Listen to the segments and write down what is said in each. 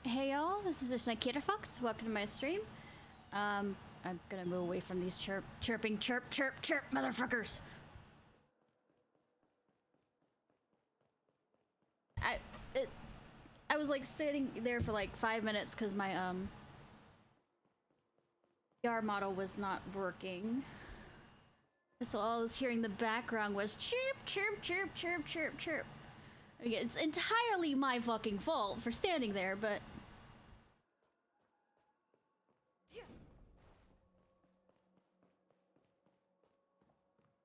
Hey y'all, this is Ishnai Ciarfox. Welcome to my stream. I'm gonna move away from these chirping chirp motherfuckers. I was like sitting there for like 5 minutes because my VR model was not working. So all I was hearing in the background was chirp chirp chirp chirp chirp chirp. Again, it's entirely my fucking fault for standing there, but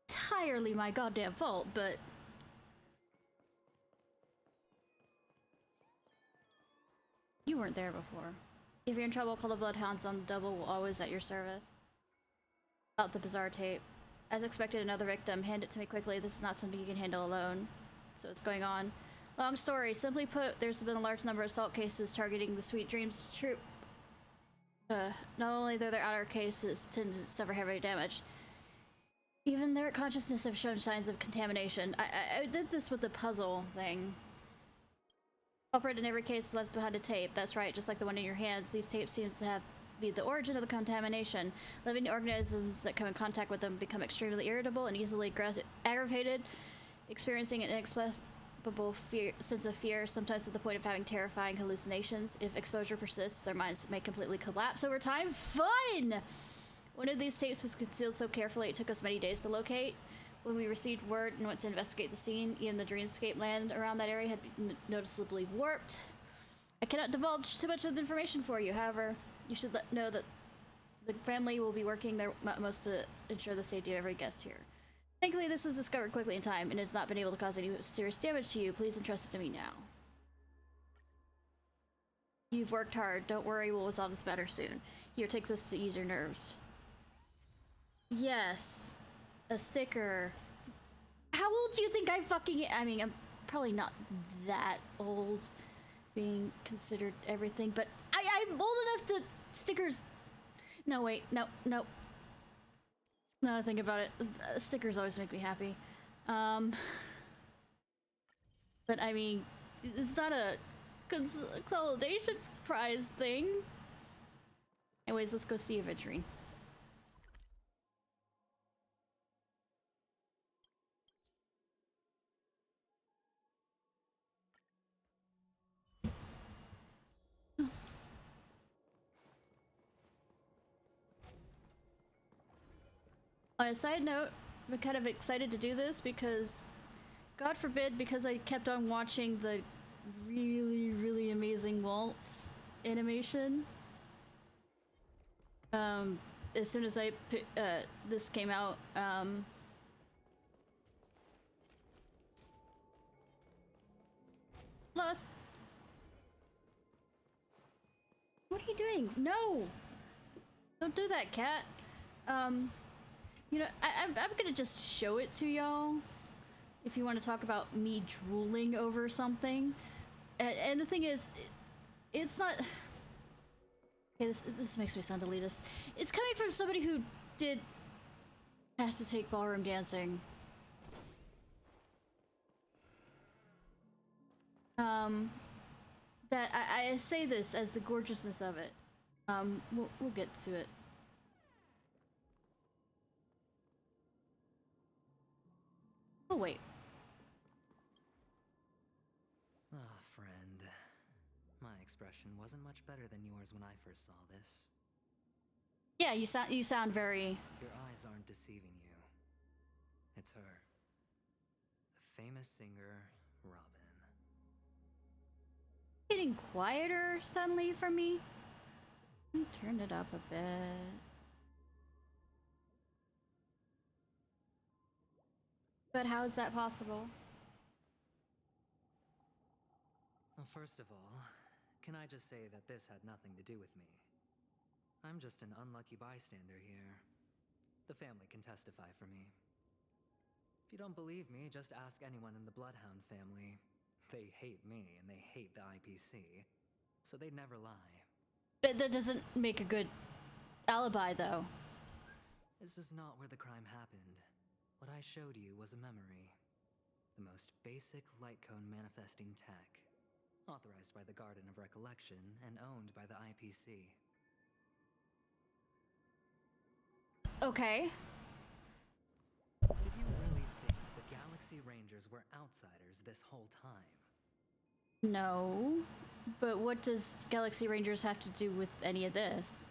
entirely my goddamn fault, but you weren't there before. If you're in trouble, call the Bloodhounds on the double, always at your service. About the bizarre tape. As expected, another victim. Hand it to me quickly. This is not something you can handle alone. So what's going on? Long story. Simply put, there's been a large number of assault cases targeting the Sweet Dreams troop. Not only are their outer cases tend to suffer heavy damage, even their consciousness have shown signs of contamination. I did this with the puzzle thing. Culprit in every case is left behind a tape. That's right, just like the one in your hands. These tapes seem to be the origin of the contamination. Living organisms that come in contact with them become extremely irritable and easily aggravated, experiencing an inexplicable sense of fear, sometimes to the point of having terrifying hallucinations. If exposure persists, their minds may completely collapse over time. Fun! One of these tapes was concealed so carefully it took us many days to locate. When we received word and went to investigate the scene, even the dreamscape land around that area had been noticeably warped. I cannot divulge too much of the information for you, however, you should know that the family will be working their utmost to ensure the safety of every guest here. Thankfully, this was discovered quickly in time and has not been able to cause any serious damage to you. Please entrust it to me now. You've worked hard. Don't worry, we'll resolve this matter soon. Here, take this to ease your nerves. Yes. A sticker. How old do you think I mean, I'm probably not that old, being considered everything, but I'm old enough to stickers. No, wait, no. Now I think about it, stickers always make me happy. But I mean, it's not a consolidation prize thing. Anyways, let's go see Aventurine. On a side note, I'm kind of excited to do this because, God forbid, because I kept on watching the really amazing waltz animation. As soon as this came out, lost. What are you doing? No! Don't do that, cat. You know, I'm gonna just show it to y'all. If you want to talk about me drooling over something. And the thing is, it's not... Okay, this makes me sound elitist. It's coming from somebody who has to take ballroom dancing. That I say this as the gorgeousness of it. We'll get to it. Oh, wait. Ah, friend. My expression wasn't much better than yours when I first saw this. Yeah, you sound very... Your eyes aren't deceiving you. It's her. The famous singer, Robin. Getting quieter suddenly for me. Turn it up a bit. But how is that possible? Well, first of all, can I just say that this had nothing to do with me? I'm just an unlucky bystander here. The family can testify for me. If you don't believe me, just ask anyone in the Bloodhound family. They hate me and they hate the IPC, so they'd never lie. But that doesn't make a good alibi, though. This is not where the crime happened. What I showed you was a memory. The most basic light cone manifesting tech. Authorized by the Garden of Recollection and owned by the IPC. Okay. Did you really think the Galaxy Rangers were outsiders this whole time? No. But what does Galaxy Rangers have to do with any of this?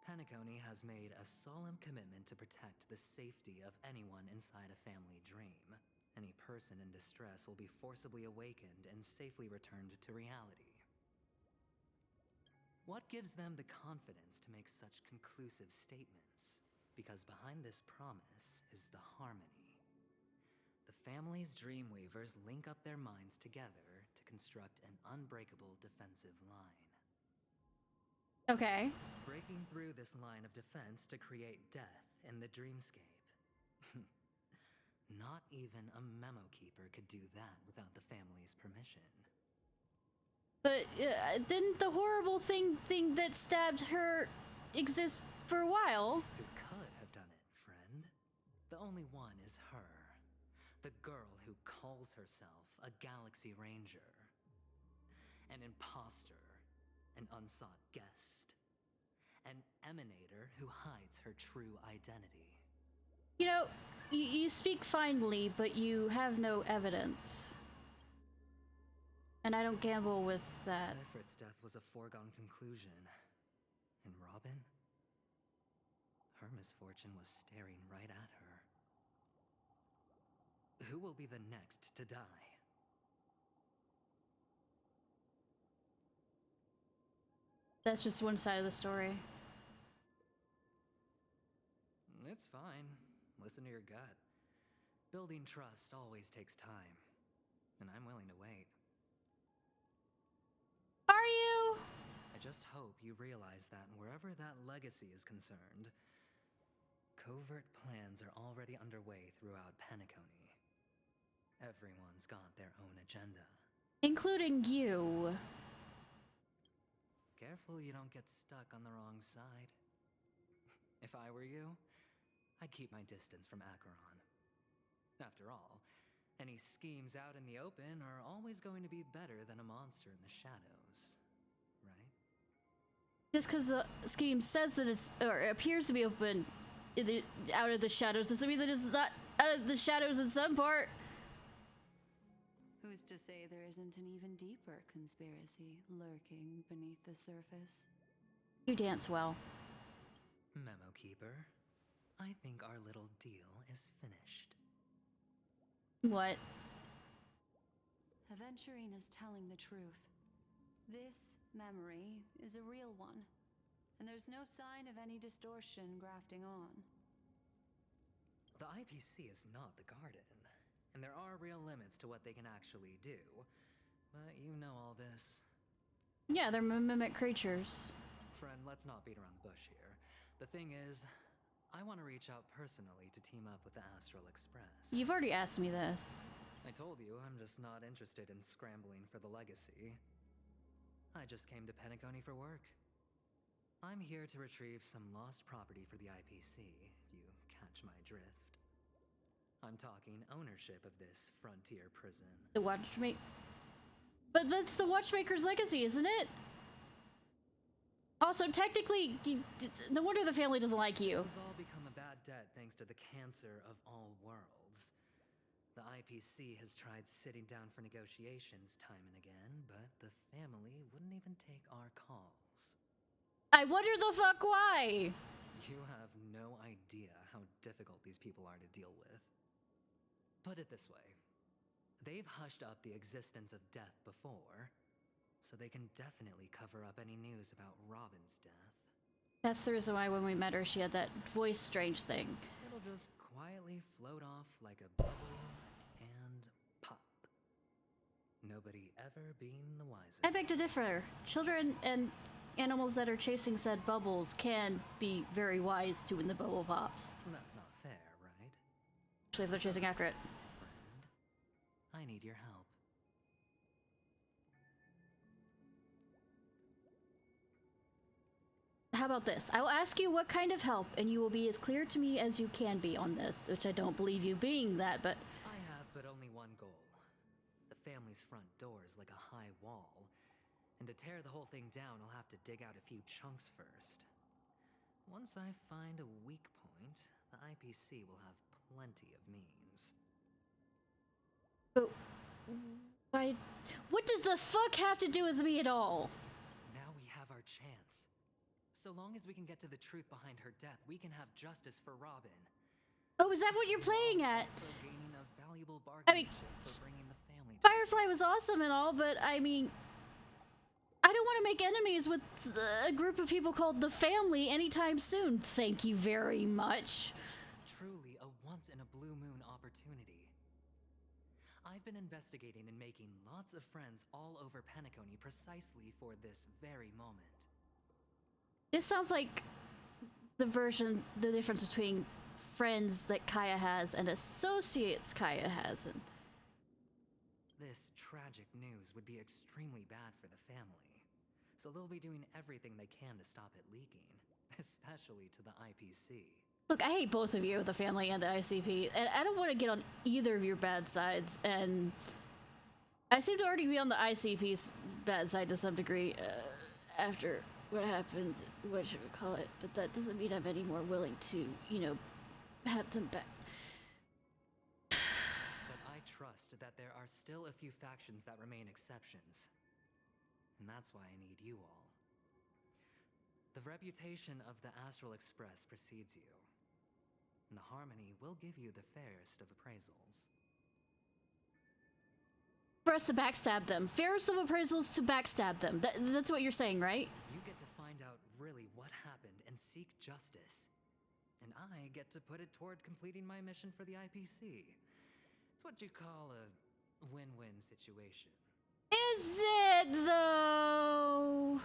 Penacony has made a solemn commitment to protect the safety of anyone inside a family dream. Any person in distress will be forcibly awakened and safely returned to reality. What gives them the confidence to make such conclusive statements? Because behind this promise is the harmony. The family's Dreamweavers link up their minds together to construct an unbreakable defensive line. Okay. Breaking through this line of defense to create death in the dreamscape. Not even a memo keeper could do that without the family's permission. But didn't the horrible thing that stabbed her exist for a while? Who could have done it, friend? The only one is her. The girl who calls herself a Galaxy Ranger. An imposter. An unsought guest. An emanator who hides her true identity. You know, you speak finely, but you have no evidence. And I don't gamble with that. Ifrit's death was a foregone conclusion. And Robin? Her misfortune was staring right at her. Who will be the next to die? That's just one side of the story. It's fine. Listen to your gut. Building trust always takes time. And I'm willing to wait. Are you? I just hope you realize that wherever that legacy is concerned, covert plans are already underway throughout Penacony. Everyone's got their own agenda. Including you. Careful you don't get stuck on the wrong side. If I were you, I'd keep my distance from Acheron. After all, any schemes out in the open are always going to be better than a monster in the shadows, right? Just because the scheme says that it's, or appears to be open out of the shadows, doesn't mean that it's not out of the shadows in some part. Who's to say there isn't an even deeper conspiracy lurking beneath the surface? You dance well. Memo Keeper, I think our little deal is finished. What? Aventurine is telling the truth. This memory is a real one, and there's no sign of any distortion grafting on. The IPC is not the Garden, and there are real limits to what they can actually do. But you know all this. Yeah, they're mimic creatures. Friend, let's not beat around the bush here. The thing is, I want to reach out personally to team up with the Astral Express. You've already asked me this. I told you I'm just not interested in scrambling for the legacy. I just came to Penacony for work. I'm here to retrieve some lost property for the IPC, if you catch my drift. I'm talking ownership of this frontier prison. The Watchmaker. But that's the Watchmaker's legacy, isn't it? Also, technically, no wonder the family doesn't like you. This has all become a bad debt thanks to the cancer of all worlds. The IPC has tried sitting down for negotiations time and again, but the family wouldn't even take our calls. I wonder the fuck why. You have no idea how difficult these people are to deal with. Put it this way. They've hushed up the existence of death before, so they can definitely cover up any news about Robin's death. That's the reason why when we met her, she had that voice strange thing. It'll just quietly float off like a bubble and pop. Nobody ever being the wiser. I beg to differ. Children and animals that are chasing said bubbles can be very wise to when the bubble pops. That's not fair, right? Especially if they're chasing after it. Friend, I need your help. How about this? I will ask you what kind of help, and you will be as clear to me as you can be on this, which I don't believe you being that, but... I have but only one goal. The family's front door is like a high wall, and to tear the whole thing down, I'll have to dig out a few chunks first. Once I find a weak point, the IPC will have plenty of means. But why? What does the fuck have to do with me at all? Now we have our chance. So long as we can get to the truth behind her death, we can have justice for Robin. Oh, is that what you're playing at? Also gaining a valuable I bargaining mean, chip for bringing the family Firefly was awesome and all, but I mean, I don't want to make enemies with a group of people called the family anytime soon. Thank you very much. Truly a once-in-a-blue-moon opportunity. I've been investigating and making lots of friends all over Penacony precisely for this very moment. This sounds like the difference between friends that Kaya has and associates Kaya has. And This tragic news would be extremely bad for the family, so they'll be doing everything they can to stop it leaking, especially to the IPC. look, I hate both of you, the family and the ICP, and I don't want to get on either of your bad sides, and I seem to already be on the ICP's bad side to some degree after what happened, what should we call it, but that doesn't mean I'm any more willing to, you know, have them back. But I trust that there are still a few factions that remain exceptions, and that's why I need you all. The reputation of the Astral Express precedes you, and the Harmony will give you the fairest of appraisals. For us to backstab them. Fairest of appraisals to backstab them. That's what you're saying, right? You get to find out really what happened and seek justice. And I get to put it toward completing my mission for the IPC. It's what you call a win-win situation. Is it, though?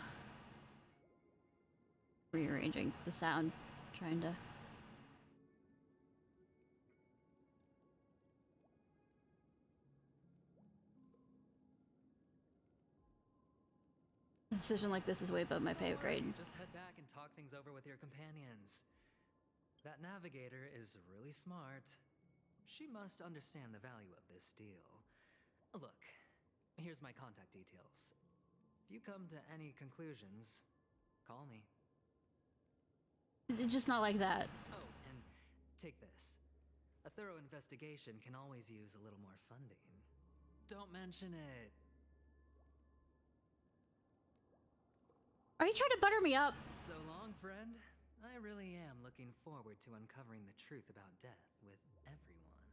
Rearranging the sound, trying to... A decision like this is way above my pay grade. Just head back and talk things over with your companions. That navigator is really smart. She must understand the value of this deal. Look, here's my contact details. If you come to any conclusions, call me. Just not like that. Oh, and take this. A thorough investigation can always use a little more funding. Don't mention it. Are you trying to butter me up? So long, friend. I really am looking forward to uncovering the truth about death with everyone.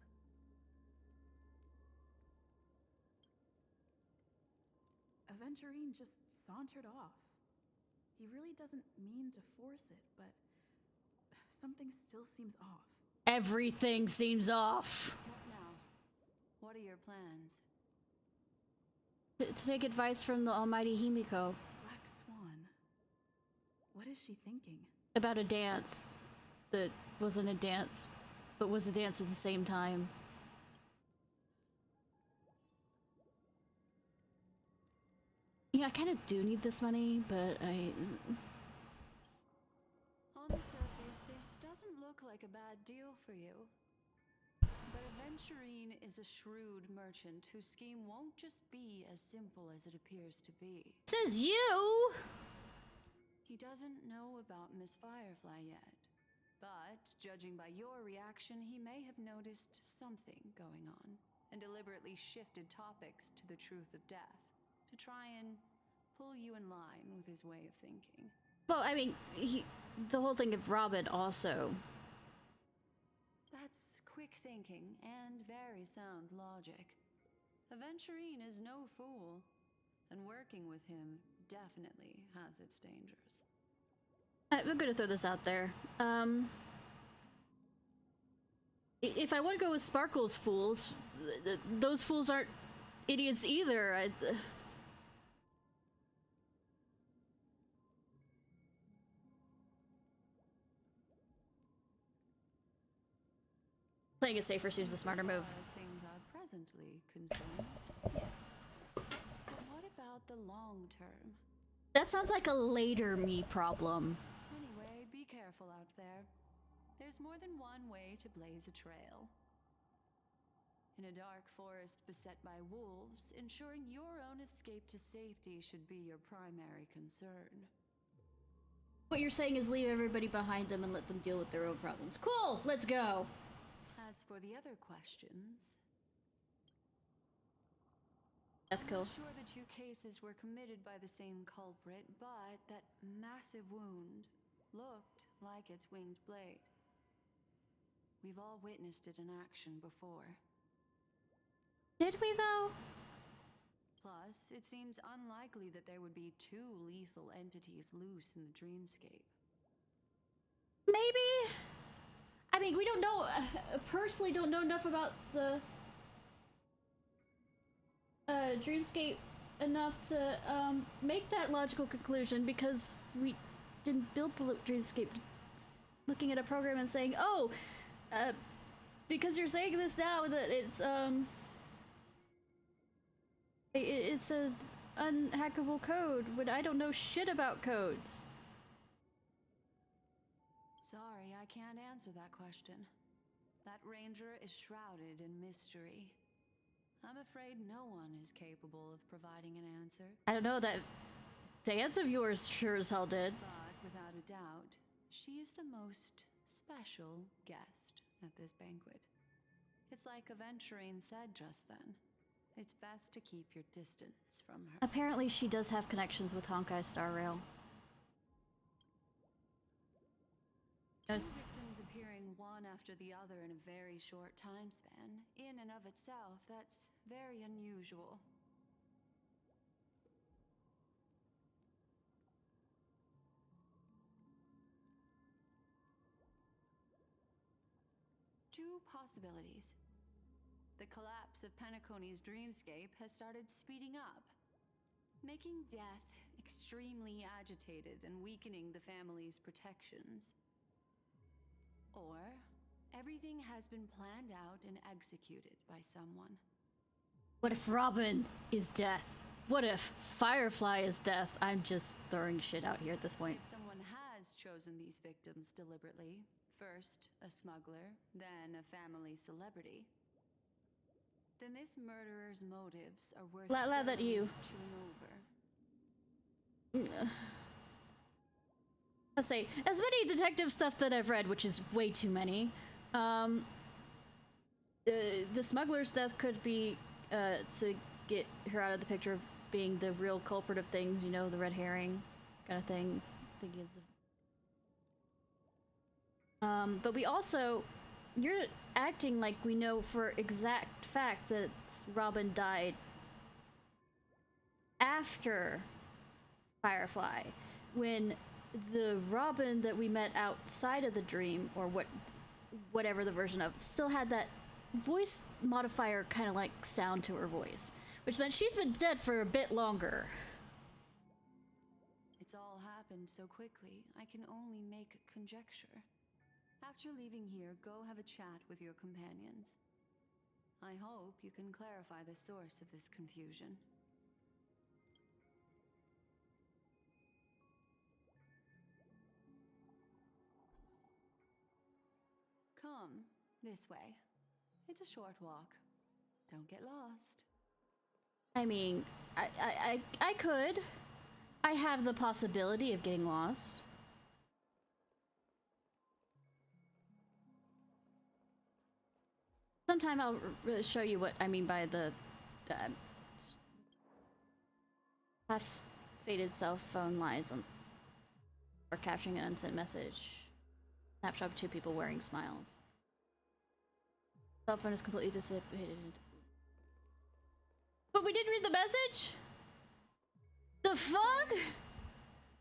Aventurine just sauntered off. He really doesn't mean to force it, but something still seems off. Everything seems off. What now? What are your plans? To take advice from the almighty Himiko Black Swan. What is she thinking? about a dance that wasn't a dance, but was a dance at the same time. Yeah, I kind of do need this money, but On the surface, this doesn't look like a bad deal for you. But Aventurine is a shrewd merchant whose scheme won't just be as simple as it appears to be. Says you! He doesn't know about Miss Firefly yet. But, judging by your reaction, he may have noticed something going on and deliberately shifted topics to the truth of death to try and pull you in line with his way of thinking. Well, I mean, the whole thing of Robin also. That's quick thinking and very sound logic. Aventurine is no fool, and working with him definitely has its dangers. I'm gonna throw this out there. If I want to go with Sparkle's fools, those fools aren't idiots either. Playing it safer seems the smarter move. As far as things are presently concerned, yes. But what about the long term? That sounds like a later me problem. Anyway, be careful out there. There's more than one way to blaze a trail. In a dark forest beset by wolves, ensuring your own escape to safety should be your primary concern. What you're saying is leave everybody behind them and let them deal with their own problems. Cool, let's go. As for the other questions, Death I'm kill. not sure the two cases were committed by the same culprit, but that massive wound looked like its winged blade. We've all witnessed it in action before. Did we though? Plus, it seems unlikely that there would be two lethal entities loose in the dreamscape. Maybe? I mean, we don't know, personally don't know enough about the dreamscape enough to make that logical conclusion, because we didn't build the dreamscape looking at a program and saying, oh, because you're saying this now that it's a unhackable code when I don't know shit about codes. Sorry, I can't answer that question. That ranger is shrouded in mystery. I'm afraid no one is capable of providing an answer. I don't know, that dance of yours sure as hell did. But without a doubt, she is the most special guest at this banquet. It's like Aventurine said just then. It's best to keep your distance from her. Apparently she does have connections with Honkai Star Rail. Two victims appearing one after the other in a very short time span, in and of itself, that's very unusual. Two possibilities. The collapse of Penacony's dreamscape has started speeding up, making death extremely agitated and weakening the family's protections. Or everything has been planned out and executed by someone. What if Robin is death? What if Firefly is death? I'm just throwing shit out here at this point. If someone has chosen these victims deliberately, first a smuggler, then a family celebrity, then this murderer's motives are worth That you. chewing over. Let's say, as many detective stuff that I've read, which is way too many, the smuggler's death could be to get her out of the picture of being the real culprit of things, you know, the red herring kind of thing. I think it's but we also, you're acting like we know for exact fact that Robin died after Firefly, when the Robin that we met outside of the dream, or whatever the version of, still had that voice modifier kind of like sound to her voice, which meant she's been dead for a bit longer. It's all happened so quickly, I can only make conjecture. After leaving here, go have a chat with your companions. I hope you can clarify the source of this confusion. Come, this way. It's a short walk. Don't get lost. I mean, I could. I have the possibility of getting lost. Sometime I'll show you what I mean by the half-faded cell phone lies on, or capturing an unsent message. Snapshot of two people wearing smiles. Cell phone is completely dissipated. But we didn't read the message? The fuck?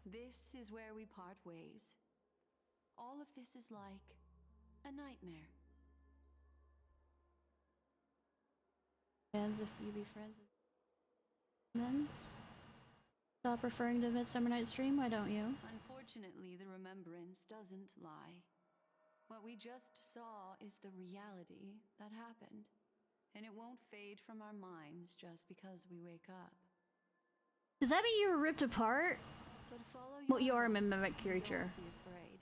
This is where we part ways. All of this is like a nightmare. Fans, if you be friends with men, stop referring to Midsummer Night's Dream, why don't you? Unfortunately, the remembrance doesn't lie. What we just saw is the reality that happened, and it won't fade from our minds just because we wake up. Does that mean you were ripped apart? But follow Well, you are a heart, mimic creature. don't be afraid.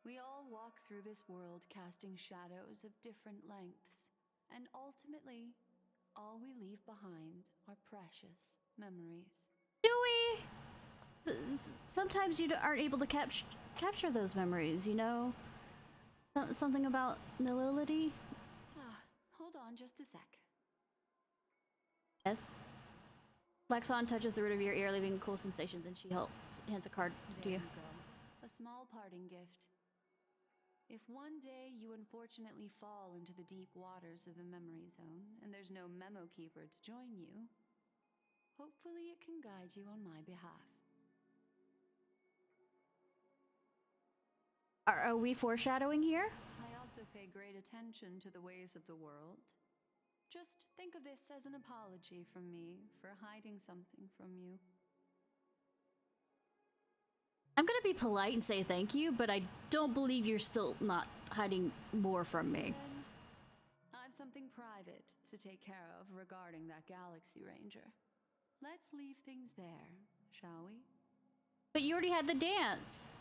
We all walk through this world casting shadows of different lengths, And ultimately, all we leave behind are precious memories. Do we? Sometimes you aren't able to capture those memories, you know? Something about nihility? Hold on just a sec. Yes. Blackson touches the root of your ear, leaving a cool sensation. Then she hands a card to you. There you go. A small parting gift. If one day you unfortunately fall into the deep waters of the memory zone, and there's no memo keeper to join you, hopefully it can guide you on my behalf. Are we foreshadowing here? I also pay great attention to the ways of the world. Just think of this as an apology from me for hiding something from you. I'm gonna be polite and say thank you, but I don't believe you're still not hiding more from me. Then, I've something private to take care of regarding that Galaxy Ranger. Let's leave things there, shall we? But you already had the dance.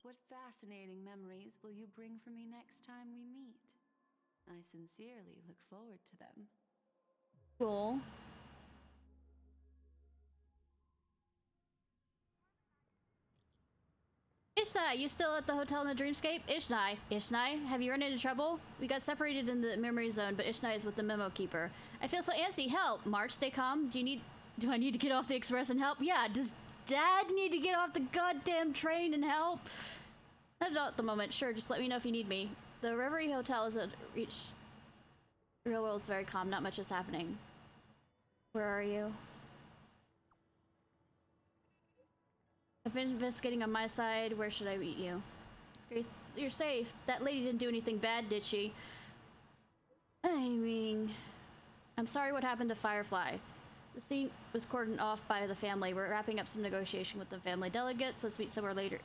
What fascinating memories will you bring for me next time we meet? I sincerely look forward to them. Cool. Ishnai, you still at the hotel in the dreamscape? Ishnai, have you run into trouble? We got separated in the memory zone, but Ishnai is with the memo keeper. I feel so antsy. Help! March, stay calm. Do I need to get off the express and help? Yeah, does Dad need to get off the goddamn train and help? Not at the moment. Sure, just let me know if you need me. The Reverie Hotel is at reach. Real world's very calm. Not much is happening. Where are you? I've been investigating on my side. Where should I meet you? It's great. You're safe. That lady didn't do anything bad, did she? I mean, I'm sorry what happened to Firefly. The scene was cordoned off by the family. We're wrapping up some negotiation with the family delegates. Let's meet somewhere later.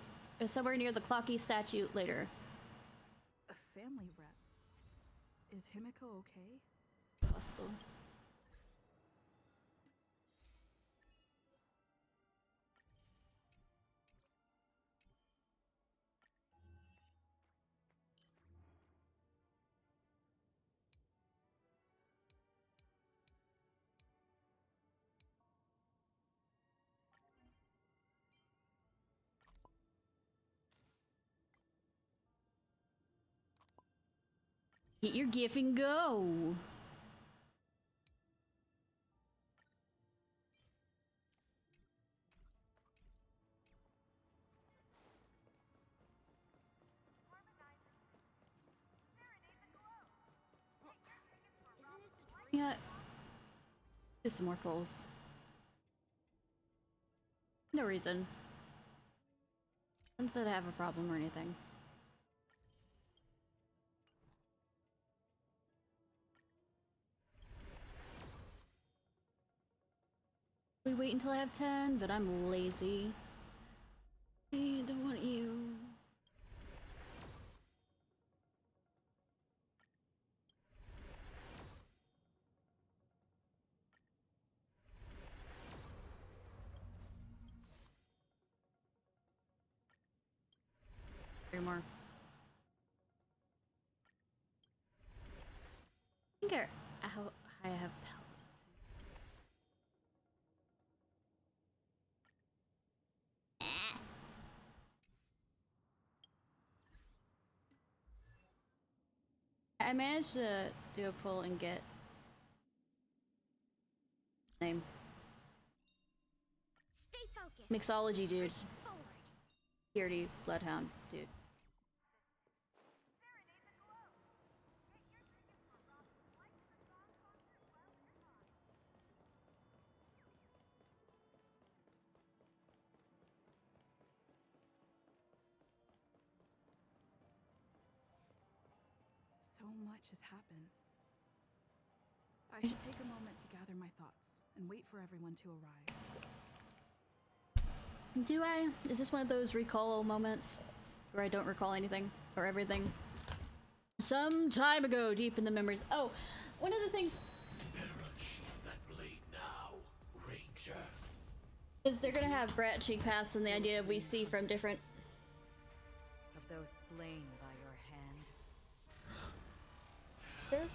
Somewhere near the Clocky statue later. A family rep. Is Himiko okay? Hostile. Get your gift and go. Yeah. Do some more polls. No reason. Not that I have a problem or anything. We wait until I have 10, but I'm lazy. I don't want you. Three more. I think I have pellets. I managed to do a pull and get name. Stay focused. Mixology dude. Push forward. Purity Bloodhound dude. So much has happened. I should take a moment to gather my thoughts and wait for everyone to arrive. Do I? Is this one of those recall moments where I don't recall anything or everything? Some time ago, deep in the memories. Oh, one of the things That blade now, Ranger. is they're gonna have branching paths, and the idea of we see from different. Of those slain by your hand.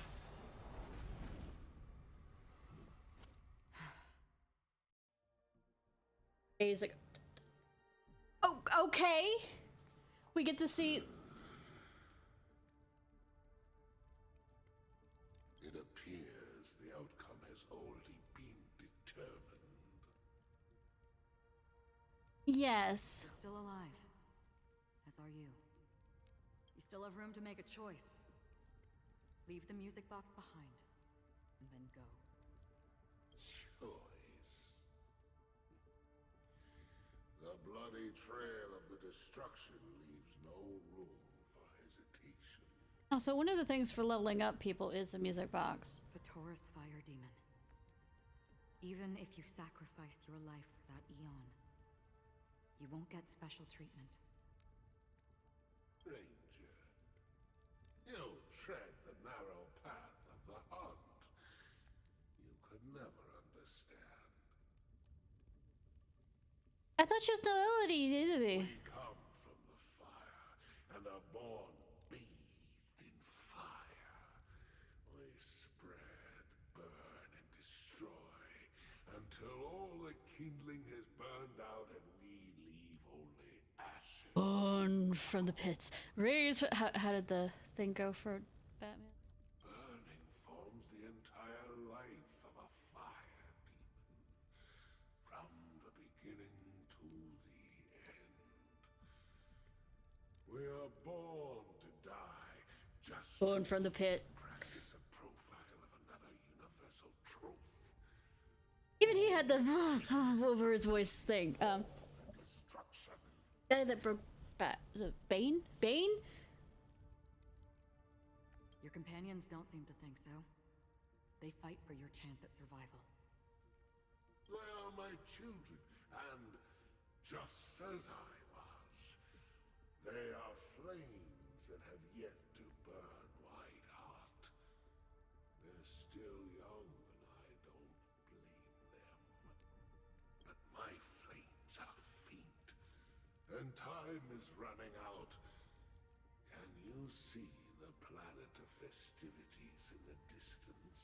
Basic. Oh, okay. We get to see. It appears the outcome has already been determined. Yes. You're still alive. As are you. You still have room to make a choice. Leave the music box behind, and then go. Choice. The bloody trail of the destruction leaves no room for hesitation. Oh, so one of the things for leveling up people is a music box. Vtuber's fire demon. Even if you sacrifice your life for that eon, you won't get special treatment. Ranger, you tread the narrow path of the hunt. You could never understand. I thought she was Lily, didn't we? We come from the fire and are born bathed in fire. We spread, burn, and destroy until all the kindling has burned out and we leave only ashes. Born from the pits. Raise. How did the thing go for Batman? Burning forms the entire life of a fire demon, from the beginning to the end. We are born to die, just Born from the pit. practice a profile of another universal truth. Even he had the over his voice thing. Destruction. Guy that broke Bane? Bane? Your companions don't seem to think so. They fight for your chance at survival. They are my children, and just as I was, they are flames that have yet to burn white hot. They're still young, and I don't blame them. But my flames are faint, and time is running out. Can you see the planet of festivities in the distance?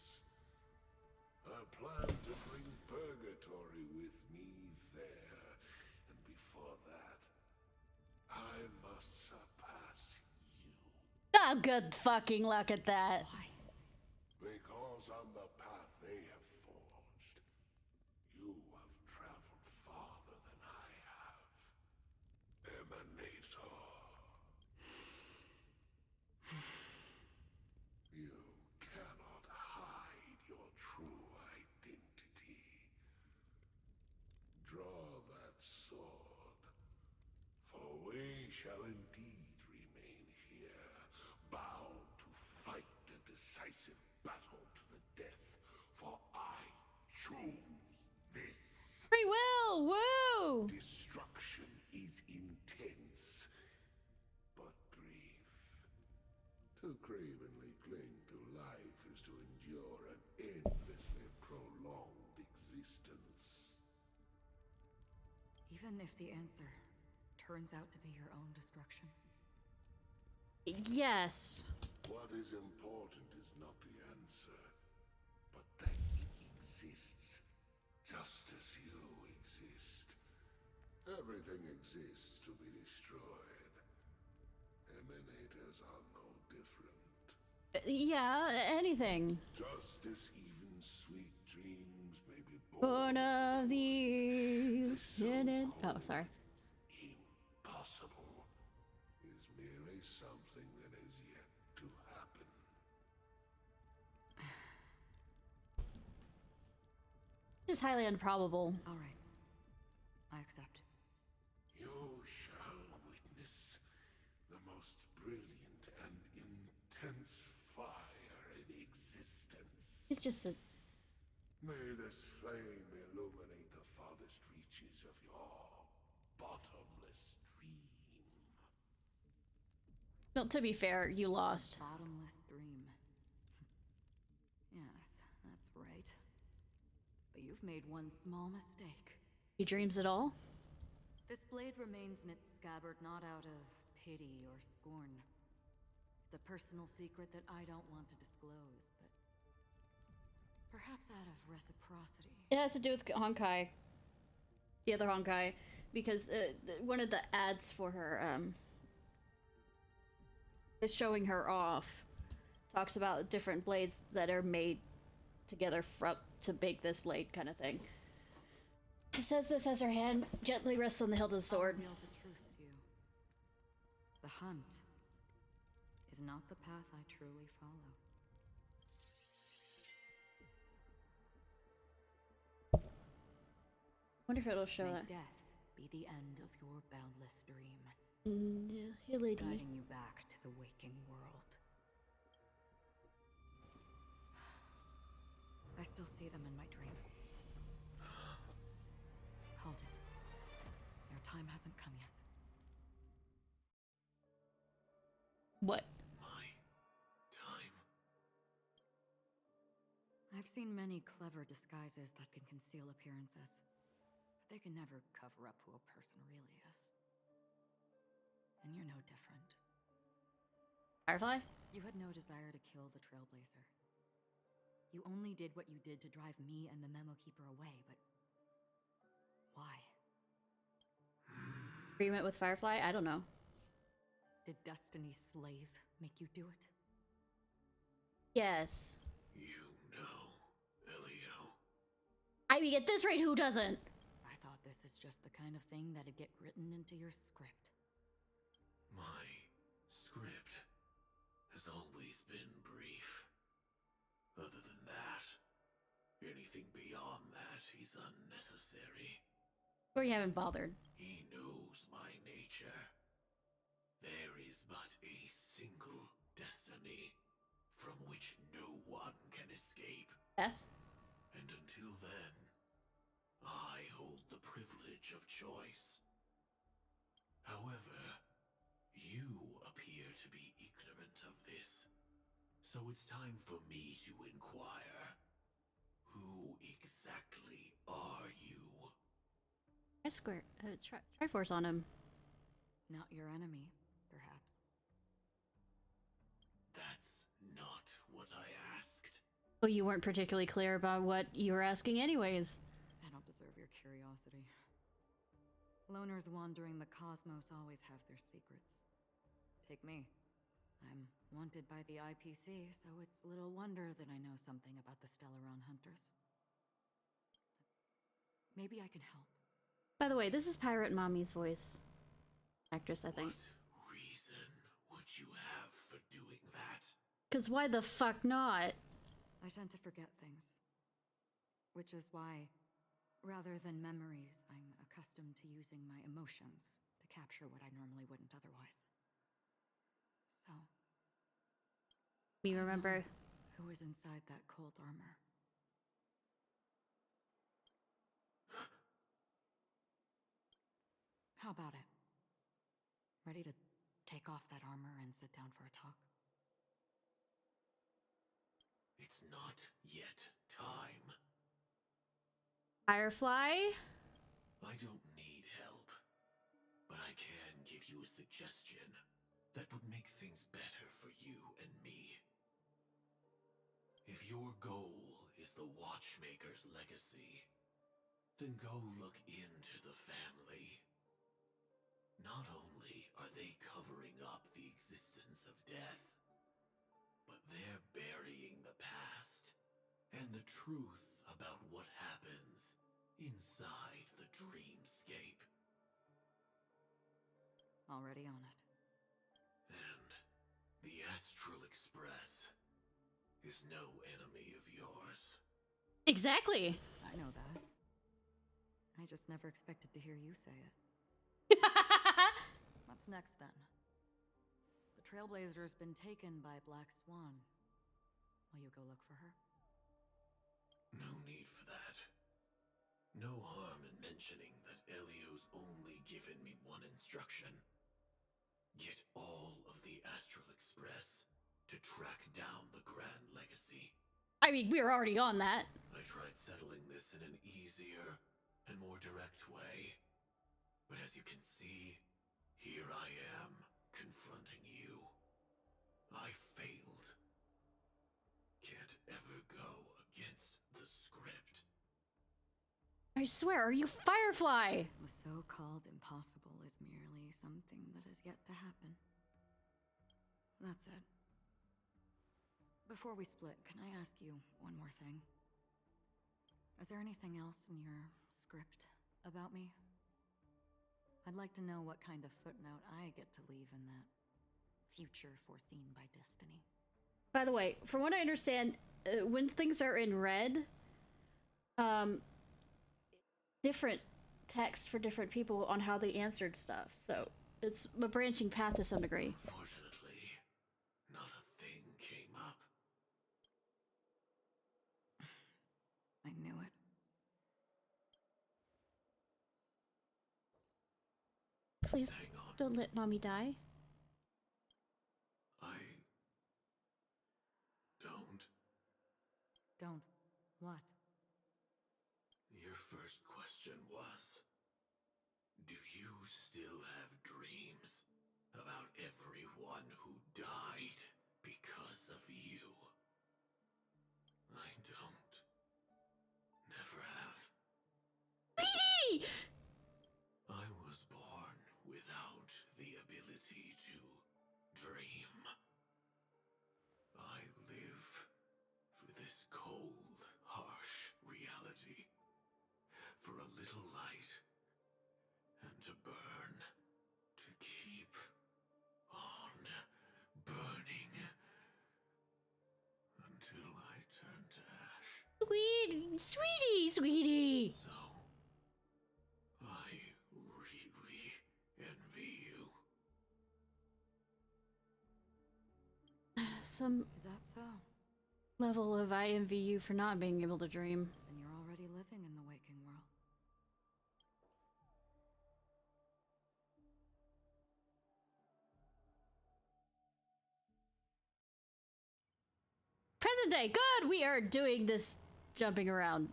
I plan to bring Purgatory with me there, and before that, I must surpass you. Oh, good fucking luck at that. Because on the path they have forged, you have traveled farther than I have. Emanator. You cannot hide your true identity. Draw that sword, for we shall indeed remain here, bound to fight a decisive battle to the death, for I choose this. Free will! Woo! Destruction is intense, but brief. To cravenly cling to life is to endure an endlessly prolonged existence. Even if the answer turns out to be your own destruction. Yes. What is important is not the answer, but that it exists, just as you exist. Everything exists to be destroyed. Emanators are no different. Yeah, anything. Just as even sweet dreams may be Born of these. Oh, sorry. Impossible is merely something that is yet to happen. Just highly improbable. All right. I accept. You shall witness the most brilliant and intense fire in existence. It's just a. May this flame illuminate the farthest reaches of your bottomless dream. No, to be fair, you lost. Bottomless dream. Yes, that's right. But you've made one small mistake. He dreams at all? This blade remains in its scabbard not out of pity or scorn. It's a personal secret that I don't want to disclose, but perhaps out of reciprocity. It has to do with Honkai. the other Honkai, because one of the ads for her is showing her off. Talks about different blades that are made together to make this blade, kind of thing. She says this as her hand gently rests on the hilt of the sword. I'll reveal the truth to you. The hunt is not the path I truly follow. Wonder if it'll show May that. death be the end of your boundless dream, Yeah, hey lady. guiding you back to the waking world. I still see them in my dreams. Hold it. Your time hasn't come yet. What? My time. I've seen many clever disguises that can conceal appearances, but they can never cover up who a person really is. And you're no different. Firefly? You had no desire to kill the Trailblazer. You only did what you did to drive me and the Memo Keeper away, but why? Agreement with Firefly? I don't know. Did Destiny's slave make you do it? Yes. You know, Elio. I mean, at this rate, who doesn't? I thought this is just the kind of thing that'd get written into your script. My script has always been brief. Other than that, anything beyond that is unnecessary. Or you haven't bothered. He knows my nature. There is but a single destiny from which no one can escape. Death? And until then, I hold the privilege of choice. However, you appear to be ignorant of this. So it's time for me to inquire. Who exactly are you? I square. Triforce on him. Not your enemy, perhaps. That's not what I asked. Well, you weren't particularly clear about what you were asking anyways. I don't deserve your curiosity. Loners wandering the cosmos always have their secrets. Take me. I'm wanted by the IPC, so it's little wonder that I know something about the Stellaron hunters. Maybe I can help. By the way, this is Pirate Mommy's voice. Actress, I think. What reason would you have for doing that? Cause why the fuck not? I tend to forget things. Which is why, rather than memories, I'm accustomed to using my emotions to capture what I normally wouldn't otherwise. So, You remember? who is inside that cold armor? How about it? Ready to take off that armor and sit down for a talk? It's not yet time. Firefly? I don't need help, but I can give you a suggestion that would make things better for you and me. If your goal is the Watchmaker's legacy, then go look into the family. Not only are they covering up the existence of death, but they're burying the past and the truth about what happens inside the dreamscape. Already on it. And the Astral Express is no enemy of yours. Exactly. I know that. I just never expected to hear you say it. What's next, then? The Trailblazer's been taken by Black Swan. Will you go look for her? No need for that. No harm in mentioning that Elio's only given me one instruction. Get all of the Astral Express to track down the Grand Legacy. I mean, we were already on that. I tried settling this in an easier and more direct way. But as you can see, here I am, confronting you. I failed. Can't ever go against the script. I swear, are you Firefly? The so-called impossible is merely something that has yet to happen. That's it. Before we split, can I ask you one more thing? Is there anything else in your script about me? I'd like to know what kind of footnote I get to leave in that future foreseen by destiny. By the way, from what I understand, when things are in red, different text for different people on how they answered stuff. So it's a branching path to some degree. Unfortunately, not a thing came up. I knew it. Please Hang on. don't let mommy die. I don't. Don't. What? Your first question was, do you still have dreams about everyone who died because of you? I don't. Never have. Wee! I was born without the ability to dream. I live for this cold, harsh reality. For a little light, and to burn, to keep on burning, until I turn to ash. Sweetie, sweetie. So, I really envy you. Some Is that so? level of I envy you for not being able to dream. Then you're already living in the waking world. Present day, good! We are doing this jumping around.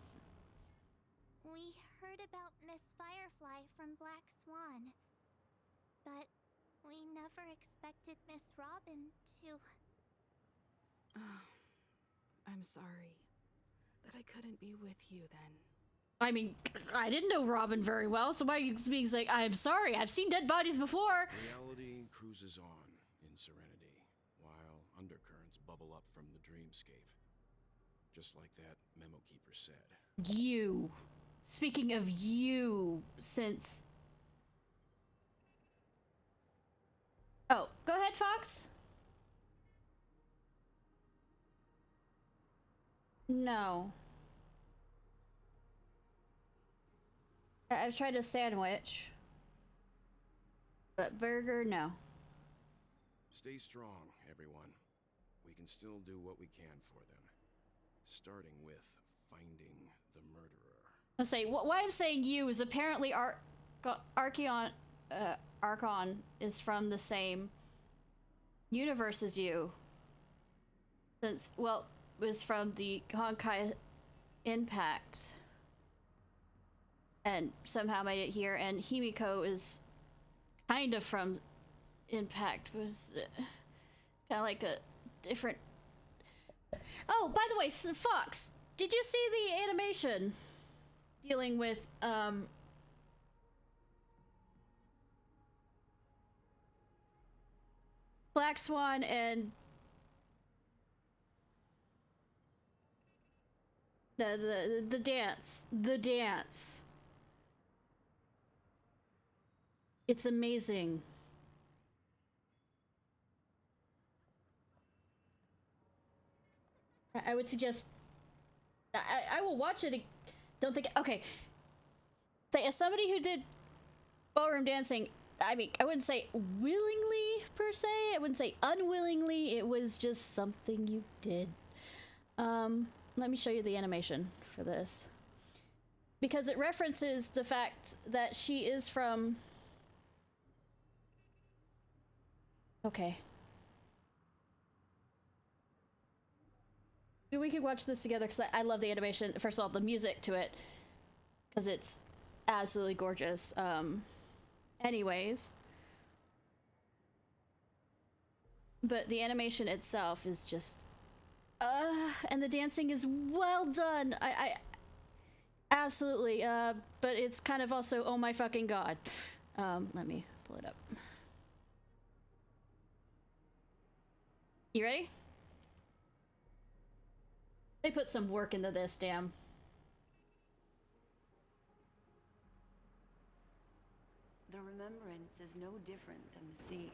We heard about Miss Firefly from Black Swan, but we never expected Miss Robin to... I'm sorry that I couldn't be with you then. I mean, I didn't know Robin very well, so why are you being like, I'm sorry, I've seen dead bodies before? Reality cruises on in serenity, while undercurrents bubble up from the dreamscape. Just like that memo keeper said. You. Speaking of you, since... Oh, go ahead, Fox. No. I've tried a sandwich. But burger, no. Stay strong, everyone. We can still do what we can for them. Starting with finding the murderer. I'll say, why I'm saying you is apparently Archeon is from the same universe as you. Since, well, was from the Honkai Impact. And somehow made it here, and Himiko is kind of from Impact, was kind of like a different... Oh, by the way, so Fox, did you see the animation dealing with, Black Swan and the dance? The dance. It's amazing. I would suggest I will watch it. Don't think, okay. Say, as somebody who did ballroom dancing, I mean, I wouldn't say willingly per se. I wouldn't say unwillingly. It was just something you did. Let me show you the animation for this. Because it references the fact that she is from... Okay. We could watch this together because I love the animation. First of all, the music to it, because it's absolutely gorgeous. Anyways. But the animation itself is just... and the dancing is well done. Absolutely, but it's kind of also, oh my fucking god. Let me pull it up. You ready? They put some work into this, damn. The remembrance is no different than the seed.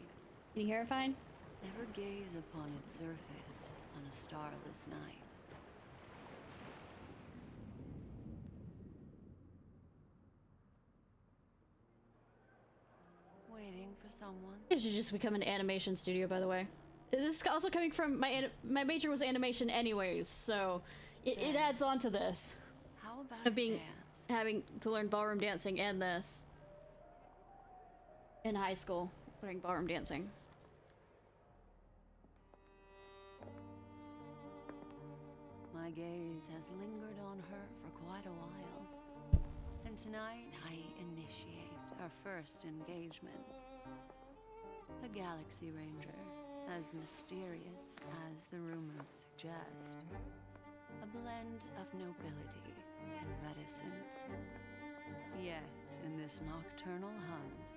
Can you hear it fine? Never gaze upon its surface on a starless night. Waiting for someone. It should just become an animation studio, by the way. This is also coming from my major was animation anyways, so it adds on to this. How about Of being dance? having to learn ballroom dancing and this. In high school, learning ballroom dancing. My gaze has lingered on her for quite a while. And tonight I initiate our first engagement. A Galaxy Ranger, as mysterious as the rumors suggest. A blend of nobility and reticence. Yet, in this nocturnal hunt,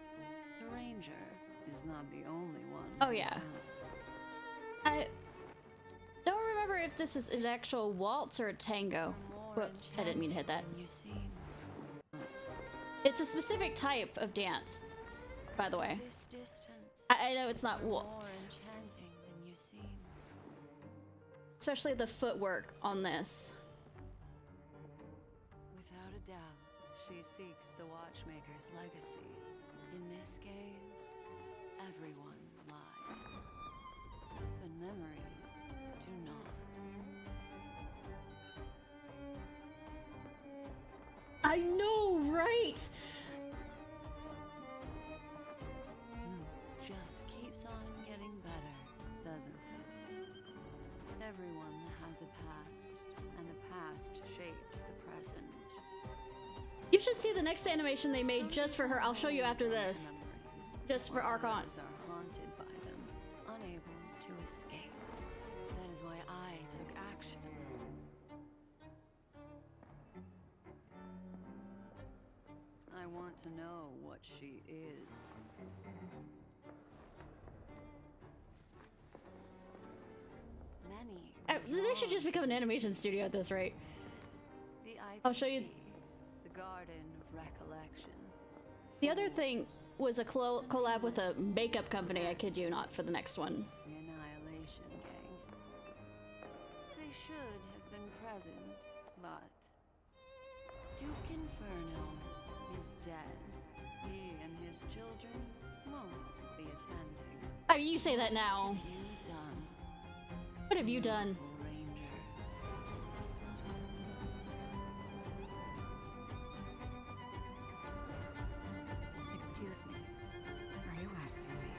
the Ranger is not the only one. Oh yeah. I don't remember if this is an actual waltz or a tango. Whoops, I didn't mean to hit that. It's a specific type of dance, by the way. This distance, I know it's not more waltz. enchanting than you seem. Especially the footwork on this. Without a doubt, she seeks the Watchmaker's legacy. In this game, everyone lies. But memories do not. I know, right? Just keeps on getting better, doesn't it? Everyone has a past, and the past shapes the present. You should see the next animation they made just for her. I'll show you after this. Just for Archon. Others are haunted by them, unable to escape. That is why I took action. I want to know what she is. Many. They should just become an animation studio at this rate. The I'll show you. IPC, the Garden of Recollection. The other thing was a collab with a makeup company, I kid you not, for the next one. The Annihilation Gang. They should have been present, but Duke Inferno is dead. He and his children won't be attending. I mean, you say that now. You done, What have you done? Ranger? Excuse me. Are you asking me?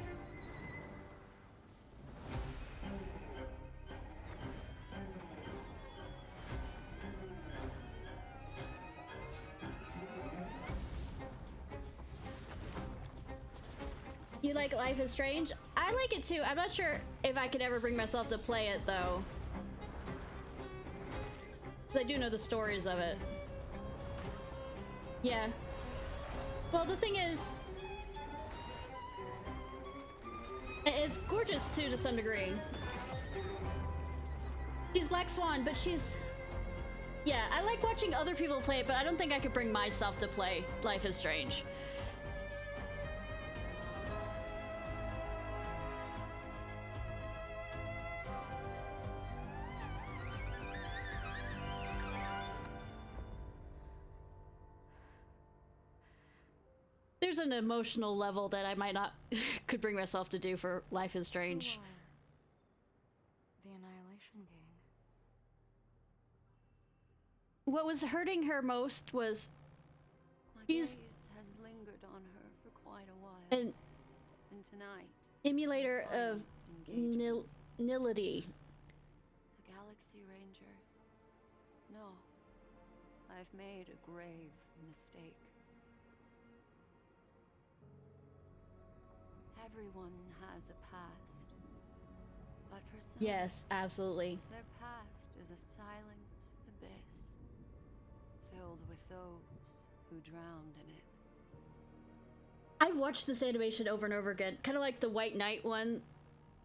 You like Life is Strange? I like it too. I'm not sure if I could ever bring myself to play it though. 'Cause I do know the stories of it. Yeah. Well, the thing is, it's gorgeous too to some degree. She's Black Swan, but she's... Yeah, I like watching other people play it, but I don't think I could bring myself to play Life is Strange. There's an emotional level that I might not could bring myself to do for Life is Strange. The Annihilation Gang. What was hurting her most was My She's- gaze has lingered on her for quite a while. an And tonight, emulator final of engagement. nility. A Galaxy Ranger. No. I've made a grave mistake. Everyone has a past. But for some, Yes, absolutely. their past is a silent abyss, filled with those who drowned in it. I've watched this animation over and over again, kind of like the White Knight one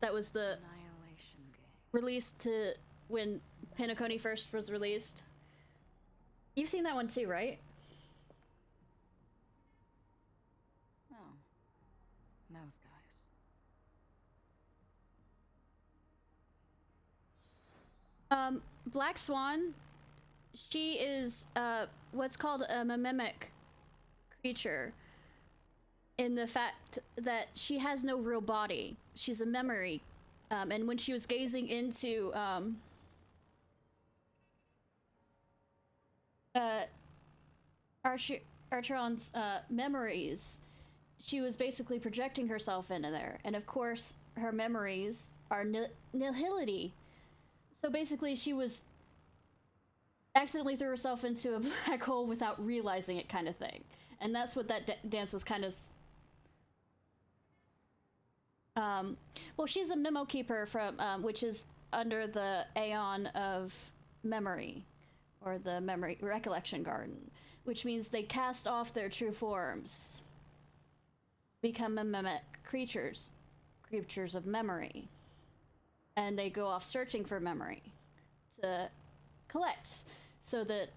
that was the Annihilation game. released to when Penacony first was released. You've seen that one too, right? Oh. Mouse guys. Black Swan, she is what's called a mimic creature, in the fact that she has no real body. She's a memory. And when she was gazing into Archeron's memories, she was basically projecting herself into there. And of course, her memories are nihility. So basically, she was accidentally threw herself into a black hole without realizing it, kind of thing. And that's what that dance was kind of. Well, she's a memo keeper from, which is under the Aeon of Memory, or the Memory Recollection Garden, which means they cast off their true forms, become mimic creatures of memory, and they go off searching for memory to collect, so that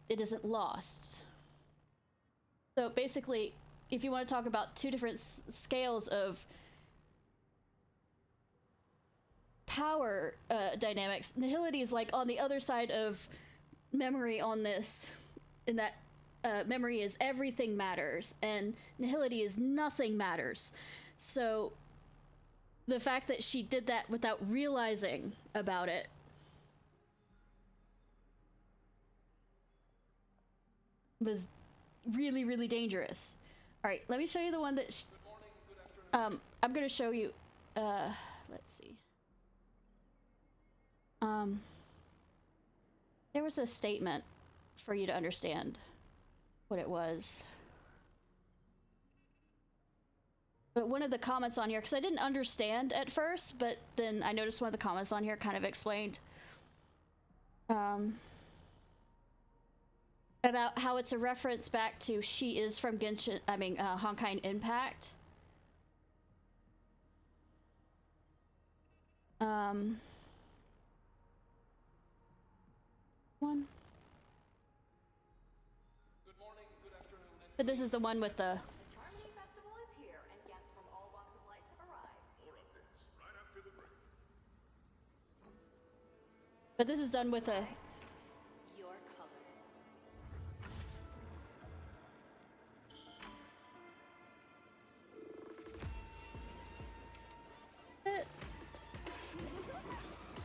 it isn't lost. So basically, if you want to talk about two different scales of power dynamics, nihility is like on the other side of memory on this, in that memory is everything matters, and nihility is nothing matters. So the fact that she did that without realizing about it was really, really dangerous. All right, let me show you the one that I'm gonna show you. Let's see. There was a statement for you to understand what it was. But one of the comments on here, because I didn't understand at first, but then I noticed one of the comments on here kind of explained about how it's a reference back to she is from Genshin, Honkai Impact. One. Good morning, good afternoon, and But this is the one with the. The Charming Festival is here, and guests from all walks of life have arrived. More updates right after the break. But this is done with a. Your color.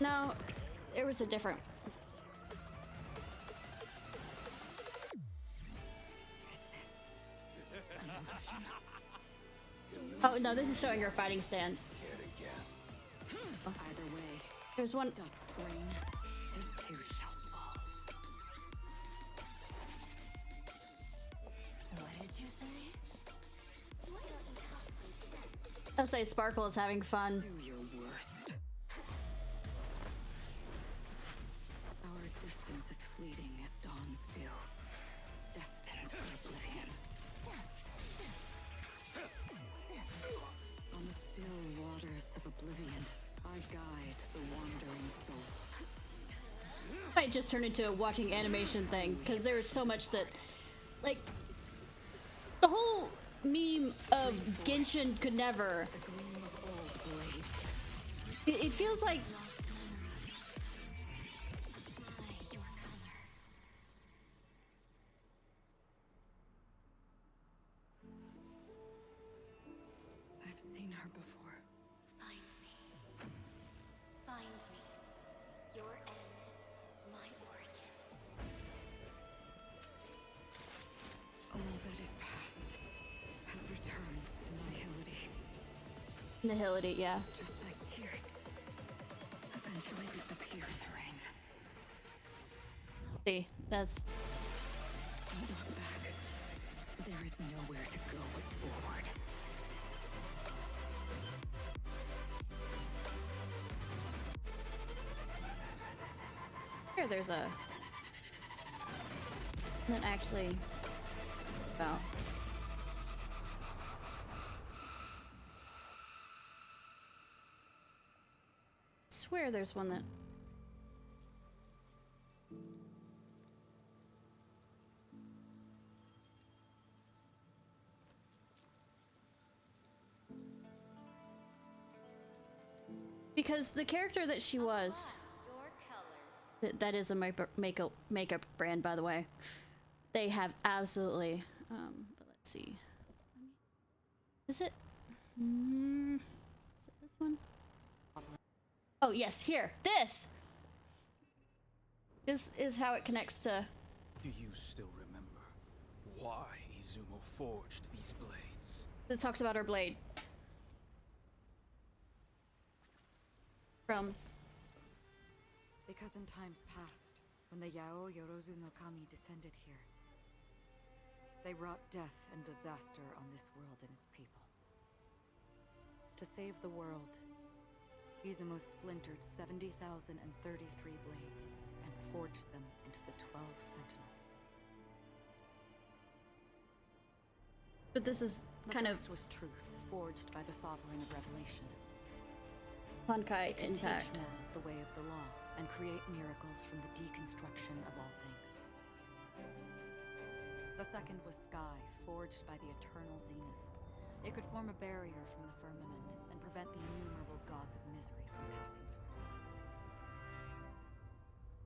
No, there was a different. Oh no, this is showing her fighting stand. Either way, There's one. dusk's reign, it too shall fall. What did you say? Why don't you talk some sense? I'll say Sparkle is having fun. Do your worst. Our existence is fleeting as dawn still, destined for oblivion. On the still waters of oblivion, I guide the wandering souls. Might just turn into a watching animation thing, because there is so much that, like, the whole meme of Genshin could never. The gleam of old blades. It feels like. Your color. I've seen her before. Find me. Find me. Your end. My origin. All that is past has returned to nihility. Nihility, yeah. Just like tears eventually disappear in the rain. See, that's. Don't look back. There is nowhere to go but forward. Here, there's a. That actually about. I swear there's one that. Because the character that she was, that is a makeup brand, by the way. They have absolutely, but let's see. Is it? Is it this one? Oh yes, here. This is how it connects to. Do you still remember why Izumo forged these blades? It talks about her blade. From. Because in times past, when the Yao Yorozu no Kami descended here, they wrought death and disaster on this world and its people. To save the world, Izumo splintered 70,033 blades and forged them into the 12 Sentinels. But this is kind of. The first was truth, forged by the Sovereign of Revelation. Honkai It can intact. teach mortals the way of the law and create miracles from the deconstruction of all things. The second was sky, forged by the eternal zenith. It could form a barrier from the firmament and prevent the innumerable gods of misery from passing through.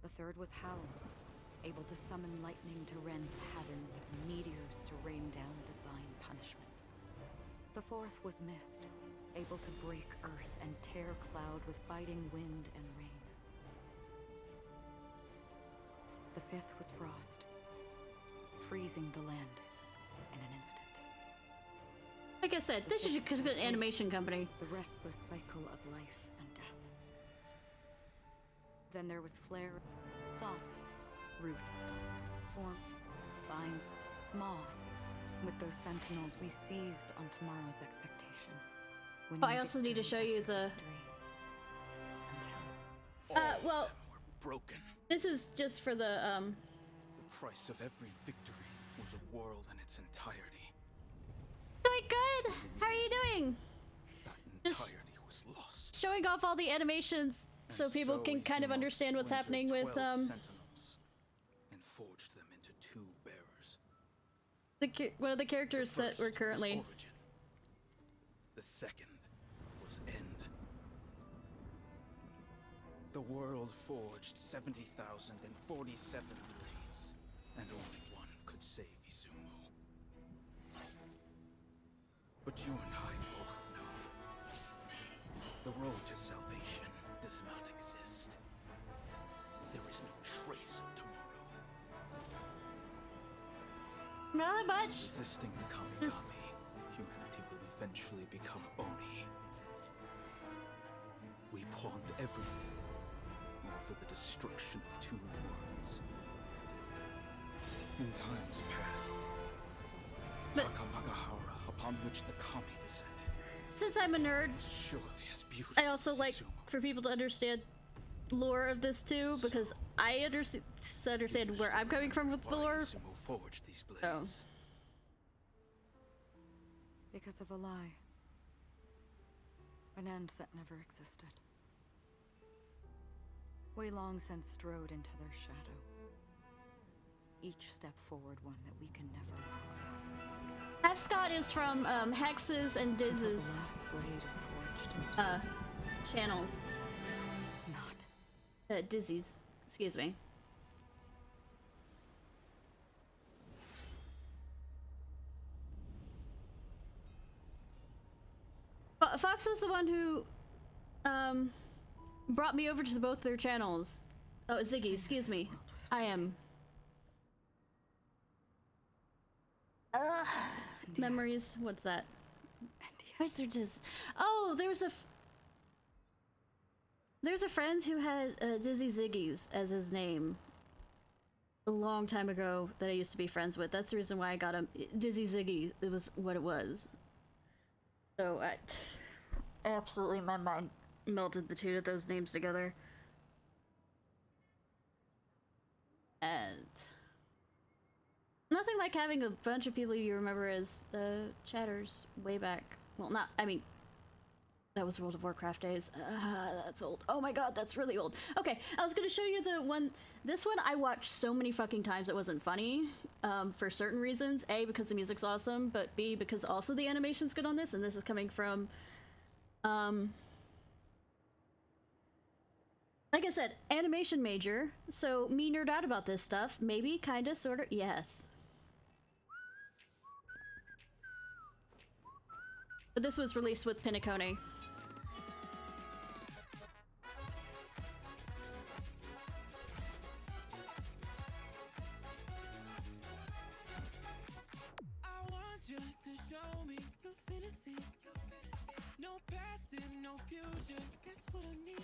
The third was howl, able to summon lightning to rend the heavens and meteors to rain down divine punishment. The fourth was mist, able to break earth and tear cloud with biting wind and rain. The fifth was frost, freezing the land in an instant. Like I said, this is just an animation company. The restless cycle of life and death. Then there was flare, thought, root, form, bind, maw. With those sentinels, we seized on tomorrow's expectation. Oh, I also need to show you the. Well, broken. this is just for the The price of every victory was a world in its entirety. Doing good. How are you doing? That Just entirety was lost. showing off all the animations so people can kind of Izumo understand what's happening with splintered 12 sentinels and forged them into two bearers. one of the characters that we're First was currently. origin. The second was end. The world forged 70,047 blades, and only one could save Izumo. But you and I both know the road to salvation does not exist. There is no trace of tomorrow. Not that much. Resisting the This- Kamigami, humanity will eventually become Oni. We pawned everything, all for the destruction of two worlds. In times past, But- Takamagahara, upon which the Kami descended, Since I'm a nerd, was surely as beautiful I also as like Izumo. for people to understand lore of this too, because I understand where I'm coming from with the Why lore. Izumo forged these blades. So. Because of a lie. An end that never existed. We long since strode into their shadow. Each step forward one that we can never walk. Half Scott is from Hex's and Until the Diz's last blade is forged into channels. not. Dizzy's, excuse me. Fox was the one who brought me over to both their channels. Oh, Ziggy, excuse me. I am. Memories. What's that? Where's their Diz? Oh, there's a friend who had Dizzy Ziggy's as his name a long time ago that I used to be friends with. That's the reason why I got him. Dizzy Ziggy, it was what it was. So absolutely my mind melted the two of those names together. And like having a bunch of people you remember as chatters way back. Well, not, I mean, that was World of Warcraft days. That's old. Oh my god, that's really old. Okay, I was gonna show you the one. This one I watched so many fucking times it wasn't funny. For certain reasons. A, because the music's awesome, but B, because also the animation's good on this, and this is coming from, like I said, animation major, so me nerd out about this stuff. Maybe, kinda, sorta, yes. But this was released with Pinnacle. No past and no future. Guess what I need?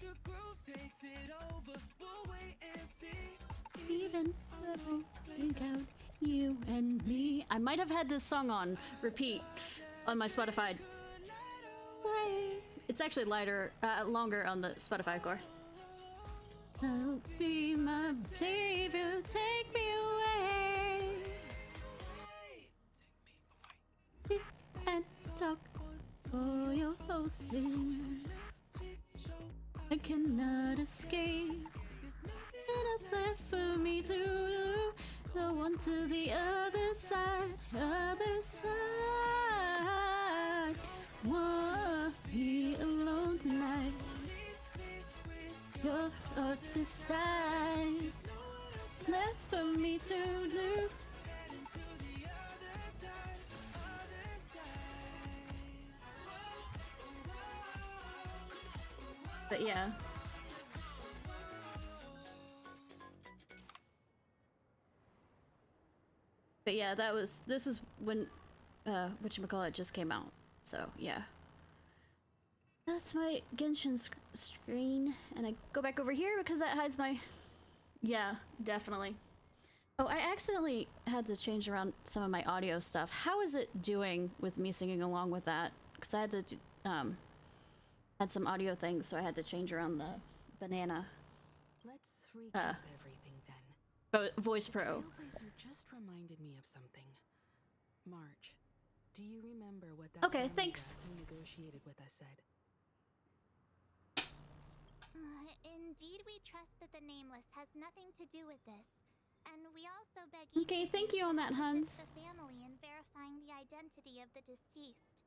The groove takes it over. We'll wait and see. Even so, think out you and me. I might have had this song on repeat on my Spotify. It's actually longer on the Spotify, of course. I'll be my savior, take me away. And talk for your hosting. I cannot escape. And it's left for me to do. The one to the other side, other side. Won't be alone tonight. Your other side, left for me to do. But yeah. But yeah, this is when, whatchamacallit just came out. So, yeah. That's my Genshin screen. And I go back over here because that hides my... Yeah, definitely. Oh, I accidentally had to change around some of my audio stuff. How is it doing with me singing along with that? Because I had to, had some audio things, so I had to change around the banana. Let's recap everything then. Voice Pro. Trailblazer just reminded me of something. March, do you remember what that okay, thanks. Who negotiated with us said? Indeed, we trust that the Nameless has nothing to do with this, and we also beg you. Okay, thank you on that, Hans. The family in verifying the identity of the deceased.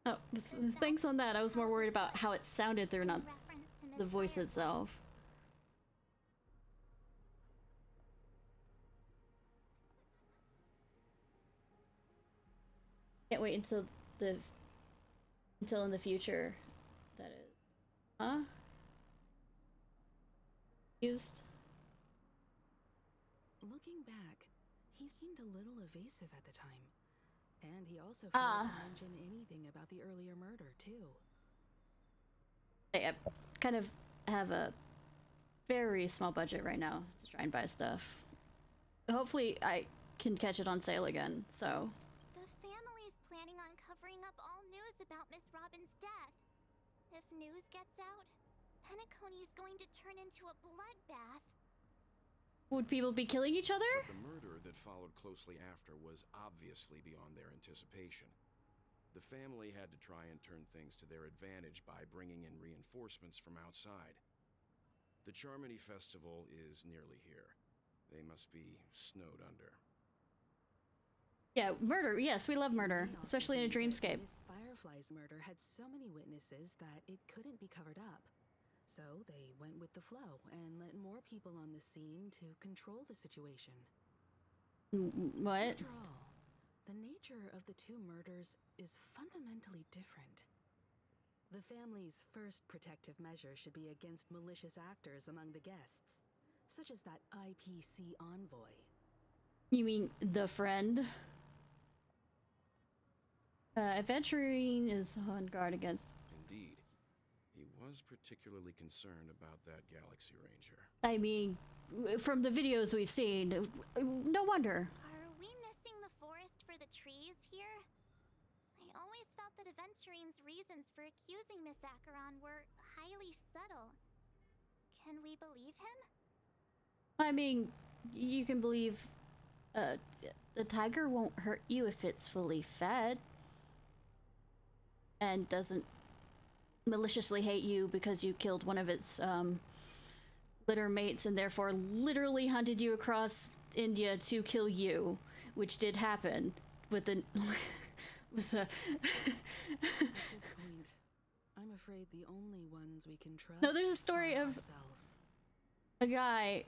Oh, thanks on that. I was more worried about how it sounded through, not the voice itself. Can't wait until in the future that is. Huh? Used. Looking back, he seemed a little evasive at the time. And he also failed to mention anything about the earlier murder, too. I kind of have a very small budget right now to try and buy stuff. Hopefully I can catch it on sale again, so... The family's planning on covering up all news about Miss Robin's death. If news gets out, Penacony's going to turn into a bloodbath. Would people be killing each other? But the murder that followed closely after was obviously beyond their anticipation. The family had to try and turn things to their advantage by bringing in reinforcements from outside. The Charmony Festival is nearly here. They must be snowed under. Yeah, murder. Yes, we love murder, especially in a dreamscape. Miss Firefly's murder had so many witnesses that it couldn't be covered up. So they went with the flow and let more people on the scene to control the situation. What? After all, the nature of the two murders is fundamentally different. The family's first protective measure should be against malicious actors among the guests, such as that IPC envoy. You mean the friend? Aventurine is on guard against... Indeed. He was particularly concerned about that Galaxy Ranger. I mean, from the videos we've seen, no wonder. Are we missing the forest for the trees here? I always felt that Aventurine's reasons for accusing Miss Acheron were highly subtle. Can we believe him? I mean, you can believe Uh, the tiger won't hurt you if it's fully fed and doesn't maliciously hate you because you killed one of its litter mates and therefore literally hunted you across India to kill you, which did happen with the with a At this point, I'm afraid the only ones we can trust. No, there's a story are of ourselves. a guy,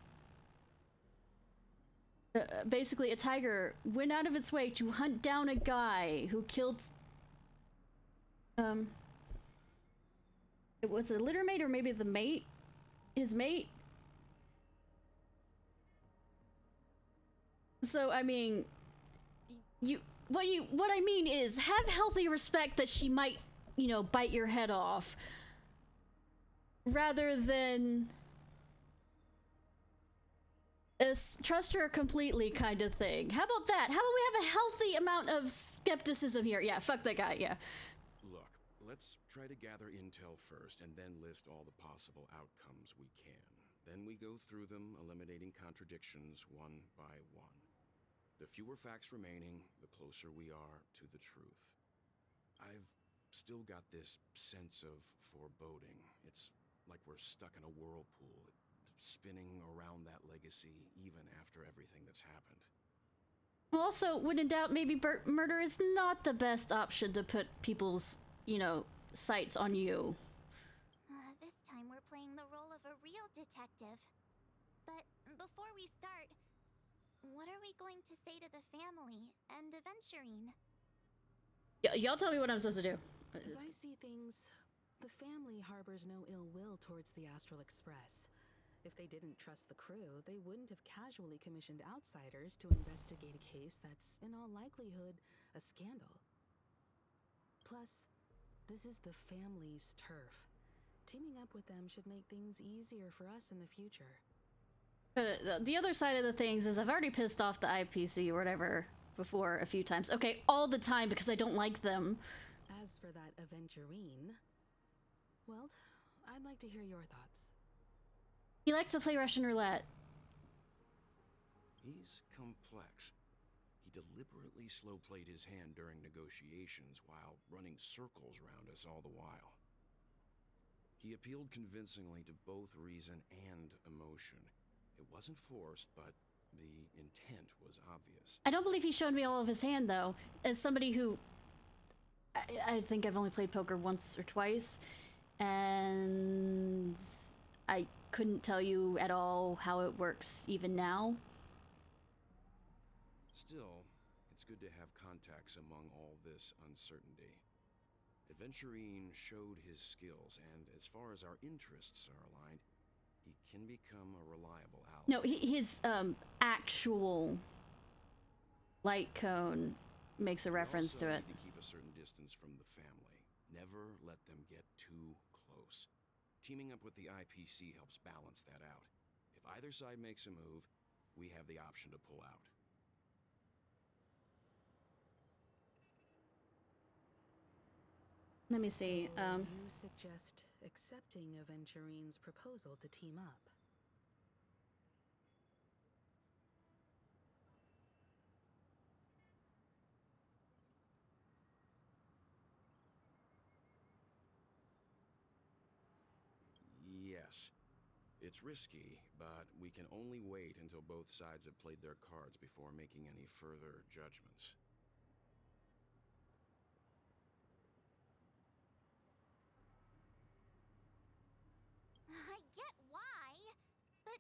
basically a tiger went out of its way to hunt down a guy who killed it was a litter mate or maybe the mate, his mate. So I mean, what I mean is have healthy respect that she might, you know, bite your head off rather than trust her completely kind of thing. How about that? How about we have a healthy amount of skepticism here? Yeah, fuck that guy, yeah. Look, let's try to gather intel first and then list all the possible outcomes we can. Then we go through them, eliminating contradictions one by one. The fewer facts remaining, the closer we are to the truth. I've still got this sense of foreboding. It's like we're stuck in a whirlpool, spinning around that legacy even after everything that's happened. Also, when in doubt, maybe murder is not the best option to put people's, you know, sights on you. This time we're playing the role of a real detective. But before we start, what are we going to say to the family and Aventurine? Y'all tell me what I'm supposed to do. As I see things, the family harbors no ill will towards the Astral Express. If they didn't trust the crew, they wouldn't have casually commissioned outsiders to investigate a case that's, in all likelihood, a scandal. Plus, this is the family's turf. Teaming up with them should make things easier for us in the future. But the other side of the things is I've already pissed off the IPC or whatever before a few times. Okay, all the time because I don't like them. As for that Aventurine, well, I'd like to hear your thoughts. He likes to play Russian roulette. He's complex. He deliberately slow-played his hand during negotiations while running circles around us all the while. He appealed convincingly to both reason and emotion. It wasn't forced, but the intent was obvious. I don't believe he showed me all of his hand, though. As somebody who... I think I've only played poker once or twice, and I couldn't tell you at all how it works even now. Still, it's good to have contacts among all this uncertainty. Aventurine showed his skills, and as far as our interests are aligned, he can become a reliable ally. No, his actual light cone makes a reference to it. We also need to keep a certain distance from the family. Never let them get too close. Teaming up with the IPC helps balance that out. If either side makes a move, we have the option to pull out. Let me see. So you suggest accepting Aventurine's proposal to team up? Yes. It's risky, but we can only wait until both sides have played their cards before making any further judgments. I get why, but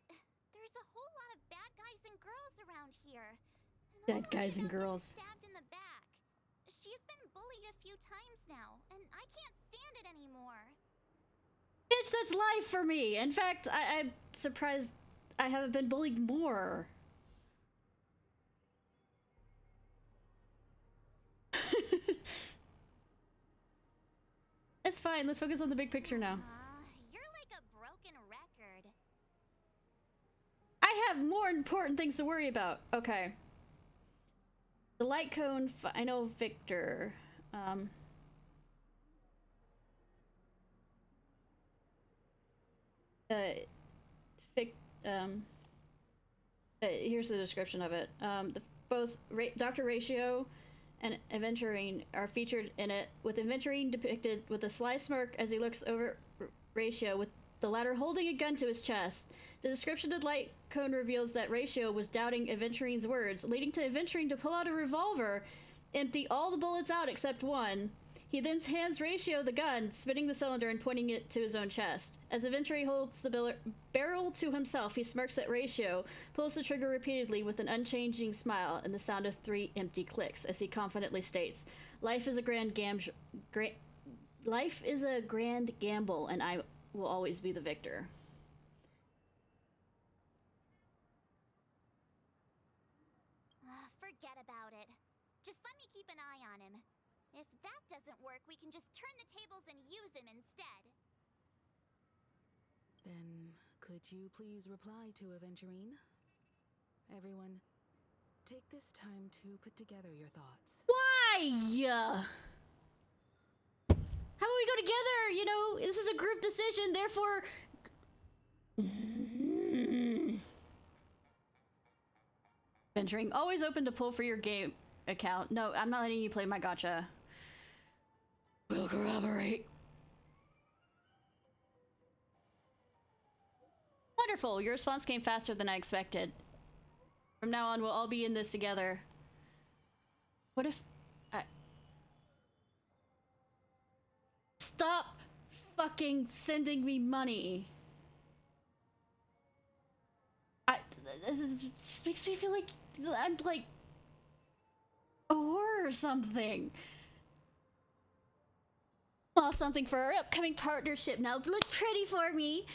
there's a whole lot of bad guys and girls around here. Bad guys and girls. Stabbed in the back. She's been bullied a few times now, and I can't stand it anymore. Bitch, that's life for me. In fact, I'm surprised I haven't been bullied more. It's fine. Let's focus on the big picture now. You're like a broken record. I have more important things to worry about. Okay. The light cone, I know Victor. Here's the description of it. Both Dr. Ratio and Aventurine are featured in it, with Aventurine depicted with a sly smirk as he looks over Ratio, with the latter holding a gun to his chest. The description of light cone reveals that Ratio was doubting Aventurine's words, leading to Aventurine to pull out a revolver, empty all the bullets out except one. He then hands Ratio the gun, spinning the cylinder and pointing it to his own chest. As Aventurine holds the barrel to himself, he smirks at Ratio, pulls the trigger repeatedly with an unchanging smile and the sound of 3 empty clicks, as he confidently states, Life is a grand gamble, and I will always be the victor." Forget about it. Just let me keep an eye on him. If that doesn't work, we can just turn the tables and use him instead. Then, could you please reply to Aventurine? Everyone, take this time to put together your thoughts. Why? How about we go together? You know, this is a group decision, therefore... Venturing, always open to pull for your game account. No, I'm not letting you play my gacha. We'll corroborate. Wonderful, your response came faster than I expected. From now on, we'll all be in this together. What if I... Stop fucking sending me money. This just makes me feel like I'm like a whore or something. Well, something for our upcoming partnership. Now look pretty for me.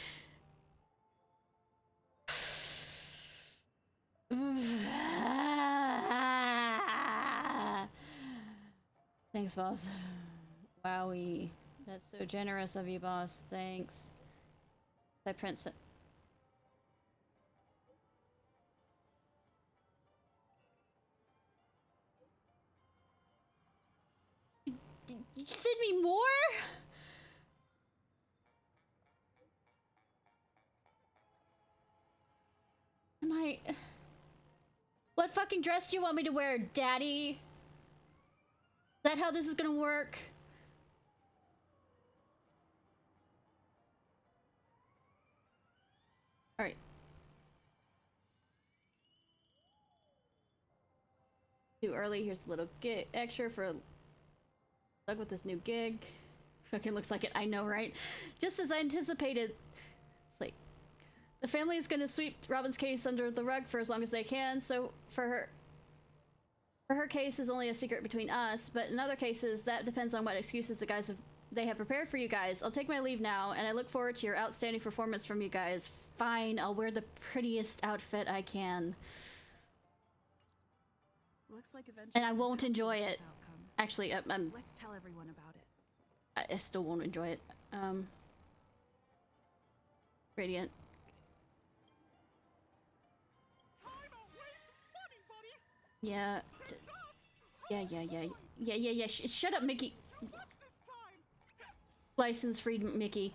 Thanks, boss. Wowie. That's so generous of you, boss. Thanks. I print some. You send me more? Am I... What fucking dress do you want me to wear, daddy? Is that how this is gonna work? Alright. Too early. Here's a little extra for luck with this new gig. Fucking looks like it. I know, right? Just as I anticipated. It's like the family is going to sweep Robin's case under the rug for as long as they can. So for her case is only a secret between us. But in other cases, that depends on what excuses they have prepared for you guys. I'll take my leave now, and I look forward to your outstanding performance from you guys. Fine, I'll wear the prettiest outfit I can. Looks like eventually And I won't enjoy it. Actually, Let's tell everyone about it. I still won't enjoy it. Radiant. Yeah. Yeah. Shut up, Mickey. License-free Mickey.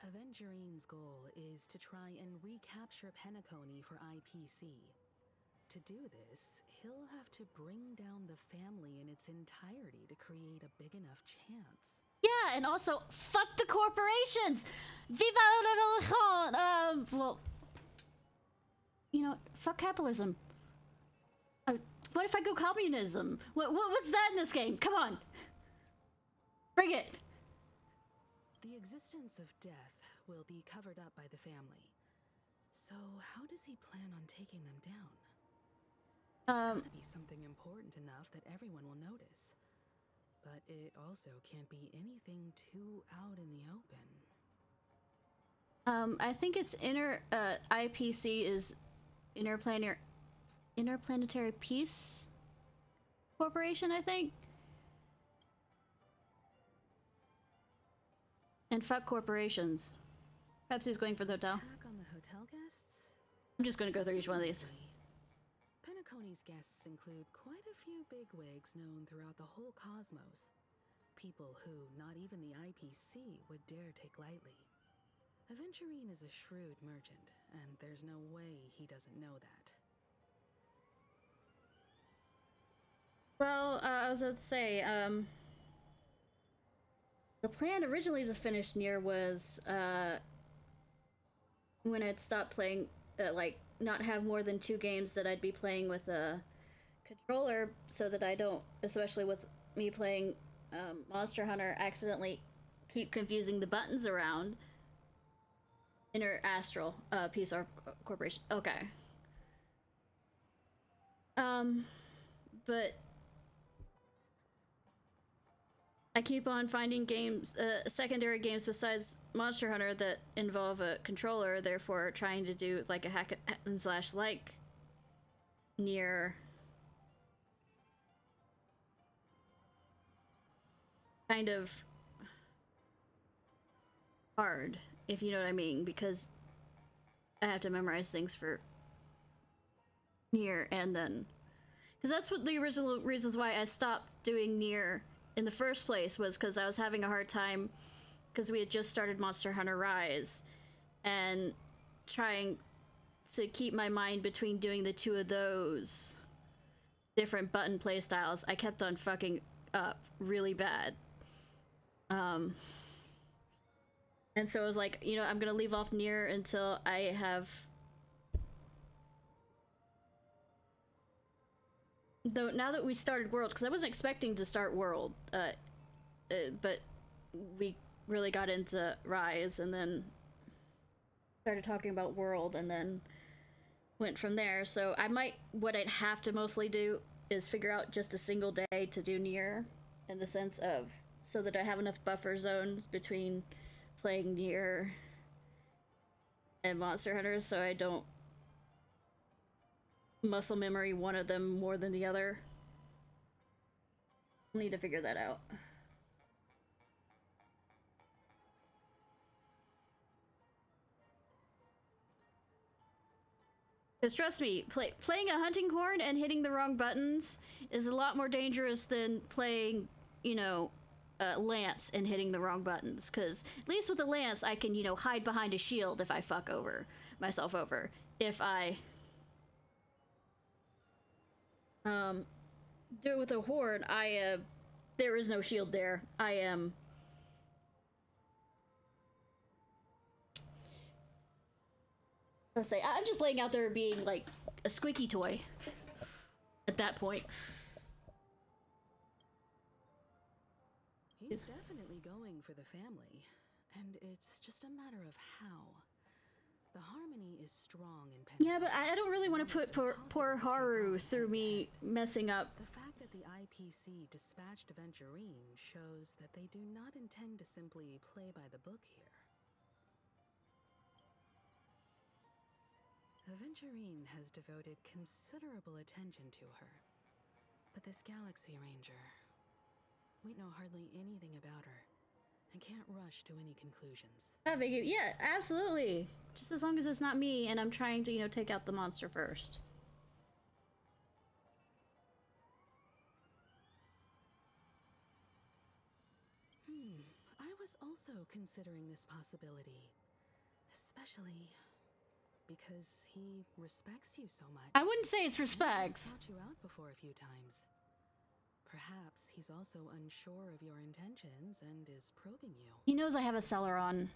Aventurine's goal is to try and recapture Penacony for IPC. To do this, he'll have to bring down the family in its entirety to create a big enough chance. Yeah, and also, fuck the corporations! Viva la revolution! Well... You know, fuck capitalism. What if I go communism? What's that in this game? Come on! Bring it! The existence of death will be covered up by the family. So, how does he plan on taking them down? It's gotta be something important enough that everyone will notice. But it also can't be anything too out in the open. I think it's IPC is Interplanetary Peace Corporation, I think. And fuck corporations. Perhaps he's going for the hotel. Attack on the hotel guests? I'm just gonna go through each one of these. Penacony's guests include quite a few bigwigs known throughout the whole cosmos. People who not even the IPC would dare take lightly. Aventurine is a shrewd merchant, and there's no way he doesn't know that. Well, I was about to say, the plan originally to finish Nier was, when I'd stopped playing, like, not have more than 2 games that I'd be playing with a controller, so that I don't, especially with me playing Monster Hunter, accidentally keep confusing the buttons around. Inner Astral, PR Corporation. Okay. But I keep on finding games, secondary games besides Monster Hunter that involve a controller, therefore trying to do like a hack and slash like Nier. Kind of hard, if you know what I mean, because I have to memorize things for Nier, and then... Because that's what the original reasons why I stopped doing Nier in the first place, was because I was having a hard time, because we had just started Monster Hunter Rise, and trying to keep my mind between doing the 2 of those different button playstyles. I kept on fucking up really bad. And so I was like, you know, I'm gonna leave off Nier until I have... Though, now that we started World, because I wasn't expecting to start World, but we really got into Rise, and then started talking about World, and then went from there. So I might, what I'd have to mostly do is figure out just a single day to do Nier, in the sense of, so that I have enough buffer zones between playing Nier and Monster Hunter, so I don't muscle memory one of them more than the other. I'll need to figure that out. Because trust me, playing a hunting horn and hitting the wrong buttons is a lot more dangerous than playing, you know, Lance and hitting the wrong buttons. Because at least with the Lance, I can, you know, hide behind a shield if I fuck over myself over. If I do it with a horn, there is no shield there. I am... Let's say, I'm just laying out there being like a squeaky toy at that point. He's definitely going for the family, and it's just a matter of how. The harmony is strong in Pen. Yeah, but I don't really want to put poor Haru through me messing up. The fact that the IPC dispatched Aventurine shows that they do not intend to simply play by the book here. Aventurine has devoted considerable attention to her. But this Galaxy Ranger, we know hardly anything about her, and can't rush to any conclusions. Yeah, absolutely. Just as long as it's not me and I'm trying to, you know, take out the monster first. I was also considering this possibility, especially because he respects you so much. I wouldn't say it's respect. He's sought you out before a few times. Perhaps he's also unsure of your intentions and is probing you. He knows I have a seller on.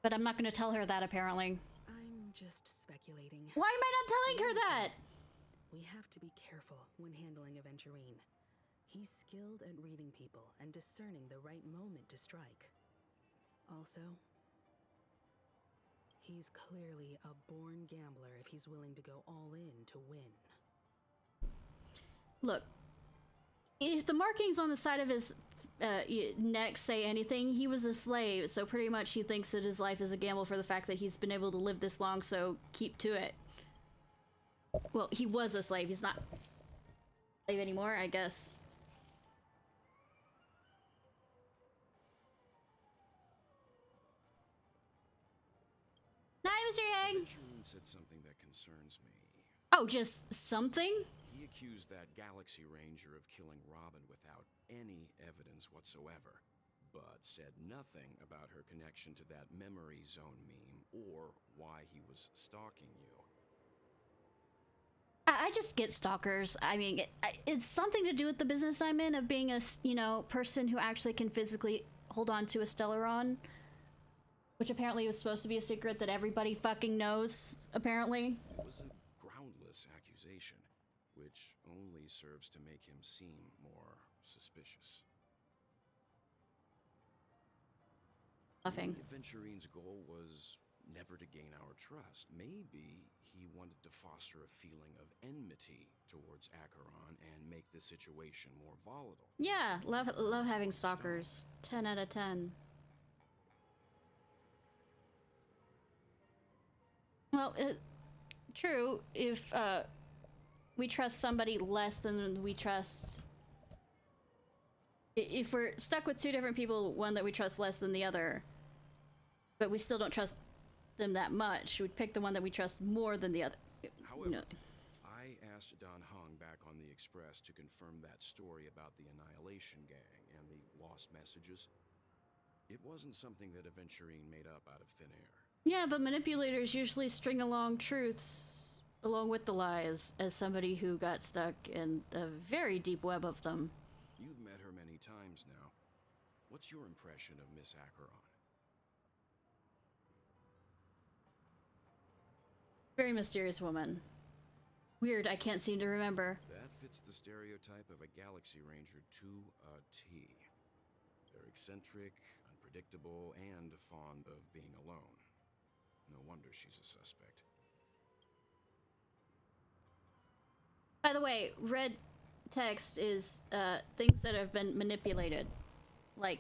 But I'm not going to tell her that, apparently. I'm just speculating. Why am I not telling her that? We have to be careful when handling Aventurine. He's skilled at reading people and discerning the right moment to strike. Also, he's clearly a born gambler if he's willing to go all in to win. Look, if the markings on the side of his neck say anything, he was a slave, so pretty much he thinks that his life is a gamble for the fact that he's been able to live this long, so keep to it. Well, he was a slave, he's not a slave anymore, I guess. Hi, Mr. Yang! Aventurine said something that concerns me. Oh, just something? He accused that Galaxy Ranger of killing Robin without any evidence whatsoever. but said nothing about her connection to that memory zone meme or why he was stalking you. I just get stalkers. I mean, it's something to do with the business I'm in of being a, you know, person who actually can physically hold on to a Stellaron. Which apparently was supposed to be a secret that everybody fucking knows, apparently. It was a groundless accusation, which only serves to make him seem more suspicious. Nothing. Aventurine's goal was never to gain our trust. Maybe he wanted to foster a feeling of enmity towards Acheron and make the situation more volatile. Yeah, love having stalkers. 10 out of 10. Well, true, if we trust somebody less than we trust... If we're stuck with two different people, one that we trust less than the other, but we still don't trust them that much, we'd pick the one that we trust more than the other. However, you know. I asked Don Hung back on the Express to confirm that story about the Annihilation Gang and the lost messages. It wasn't something that Aventurine made up out of thin air. Yeah, but manipulators usually string along truths along with the lies, as somebody who got stuck in a very deep web of them. You've met her many times now. What's your impression of Miss Acheron? Very mysterious woman. Weird, I can't seem to remember. That fits the stereotype of a Galaxy Ranger to a T. They're eccentric, unpredictable, and fond of being alone. No wonder she's a suspect. By the way, red text is things that have been manipulated. Like,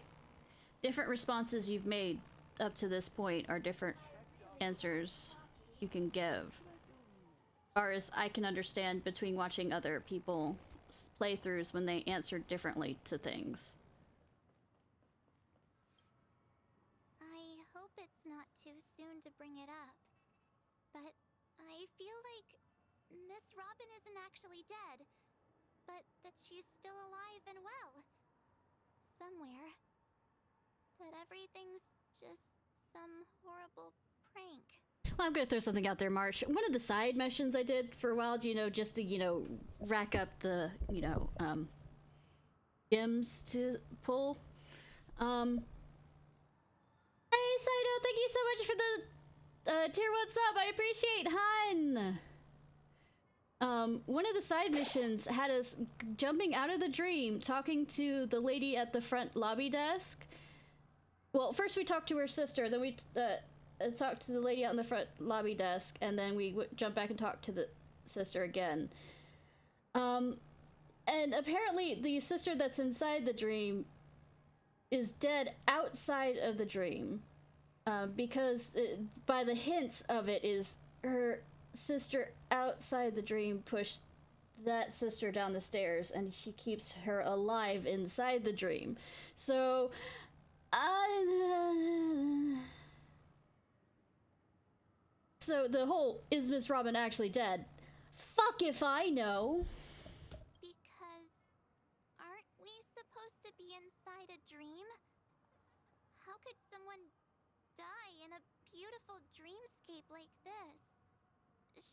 different responses you've made up to this point are different answers you can give. As far as I can understand between watching other people playthroughs when they answer differently to things. I hope it's not too soon to bring it up, but I feel like Miss Robin isn't actually dead, but that she's still alive and well. Somewhere. That everything's just some horrible prank. Well, I'm gonna throw something out there, March. One of the side missions I did for a while, you know, just to, you know, rack up the, you know, gems to pull. Hey, Saito, thank you so much for the tier 1 sub. I appreciate, hun. One of the side missions had us jumping out of the dream, talking to the lady at the front lobby desk. Well, first we talked to her sister, then we talked to the lady out in the front lobby desk, and then we jump back and talk to the sister again. And apparently the sister that's inside the dream is dead outside of the dream. Because by the hints of it is her sister outside the dream pushed that sister down the stairs, and she keeps her alive inside the dream. So, so the whole, is Miss Robin actually dead? Fuck if I know. Because aren't we supposed to be inside a dream? How could someone die in a beautiful dreamscape like this?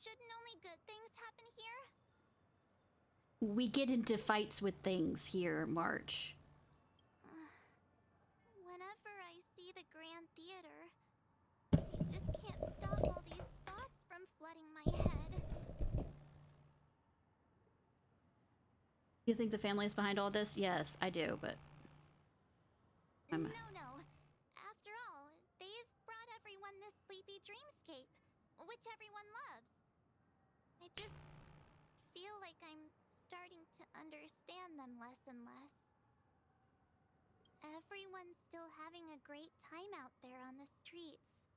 Shouldn't only good things happen here? We get into fights with things here, March. Whenever I see the Grand Theater, I just can't stop all these thoughts from flooding my head. You think the family is behind all this? Yes, I do, but... No. After all, they've brought everyone this sleepy dreamscape, which everyone loves. I just feel like I'm starting to understand them less and less. Everyone's still having a great time out there on the streets.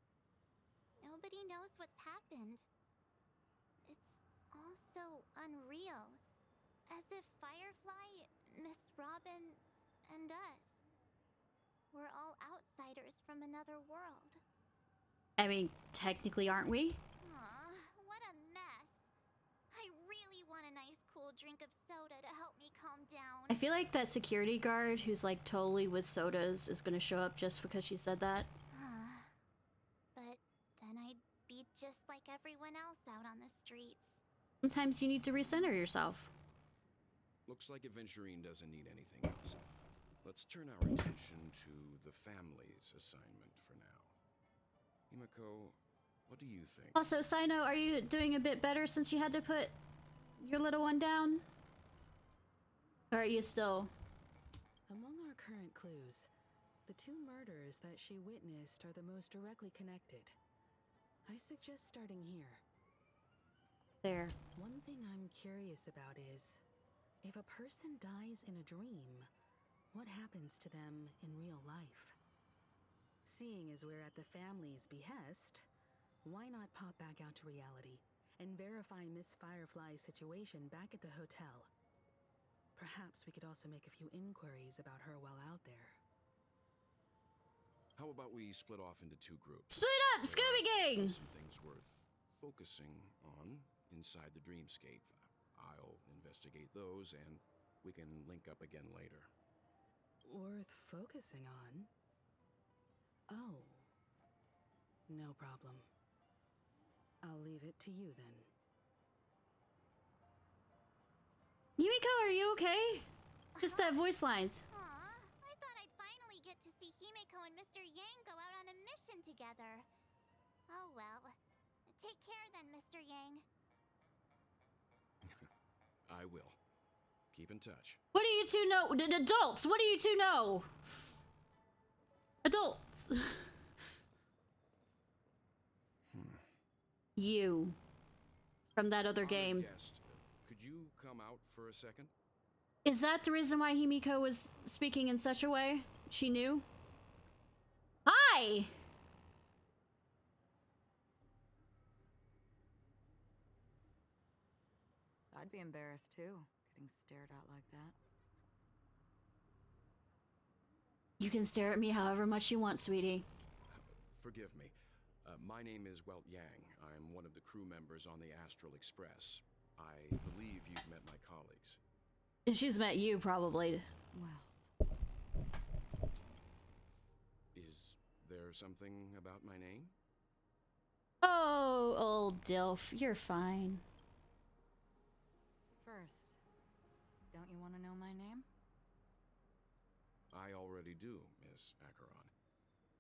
Nobody knows what's happened. It's all so unreal. As if Firefly, Miss Robin, and us were all outsiders from another world. I mean, technically, aren't we? Aw, what a mess. I really want a nice cool drink of soda to help me calm down. I feel like that security guard who's like totally with sodas is gonna show up just because she said that. But then I'd be just like everyone else out on the streets. Sometimes you need to recenter yourself. Looks like Aventurine doesn't need anything else. Let's turn our attention to the family's assignment for now. Himiko, what do you think? Also, Sino, are you doing a bit better since you had to put your little one down? Or are you still... Among our current clues, the two murders that she witnessed are the most directly connected. I suggest starting here. There. One thing I'm curious about is, if a person dies in a dream, what happens to them in real life? Seeing as we're at the family's behest, why not pop back out to reality and verify Miss Firefly's situation back at the hotel? Perhaps we could also make a few inquiries about her while out there. How about we split off into two groups? Split up, Scooby Gang! Some things worth focusing on inside the dreamscape. I'll investigate those, and we can link up again later. Worth focusing on? Oh. No problem. I'll leave it to you then. Yumiko, are you okay? Just that voice lines. Aw, I thought I'd finally get to see Himiko and Mr. Yang go out on a mission together. Oh well. Take care then, Mr. Yang. I will. Keep in touch. What do you two know? Adults, what do you two know? Adults. You. From that other game. Guest, could you come out for a second? Is that the reason why Himiko was speaking in such a way? She knew? Hi! I'd be embarrassed too, getting stared at like that. You can stare at me however much you want, sweetie. Forgive me. My name is Welt Yang. I'm one of the crew members on the Astral Express. I believe you've met my colleagues. She's met you, probably. Well. Is there something about my name? Oh, old Dilf, you're fine. First, don't you want to know my name? I already do, Miss Acheron.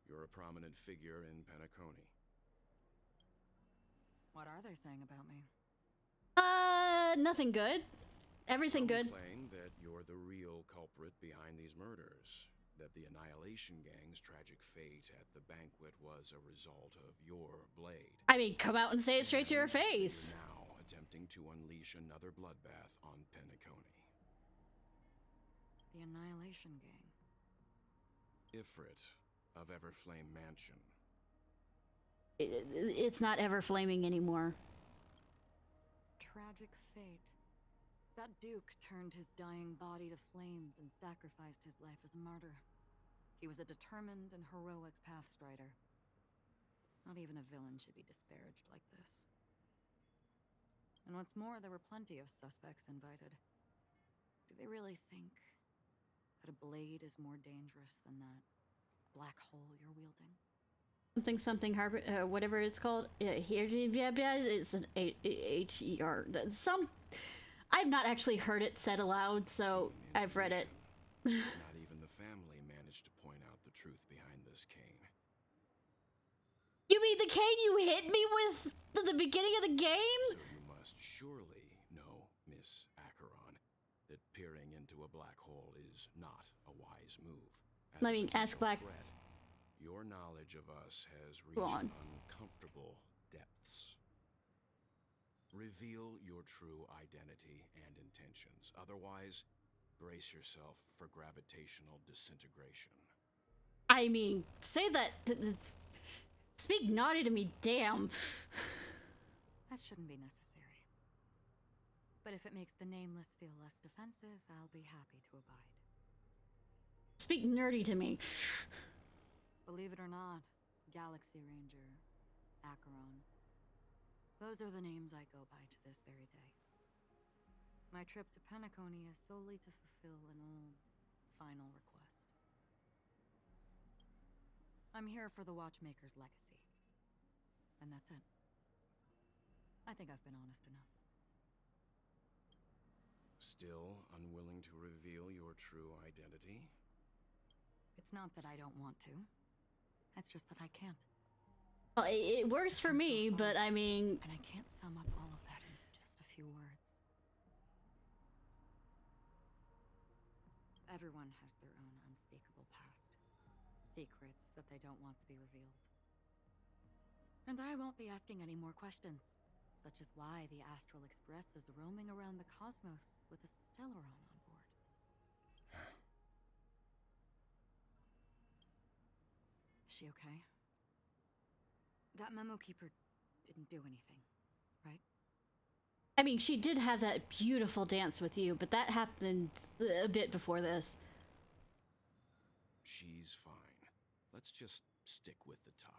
You're a prominent figure in Penacony. What are they saying about me? Nothing good. Everything Some good. claim that you're the real culprit behind these murders. That the Annihilation Gang's tragic fate at the banquet was a result of your blade. I mean, come out and say it straight to your face. You're now attempting to unleash another bloodbath on Penacony. The Annihilation Gang. Ifrit of Everflame Mansion. It's not ever flaming anymore. Tragic fate. That Duke turned his dying body to flames and sacrificed his life as a martyr. He was a determined and heroic pathstrider. Not even a villain should be disparaged like this. And what's more, there were plenty of suspects invited. Do they really think that a blade is more dangerous than that black hole you're wielding? Something harbor, whatever it's called. Here, it's an H-E-R. Some, I've not actually heard it said aloud, so I've read it. Not even the family managed to point out the truth behind this cane. You mean the cane you hit me with at the beginning of the game? So you must surely know, Miss Acheron, that peering into a black hole is not a wise move. Let me ask Black. Your knowledge of us has Go reached on. uncomfortable depths. Reveal your true identity and intentions. Otherwise, brace yourself for gravitational disintegration. I mean, say that. Speak naughty to me, damn. That shouldn't be necessary. But if it makes the Nameless feel less defensive, I'll be happy to abide. Speak nerdy to me. Believe it or not, Galaxy Ranger, Acheron. Those are the names I go by to this very day. My trip to Penacony is solely to fulfill an old, final request. I'm here for the Watchmaker's legacy. And that's it. I think I've been honest enough. Still unwilling to reveal your true identity? It's not that I don't want to. It's just that I can't. Well, it works for me, but I mean... And I can't sum up all of that in just a few words. Everyone has their own unspeakable past. Secrets that they don't want to be revealed. And I won't be asking any more questions. Such as why the Astral Express is roaming around the cosmos with a Stellaron on board. Is she okay? That memo keeper didn't do anything, right? I mean, she did have that beautiful dance with you, but that happened a bit before this. She's fine. Let's just stick with the topic.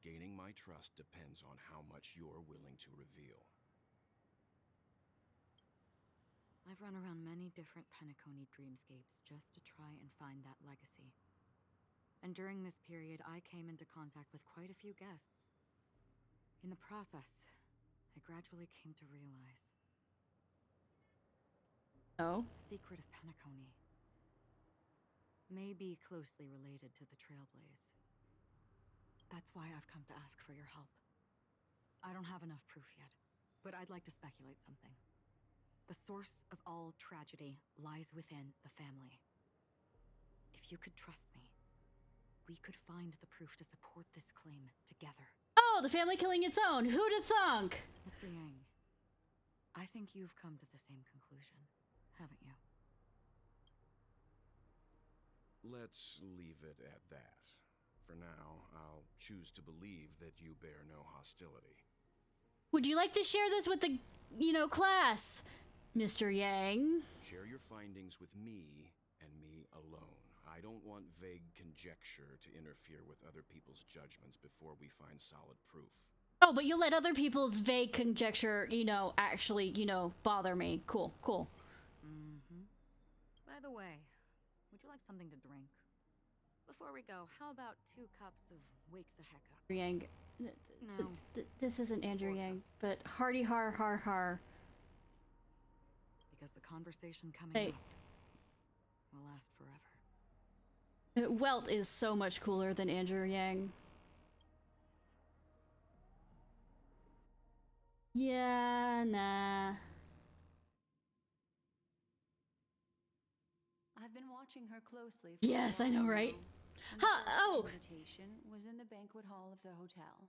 Gaining my trust depends on how much you're willing to reveal. I've run around many different Penacony dreamscapes just to try and find that legacy. And during this period, I came into contact with quite a few guests. In the process, I gradually came to realize... Oh? The secret of Penacony may be closely related to the Trailblaze. That's why I've come to ask for your help. I don't have enough proof yet, but I'd like to speculate something. The source of all tragedy lies within the family. If you could trust me, we could find the proof to support this claim together. Oh, the family killing its own! Who'da thunk? Mr. Yang, I think you've come to the same conclusion, haven't you? Let's leave it at that. For now, I'll choose to believe that you bear no hostility. Would you like to share this with the, class, Mr. Yang? Share your findings with me and me alone. I don't want vague conjecture to interfere with other people's judgments before we find solid proof. Oh, but you'll let other people's vague conjecture, actually, bother me. Cool, cool. Mm-hmm. By the way, would you like something to drink? Before we go, how about 2 cups of Wake the Heck Up? Yang. No. This isn't Andrew 4 Yang, cups. but hearty har har har. Because the conversation coming up will last forever. Welt is so much cooler than Andrew Yang. Yeah, nah. I've been watching her closely. Yes, I know, right? The invitation was in the banquet hall of the hotel.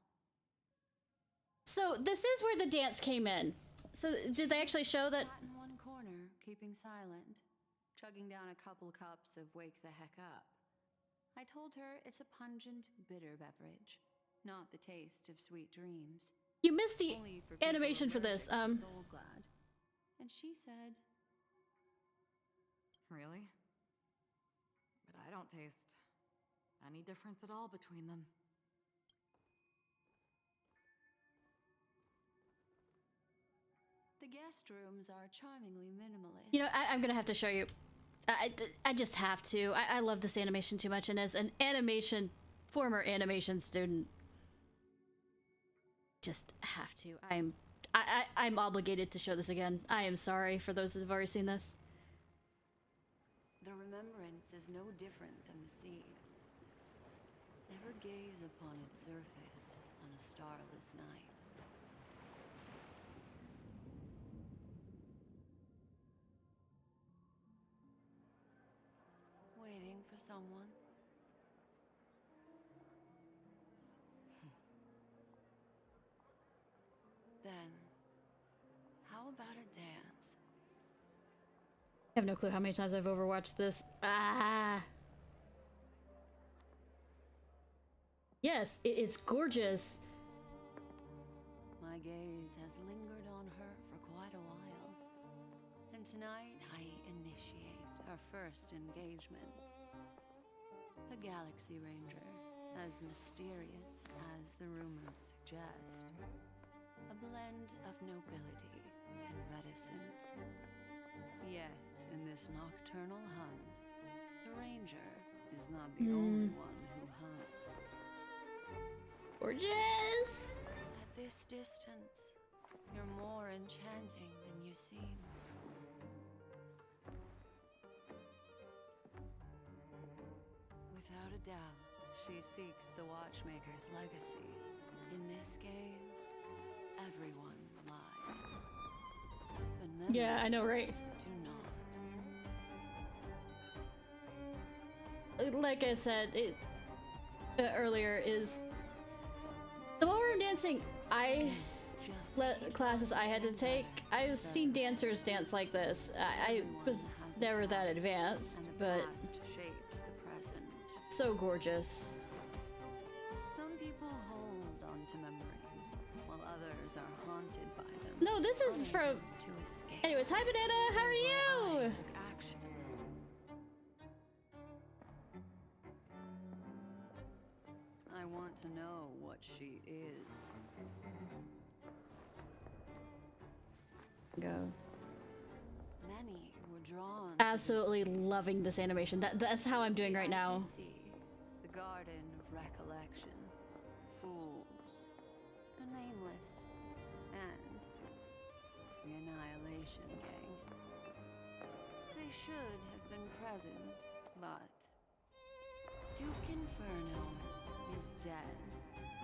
So this is where the dance came in. So did they actually show that? Sat in one corner, keeping silent, chugging down a couple cups of Wake the Heck Up. I told her it's a pungent, bitter beverage, not the taste of sweet dreams. You missed the Only for people animation for this. allergic to Soul Glad. And she said, Really? But I don't taste any difference at all between them. the guest rooms are charmingly minimalist. I'm gonna have to show you. I just have to. I love this animation too much, and as an former animation student, just have to. I'm obligated to show this again. I am sorry for those that have already seen this. The remembrance is no different than the sea. Never gaze upon its surface on a starless night. Waiting for someone. Then, how about a dance? I have no clue how many times I've overwatched this. Yes, it's gorgeous. My gaze has lingered on her for quite a while. And tonight, I initiate our first engagement. A Galaxy Ranger, as mysterious as the rumors suggest. A blend of nobility and reticence. Yet, in this nocturnal hunt, the ranger is not the only one who hunts. Gorgeous! At this distance, you're more enchanting than you seem. Without a doubt, she seeks the Watchmaker's legacy. In this game, everyone lies. But Yeah, I know, right? do not. Like I said earlier, is the ballroom dancing classes I had to take. I've seen dancers dance like this. I was never that advanced, but so gorgeous. Some people hold on to memories, while others are haunted by them. No, this is from. Anyways, hi Banana, how are you? I want to know what she is. Go. Many were drawn. Absolutely loving this animation. That's how I'm doing right now. The Garden of Recollection, Fools, the Nameless, and the Annihilation Gang. They should have been present, but Duke Inferno is dead.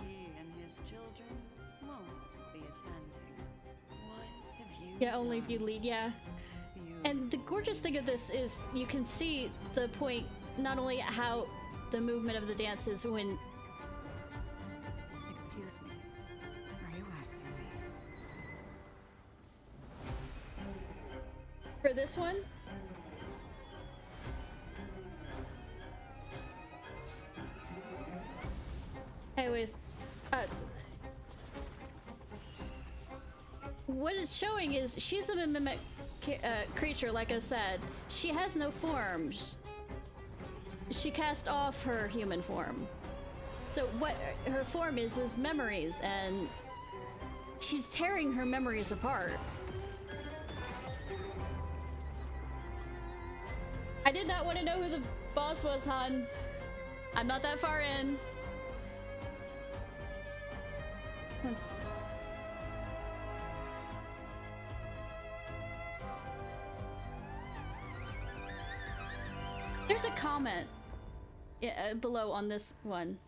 He and his children won't be attending. What have you Yeah, only done? if you lead, yeah. And the gorgeous thing of this is you can see the point, not only how the movement of the dance is when... Excuse me. Are you asking me? For this one? Anyways, what it's showing is she's a mimic creature, like I said. She has no forms. She cast off her human form. So what her form is memories, and she's tearing her memories apart. I did not want to know who the boss was, hon. I'm not that far in. There's a comment below on this one.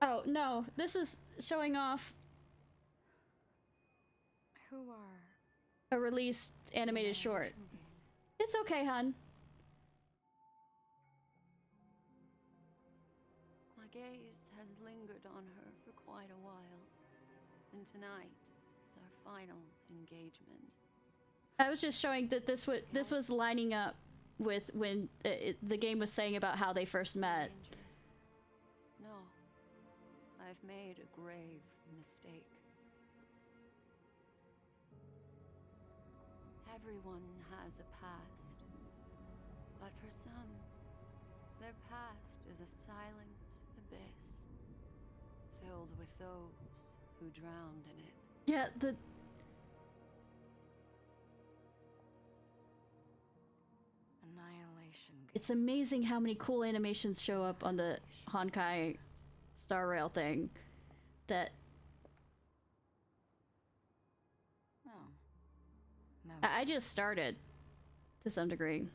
Oh, no. This is showing off Who are a released animated short. It's okay, hun. My gaze has lingered on her for quite a while, and tonight is our final engagement. I was just showing that this was lining up with when the game was saying about how they first met. No, I've made a grave mistake. Everyone has a past, but for some, their past is a silent abyss, filled with those who drowned in it. Yeah, Annihilation. It's amazing how many cool animations show up on the Honkai Star Rail thing. That I just started to some degree.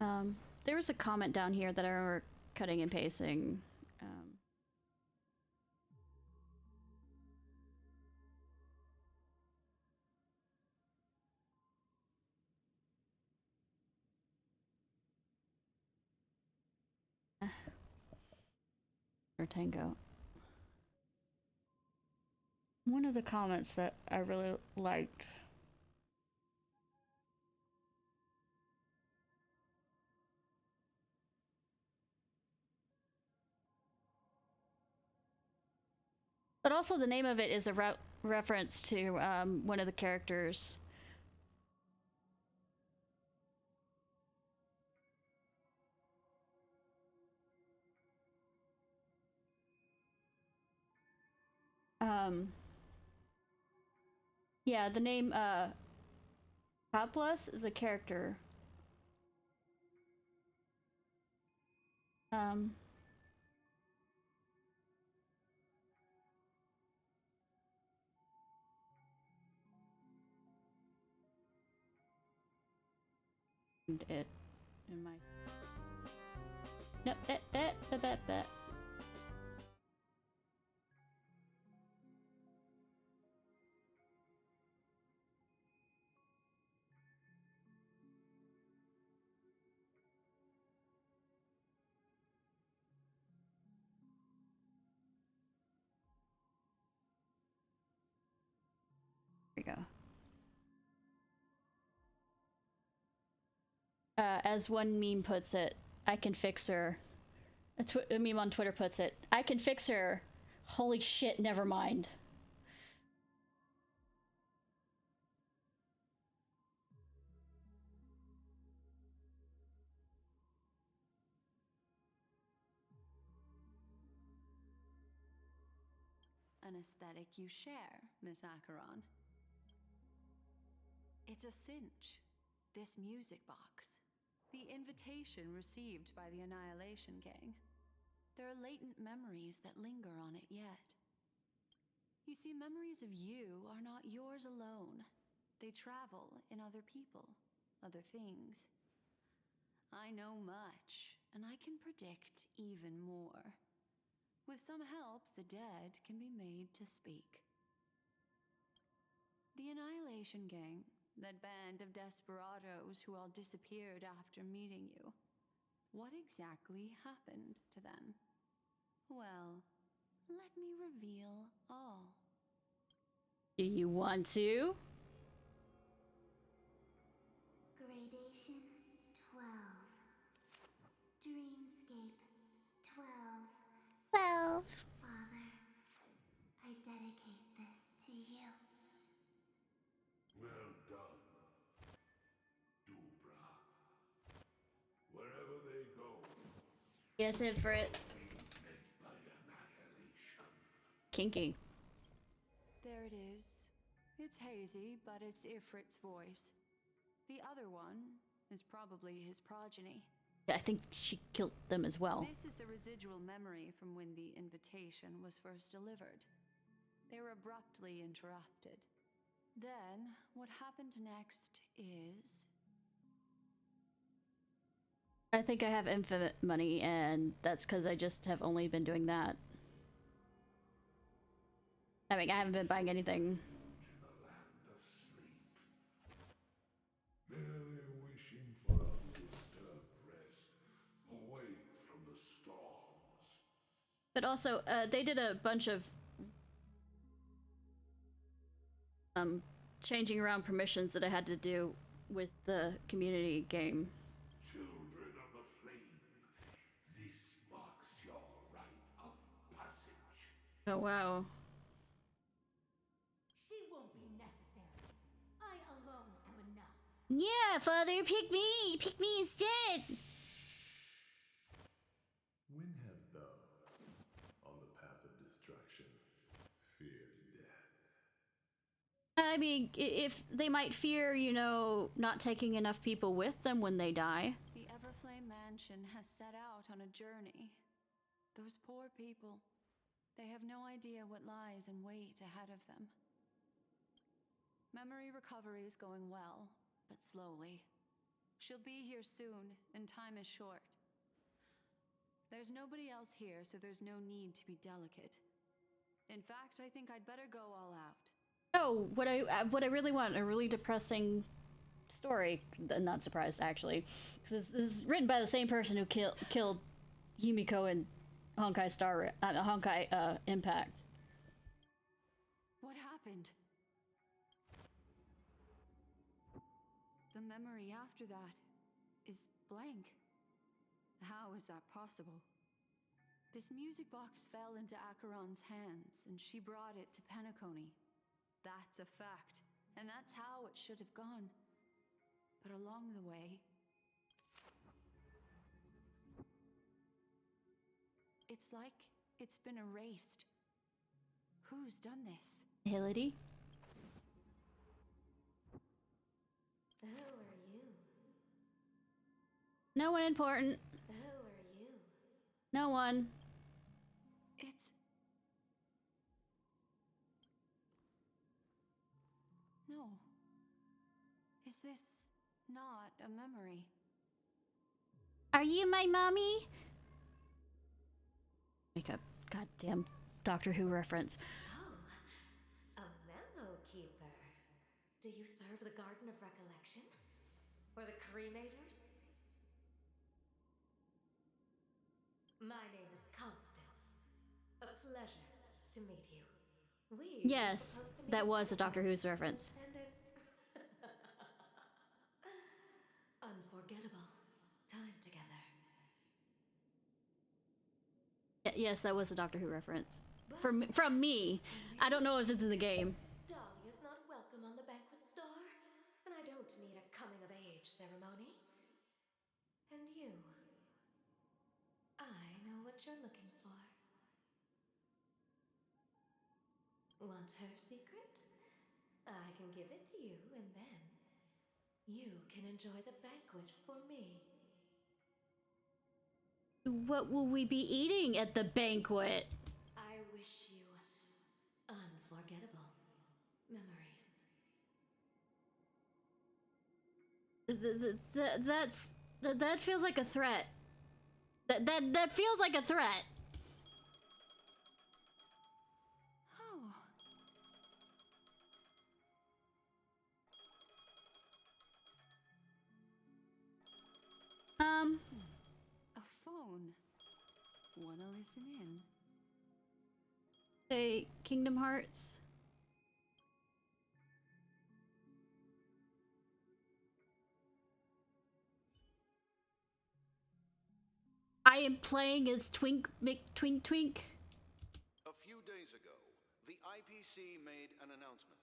There was a comment down here that I remember cutting and pasting. Or Tango. One of the comments that I really liked. But also the name of it is a reference to one of the characters. Yeah, the name Topless is a character. It in my no bet. There we go. As one meme puts it, I can fix her. A meme on Twitter puts it, I can fix her. Holy shit, never mind. An aesthetic you share, Miss Acheron. It's a cinch. This music box. The invitation received by the Annihilation Gang. There are latent memories that linger on it yet. You see, memories of you are not yours alone. They travel in other people, other things. I know much, and I can predict even more. With some help, the dead can be made to speak. The Annihilation Gang, that band of desperados who all disappeared after meeting you. What exactly happened to them? Well, let me reveal all. Do you want to? Gradation 12. Dreamscape 12. Father, I dedicate this to you. Well done, Dubra. Wherever they go, Yes, it for it. met by annihilation. Kinky. There it is. It's hazy, but it's Ifrit's voice. The other one is probably his progeny. I think she killed them as well. This is the residual memory from when the invitation was first delivered. They were abruptly interrupted. Then, what happened next is... I think I have infinite money, and that's because I just have only been doing that. I mean, I haven't been buying anything. In the land of sleep, merely wishing for undisturbed rest, away from the storms. But also, they did a bunch of changing around permissions that I had to do with the community game. Children of the flame, this marks your rite of passage. Oh wow. She won't be necessary. I alone am enough. Yeah, father, pick me! Pick me instead! When have those on the path of destruction feared death? I mean, if they might fear, you know, not taking enough people with them when they die. The Everflame Mansion has set out on a journey. Those poor people, they have no idea what lies in wait ahead of them. Memory recovery is going well, but slowly. She'll be here soon, and time is short. There's nobody else here, so there's no need to be delicate. In fact, I think I'd better go all out. Oh, what I really want, a really depressing story. I'm not surprised, actually. Because this is written by the same person who killed Himiko in Honkai Impact. What happened? The memory after that is blank. How is that possible? This music box fell into Acheron's hands, and she brought it to Penacony. That's a fact, and that's how it should have gone. But along the way... it's like it's been erased. Who's done this? Hility? Who are you? No one important. Who are you? No one. It's... No. Is this not a memory? Are you my mommy? Make a goddamn Doctor Who reference. Oh, a memo keeper. Do you serve the Garden of Recollection? Or the Cremators? My name is Constance. A pleasure to meet you. We were Yes, supposed to meet that a was a while Doctor ago, Who's reference. and it... Unforgettable. Time together. Yes, that was a Doctor Who reference. But From me. I don't know if it's in the game. Dahlia's not welcome on the banquet star, and I don't need a coming-of-age ceremony. And you... I know what you're looking for. Want her secret? I can give it to you, and then you can enjoy the banquet for me. What will we be eating at the banquet? I wish you unforgettable memories. That feels like a threat. That feels like a threat. A phone. Wanna listen in? Say Kingdom Hearts. I am playing as Twink McTwink. A few days ago, the IPC made an announcement.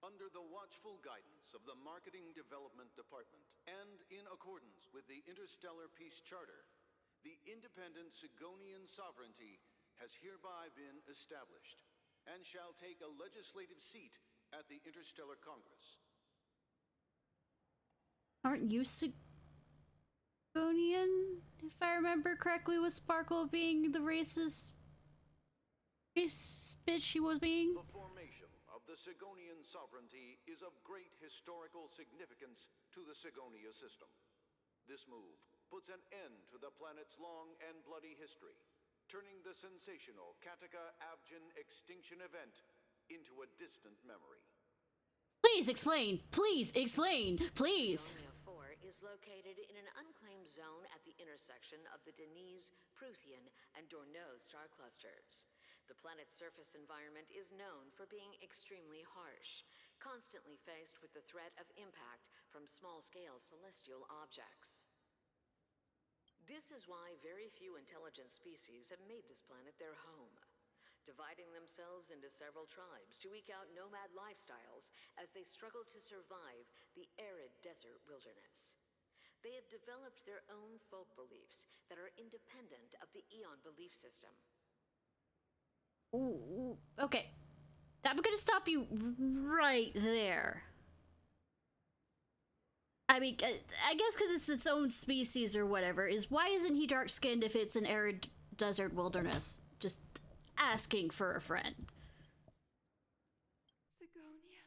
Under the watchful guidance of the Marketing Development Department, and in accordance with the Interstellar Peace Charter, the independent Sigonian sovereignty has hereby been established, and shall take a legislative seat at the Interstellar Congress. Aren't you Sigonian? If I remember correctly, with Sparkle being the racist bitch she was being. The formation of the Sigonian sovereignty is of great historical significance to the Sigonia system. This move puts an end to the planet's long and bloody history, turning the sensational Kataka-Abjin extinction event into a distant memory. Please explain! Please explain! Please! Sigonia 4 is located in an unclaimed zone at the intersection of the Denise, Prothean, and Dorneau star clusters. The planet's surface environment is known for being extremely harsh, constantly faced with the threat of impact from small-scale celestial objects. This is why very few intelligent species have made this planet their home, dividing themselves into several tribes to eke out nomad lifestyles as they struggle to survive the arid desert wilderness. They have developed their own folk beliefs that are independent of the Eon belief system. Ooh, okay. I'm gonna stop you right there. I mean, I guess because it's its own species or whatever, is why isn't he dark-skinned if it's an arid desert wilderness? Just asking for a friend. Sigonia.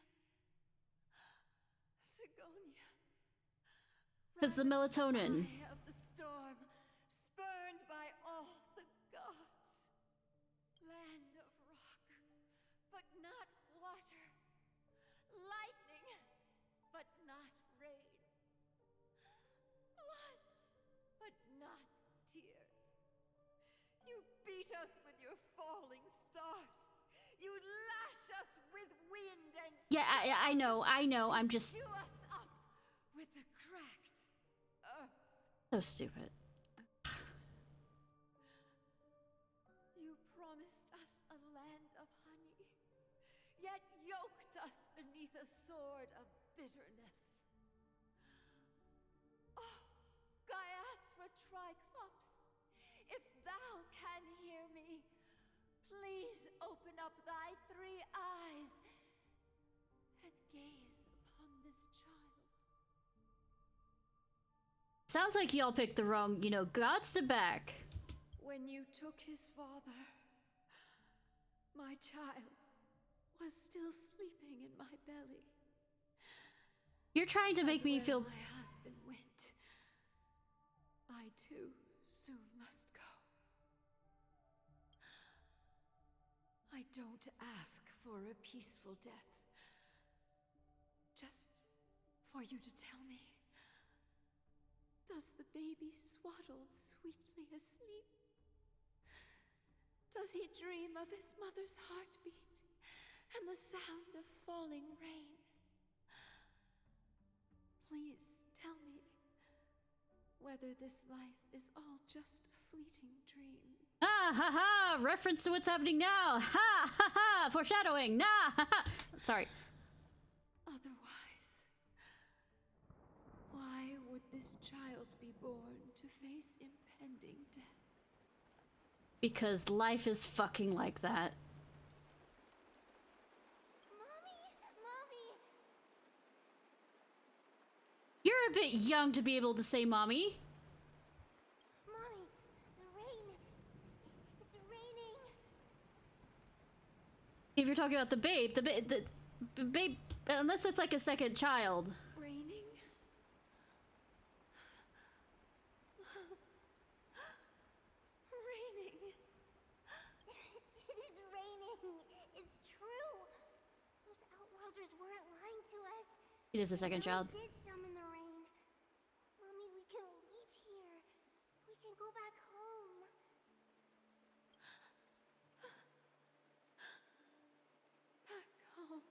Sigonia. Because the melatonin. Eye of the storm, spurned by all the gods. Land of rock, but not water. Lightning, but not rain. Blood, but not tears. You beat us with your falling stars. You lash us with wind and Yeah, I know, I'm just... chew us up with the cracked earth. So stupid. You promised us a land of honey, yet yoked us beneath a sword of bitterness. Oh, Gaiathra Triclops, if thou can hear me, please open up thy 3 eyes and gaze Sounds like y'all picked the wrong, you know, gods to back. When you took his father, my child was still sleeping in my belly. You're trying to make me Where feel... my husband went, I too soon must go. I don't ask for a peaceful death. Just for you to tell me, does the baby swaddled sweetly asleep? Does he dream of his mother's heartbeat and the sound of falling rain? Please tell me whether this life is all just a fleeting dream. Ah, ha, ha! Reference to what's happening now! Ha, ha, ha! Foreshadowing! Nah, ha, ha! Sorry. Otherwise, why would this child be born to face impending death? Because life is fucking like that. You're a bit young to be able to say mommy. Mommy, the rain. It's raining. If you're talking about the babe, the babe, unless it's like a second child. Raining? Raining. It is raining. It's true. Those Outworlders weren't lying to us. It is a second child. They did summon the rain. Mommy, we can leave here. We can go back home. Back home.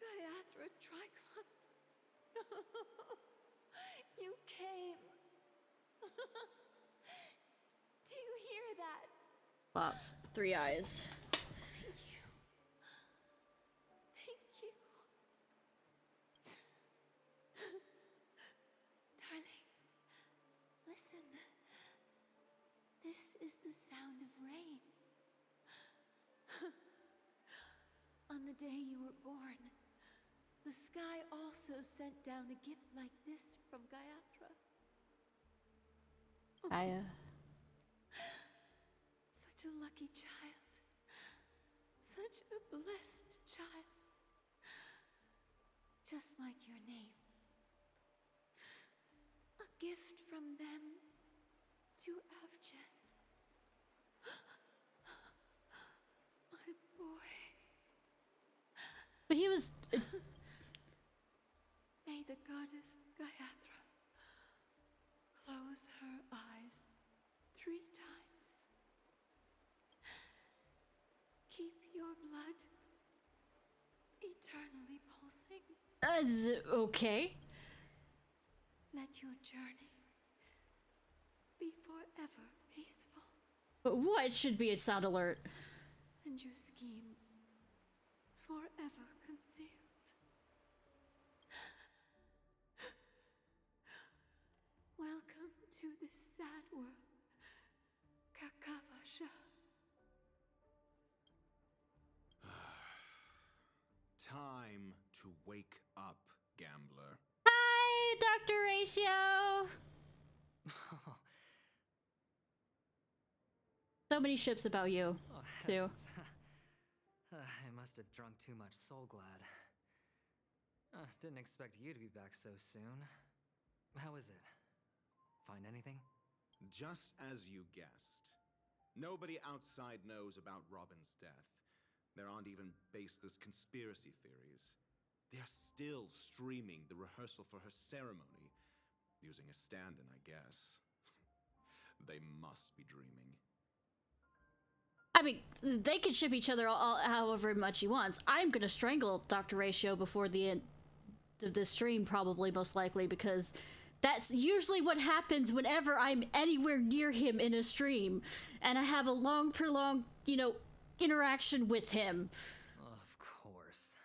Gaiathra Triclops. You came. Do you hear that? Flops. 3 eyes. Thank you. Thank you. Darling, listen. This is the sound of rain. On the day you were born, the sky also sent down a gift like this from Gaiathra. Gaia. Such a lucky child. Such a blessed child. Just like your name. A gift from them to Avgen. My boy. But he was... May the goddess Gaiathra close her eyes 3 times. Keep your blood eternally pulsing. Okay. Let your journey be forever peaceful. But what should be a sound alert? And your schemes forever concealed. Welcome to this sad world, Kakavasha. Time to wake up, gambler. Hi, Dr. Ratio! So many ships about you, too. I must have drunk too much Soul Glad. Didn't expect you to be back so soon. How is it? Find anything? Just as you guessed. Nobody outside knows about Robin's death. There aren't even baseless conspiracy theories. They're still streaming the rehearsal for her ceremony, using a stand-in, I guess. They must be dreaming. I mean, they can ship each other however much he wants. I'm gonna strangle Dr. Ratio before the end of this stream, probably, most likely, because that's usually what happens whenever I'm anywhere near him in a stream, and I have a long, prolonged, you know, interaction with him. Of course.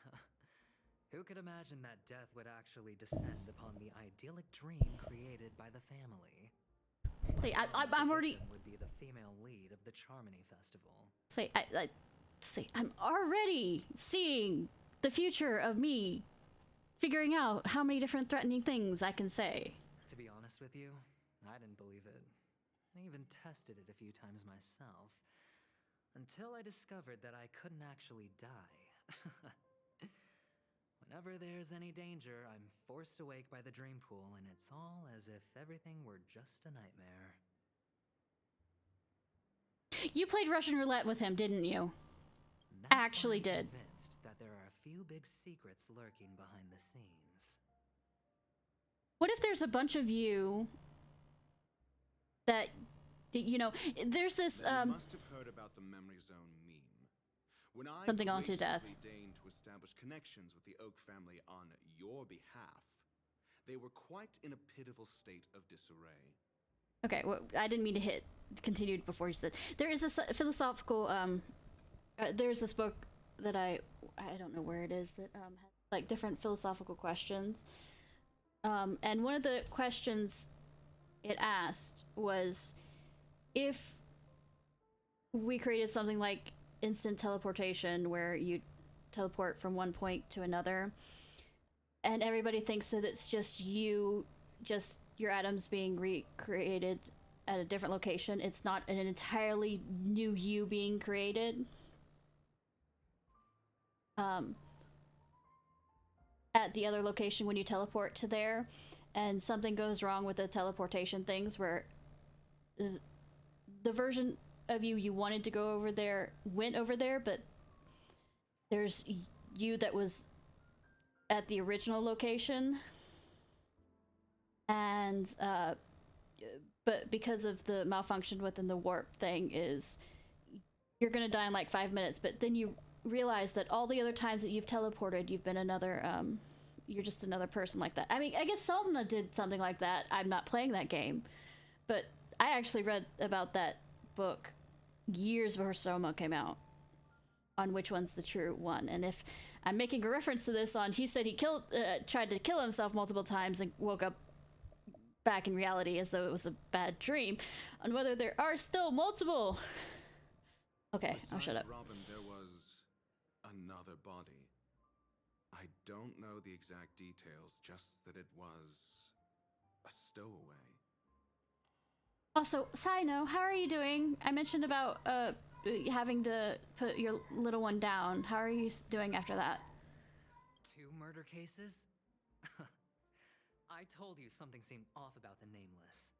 Who could imagine that death would actually descend upon the idyllic dream created by the family? Say, I'm already... Would be the female lead of the Charmony Festival. Say, I'm already seeing the future of me figuring out how many different threatening things I can say. To be honest with you, I didn't believe it. I even tested it a few times myself. Until I discovered that I couldn't actually die. Whenever there's any danger, I'm forced awake by the dream pool, and it's all as if everything were just a nightmare. You played Russian roulette with him, didn't you? Actually did. I'm convinced that there are a few big secrets lurking behind the scenes. What if there's a bunch of you that, you know, there's this, You must have heard about the memory zone meme. When I something on to death. deigned to establish connections with the Oak family on your behalf, they were quite in a pitiful state of disarray. Okay, well, I didn't mean to continued before you said. There is a philosophical, there's this book that I don't know where it is, that has like different philosophical questions. And one of the questions it asked was, if we created something like instant teleportation where you teleport from one point to another, and everybody thinks that it's just you, just your atoms being recreated at a different location, it's not an entirely new you being created. At the other location when you teleport to there, and something goes wrong with the teleportation things where the version of you wanted to go over there went over there, but there's you that was at the original location, and but because of the malfunction within the warp thing, is you're gonna die in like 5 minutes, but then you realize that all the other times that you've teleported, you've been another you're just another person like that. I mean, I guess Salvna did something like that. I'm not playing that game, but I actually read about that book years before Soma came out, on which one's the true one. And if I'm making a reference to this on, he said he tried to kill himself multiple times and woke up back in reality as though it was a bad dream, on whether there are still multiple. Okay, I'll shut up. Robin, there was another body. I don't know the exact details, just that it was a stowaway. Also, Sino, how are you doing? I mentioned about having to put your little one down. How are you doing after that? 2 murder cases? I told you something seemed off about the Nameless.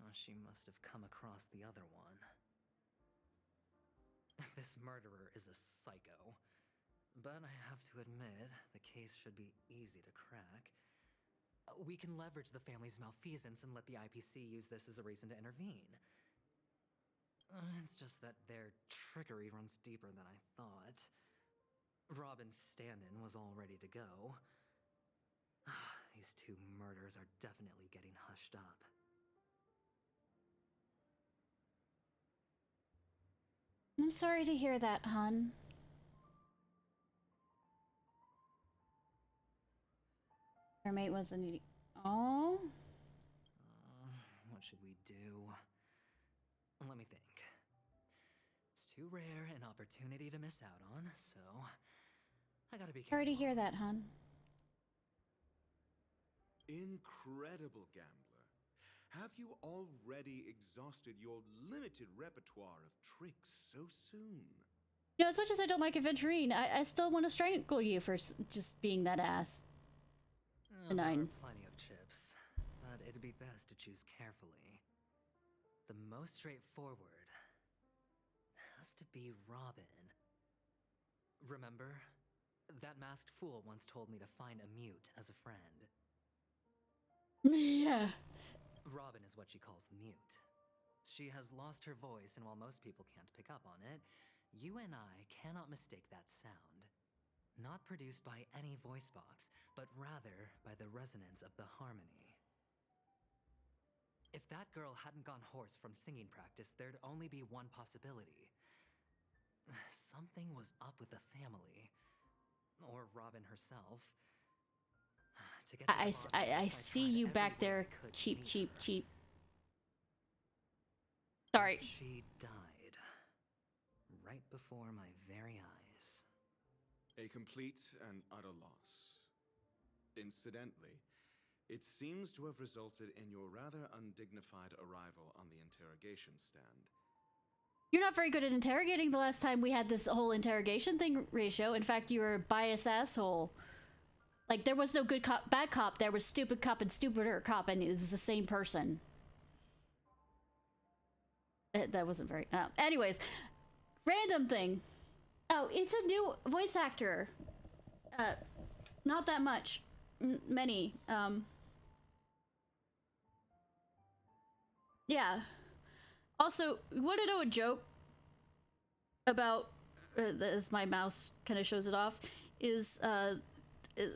Oh, she must have come across the other one. This murderer is a psycho. But I have to admit, the case should be easy to crack. We can leverage the family's malfeasance and let the IPC use this as a reason to intervene. It's just that their trickery runs deeper than I thought. Robin's stand-in was all ready to go. These 2 murders are definitely getting hushed up. I'm sorry to hear that, hon. Her mate wasn't eating. Oh? What should we do? Let me think. It's too rare an opportunity to miss out on, so I gotta be careful. Sorry to hear that, hon. Incredible, Gambler. Have you already exhausted your limited repertoire of tricks so soon? You know, as much as I don't like Aventurine, I still want to strangle you for just being that ass. There are plenty of chips, but it'd be best to choose carefully. The most straightforward has to be Robin. Remember? That masked fool once told me to find a mute as a friend. Yeah. Robin is what she calls the mute. She has lost her voice, and while most people can't pick up on it, you and I cannot mistake that sound. Not produced by any voice box, but rather by the resonance of the harmony. If that girl hadn't gone hoarse from singing practice, there'd only be one possibility. Something was up with the family. Or Robin herself. To get to the bottom, I see you back there, cheap. Sorry. She died. Right before my very eyes. A complete and utter loss. Incidentally, it seems to have resulted in your rather undignified arrival on the interrogation stand. You're not very good at interrogating the last time we had this whole interrogation thing, Ratio. In fact, you were a biased asshole. Like, there was no good cop, bad cop. There was stupid cop and stupider cop, and it was the same person. That wasn't very... anyways, random thing. Oh, it's a new voice actor. Not that much. Many. Yeah. Also, you want to know a joke about... as my mouse kind of shows it off, is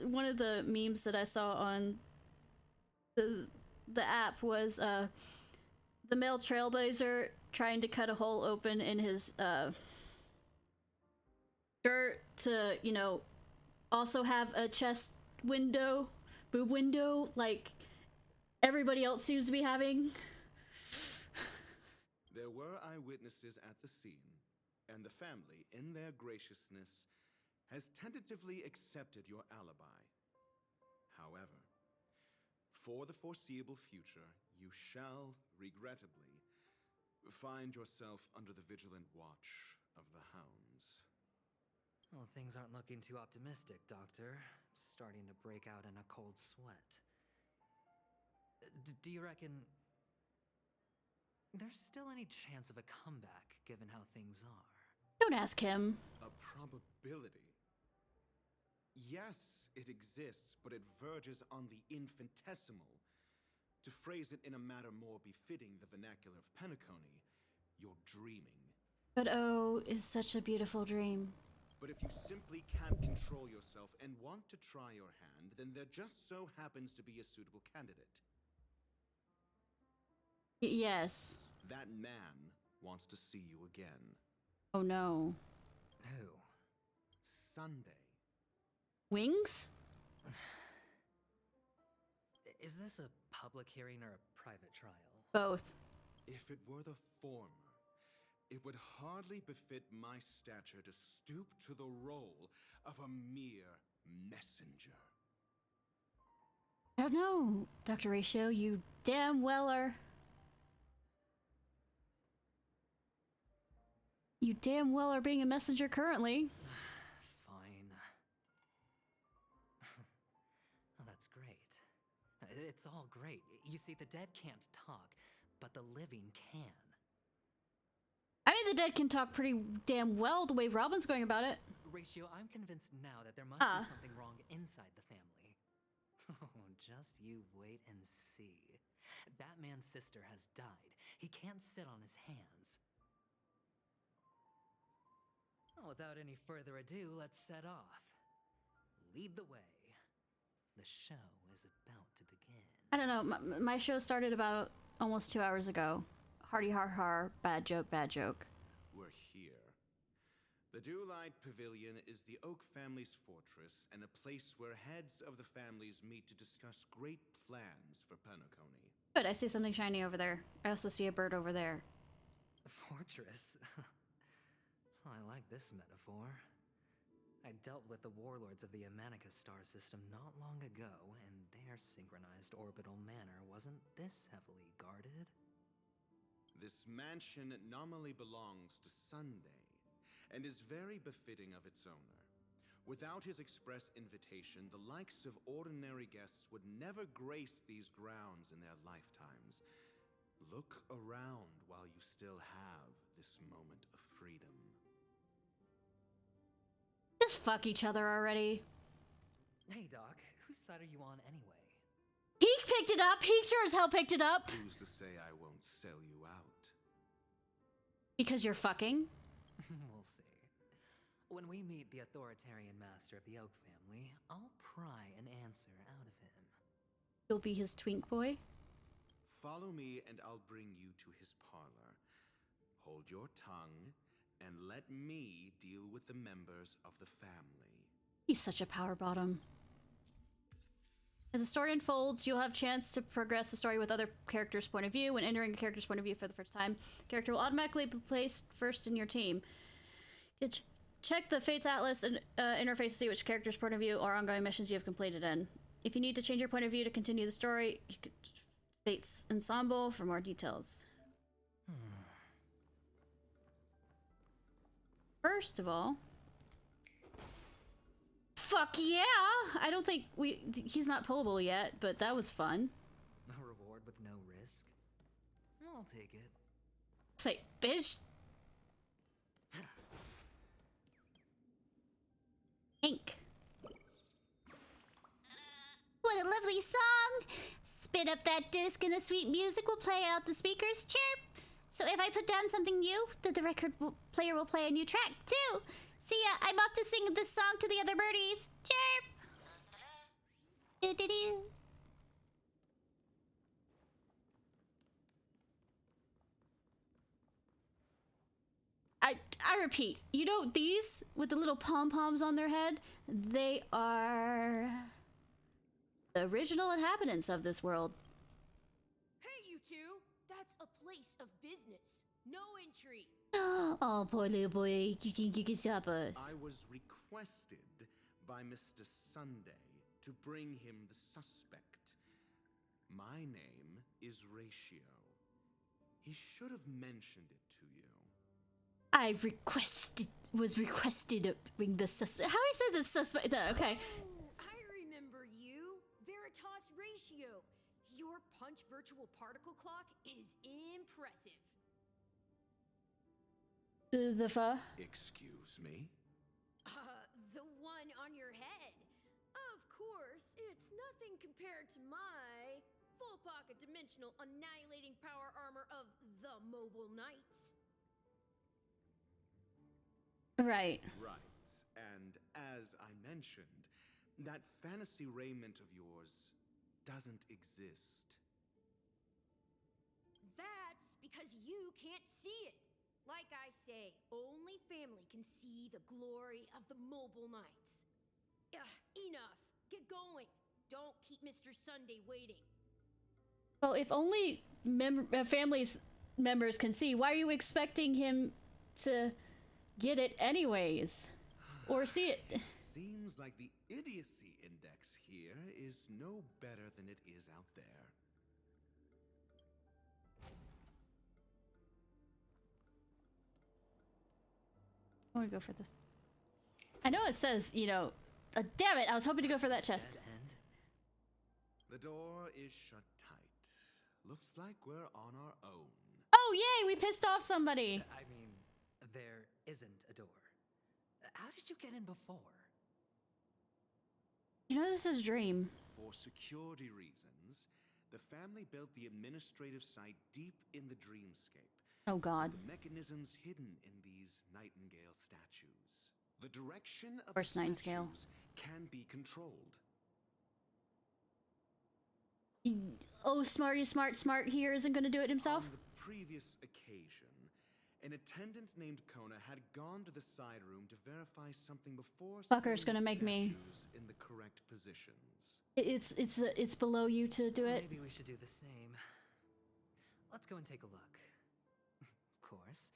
one of the memes that I saw on the app was the male trailblazer trying to cut a hole open in his shirt to, you know, also have a chest window, boob window, like everybody else seems to be having. There were eyewitnesses at the scene, and the family, in their graciousness, has tentatively accepted your alibi. However, for the foreseeable future, you shall, regrettably, find yourself under the vigilant watch of the hounds. Well, things aren't looking too optimistic, Doctor. I'm starting to break out in a cold sweat. Do you reckon there's still any chance of a comeback, given how things are? Don't ask him. A probability? Yes, it exists, but it verges on the infinitesimal. To phrase it in a manner more befitting the vernacular of Penacony, you're dreaming. But oh, it's such a beautiful dream. But if you simply can't control yourself and want to try your hand, then there just so happens to be a suitable candidate. Yes. That man wants to see you again. Oh no. Who? Sunday. Wings? Is this a public hearing or a private trial? Both. If it were the former, it would hardly befit my stature to stoop to the role of a mere messenger. I don't know, Dr. Ratio. You damn well are... You damn well are being a messenger currently. Fine. Oh, that's great. It's all great. You see, the dead can't talk, but the living can. I mean, the dead can talk pretty damn well the way Robin's going about it. Ratio, I'm convinced now that there must be something wrong inside the family. Oh, just you wait and see. That man's sister has died. He can't sit on his hands. Well, without any further ado, let's set off. Lead the way. The show is about to begin. I don't know, my show started about almost 2 hours ago. Hardy har har, bad joke, bad joke. We're here. The Dewlight Pavilion is the Oak family's fortress and a place where heads of the families meet to discuss great plans for Penacony. Good, I see something shiny over there. I also see a bird over there. Fortress? I like this metaphor. I dealt with the warlords of the Amanicus star system not long ago, and their synchronized orbital manor wasn't this heavily guarded. This mansion nominally belongs to Sunday, and is very befitting of its owner. Without his express invitation, the likes of ordinary guests would never grace these grounds in their lifetimes. Look around while you still have this moment of freedom. Just fuck each other already. Hey, Doc, whose side are you on anyway? He picked it up! He sure as hell picked it up! Who's to say I won't sell you out? Because you're fucking? We'll see. When we meet the authoritarian master of the Oak family, I'll pry an answer out of him. You'll be his twink boy? Follow me and I'll bring you to his parlor. Hold your tongue, and let me deal with the members of the family. He's such a power bottom. As the story unfolds, you'll have a chance to progress the story with other characters' point of view. When entering a character's point of view for the first time, the character will automatically be placed first in your team. Check the Fates Atlas and interface to see which character's point of view or ongoing missions you have completed in. If you need to change your point of view to continue the story, you could Fates Ensemble for more details. First of all, fuck yeah! I don't think he's not pullable yet, but that was fun. A reward with no risk? I'll take it. Say, bitch. Ink. What a lovely song! Spin up that disc and the sweet music will play out the speakers. Chirp! So if I put down something new, then the player will play a new track too. See ya, I'm off to sing this song to the other birdies. Chirp! Do-do-do. I repeat, you know these with the little pom-poms on their head? They are the original inhabitants of this world. Hey, you two! That's a place of business. No entry. Oh, poor little boy. You think you can stop us? I was requested by Mr. Sunday to bring him the suspect. My name is Ratio. He should have mentioned it to you. I was requested to bring the suspect. How I said the suspect? Okay. Oh, I remember you. Veritas Ratio. Your punch virtual particle clock is impressive. The pho? Excuse me? The one on your head. Of course, it's nothing compared to my full pocket dimensional annihilating power armor of the Mobile Knights. Right. Right. And as I mentioned, that fantasy raiment of yours doesn't exist. That's because you can't see it. Like I say, only family can see the glory of the Mobile Knights. Enough. Get going. Don't keep Mr. Sunday waiting. Well, if only family's members can see, why are you expecting him to get it anyways? Or see it? Seems like the idiocy index here is no better than it is out there. I want to go for this. I know it says, you know, damn it, I was hoping to go for that chest. The door is shut tight. Looks like we're on our own. Oh, yay, we pissed off somebody. I mean, there isn't a door. How did you get in before? You know this is Dream. For security reasons, the family built the administrative site deep in the dreamscape. Oh god. The mechanisms hidden in these Nightingale statues. The direction of First the Nightingale statues can be controlled. Oh, smarty smart here isn't going to do it himself? On the previous occasion, an attendant named Kona had gone to the side room to verify something before Fucker's gonna make me. in the correct positions. It's below you to do it. Maybe we should do the same. Let's go and take a look. Of course,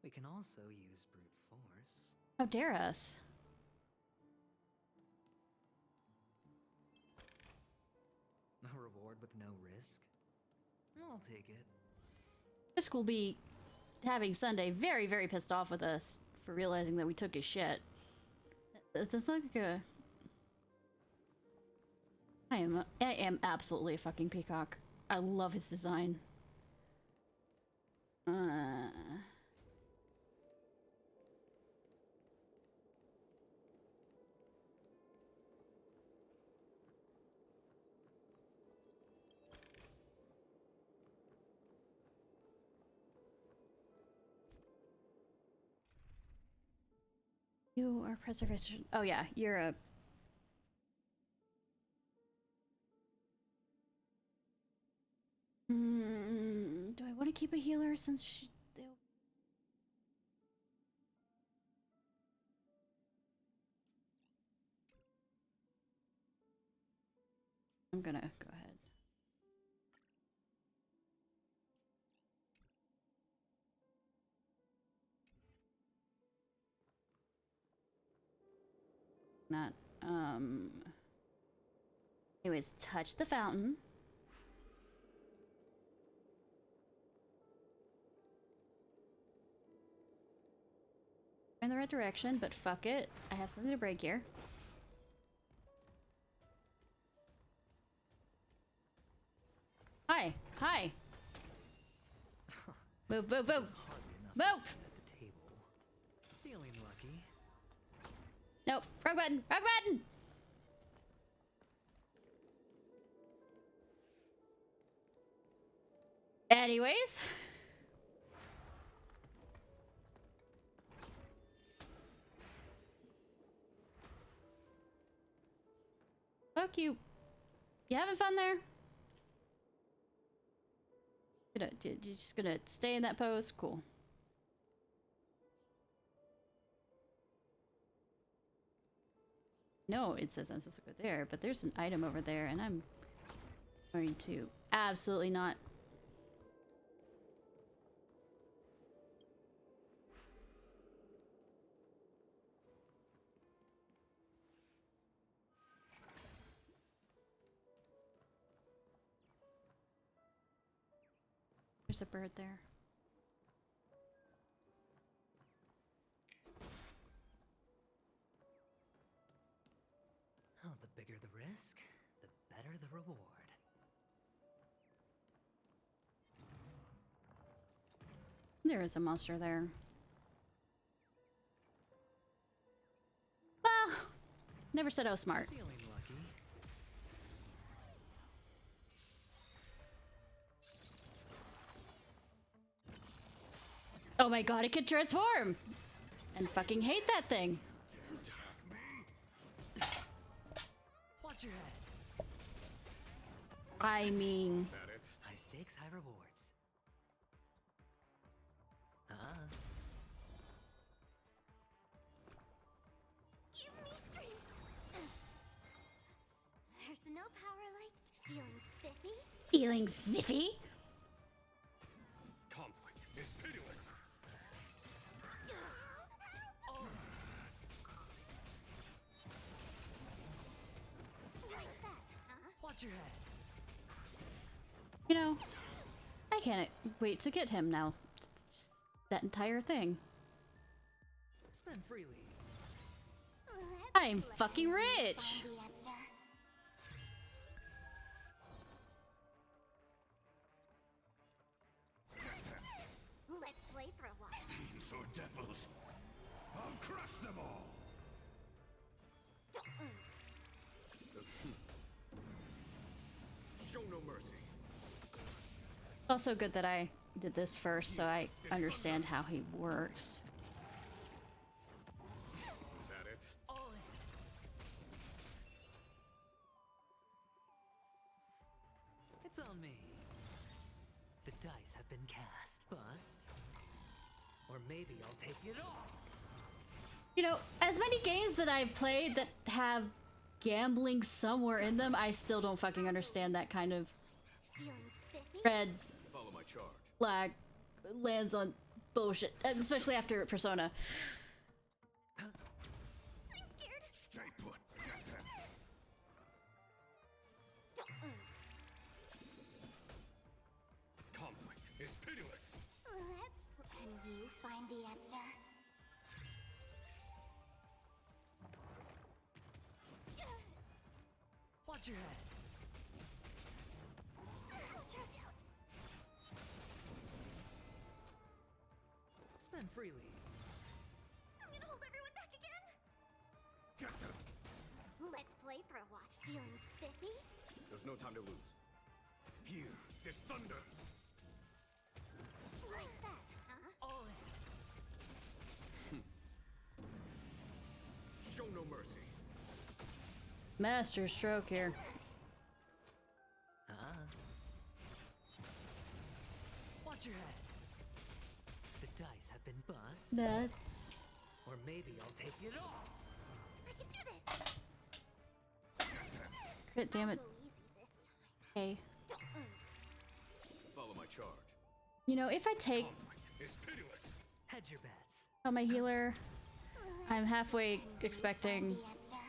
we can also use brute force. How dare us? A reward with no risk? I'll take it. Fisk will be having Sunday very, very pissed off with us for realizing that we took his shit. That's not good. I am absolutely a fucking peacock. I love his design. You are preservation. Oh yeah, you're a. Do I want to keep a healer since I'm gonna go ahead. Not, Anyways, touch the fountain. In the right direction, but fuck it. I have something to break here. Hi. Hi. Move, move, move. Move! Feeling lucky. Nope. Wrong button. Wrong button! Anyways. Fuck you. You having fun there? You're just gonna stay in that pose? Cool. No, it says I'm supposed to go there, but there's an item over there, and I'm going to absolutely not. There's a bird there. Oh, the bigger the risk, the better the reward. There is a monster there. Well, never said I was smart. Feeling lucky. Oh my god, it can transform! And fucking hate that thing. Watch your head. I mean... High stakes, high rewards. Give me strength. There's no power like feeling spiffy. Feeling spiffy? Conflict is pitiless. Like that, huh? Watch your head. You know, I can't wait to get him now. Just that entire thing. Spend freely. I'm fucking rich! Find the answer. Let's play for a while. Fiends or devils, I'll crush them all. Show no mercy. Also good that I did this first so I understand how he works. Is that it? It's on me. The dice have been cast. Bust. Or maybe I'll take it all. You know, as many games that I've played that have gambling somewhere in them, I still don't fucking understand that kind of red Follow my charge. flag lands on bullshit, especially after Persona. I'm scared. Stay put. Get them. Conflict is pitiless. Can you find the answer? Watch your head. Charge out. Spend freely. I'm gonna hold everyone back again. Get them. Let's play for a while. Feeling spiffy? There's no time to lose. Here is thunder. Like that, huh? Show no mercy. Master stroke here. Watch your head. The dice have been bust. That. Or maybe I'll take it all. I can do this. Crit, damn it. Go easy this time. Hey. Follow my charge. You know, if I take It's pitiless. Hedge your bets. out my healer, I'm halfway expecting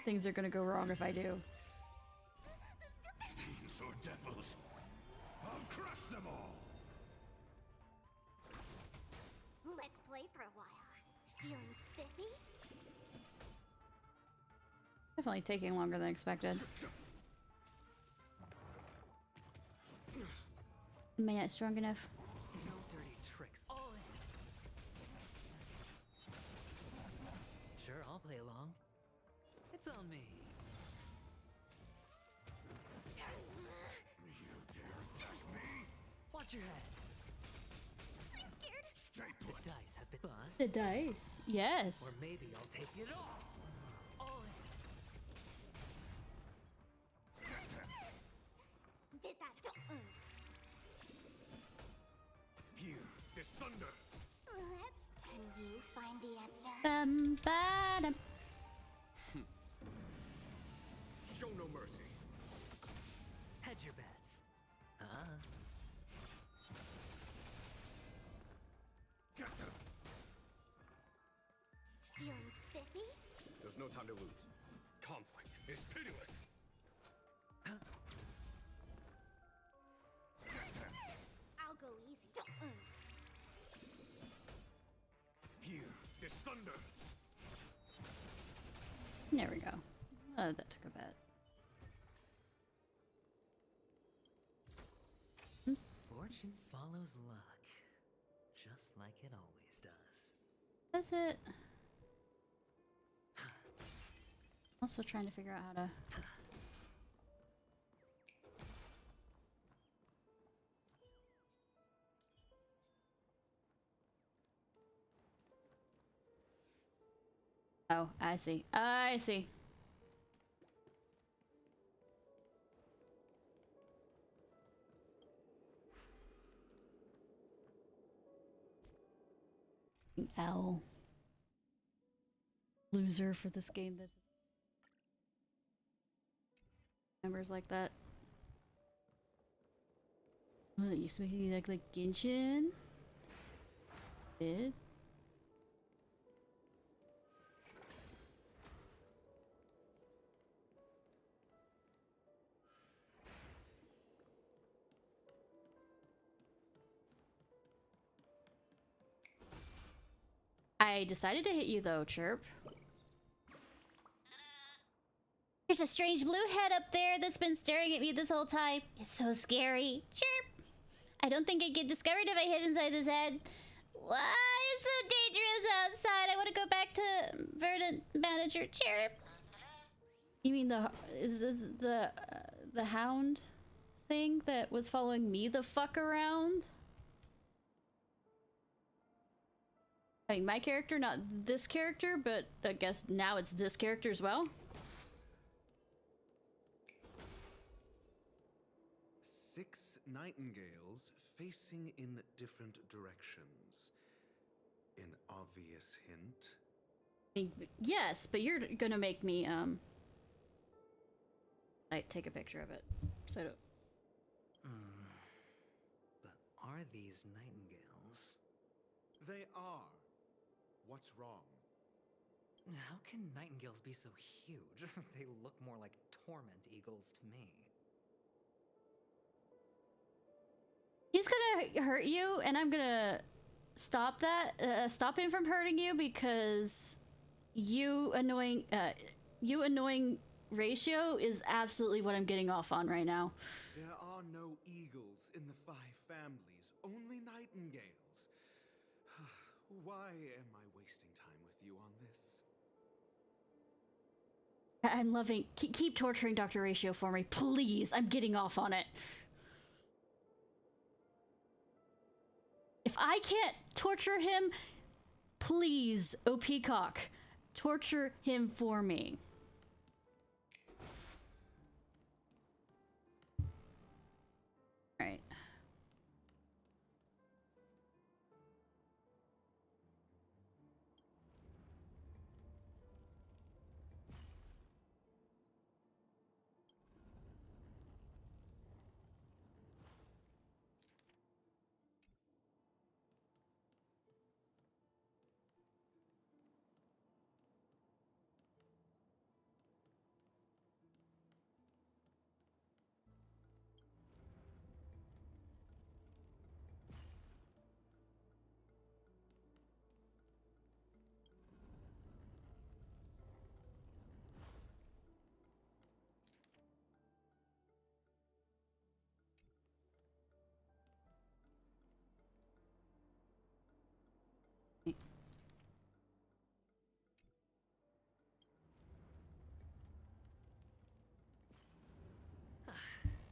things are gonna go wrong if I do. spiffy? Definitely taking longer than expected. Am I not strong enough? No dirty tricks. All in. Sure, I'll play along. It's on me. You dare attack me? Watch your head. I'm scared. Stay The put. dice have been bust. The dice. Yes. Or maybe I'll take it all. All in. Did that. Here, this thunder. Can you find the answer? Ba-dum. Show no mercy. Hedge your bets. Get them. Feeling spiffy? There's no time to lose. Conflict is pitiless. Get them. I'll go easy. Here, this thunder. There we go. Oh, that took a bit. Oops. Fortune follows luck. Just like it always does. That's it. Also trying to figure out how to... Oh, I see. I see. Owl. Loser for this game. This members like that. Well, it used to make me like Genshin. Did. I decided to hit you though, Chirp. There's a strange blue head up there that's been staring at me this whole time. It's so scary. Chirp! I don't think I'd get discovered if I hid inside this head. Why? It's so dangerous outside. I want to go back to Verdant Manager. Chirp! You mean is this the hound thing that was following me the fuck around? I mean, my character, not this character, but I guess now it's this character as well. 6 nightingales facing in different directions. An obvious hint. I mean, yes, but you're gonna make me, like, take a picture of it. So, But are these nightingales? They are. What's wrong? How can nightingales be so huge? They look more like torment eagles to me. he's gonna hurt you, and I'm gonna stop that, stop him from hurting you because you annoying ratio is absolutely what I'm getting off on right now. There are no eagles in the 5 families, only nightingales. Why am I wasting time with you on this? I'm loving. Keep torturing Dr. Ratio for me, please. I'm getting off on it. If I can't torture him, please, O Peacock, torture him for me. Alright.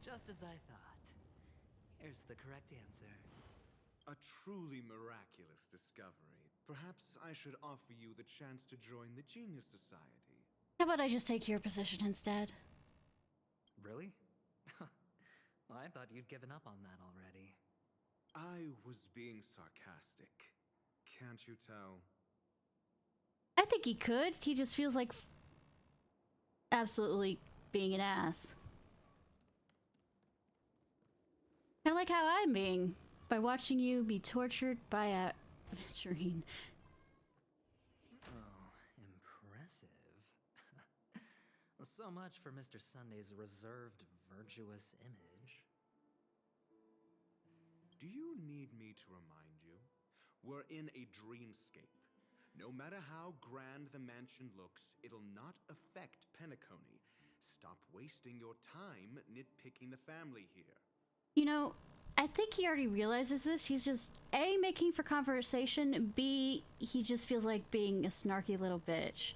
Just as I thought. Here's the correct answer. A truly miraculous discovery. Perhaps I should offer you the chance to join the Genius Society. How about I just take your position instead? Really? Well, I thought you'd given up on that already. I was being sarcastic. Can't you tell? I think he could. He just feels like absolutely being an ass. Kind of like how I'm being by watching you be tortured by a Aventurine. Oh, impressive. Well, so much for Mr. Sunday's reserved, virtuous image. Do you need me to remind you? We're in a dreamscape. No matter how grand the mansion looks, it'll not affect Penacony. Stop wasting your time nitpicking the family here. You know, I think he already realizes this. He's just A, making for conversation, B, he just feels like being a snarky little bitch.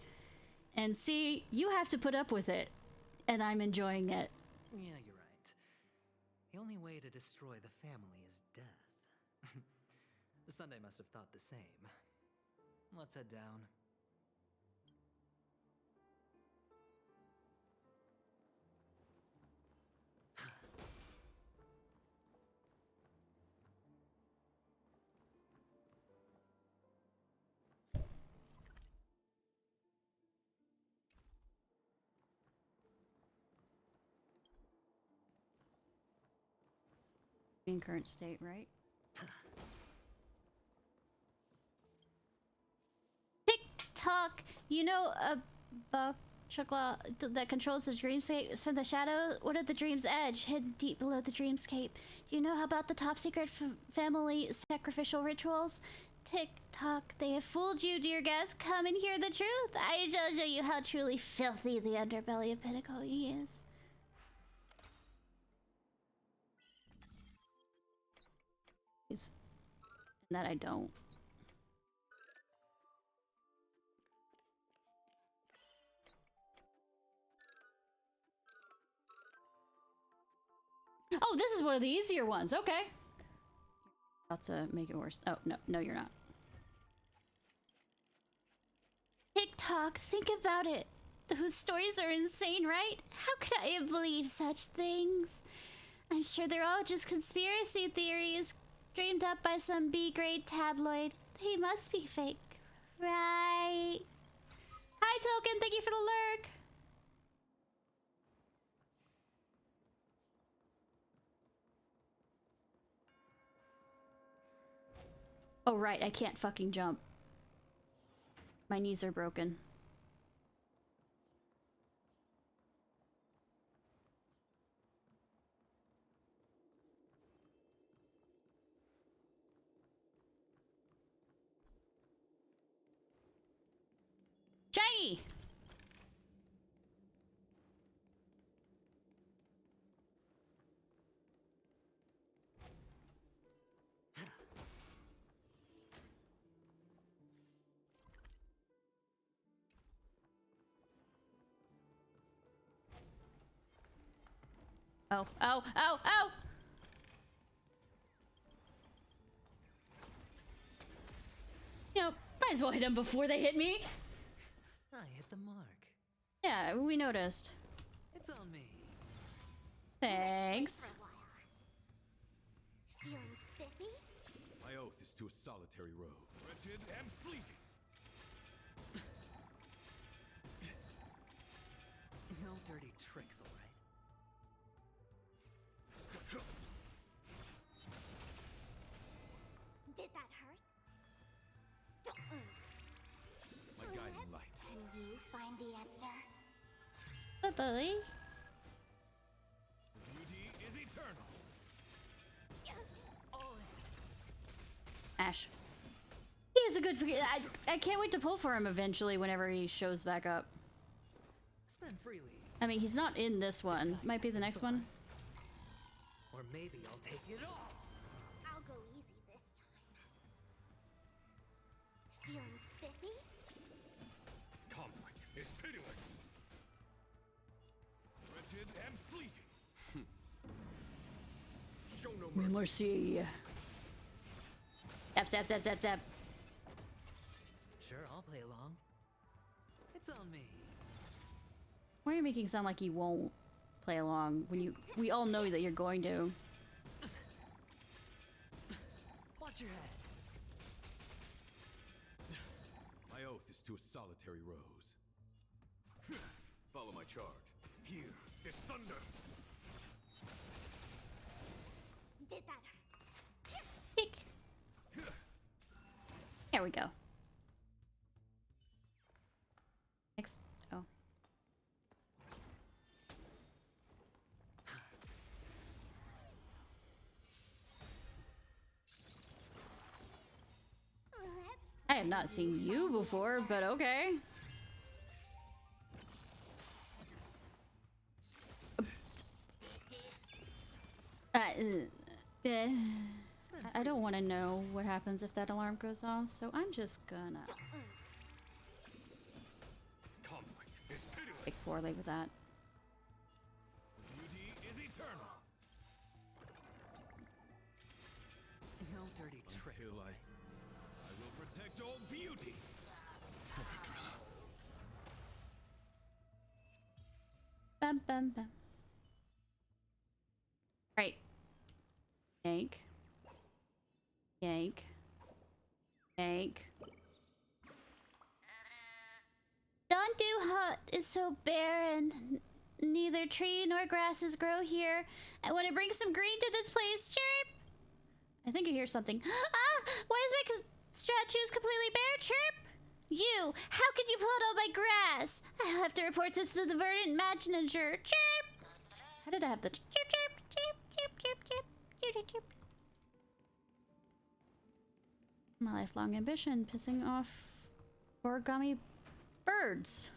And C, you have to put up with it. And I'm enjoying it. Yeah, you're right. The only way to destroy the family is death. Sunday must have thought the same. Let's head down. In current state, right? Tick-tock! You know about Chukla that controls the dreamscape from the shadow? What are the dream's edge, hidden deep below the dreamscape? Do you know about the top secret family sacrificial rituals? Tick-tock, they have fooled you, dear guest. Come and hear the truth. I shall show you how truly filthy the underbelly of Penacony is. That I don't. Oh, this is one of the easier ones. Okay. About to make it worse. Oh, no. No, you're not. TikTok, think about it. Those stories are insane, right? How could I have believed such things? I'm sure they're all just conspiracy theories dreamed up by some B-grade tabloid. They must be fake, right? Hi, Token. Thank you for the lurk. Oh, right. I can't fucking jump. My knees are broken. Shiny! Oh, oh, oh, oh! You know, might as well hit them before they hit me. I hit the mark. Yeah, we noticed. It's on me. Thanks. Feeling spiffy? My oath is to a solitary road. Wretched and fleeting. No dirty tricks, all right? Did that hurt? My guiding light. Can you find the answer? Bye-bye. Beauty is eternal. Ash. He is a good... I can't wait to pull for him eventually whenever he shows back up. Spend freely. I mean, he's not in this one. Might be the next one. Or maybe I'll take it all. I'll go easy this time. Feeling spiffy? Conflict is pitiless. Wretched and fleeting. no Mercy. Zap, zap, zap, zap, zap. Sure, I'll play along. It's on me. Why are you making it sound like you won't play along when we all know that you're going to? Watch your head. My oath is to a solitary rose. Follow my charge. Here is thunder. Did that. Peek. There we go. Next. Oh. I have not seen you before, but okay. I don't want to know what happens if that alarm goes off, so I'm just gonna take poorly with that. Beauty is eternal. No dirty tricks. Until I will protect all beauty. Bum bum bum. Right. Yank. Yank. Yank. Don't do hut is so barren. Neither tree nor grasses grow here. I want to bring some green to this place. Chirp! I think I hear something. Ah! Why is my statues completely bare? Chirp! You! How could you plot all my grass? I'll have to report this to the verdant manager. Chirp! How did I have the chirp chirp chirp chirp chirp chirp chirp chirp chirp? My lifelong ambition, pissing off origami birds.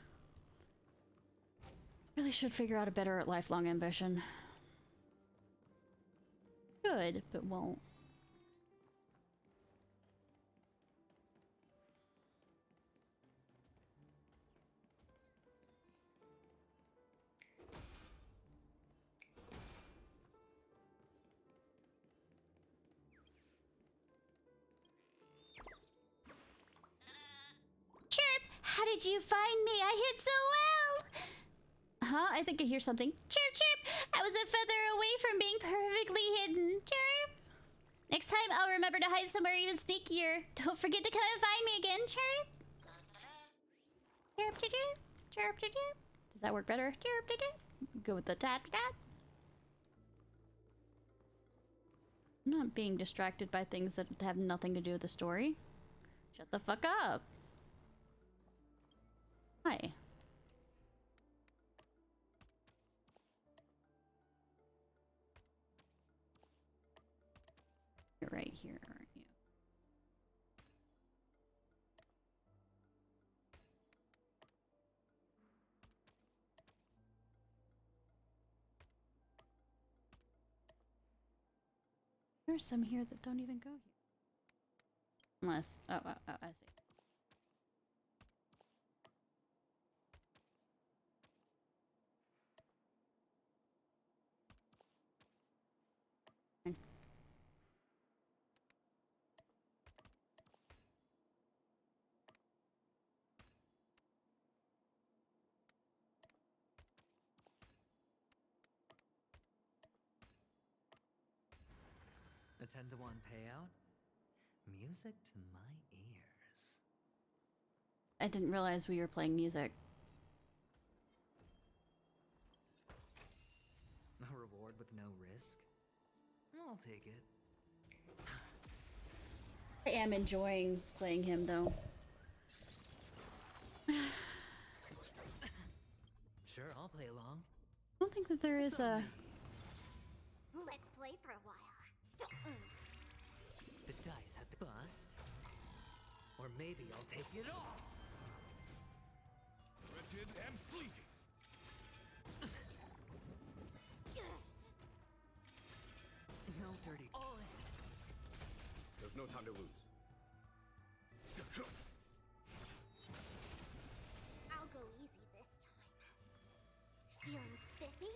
Really should figure out a better lifelong ambition. Could, but won't. Chirp! How did you find me? I hid so well! Huh? I think I hear something. Chirp, chirp! I was a feather away from being perfectly hidden. Chirp! Next time, I'll remember to hide somewhere even sneakier. Don't forget to come and find me again. Chirp! Chirp, chirp, chirp. Chirp, chirp, chirp. Does that work better? Chirp, chirp, chirp. Go with the tap, tap. I'm not being distracted by things that have nothing to do with the story. Shut the fuck up. Hi. You're right here, aren't you? There's some here that don't even go here. Unless, oh, I see. A 10-to-1 payout? Music to my ears. I didn't realize we were playing music. A reward with no risk? I'll take it. I am enjoying playing him, though. Sure, I'll play along. I don't think that there is a... Let's play for a while. The dice have to bust. Or maybe I'll take it all. Wretched and fleeting. No dirty. All in. There's no time to lose. I'll go easy this time. Feeling spiffy?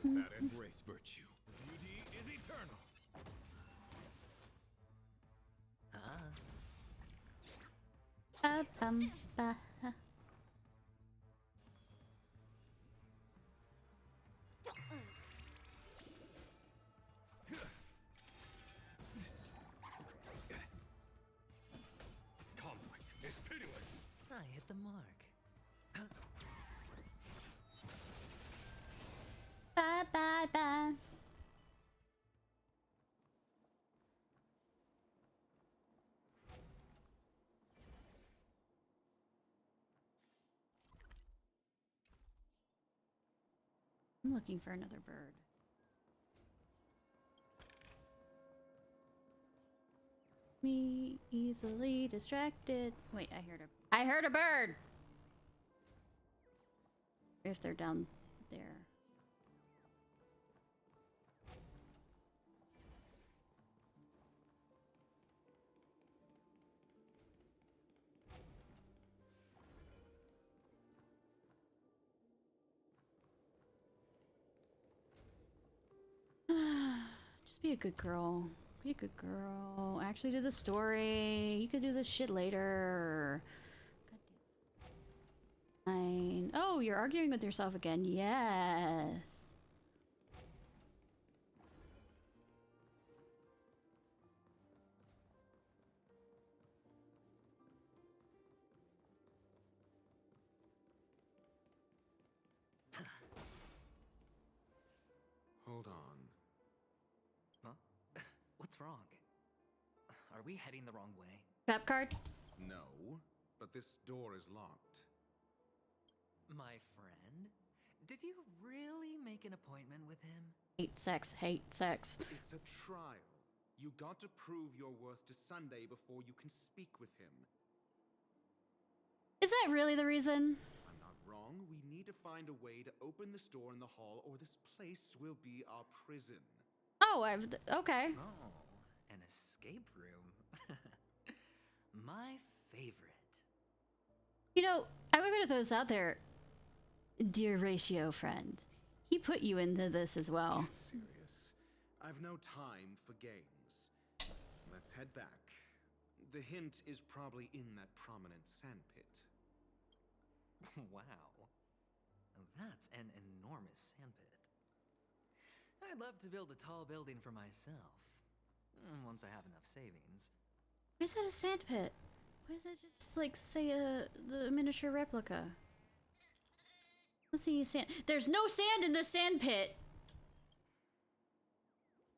That embrace virtue. Beauty is eternal. Ba-bum-ba. Conflict is pitiless. I hit the mark. Bye bye bye. I'm looking for another bird. Me easily distracted. Wait, I heard a bird. If they're down there. Just be a good girl. Be a good girl. Actually do the story. You could do this shit later. Fine. Oh, you're arguing with yourself again. Yes. Hold on. Huh? What's wrong? Are we heading the wrong way? Trap card? No, but this door is locked. My friend? Did you really make an appointment with him? Hate sex. Hate sex. It's a trial. You got to prove your worth to Sunday before you can speak with him. Is that really the reason? I'm not wrong. We need to find a way to open this door in the hall, or this place will be our prison. Oh, okay. Oh, an escape room. My favorite. You know, I'm gonna throw this out there. Dear ratio friend, he put you into this as well. Get serious. I've no time for games. Let's head back. The hint is probably in that prominent sandpit. Wow. That's an enormous sandpit. I'd love to build a tall building for myself. Once I have enough savings. Why is that a sandpit? Why is that just like, say, the miniature replica? Let's see sand. There's no sand in the sandpit!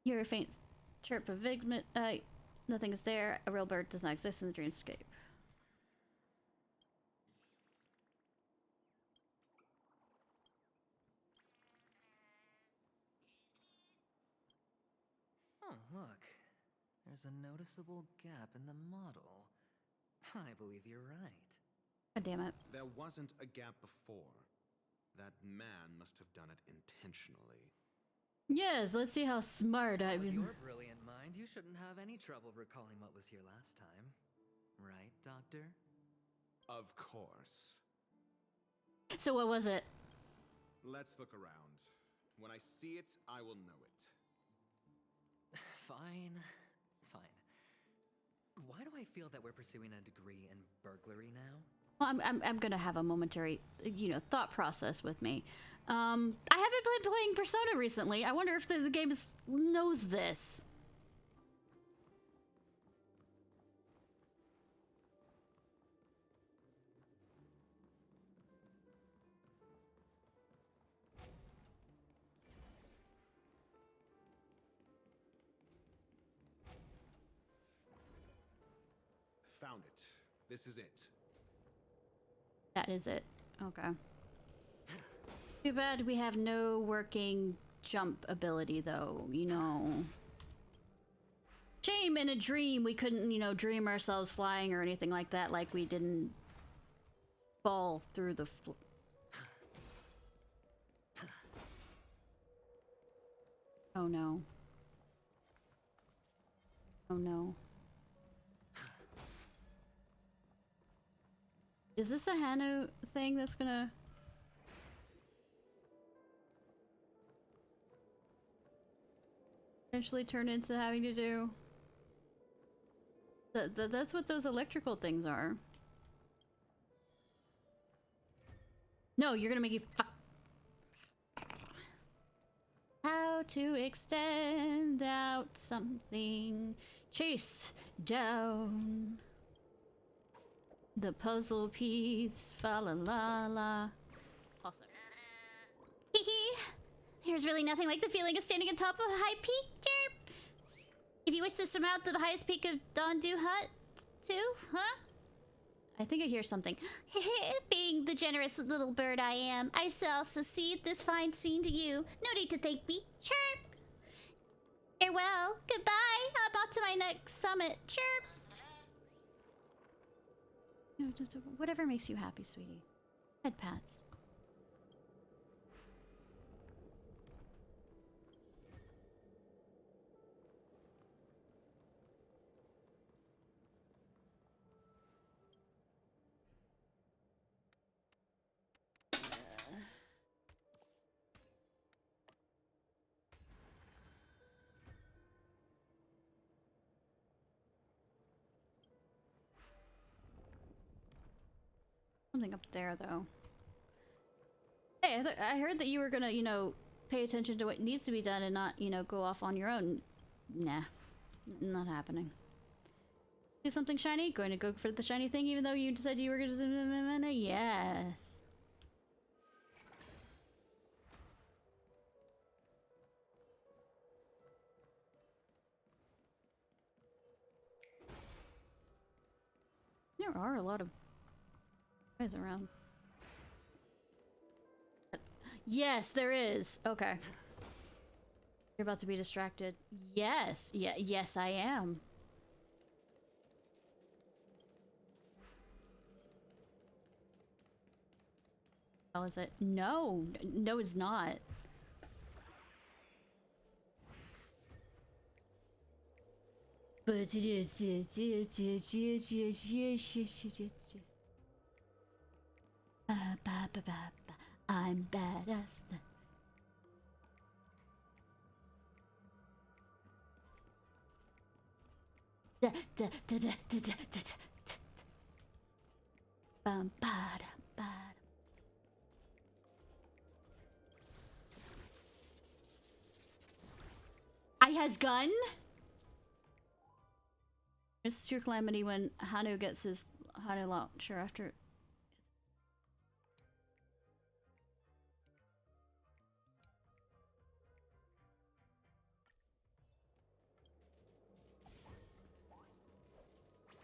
Hear a faint chirp of vigment. Nothing is there. A real bird does not exist in the dreamscape. Oh, look. There's a noticeable gap in the model. I believe you're right. God damn it. There wasn't a gap before. That man must have done it intentionally. Yes, let's see how smart I've With been. your brilliant mind, you shouldn't have any trouble recalling what was here last time. Right, Doctor? Of course. So what was it? Let's look around. When I see it, I will know it. Fine. Fine. Why do I feel that we're pursuing a degree in burglary now? Well, I'm gonna have a momentary, thought process with me. I haven't been playing Persona recently. I wonder if the game knows this. Found it. This is it. That is it. Okay. Too bad we have no working jump ability, though, Shame in a dream we couldn't, dream ourselves flying or anything like that, like we didn't fall through the floor. Oh no. Oh no. Is this a Hanu thing that's gonna... eventually turn into having to do. That's what those electrical things are. No, you're gonna make you fuck. How to extend out something. Chase down the puzzle piece. Fa la la la. Awesome. Hee hee. There's really nothing like the feeling of standing on top of a high peak. Chirp. If you wish to surmount the highest peak of Dondu Hut, too, huh? I think I hear something. Being the generous little bird I am, I shall also cede this fine scene to you. No need to thank me. Chirp. Farewell. Goodbye. I'm off to my next summit. Chirp. Whatever makes you happy, sweetie. Head pats. Something up there, though. Hey, I heard that you were gonna, you know, pay attention to what needs to be done and not, you know, go off on your own. Nah. Not happening. See something shiny? Going to go for the shiny thing even though you said you were gonna... Yes. There are a lot of guys around. Yes, there is. Okay. You're about to be distracted. Yes. Yeah, yes, I am. How is it? No. No, it's not. But it is. I'm badass. I has gun? It's true calamity when Hanu gets his Hanu launcher after.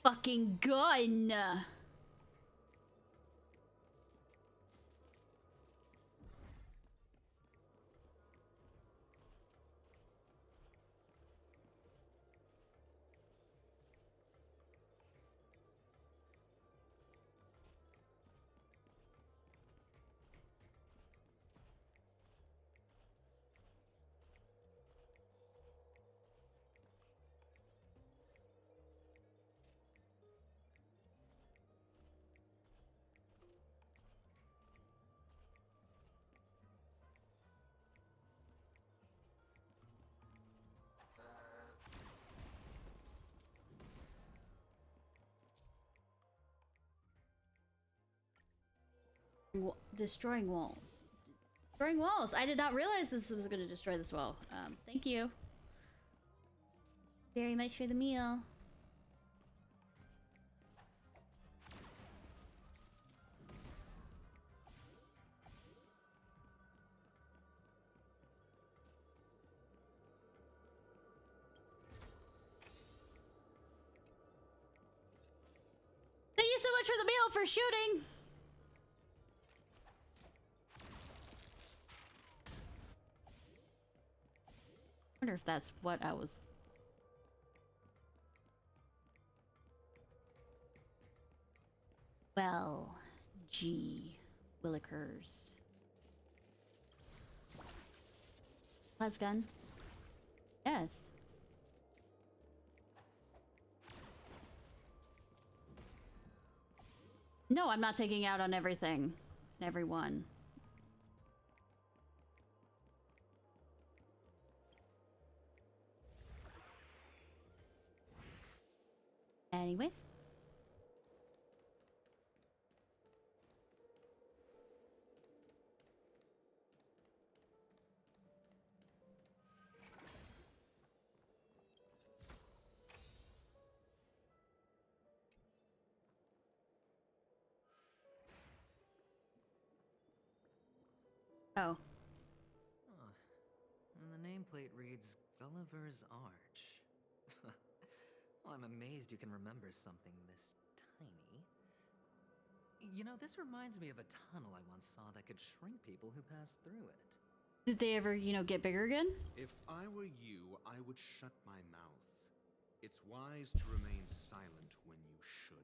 Fucking gun! Destroying walls. Destroying walls! I did not realize this was going to destroy this wall. Thank you. Very much for the meal. Thank you so much for the meal for shooting! I wonder if that's what I was... Well, gee, Willikers. Las gun? Yes. No, I'm not taking out on everything. Everyone. Anyways. Oh. Huh. And the nameplate reads Gulliver's Arch. Well, I'm amazed you can remember something this tiny. You know, this reminds me of a tunnel I once saw that could shrink people who passed through it. Did they ever, you know, get bigger again? If I were you, I would shut my mouth. It's wise to remain silent when you should.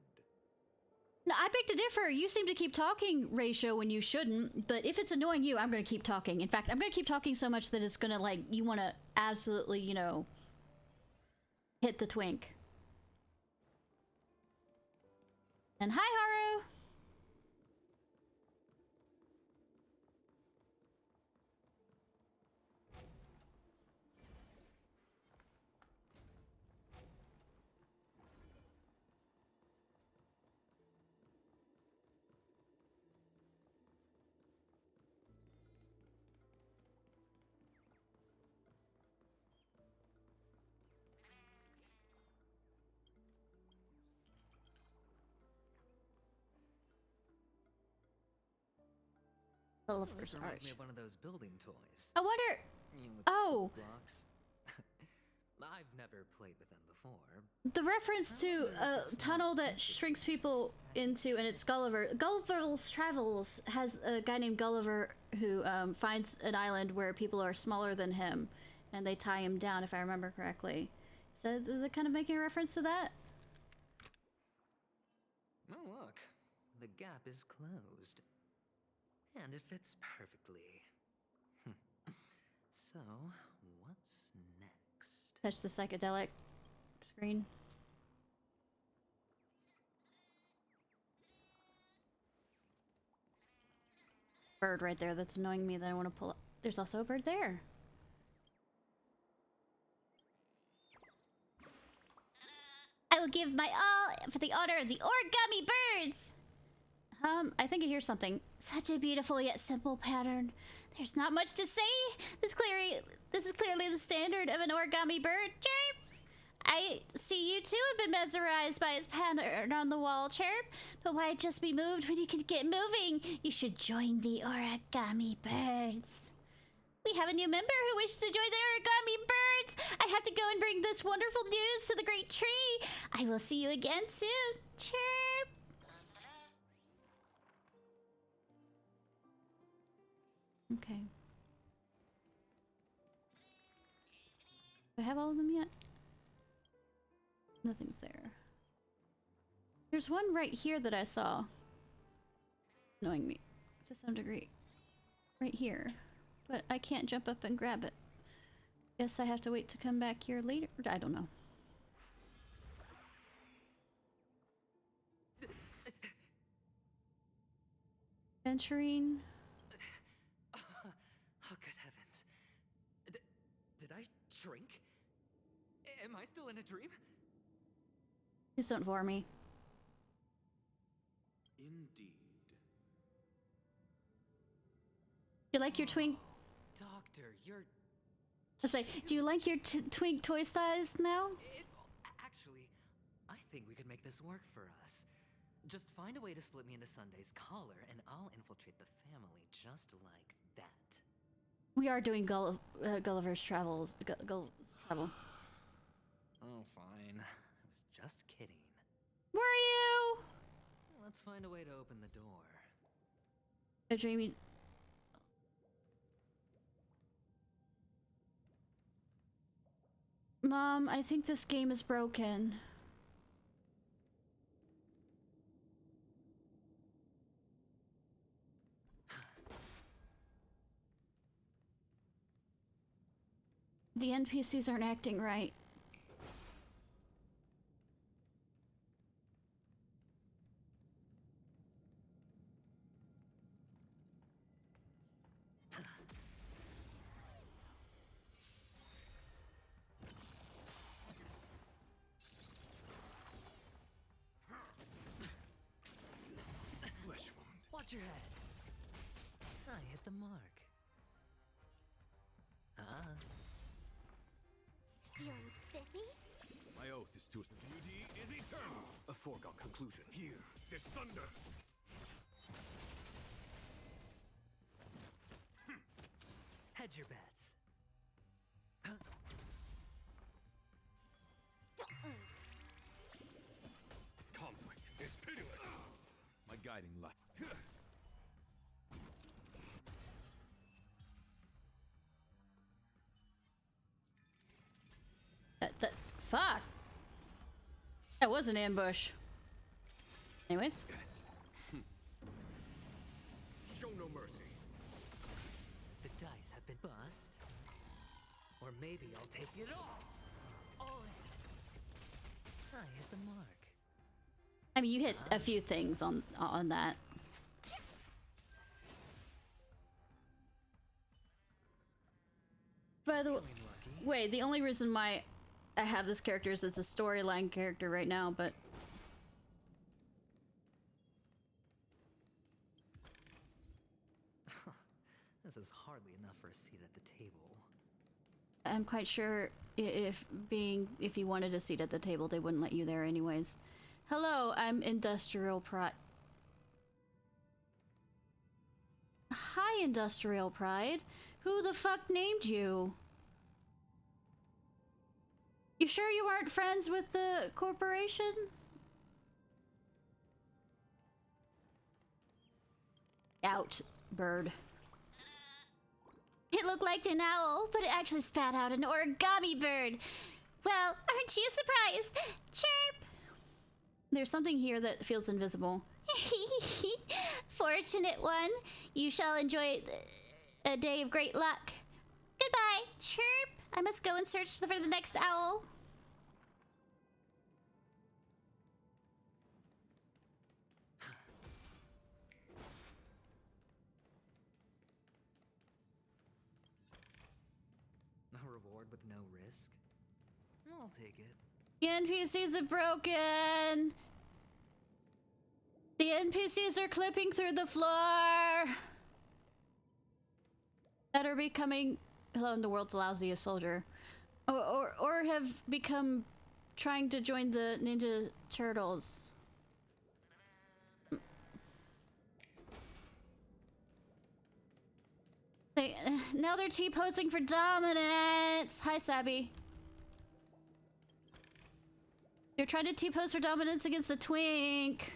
No, I beg to differ. You seem to keep talking, Ratio, when you shouldn't. But if it's annoying you, I'm going to keep talking. In fact, I'm going to keep talking so much that it's going to, like, you want to absolutely, you know, hit the twink. And hi, Haru! Gulliver's This reminds Arch. me of one of those building toys. I wonder... You know, with Oh! blocks. I've never played with them before. The reference to a tunnel that shrinks people into, and it's Gulliver. Gulliver's Travels has a guy named Gulliver who finds an island where people are smaller than him, and they tie him down, if I remember correctly. So is it kind of making a reference to that? Oh, look. The gap is closed. And it fits perfectly. So, what's next? Touch the psychedelic screen. Bird right there that's annoying me that I want to pull up. There's also a bird there. I will give my all for the honor of the origami birds! I think I hear something. Such a beautiful yet simple pattern. There's not much to say. This is clearly the standard of an origami bird. Chirp! I see you too have been mesmerized by its pattern on the wall, Chirp. But why just be moved when you can get moving? You should join the origami birds. We have a new member who wishes to join the origami birds. I have to go and bring this wonderful news to the great tree. I will see you again soon. Chirp! Okay. Do I have all of them yet? Nothing's there. There's one right here that I saw. Annoying me to some degree. Right here. But I can't jump up and grab it. Guess I have to wait to come back here later. I don't know. Aventurine. Oh, good heavens. Did I shrink? Am I still in a dream? Just don't bore me. Indeed. You like your twink? Doctor, you're... I say, do you like your twink toy size now? Actually, I think we could make this work for us. Just find a way to slip me into Sunday's collar, and I'll infiltrate the family just like that. We are doing Gulliver's Travels. Gulliver's Travel. Oh, fine. I was just kidding. Were you? Let's find a way to open the door. A dreamy... Mom, I think this game is broken. The NPCs aren't acting right. Watch your head. I hit the mark. Feeling spiffy? My oath is to... Beauty is eternal! A foregone conclusion. Here, this thunder! Hedge your bets. Conflict is pitiless! My guiding light. Fuck! That was an ambush. Anyways. Show no mercy. The dice have been bust. Or maybe I'll take it all in. I hit the mark. I mean, you hit a few things on that. By the way, wait, the only reason why I have this character is it's a storyline character right now, but This is hardly enough for a seat at the table. I'm quite sure if you wanted a seat at the table, they wouldn't let you there anyways. Hello, I'm Industrial Pride. Hi, Industrial Pride. Who the fuck named you? You sure you aren't friends with the corporation? Out, bird. It looked like an owl, but it actually spat out an origami bird. Well, aren't you surprised? Chirp! There's something here that feels invisible. Fortunate one. You shall enjoy a day of great luck. Goodbye. Chirp. I must go and search for the next owl. A reward with no risk? I'll take it. The NPCs are broken! The NPCs are clipping through the floor! That are becoming... Hello, I'm the world's lousiest soldier. Or have become... trying to join the Ninja Turtles. Now they're T-posing for dominance! Hi, Sabby. They're trying to T-pose for dominance against the Twink.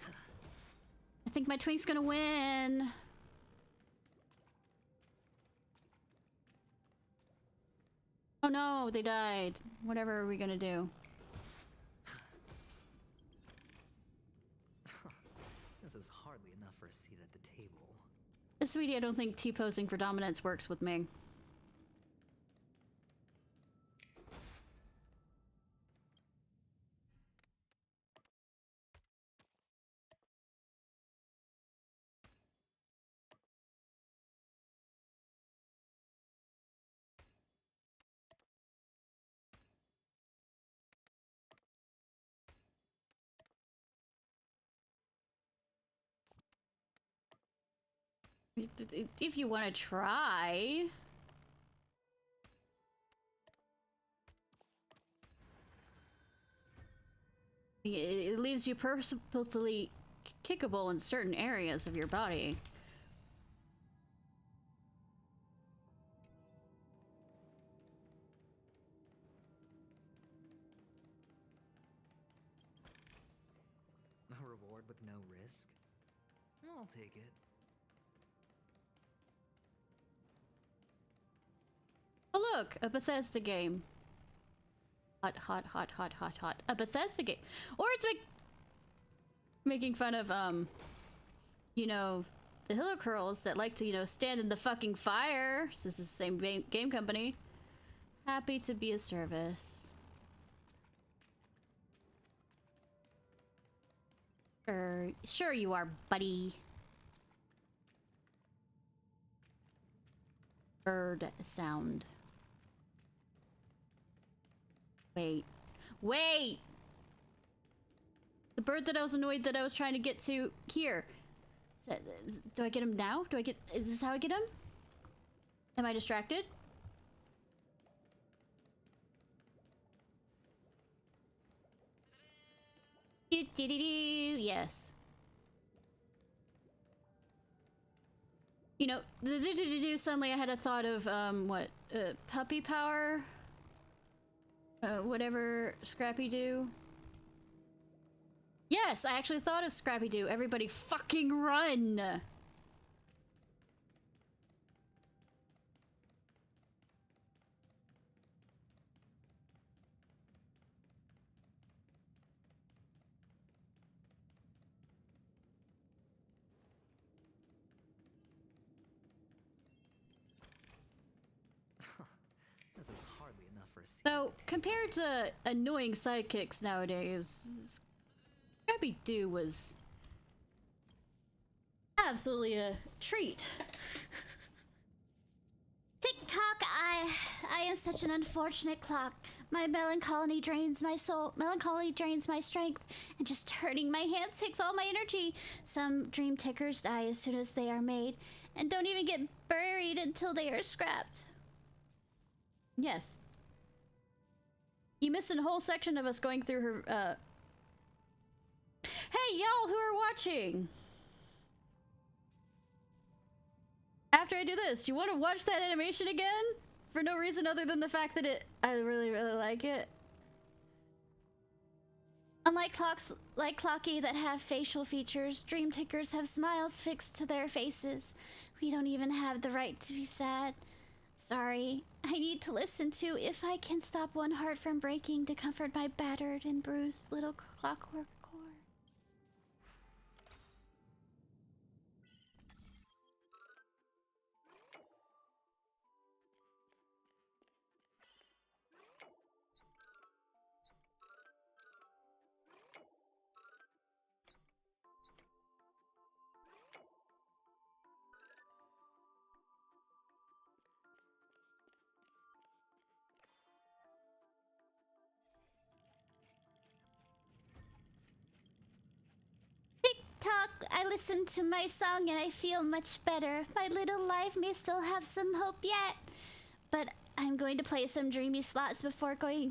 I think my Twink's gonna win. Oh no, they died. Whatever are we gonna do? This is hardly enough for a seat at the table. Sweetie, I don't think T-posing for dominance works with me. If you want to try. It leaves you purposefully kickable in certain areas of your body. A reward with no risk? I'll take it. Oh look, a Bethesda game. Hot, hot, hot, hot, hot, hot. A Bethesda game. Or it's like making fun of, you know, the Hilo Curls that like to, you know, stand in the fucking fire, since it's the same game company. Happy to be of service. Sure you are, buddy. Bird sound. Wait. Wait! The bird that I was annoyed that I was trying to get to here. Do I get him now? Is this how I get him? Am I distracted? Yes. You know, suddenly I had a thought of, puppy power? Whatever Scrappy-Doo. Yes, I actually thought of Scrappy-Doo. Everybody fucking run! This is hardly enough for a So, compared to annoying sidekicks nowadays, Scrappy-Doo was absolutely a treat. Tick-tock, I am such an unfortunate clock. My melancholy drains my soul, melancholy drains my strength, and just turning my hands takes all my energy. Some dream tickers die as soon as they are made, and don't even get buried until they are scrapped. Yes. You missed a whole section of us going through her, Hey, y'all who are watching! After I do this, you want to watch that animation again? For no reason other than the fact that I really, really like it. Unlike clocks like Clocky that have facial features, dream tickers have smiles fixed to their faces. We don't even have the right to be sad. Sorry, I need to listen to If I Can Stop One Heart from Breaking to comfort my battered and bruised little clockwork core. Talk, I listen to my song and I feel much better. My little life may still have some hope yet. But I'm going to play some dreamy slots before I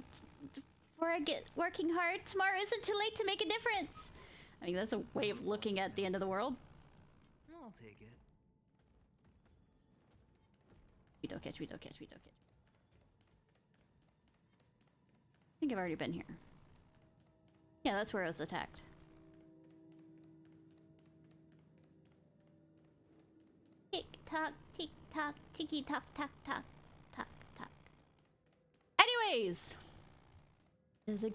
get working hard. Tomorrow isn't too late to make a difference. I mean, that's a way of looking at the end of the world. I'll take it. We don't catch. I think I've already been here. Yeah, that's where I was attacked. Tick-tock, tick-tock, ticky-tock, tock-tock, tock-tock. Anyways! As a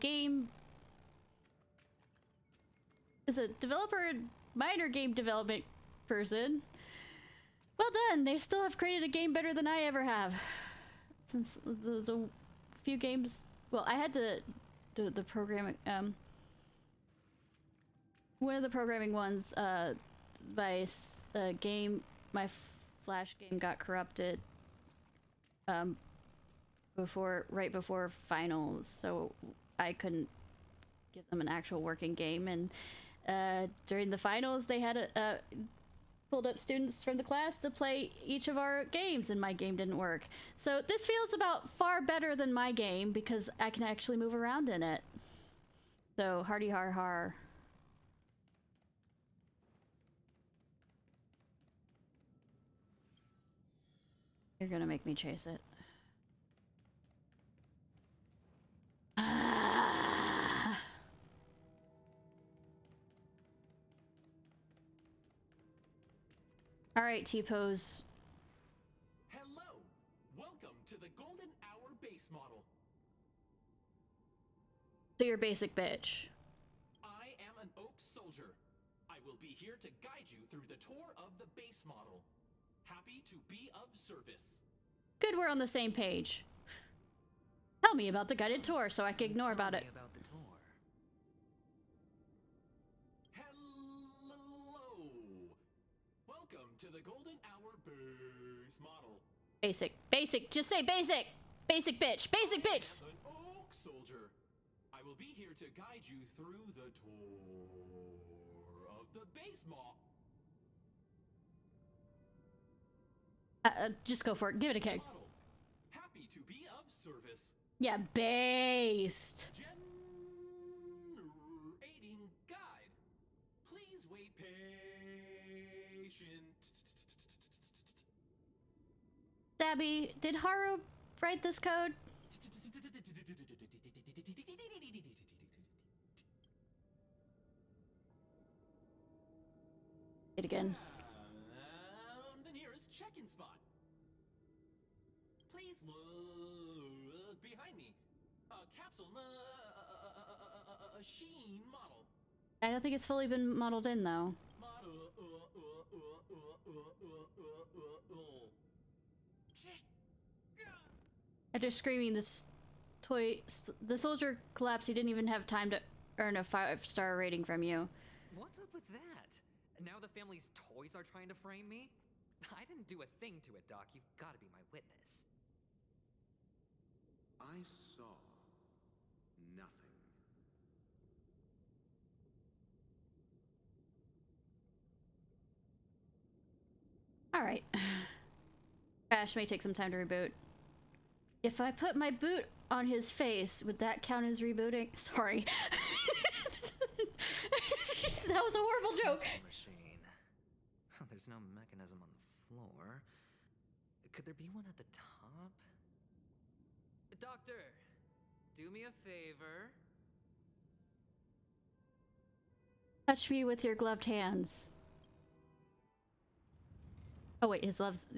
developer, minor game development person, well done! They still have created a game better than I ever have. Since the few games... Well, I had the programming... one of the programming ones, by a game... My Flash game got corrupted right before finals, so I couldn't give them an actual working game. And during the finals, they had pulled up students from the class to play each of our games, and my game didn't work. So this feels about far better than my game because I can actually move around in it. So hardy har har. You're gonna make me chase it. Alright, T-pose. Hello! Welcome to the Golden Hour base model. So you're a basic bitch. I am an Oak Soldier. I will be here to guide you through the tour of the base model. Happy to be of service. Good, we're on the same page. Tell me about the guided tour so I can ignore about it. About the tour. Hello! Welcome to the Golden Hour base model. Basic, just say basic! Basic bitch, basic bitch! I am an Oak Soldier. I will be here to guide you through the tour of the base model. Just go for it. Give it a kick. Happy to be of service. Yeah, based. Generating guide. Please wait patient. Stabby, did Haru write this code? It again. The nearest check-in spot. Please look behind me. Capsule machine model. I don't think it's fully been modeled in though. After screaming this the soldier collapsed. He didn't even have time to earn a 5-star rating from you. What's up with that? Now the family's toys are trying to frame me? I didn't do a thing to it, Doc. You've got to be my witness. I saw nothing. Alright. Crash may take some time to reboot. If I put my boot on his face, would that count as rebooting? Sorry. That was a horrible joke. Machine. There's no mechanism on the floor. Could there be one at the top? Doctor, do me a favor. Touch me with your gloved hands. Oh wait, his gloves.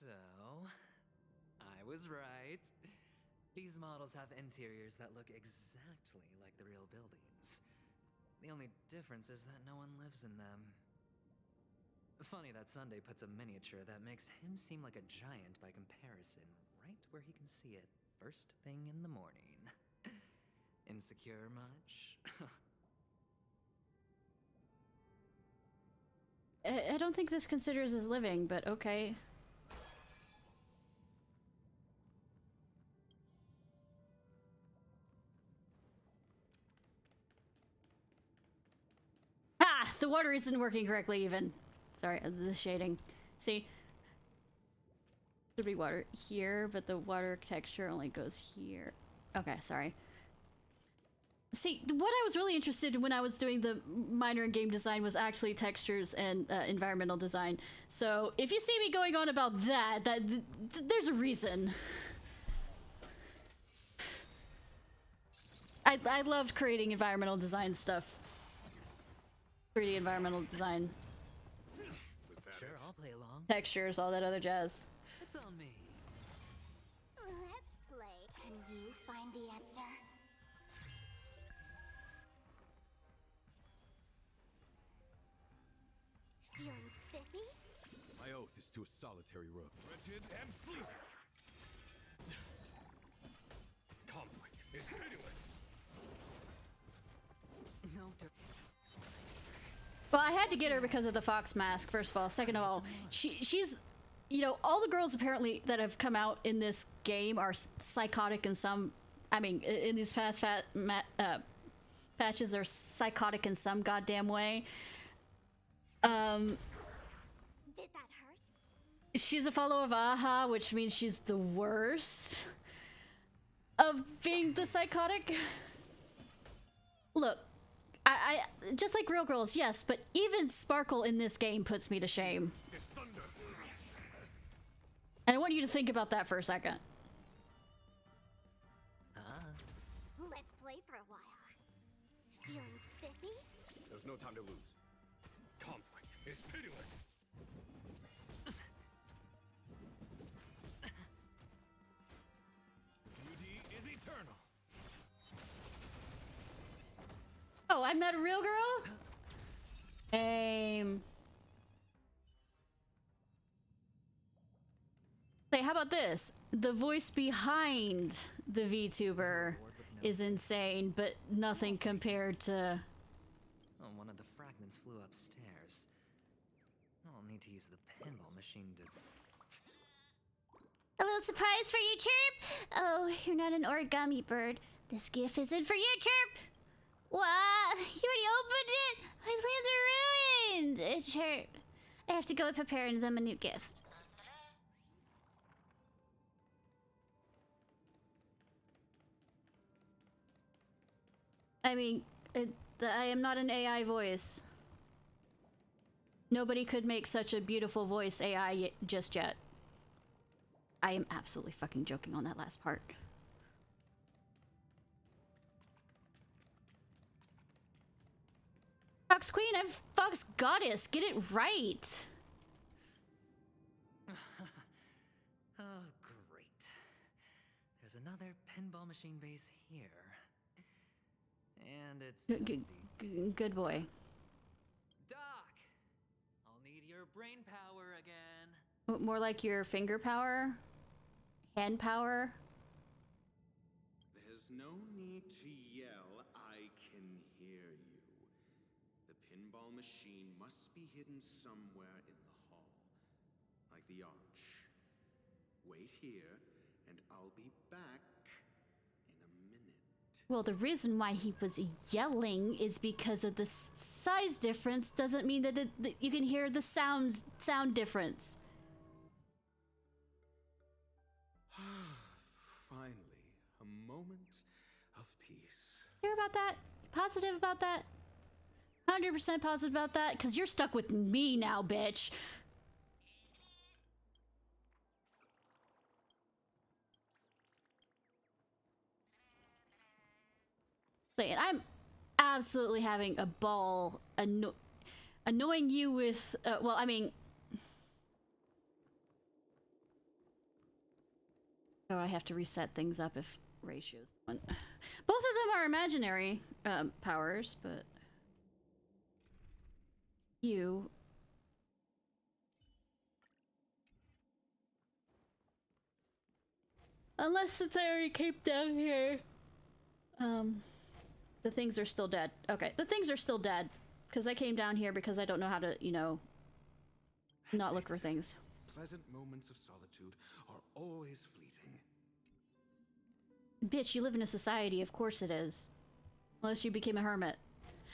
So, I was right. These models have interiors that look exactly like the real buildings. The only difference is that no one lives in them. Funny that Sunday puts a miniature that makes him seem like a giant by comparison right where he can see it first thing in the morning. Insecure much? I don't think this considers as living, but okay. Ah! The water isn't working correctly even. Sorry, the shading. See? Should be water here, but the water texture only goes here. Okay, sorry. See, what I was really interested in when I was doing the minor in game design was actually textures and environmental design. So if you see me going on about that, there's a reason. I loved creating environmental design stuff. 3D environmental design. Sure, I'll play along. Textures, all that other jazz. It's on me. Let's play. Can you find the answer? Feeling spiffy? My oath is to a solitary road. Wretched and fleeting. Conflict is pitiless. No. Well, I had to get her because of the fox mask, first of all. Second of all, she's, you know, all the girls apparently that have come out in this game are psychotic in some, I mean, in these past patches are psychotic in some goddamn way. Did that hurt? She's a follower of Aha, which means she's the worst of being the psychotic. Look, I just like real girls, yes, but even Sparkle in this game puts me to shame. And I want you to think about that for a second. Let's play for a while. Feeling spiffy? There's no time to lose. Conflict is pitiless. Beauty is eternal. Oh, I'm not a real girl? Hey, how about this? The voice behind the VTuber is insane, but nothing compared to... Oh, one of the fragments flew upstairs. I'll need to use the pinball machine to... A little surprise for you, Chirp? Oh, you're not an origami bird. This gift isn't for you, Chirp! What? You already opened it? My plans are ruined! Chirp. I have to go and prepare them a new gift. I mean, I am not an AI voice. Nobody could make such a beautiful voice AI just yet. I am absolutely fucking joking on that last part. Fox Queen, I'm Fox Goddess. Get it right. Oh, great. There's another pinball machine base here. And it's Good boy. Doc! I'll need your brain power again. More like your finger power? Hand power? There's no need to yell. I can hear you. The pinball machine must be hidden somewhere in the hall. Like the arch. Wait here, and I'll be back in a minute. Well, the reason why he was yelling is because of the size difference doesn't mean that you can hear the sound difference. Finally, a moment of peace. Hear about that? Positive about that? 100% positive about that? Because you're stuck with me now, bitch. I'm absolutely having a ball annoying you with, well, I mean... Oh, I have to reset things up if ratio's the one. Both of them are imaginary powers, but... You... Unless since I already came down here... The things are still dead. Okay, the things are still dead. Because I came down here because I don't know how to, you know... not look for things. Pleasant moments of solitude are always fleeting. Bitch, you live in a society, of course it is. Unless you became a hermit.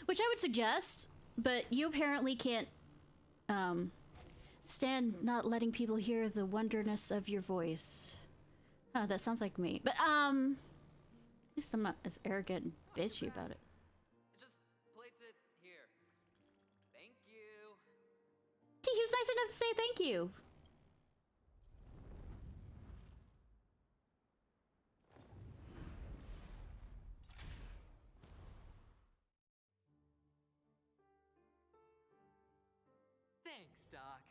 Which I would suggest, but you apparently can't, stand not letting people hear the wonderness of your voice. Oh, that sounds like me. But, at least I'm not as arrogant and bitchy about it. Just place it here. Thank you. See, he was nice enough to say thank you. Thanks, Doc.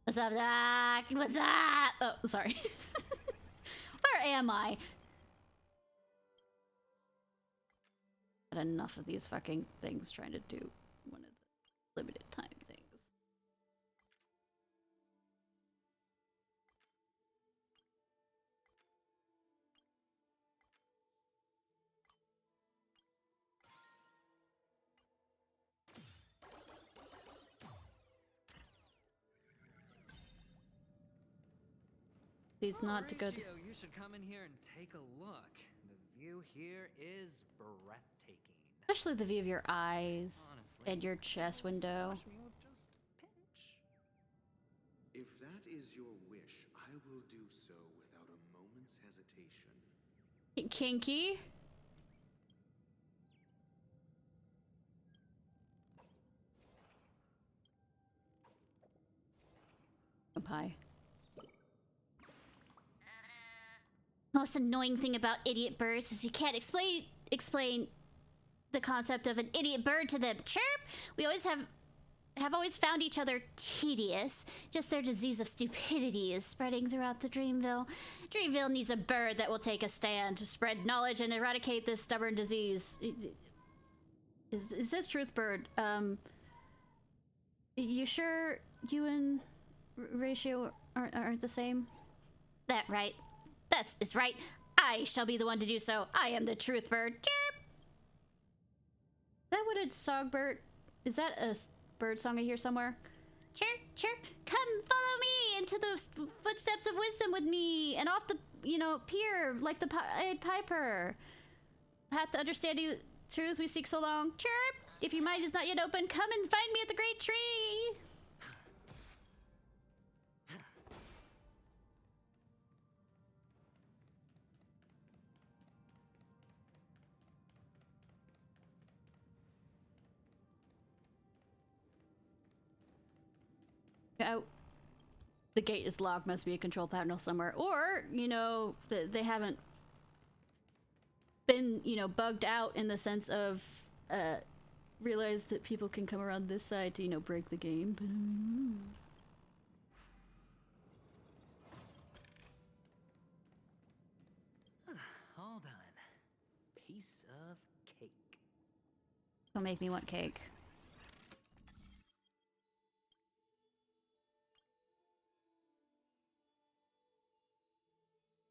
What's up, Doc? What's up? Oh, sorry. Where am I? Had enough of these fucking things trying to do one of the limited time things. These not to go. Horatio, you should come in here and take a look. The view here is breathtaking. Especially the view of your eyes and your chest window. If that is your wish, I will do so without a moment's hesitation. Kinky? Pie. Most annoying thing about idiot birds is you can't explain the concept of an idiot bird to them. Chirp! We always have always found each other tedious. Just their disease of stupidity is spreading throughout the Dreamville. Dreamville needs a bird that will take a stand to spread knowledge and eradicate this stubborn disease. Is this Truth Bird? You sure you and Ratio aren't the same? That right. Is right. I shall be the one to do so. I am the Truth Bird. Chirp! Is that what a songbird? Is that a bird song I hear somewhere? Chirp, chirp. Come follow me into the footsteps of wisdom with me and off the, pier like the Pied Piper. Path to understanding truth we seek so long. Chirp! If your mind is not yet open, come and find me at the great tree! Oh, the gate is locked, must be a control panel somewhere. Or, you know, they haven't been, you know, bugged out in the sense of, realized that people can come around this side to, you know, break the game. But, All done. Piece of cake. Don't make me want cake.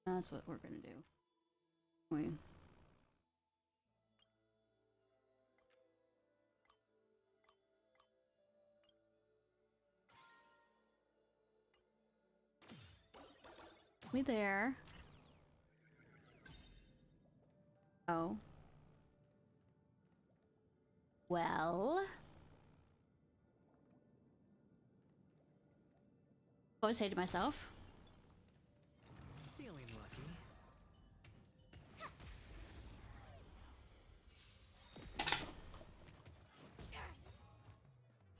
That's what we're gonna do. We there. Oh. Well. I always say to myself. Feeling lucky.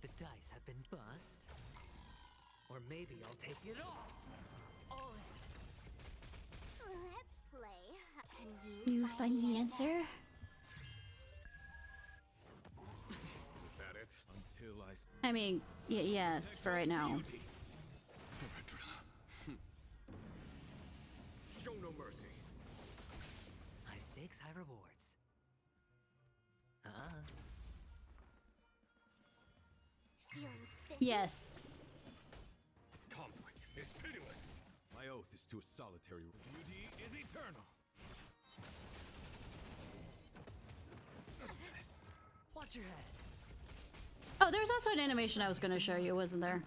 The dice have been bust. Or maybe I'll take it all. Let's play. And You find the answer? Is that it? Until I mean, yes, for right now. Show no mercy. High stakes, high rewards. Feeling spiffy? Yes. Conflict is pitiless. My oath is to a solitary. Beauty is eternal. Watch your head. Oh, there's also an animation I was going to show you, wasn't there?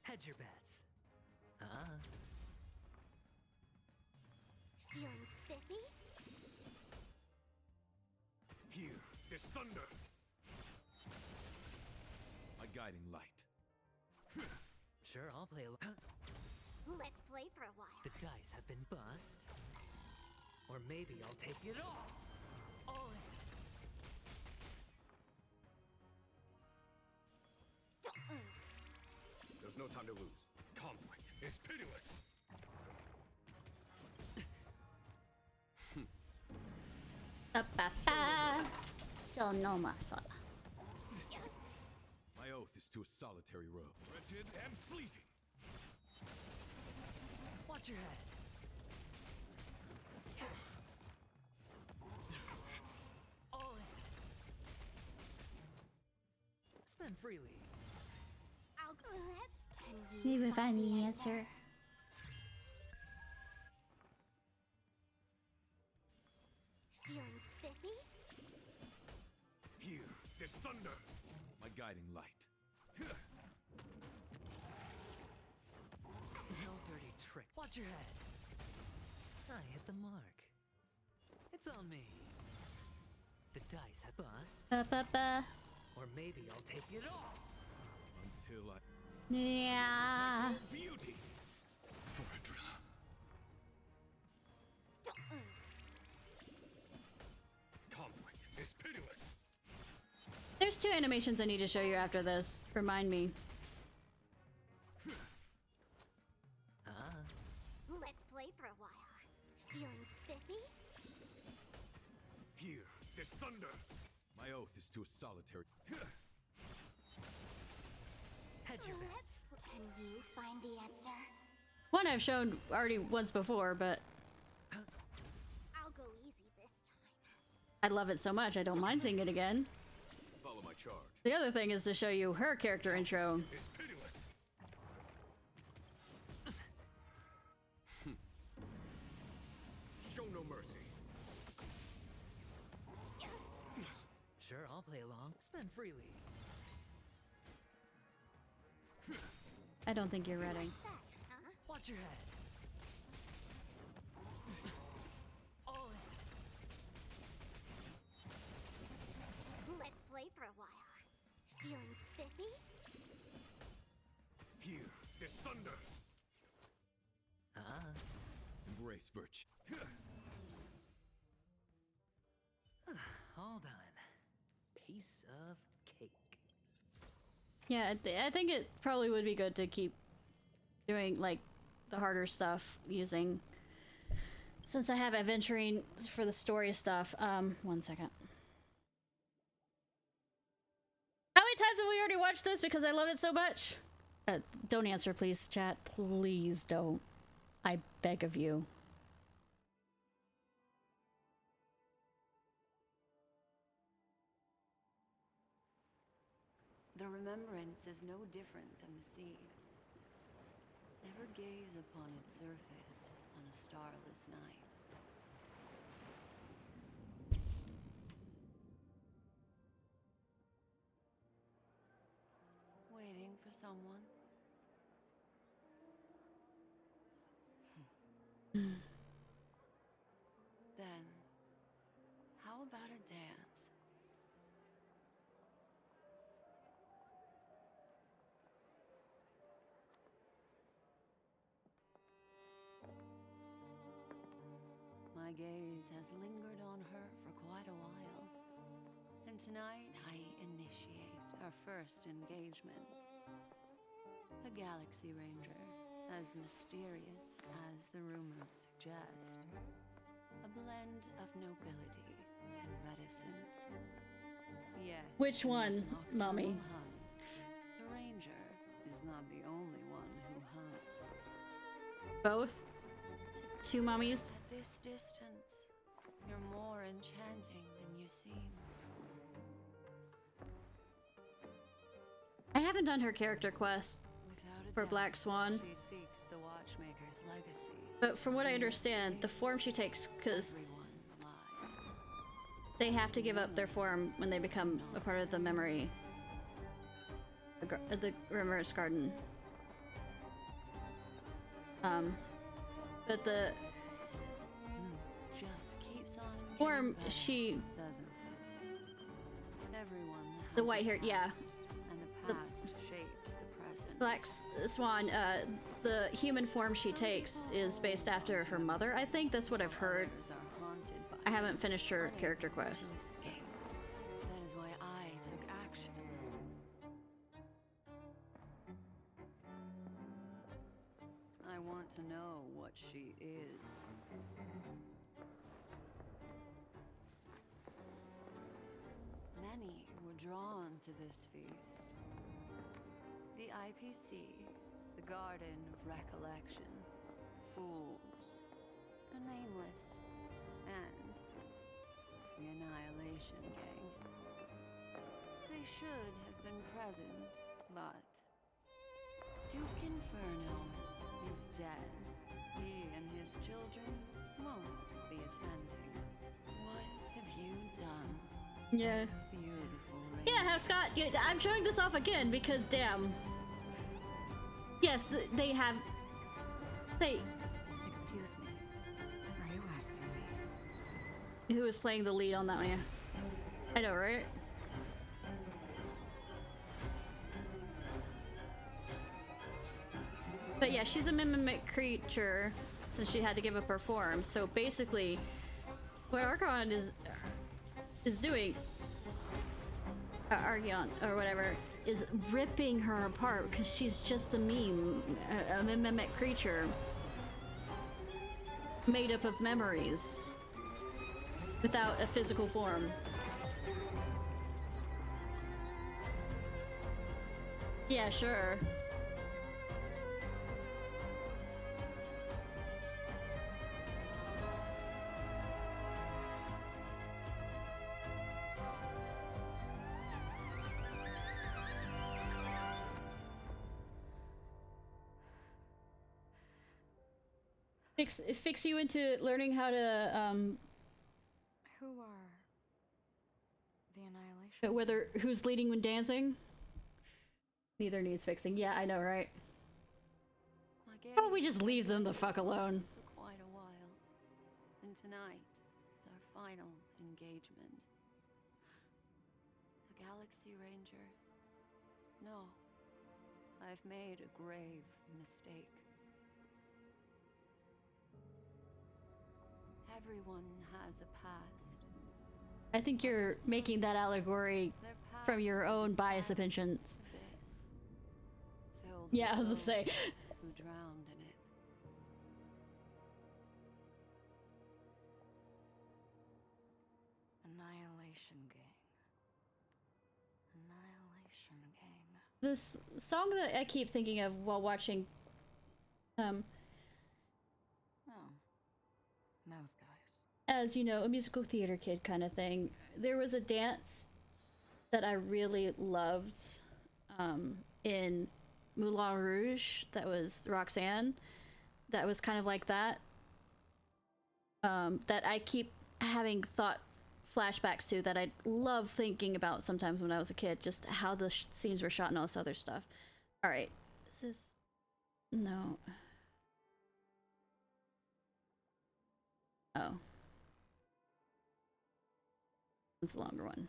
Hedge your bets. Feeling spiffy? Here, this thunder. My guiding light. Sure, I'll play along. Let's play for a while. The dice have been bust. Or maybe I'll take it all. All in. There's no time to lose. Conflict is pitiless. My oath is to a solitary road. Wretched and fleeting. Watch your head. All in. Spend freely. I'll go. And You will find the answer. Feeling spiffy? Here, this thunder. My guiding light. No dirty trick. Watch your head. I hit the mark. It's on me. The dice have bust. Or maybe I'll take it all. Until I... Yeah. Beauty. For a driller. Conflict is pitiless. There's 2 animations I need to show you after this. Remind me. Let's play for a while. Feeling spiffy? Here, this thunder. My oath is to a solitary... Hedge your bets. Can you find the answer? One I've shown already once before, but I'll go easy this time. I love it so much I don't mind seeing it again. Follow my charge. The other thing is to show you her character intro. It's pitiless. Show no mercy. Sure, I'll play along. Spend freely. I don't think you're ready. Watch your head. All in. Let's play for a while. Feeling spiffy? Here, there's thunder. Embrace virtue. All done. Piece of cake. Yeah, I think it probably would be good to keep doing like the harder stuff using, since I have Aventurine for the story stuff. 1 second. How many times have we already watched this because I love it so much? Don't answer, please, chat. Please don't. I beg of you. The remembrance is no different than the sea. Never gaze upon its surface on a starless night. Waiting for someone. Then, how about a dance? My gaze has lingered on her for quite a while. And tonight I initiate our first engagement. A galaxy ranger, as mysterious as the rumors suggest. A blend of nobility and reticence. Yet, Which in one, this nocturnal mommy? hunt, the ranger is not the only one who hunts. Both? Two mummies? At this distance, you're more enchanting than you seem. I haven't done her character quest Without a for doubt, Black Swan, she seeks the Watchmaker's legacy. but from what I understand, the form she takes, because they have to give up their form when they become a part of the memory, the Remembrance Garden. But the just keeps on form getting she, better, doesn't it? Everyone the has a white hair, yeah, past, and the past shapes the present. Black Swan, the human form she takes is based after her mother. I think that's what I've heard. Others are haunted by I haven't finished her character quest. to escape. That is why I took action. I want to know what she is. Many were drawn to this feast. The IPC, the Garden of Recollection, fools, the Nameless, and the Annihilation Gang. They should have been present, but Duke Inferno is dead. He and his children won't be attending. What have you done? Yeah. Beautiful rain. Yeah, Scott, yeah, I'm showing this off again because damn. Yes, they have. They. Excuse me. Are you asking me? Who is playing the lead on that one? Yeah. I know, right? But yeah, she's a mimic creature since she had to give up her form. So basically, what Archon is doing, Archeon or whatever, is ripping her apart because she's just a meme, a mimic creature made up of memories without a physical form. Yeah, sure. Fix you into learning how to Who are the Annihilation? whether who's leading when dancing. Neither needs fixing. Yeah, I know, right? How about we just leave them the fuck alone? For quite a while. And tonight is our final engagement. A Galaxy Ranger? No. I've made a grave mistake. Everyone has a past. I think you're making that allegory from your own bias opinions. Yeah, I was gonna say. Who drowned in it. Annihilation Gang. Annihilation Gang. This song that I keep thinking of while watching, Oh. Mouse guys. as you know, a musical theater kid kind of thing. There was a dance that I really loved in Moulin Rouge that was Roxanne, that was kind of like that, that I keep having thought flashbacks to, that I love thinking about sometimes when I was a kid, just how the scenes were shot and all this other stuff. All right, is this... no. Oh. It's a longer one.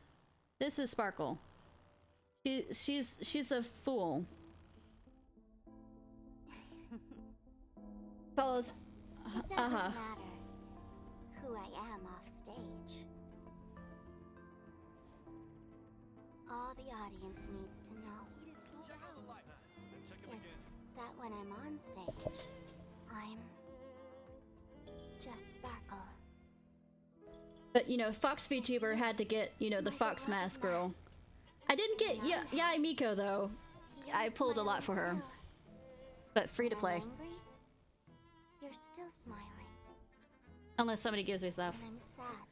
This is Sparkle. She's a fool. Follows. It doesn't matter who I am off stage. All the audience needs to know is that when I'm on stage, I'm just Sparkle. But you know, Fox VTuber had to get, you know, the Fox Mask girl. I didn't get Yai Miko though. I pulled a lot for her. But free to play. You're still smiling. Unless somebody gives me stuff. When I'm sad,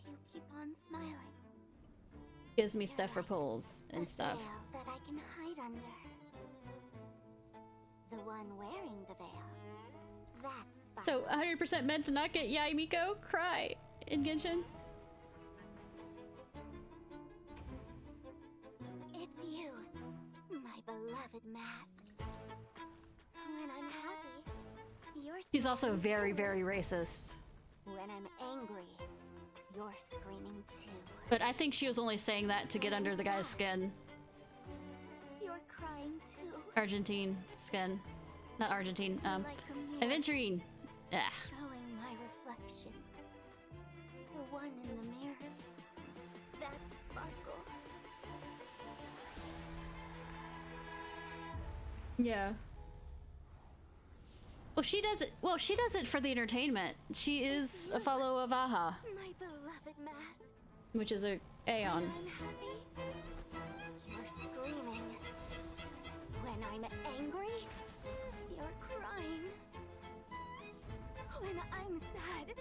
you keep on smiling. Gives me stuff for polls and stuff. Veil that I can hide under. The one wearing the veil. That's So 100% meant to not get Yai Miko? Cry in Genshin? It's you, my beloved mask. When I'm happy, you're She's also smiling very, too. very racist. When I'm angry, you're screaming too. But I think she was only saying that to get under the guy's skin. You're crying too. Argentine skin. Not Argentine, Like a mirror Aventurine. Ah. showing my reflection. The one in the mirror. That's Sparkle. Yeah. Well, she does it. Well, she does it for the entertainment. She is a follow of Aha, My beloved mask. which is a Aeon. When I'm happy, you're screaming. When I'm angry, you're crying. When I'm sad,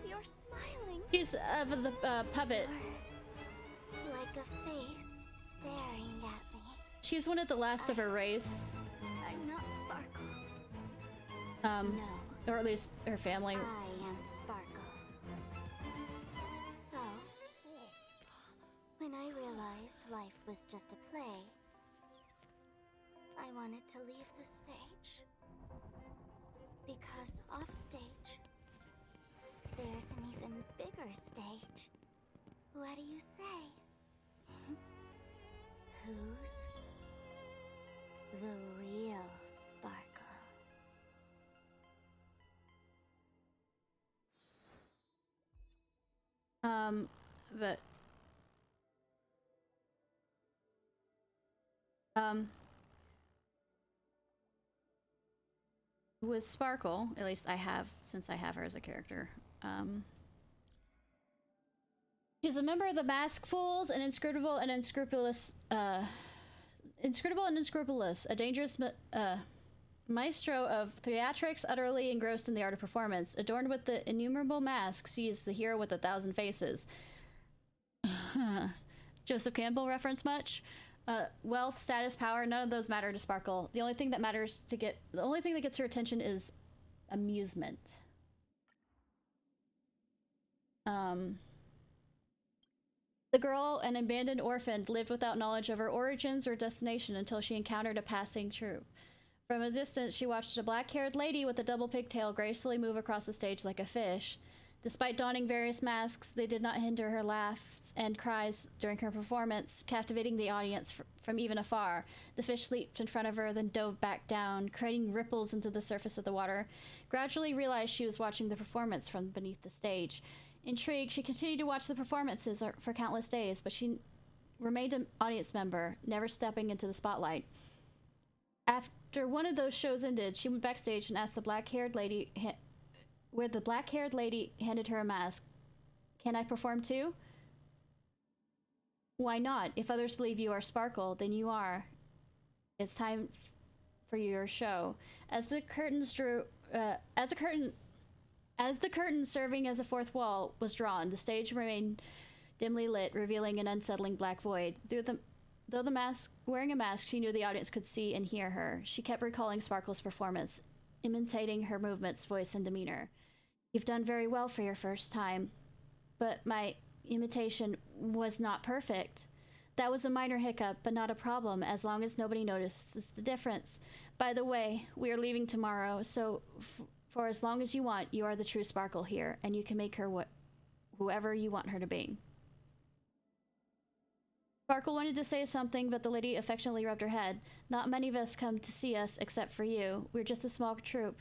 you're smiling. She's of the puppet. Like a face staring at me. She's one of the last of her race. I'm not Sparkle. Or at least her family. I am Sparkle. So, when I realized life was just a play, I wanted to leave the stage. Because off stage, there's an even bigger stage. What do you say? Who's the real Sparkle? But with Sparkle, at least I have, since I have her as a character, she's a member of the Mask Fools, an inscrutable and unscrupulous, a dangerous maestro of theatrics, utterly engrossed in the art of performance. Adorned with the innumerable masks, she is the hero with 1,000 faces. Joseph Campbell reference much? Wealth, status, power, none of those matter to Sparkle. The only thing that gets her attention is amusement. The girl, an abandoned orphan, lived without knowledge of her origins or destination until she encountered a passing troop. From a distance, she watched a black-haired lady with a double pigtail gracefully move across the stage like a fish. Despite donning various masks, they did not hinder her laughs and cries during her performance, captivating the audience from even afar. The fish leaped in front of her, then dove back down, creating ripples into the surface of the water. Gradually realized she was watching the performance from beneath the stage. Intrigued, she continued to watch the performances for countless days, but she remained an audience member, never stepping into the spotlight. After one of those shows ended, she went backstage and asked the black-haired lady where the black-haired lady handed her a mask. "Can I perform too?" "Why not? If others believe you are Sparkle, then you are. It's time for your show." As the curtain serving as a fourth wall was drawn, the stage remained dimly lit, revealing an unsettling black void. Though wearing a mask, she knew the audience could see and hear her. She kept recalling Sparkle's performance, imitating her movements, voice, and demeanor. "You've done very well for your first time, but my imitation was not perfect. That was a minor hiccup, but not a problem, as long as nobody notices the difference. By the way, we are leaving tomorrow, so for as long as you want, you are the true Sparkle here, and you can make her whoever you want her to be." Sparkle wanted to say something, but the lady affectionately rubbed her head. "Not many of us come to see us except for you. We're just a small troupe,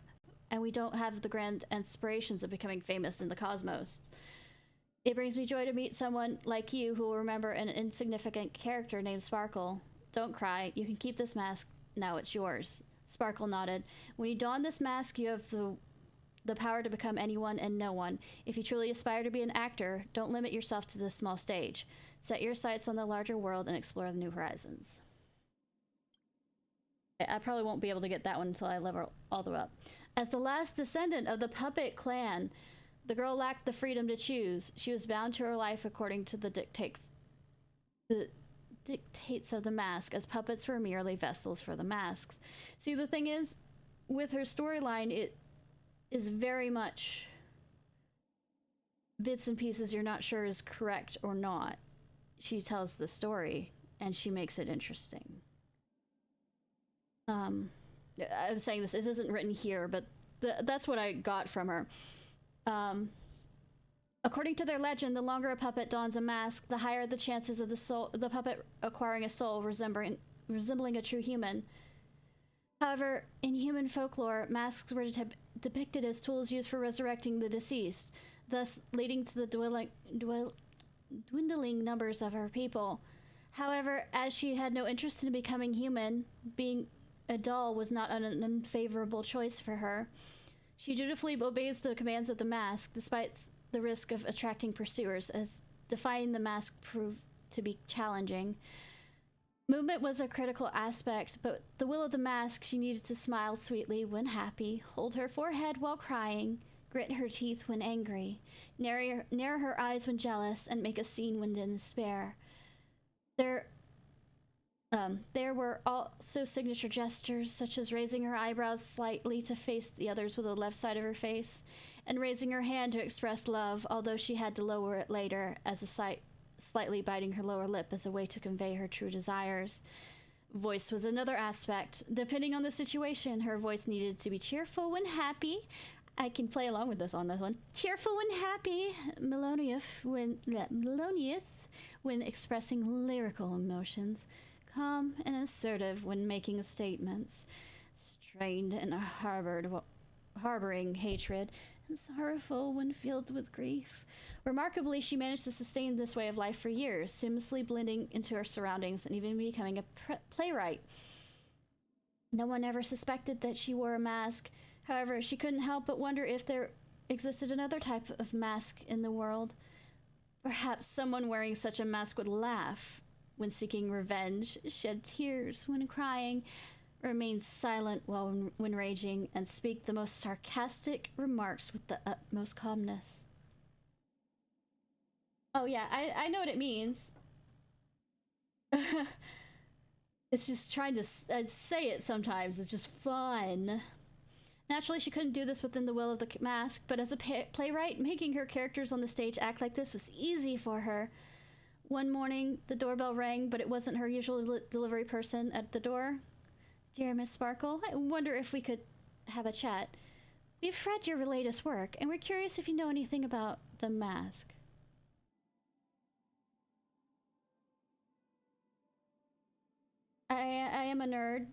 and we don't have the grand aspirations of becoming famous in the cosmos. It brings me joy to meet someone like you who will remember an insignificant character named Sparkle. Don't cry. You can keep this mask. Now it's yours." Sparkle nodded. "When you don this mask, you have the power to become anyone and no one. If you truly aspire to be an actor, don't limit yourself to this small stage. Set your sights on the larger world and explore the new horizons." I probably won't be able to get that one until I level all the way up. As the last descendant of the puppet clan, the girl lacked the freedom to choose. She was bound to her life according to the dictates of the mask, as puppets were merely vessels for the masks. See, the thing is, with her storyline, it is very much bits and pieces you're not sure is correct or not. She tells the story, and she makes it interesting. I'm saying this isn't written here, but that's what I got from her. According to their legend, the longer a puppet dons a mask, the higher the chances of the puppet acquiring a soul resembling a true human. However, in human folklore, masks were depicted as tools used for resurrecting the deceased, thus leading to the dwindling numbers of her people. However, as she had no interest in becoming human, being a doll was not an unfavorable choice for her. She dutifully obeys the commands of the mask, despite the risk of attracting pursuers, as defying the mask proved to be challenging. Movement was a critical aspect, but the will of the mask, she needed to smile sweetly when happy, hold her forehead while crying, grit her teeth when angry, narrow her eyes when jealous, and make a scene when in despair. There were also signature gestures, such as raising her eyebrows slightly to face the others with the left side of her face, and raising her hand to express love, although she had to lower it later, as slightly biting her lower lip as a way to convey her true desires. Voice was another aspect. Depending on the situation, her voice needed to be cheerful when happy. I can play along with this on this one. Cheerful when happy, melodious when expressing lyrical emotions, calm and assertive when making statements, strained and harboring hatred, and sorrowful when filled with grief. Remarkably, she managed to sustain this way of life for years, seamlessly blending into her surroundings and even becoming a playwright. No one ever suspected that she wore a mask. However, she couldn't help but wonder if there existed another type of mask in the world. Perhaps someone wearing such a mask would laugh when seeking revenge, shed tears when crying, remain silent when raging, and speak the most sarcastic remarks with the utmost calmness. Oh yeah, I know what it means. It's just trying to say it sometimes. It's just fun. Naturally, she couldn't do this within the will of the mask, but as a playwright, making her characters on the stage act like this was easy for her. One morning, the doorbell rang, but it wasn't her usual delivery person at the door. Dear Miss Sparkle, I wonder if we could have a chat. We've read your latest work, and we're curious if you know anything about the mask. I am a nerd.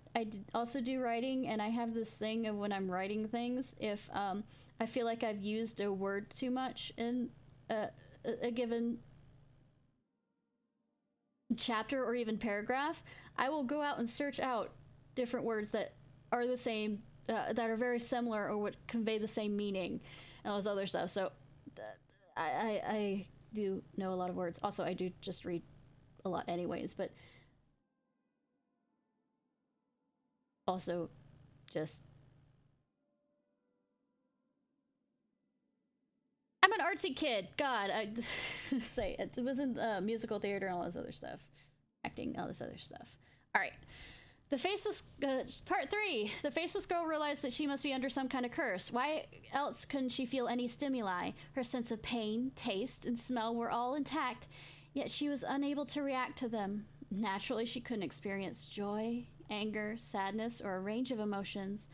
Also do writing, and I have this thing of when I'm writing things, if I feel like I've used a word too much in a given chapter or even paragraph, I will go out and search out different words that are the same, that are very similar or would convey the same meaning, and all this other stuff. So I do know a lot of words. Also, I do just read a lot anyways, but also just I'm an artsy kid. God, I say it was in musical theater and all this other stuff, acting, all this other stuff. All right, the faceless part 3. The faceless girl realized that she must be under some kind of curse. Why else couldn't she feel any stimuli? Her sense of pain, taste, and smell were all intact, yet she was unable to react to them. Naturally, she couldn't experience joy, anger, sadness, or a range of emotions.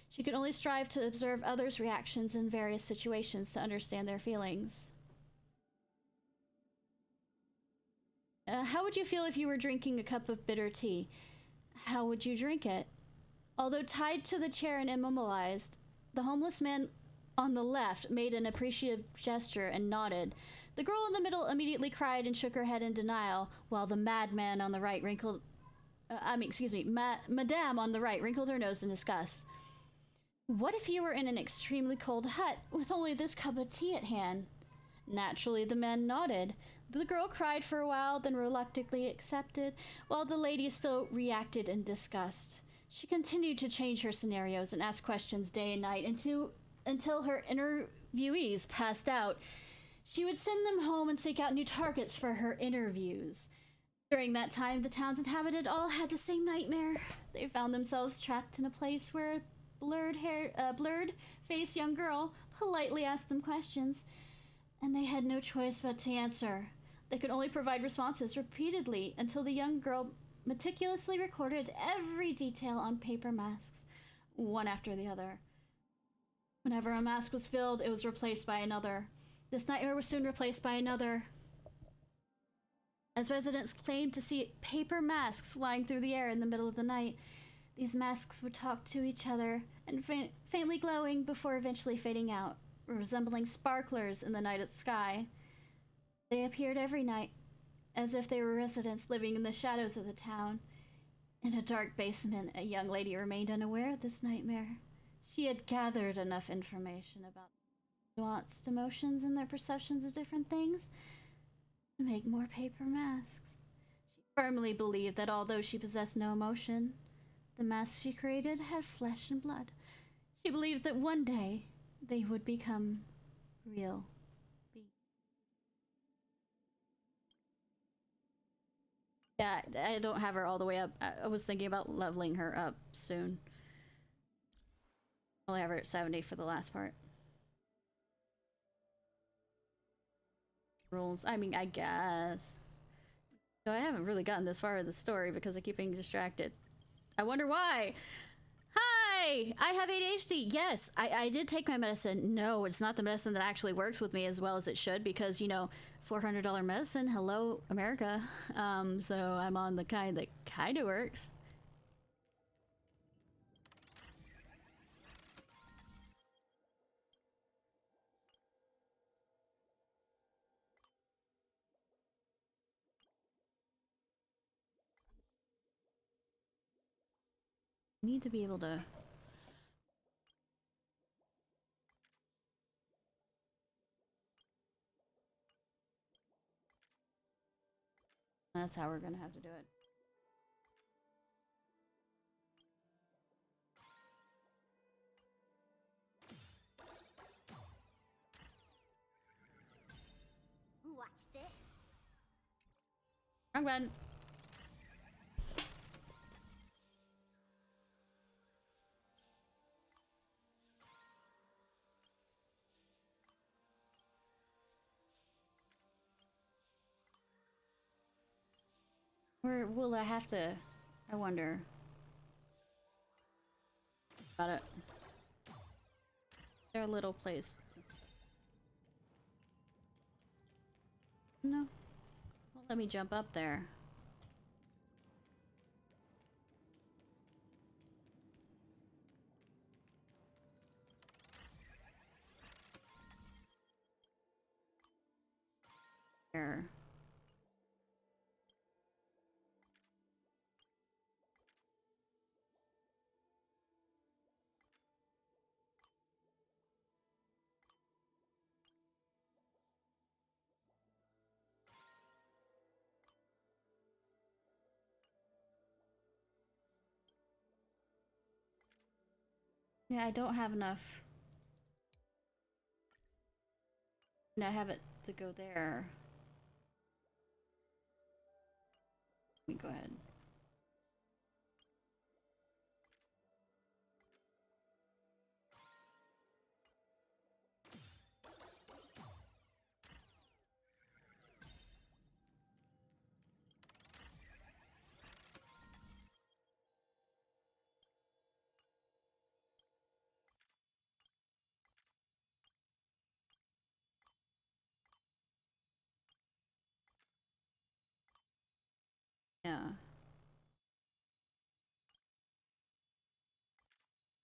She could only strive to observe others' reactions in various situations to understand their feelings. How would you feel if you were drinking a cup of bitter tea? How would you drink it? Although tied to the chair and immobilized, the homeless man on the left made an appreciative gesture and nodded. The girl in the middle immediately cried and shook her head in denial, while the madman on the right wrinkled... Madame on the right wrinkled her nose in disgust. What if you were in an extremely cold hut with only this cup of tea at hand? Naturally, the man nodded. The girl cried for a while, then reluctantly accepted, while the lady still reacted in disgust. She continued to change her scenarios and ask questions day and night until her interviewees passed out. She would send them home and seek out new targets for her interviews. During that time, the town's inhabited all had the same nightmare. They found themselves trapped in a place where a blurred-faced young girl politely asked them questions, and they had no choice but to answer. They could only provide responses repeatedly until the young girl meticulously recorded every detail on paper masks, one after the other. Whenever a mask was filled, it was replaced by another. This nightmare was soon replaced by another, as residents claimed to see paper masks flying through the air in the middle of the night. These masks would talk to each other, and faintly glowing before eventually fading out, resembling sparklers in the night sky. They appeared every night, as if they were residents living in the shadows of the town. In a dark basement, a young lady remained unaware of this nightmare. She had gathered enough information about nuanced emotions and their perceptions of different things to make more paper masks. She firmly believed that although she possessed no emotion, the masks she created had flesh and blood. She believed that one day they would become real. Yeah, I don't have her all the way up. I was thinking about leveling her up soon. Only have her at 70 for the last part. Rules. I mean, I guess. So I haven't really gotten this far in the story because I keep being distracted. I wonder why. Hi! I have ADHD. Yes, I did take my medicine. No, it's not the medicine that actually works with me as well as it should because, you know, $400 medicine. Hello, America. So I'm on the kind that kind of works. Need to be able to... That's how we're gonna have to do it. Watch this. I'm glad. Or will I have to... I wonder. Got it. Their little place. No. Won't let me jump up there. There. Yeah, I don't have enough. And I have it to go there. Let me go ahead. Yeah.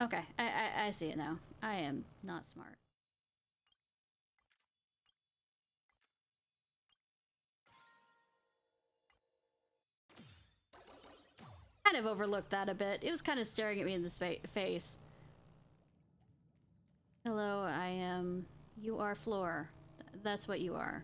Okay, I see it now. I am not smart. Kind of overlooked that a bit. It was kind of staring at me in the face. Hello, I am... You are Floor. That's what you are.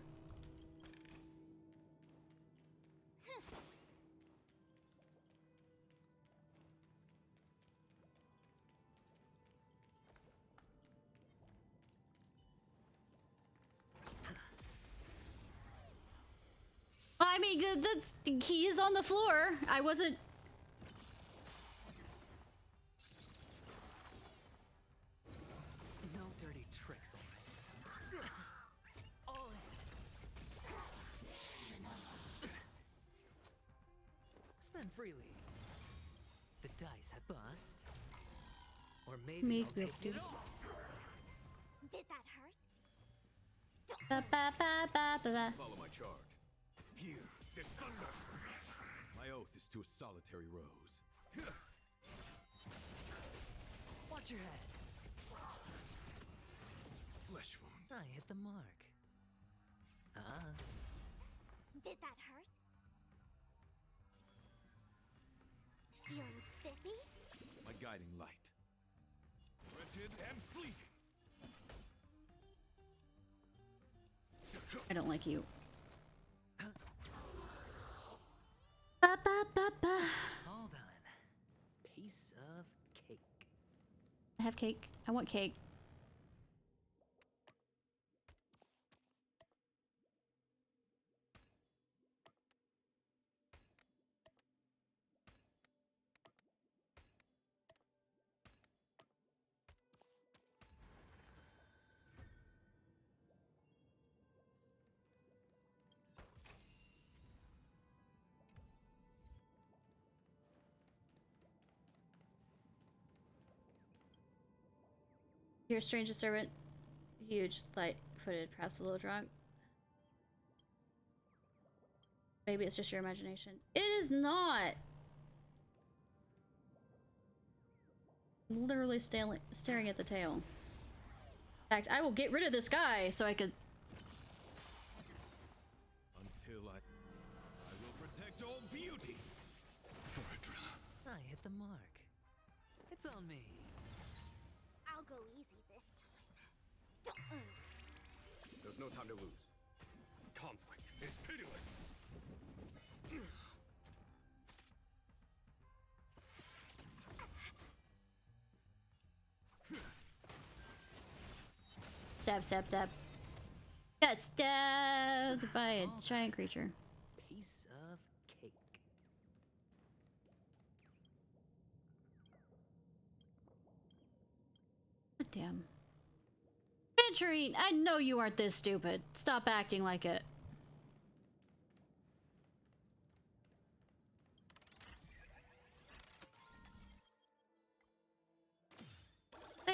Well, I mean, the key is on the floor. I wasn't... No dirty tricks. Oh. Spend freely. The dice have bust. Or maybe I'll take it off. Did that hurt? Follow my charge. Here, there's thunder. My oath is to a solitary rose. Watch your head. Flesh wound. I hit the mark. Did that hurt? Feeling spiffy? My guiding light. Wretched and fleeting. I don't like you. Hold on. Piece of cake. I have cake. I want cake. Your strange servant, huge, light-footed, perhaps a little drunk. Maybe it's just your imagination. It is not! I'm literally staring at the tail. In fact, I will get rid of this guy so I could... Until I will protect all beauty. I hit the mark. It's on me. I'll go easy this time. There's no time to lose. Conflict is pitiless. Stab, stab, stab. Got stabbed by a giant creature. Piece of cake. God damn. Aventurine, I know you aren't this stupid. Stop acting like it.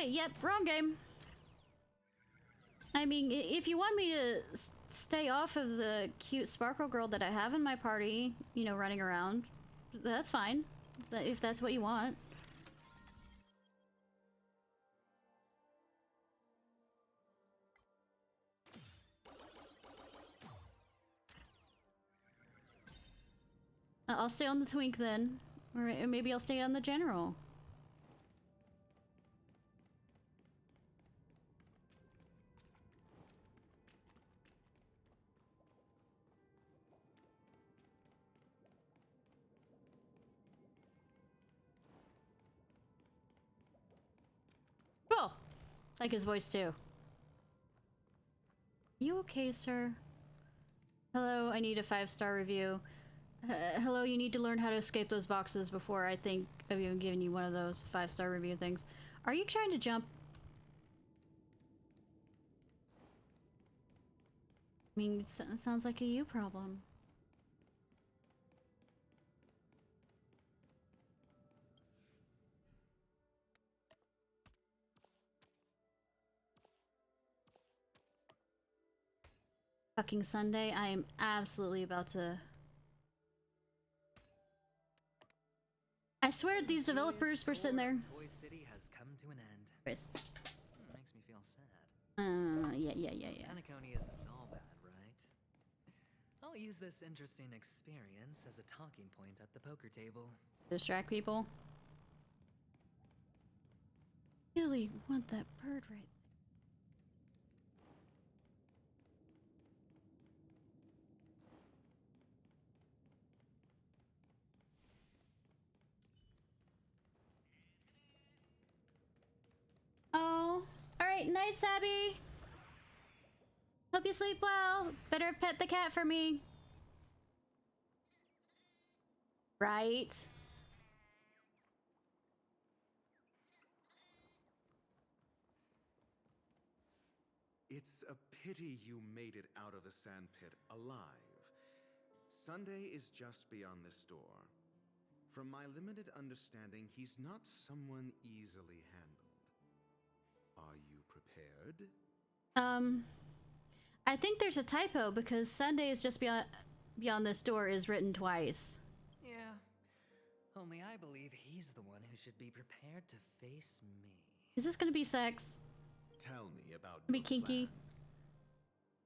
Hey, yep, wrong game. I mean, if you want me to stay off of the cute sparkle girl that I have in my party, you know, running around, that's fine. If that's what you want. I'll stay on the twink then. Or maybe I'll stay on the general. Cool. Like his voice too. You okay, sir? Hello, I need a 5-star review. Hello, you need to learn how to escape those boxes before I think of even giving you one of those 5-star review things. Are you trying to jump? I mean, it sounds like a you problem. Fucking Sunday, I am absolutely about to... I swear these developers were sitting there. Toy City has come to an end. Chris. Makes me feel sad. Yeah. Hanakoni isn't all bad, right? I'll use this interesting experience as a talking point at the poker table. Distract people. Really want that bird right there. Oh, alright, night, Sabby. Hope you sleep well. Better pet the cat for me. Right? It's a pity you made it out of the sandpit alive. Sunday is just beyond this door. From my limited understanding, he's not someone easily handled. Are you prepared? I think there's a typo because Sunday is just beyond this door is written twice. Yeah. Only I believe he's the one who should be prepared to face me. Is this gonna be sex? Tell me about Be kinky.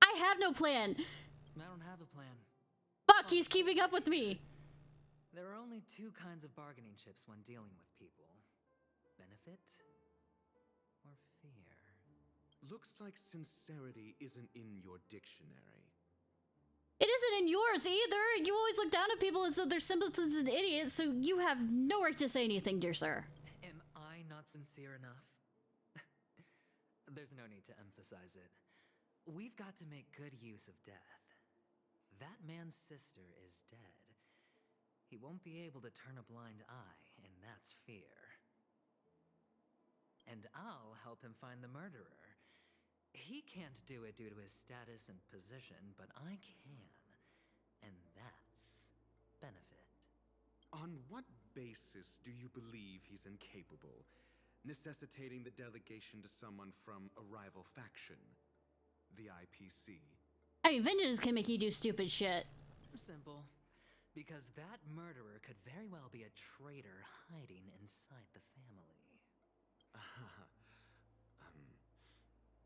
I have no plan. I don't have a plan. Fuck, he's keeping up with me. There are only two kinds of bargaining chips when dealing with people. Benefit or fear. Looks like sincerity isn't in your dictionary. It isn't in yours either. You always look down at people as though they're simpletons and idiots, so you have no right to say anything, dear sir. Am I not sincere enough? There's no need to emphasize it. We've got to make good use of death. That man's sister is dead. He won't be able to turn a blind eye, and that's fear. And I'll help him find the murderer. He can't do it due to his status and position, but I can. And that's benefit. On what basis do you believe he's incapable, necessitating the delegation to someone from a rival faction? The IPC? I mean, vengeance can make you do stupid shit. Simple. Because that murderer could very well be a traitor hiding inside the family.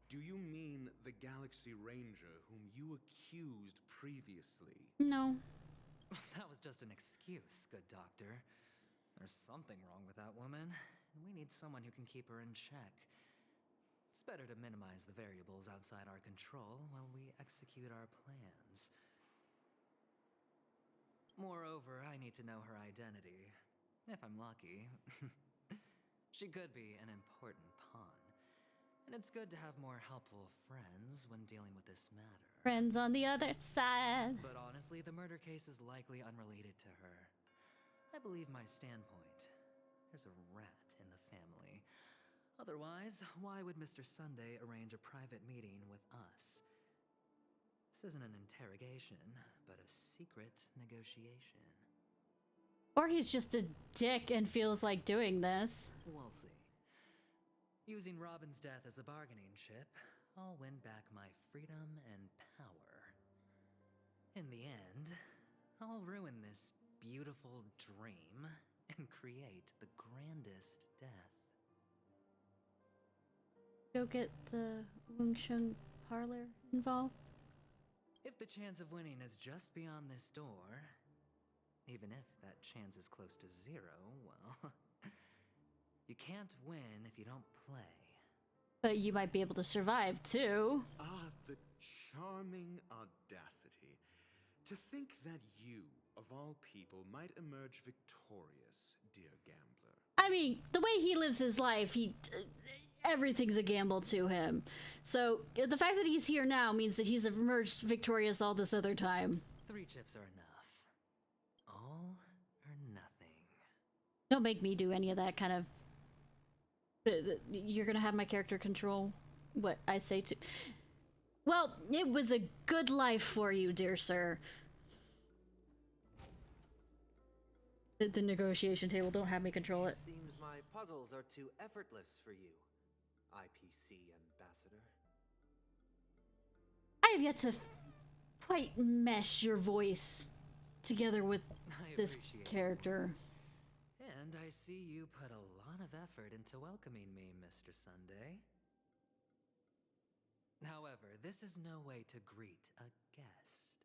Do you mean the Galaxy Ranger whom you accused previously? No. That was just an excuse, good doctor. There's something wrong with that woman, and we need someone who can keep her in check. It's better to minimize the variables outside our control while we execute our plans. Moreover, I need to know her identity. If I'm lucky. She could be an important pawn. And it's good to have more helpful friends when dealing with this matter. Friends on the other side. But honestly, the murder case is likely unrelated to her. I believe my standpoint. There's a rat in the family. Otherwise, why would Mr. Sunday arrange a private meeting with us? This isn't an interrogation, but a secret negotiation. Or he's just a dick and feels like doing this. We'll see. Using Robin's death as a bargaining chip, I'll win back my freedom and power. In the end, I'll ruin this beautiful dream and create the grandest death. Go get the Wing Chun parlor involved. If the chance of winning is just beyond this door, even if that chance is close to zero, well, you can't win if you don't play. But you might be able to survive, too. Ah, the charming audacity. To think that you, of all people, might emerge victorious, dear gambler. I mean, the way he lives his life, everything's a gamble to him. So, the fact that he's here now means that he's emerged victorious all this other time. 3 chips are enough. All or nothing. Don't make me do any of that kind of... You're gonna have my character control what I say to... Well, it was a good life for you, dear sir. The negotiation table, don't have me control it. Seems my puzzles are too effortless for you, IPC ambassador. I have yet to quite mesh your voice together with this character. And I see you put a lot of effort into welcoming me, Mr. Sunday. However, this is no way to greet a guest.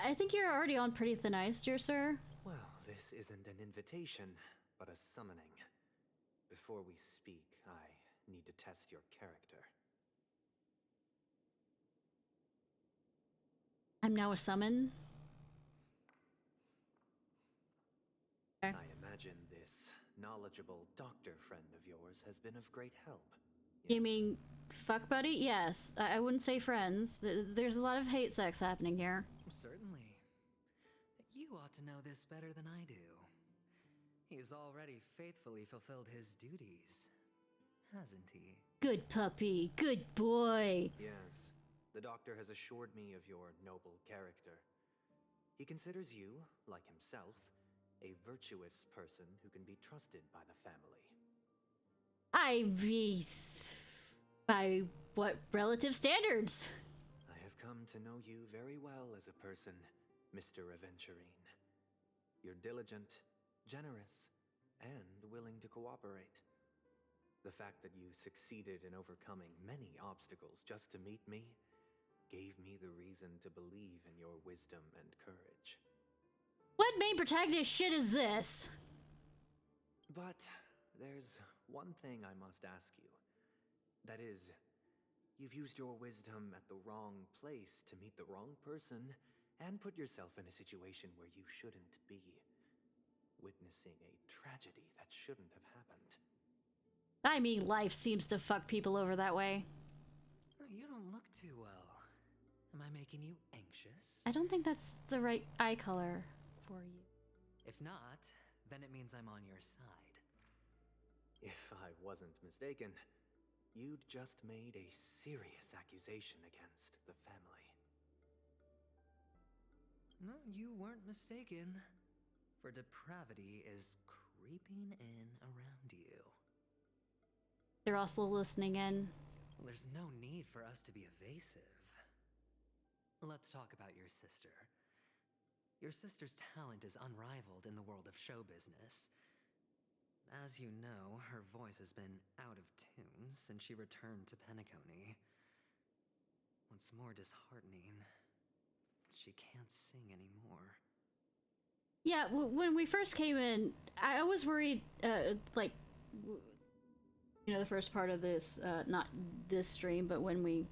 I think you're already on pretty thin ice, dear sir. Well, this isn't an invitation, but a summoning. Before we speak, I need to test your character. I'm now a summon. Okay. I imagine this knowledgeable doctor friend of yours has been of great help. You mean fuck buddy? Yes. I wouldn't say friends. There's a lot of hate sex happening here. Certainly. You ought to know this better than I do. He's already faithfully fulfilled his duties, hasn't he? Good puppy. Good boy. Yes. The doctor has assured me of your noble character. He considers you, like himself, a virtuous person who can be trusted by the family. By what relative standards? I have come to know you very well as a person, Mr. Aventurine. You're diligent, generous, and willing to cooperate. The fact that you succeeded in overcoming many obstacles just to meet me gave me the reason to believe in your wisdom and courage. What main protagonist shit is this? But there's one thing I must ask you. That is, you've used your wisdom at the wrong place to meet the wrong person and put yourself in a situation where you shouldn't be, witnessing a tragedy that shouldn't have happened. I mean, life seems to fuck people over that way. You don't look too well. Am I making you anxious? I don't think that's the right eye color for you. If not, then it means I'm on your side. If I wasn't mistaken, you'd just made a serious accusation against the family. No, you weren't mistaken. For depravity is creeping in around you. They're also listening in. Well, there's no need for us to be evasive. Let's talk about your sister. Your sister's talent is unrivaled in the world of show business. As you know, her voice has been out of tune since she returned to Penacony. What's more disheartening, she can't sing anymore. Yeah, when we first came in, I was worried, like, you know, the first part of this, not this stream, but when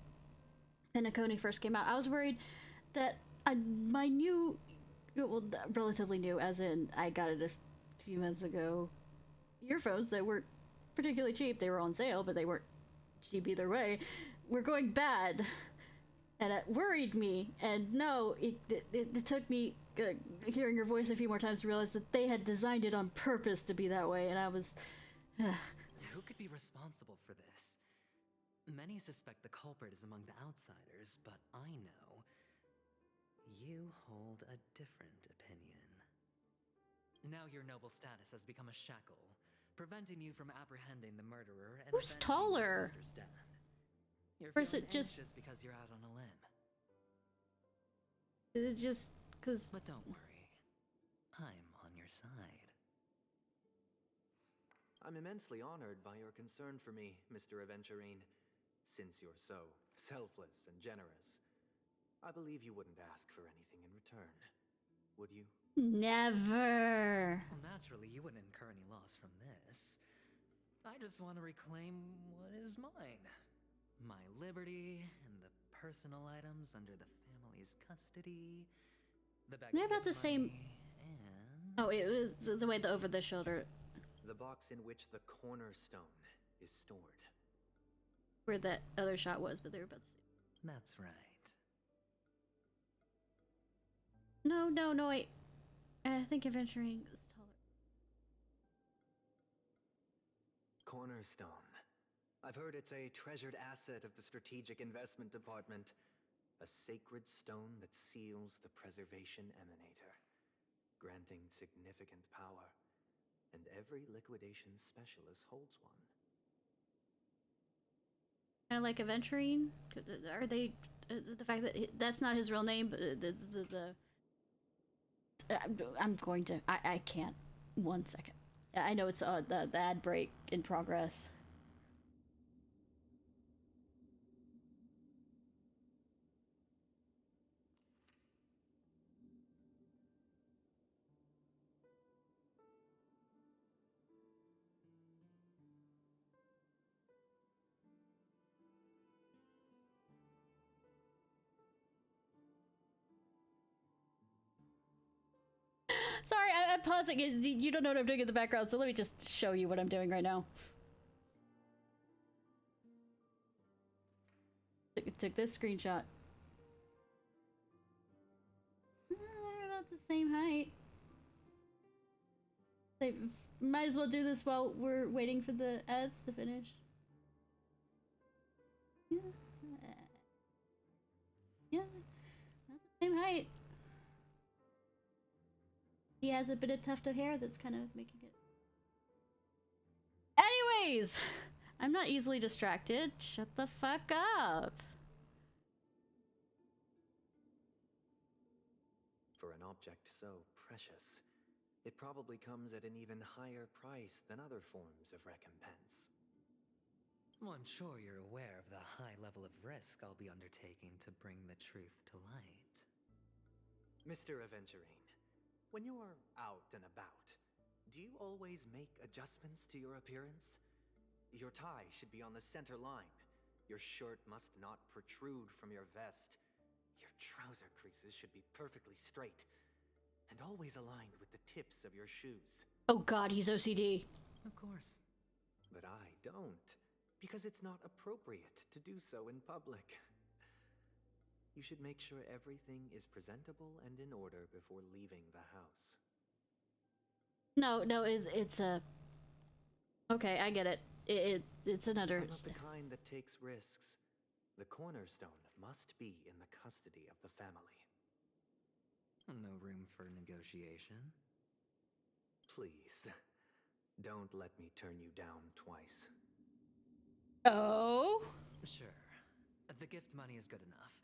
Penacony first came out, I was worried that my new, well, relatively new, as in I got it a few months ago, earphones that weren't particularly cheap. They were on sale, but they weren't cheap either way. Were going bad, and it worried me. And no, it took me hearing your voice a few more times to realize that they had designed it on purpose to be that way. And I was. Who could be responsible for this? Many suspect the culprit is among the outsiders, but I know you hold a different opinion. Now your noble status has become a shackle, preventing you from apprehending the murderer and Who's avenging taller? your sister's death. You're Or is feeling it just- anxious because you're out on a limb. Is it just because? But don't worry. I'm on your side. I'm immensely honored by your concern for me, Mr. Aventurine. Since you're so selfless and generous, I believe you wouldn't ask for anything in return, would you? Never. Well, naturally, you wouldn't incur any loss from this. I just want to reclaim what is mine. My liberty and the personal items under the family's custody. The bag They're of about the gift same. money, and... Oh, it was the way the over the shoulder, The box in which the cornerstone is stored. where that other shot was, but they were about the same. That's right. No, wait. I think Aventurine is taller. Cornerstone. I've heard it's a treasured asset of the Strategic Investment Department. A sacred stone that seals the Preservation Emanator, granting significant power. And every liquidation specialist holds one. Kind of like Aventurine. Are they? The fact that that's not his real name, but I'm going to. I can't. 1 second. I know it's the ad break in progress. Sorry, I'm pausing it. You don't know what I'm doing in the background, so let me just show you what I'm doing right now. Took this screenshot. They're about the same height. They might as well do this while we're waiting for the ads to finish. Yeah. Yeah, not the same height. He has a bit of tuft of hair that's kind of making it. Anyways, I'm not easily distracted. Shut the fuck up. For an object so precious, it probably comes at an even higher price than other forms of recompense. Well, I'm sure you're aware of the high level of risk I'll be undertaking to bring the truth to light. Mr. Aventurine, when you are out and about, do you always make adjustments to your appearance? Your tie should be on the center line. Your shirt must not protrude from your vest. Your trouser creases should be perfectly straight and always aligned with the tips of your shoes. Oh god, he's OCD. Of course. But I don't, because it's not appropriate to do so in public. You should make sure everything is presentable and in order before leaving the house. No, it's a... Okay, I get it. It's another... I'm not the kind that takes risks. The cornerstone must be in the custody of the family. No room for negotiation? Please, don't let me turn you down twice. Oh? Sure. The gift money is good enough.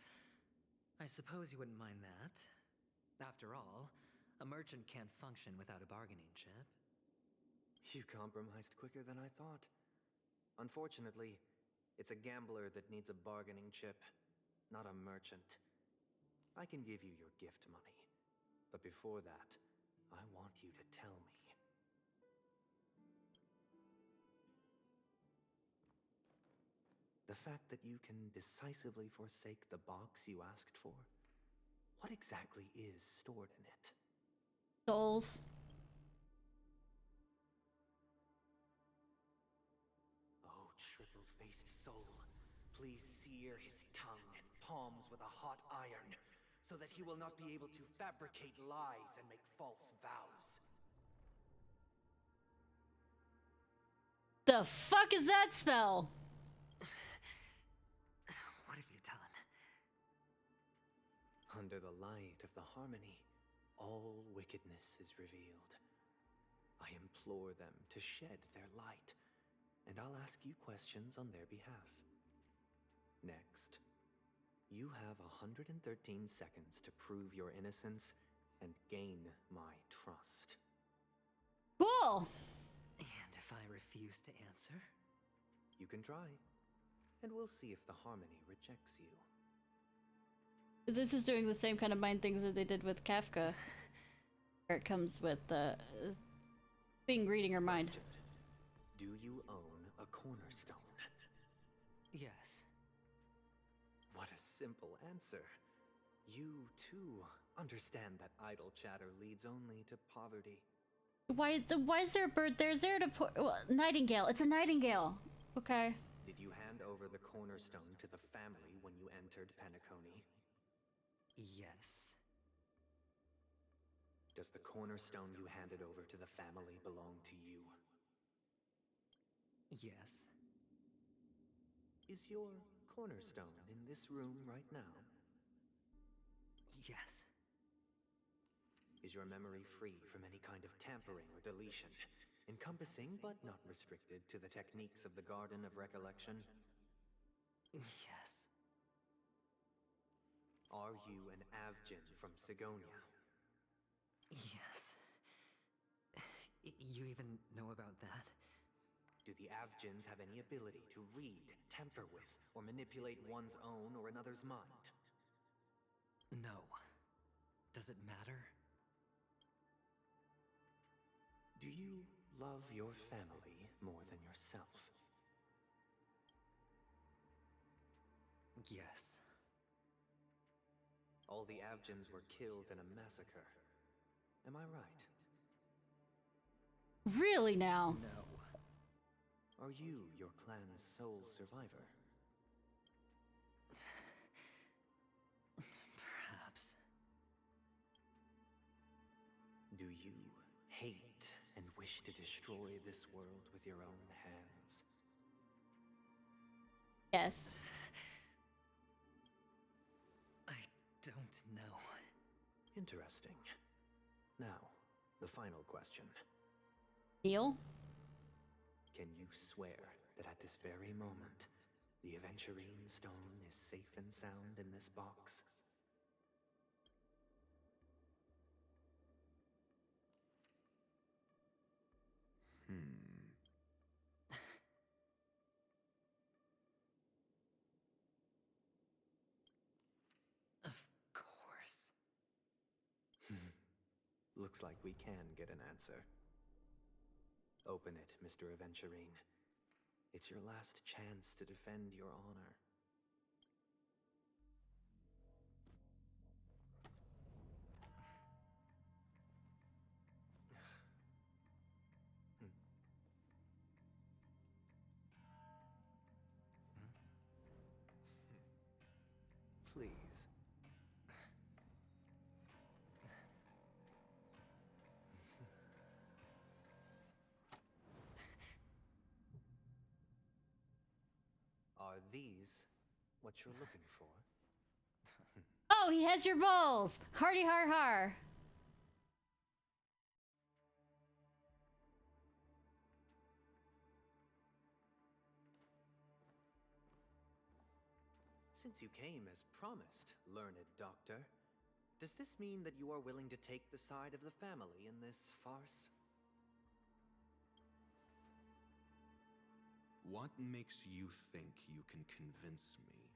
I suppose you wouldn't mind that. After all, a merchant can't function without a bargaining chip. You compromised quicker than I thought. Unfortunately, it's a gambler that needs a bargaining chip, not a merchant. I can give you your gift money, but before that, I want you to tell me. The fact that you can decisively forsake the box you asked for, what exactly is stored in it? Souls. Oh, triple-faced soul, please sear his tongue and palms with a hot iron, so that he will not be able to fabricate lies and make false vows. The fuck is that spell? What have you done? Under the light of the harmony, all wickedness is revealed. I implore them to shed their light, and I'll ask you questions on their behalf. Next, you have 113 seconds to prove your innocence and gain my trust. Cool! And if I refuse to answer? You can try, and we'll see if the Harmony rejects you. This is doing the same kind of mind things that they did with Kafka. Where it comes with the thing reading her mind. Do you own a cornerstone? Yes. What a simple answer. You, too, understand that idle chatter leads only to poverty. Why is there a bird there? Is there nightingale? It's a nightingale. Okay. Did you hand over the cornerstone to the family when you entered Penacony? Yes. Does the cornerstone you handed over to the family belong to you? Yes. Is your cornerstone in this room right now? Yes. Is your memory free from any kind of tampering or deletion, encompassing but not restricted to the techniques of the Garden of Recollection? Yes. Are you an Avgin from Sigonia? Yes. You even know about that? Do the Avgins have any ability to read, tamper with, or manipulate one's own or another's mind? No. Does it matter? Do you love your family more than yourself? Yes. All the Avgins were killed in a massacre. Am I right? Really now? No. Are you your clan's sole survivor? Perhaps. Do you hate and wish to destroy this world with your own hands? Yes. I don't know. Interesting. Now, the final question. Neil? Can you swear that at this very moment, the Aventurine stone is safe and sound in this box? Of course. Looks like we can get an answer. Open it, Mr. Aventurine. It's your last chance to defend your honor. Please. Are these what you're looking for? Oh, he has your balls! Hardy har har! Since you came as promised, learned doctor, does this mean that you are willing to take the side of the family in this farce? What makes you think you can convince me?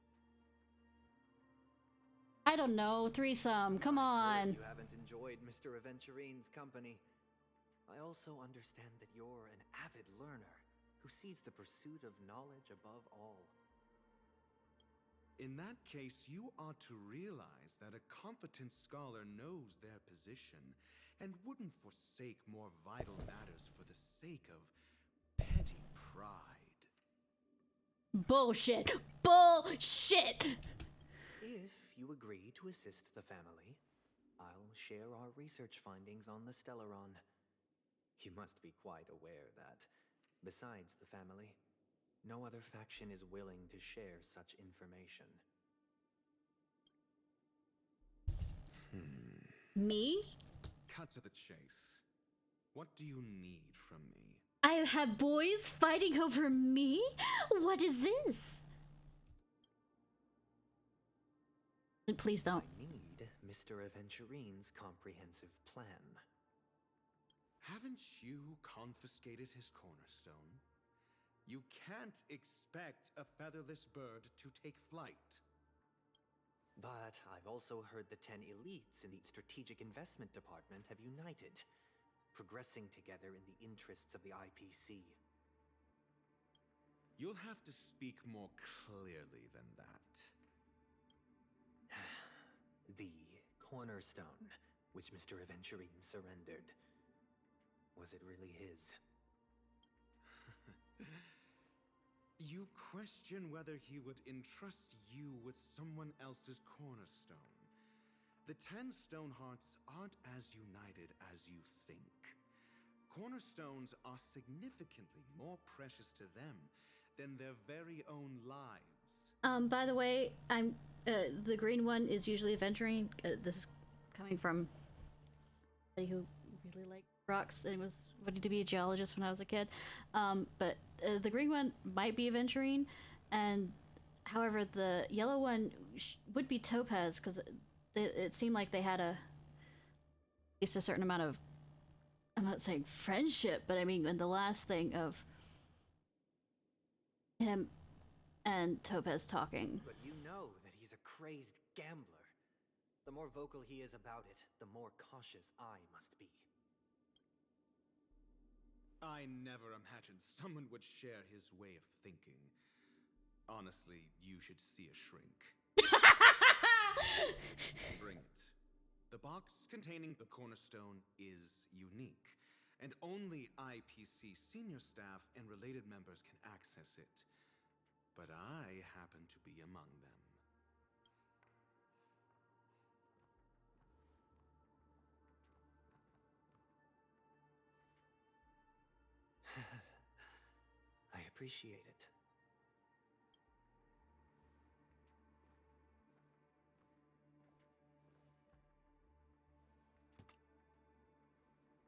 I don't know, threesome, come on. You haven't enjoyed Mr. Aventurine's company. I also understand that you're an avid learner who sees the pursuit of knowledge above all. In that case, you ought to realize that a competent scholar knows their position and wouldn't forsake more vital matters for the sake of petty pride. Bullshit! Bullshit! If you agree to assist the family, I'll share our research findings on the Stellaron. You must be quite aware that, besides the family, no other faction is willing to share such information. Me? Cut to the chase. What do you need from me? I have boys fighting over me? What is this? Please don't. I need Mr. Aventurine's comprehensive plan. Haven't you confiscated his cornerstone? You can't expect a featherless bird to take flight. But I've also heard the 10 elites in the Strategic Investment Department have united, progressing together in the interests of the IPC. You'll have to speak more clearly than that. The cornerstone, which Mr. Aventurine surrendered. Was it really his? You question whether he would entrust you with someone else's cornerstone. The 10 Stonehearts aren't as united as you think. Cornerstones are significantly more precious to them than their very own lives. By the way, I'm the green one is usually Aventurine. This is coming from somebody who really liked rocks and was wanting to be a geologist when I was a kid. But the green one might be Aventurine, and however, the yellow one would be Topaz because it seemed like they had at least a certain amount of, I'm not saying friendship, but I mean in the last thing of him and Topaz talking. But you know that he's a crazed gambler. The more vocal he is about it, the more cautious I must be. I never imagined someone would share his way of thinking. Honestly, you should see a shrink. Bring it. The box containing the cornerstone is unique, and only IPC senior staff and related members can access it. But I happen to be among them. I appreciate it.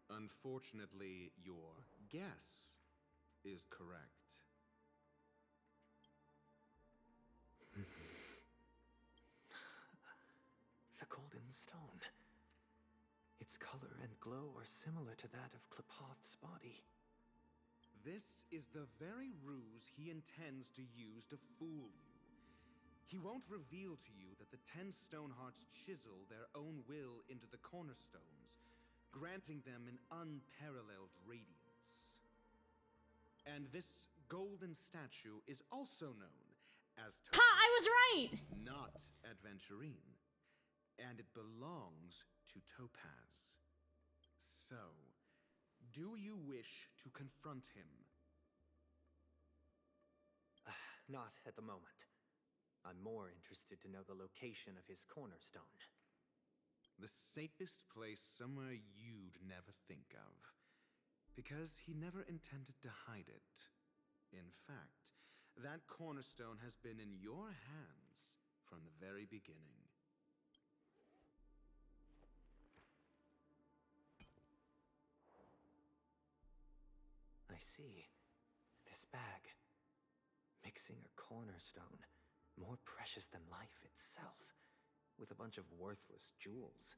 Unfortunately, your guess is correct. The golden stone. Its color and glow are similar to that of Klepoth's body. This is the very ruse he intends to use to fool you. He won't reveal to you that the 10 Stonehearts chisel their own will into the cornerstones, granting them an unparalleled radiance. And this golden statue is also known as Ha! I was right! Not Aventurine. And it belongs to Topaz. So, do you wish to confront him? Not at the moment. I'm more interested to know the location of his cornerstone. The safest place somewhere you'd never think of. Because he never intended to hide it. In fact, that cornerstone has been in your hands from the very beginning. I see. This bag. Mixing a cornerstone, more precious than life itself, with a bunch of worthless jewels,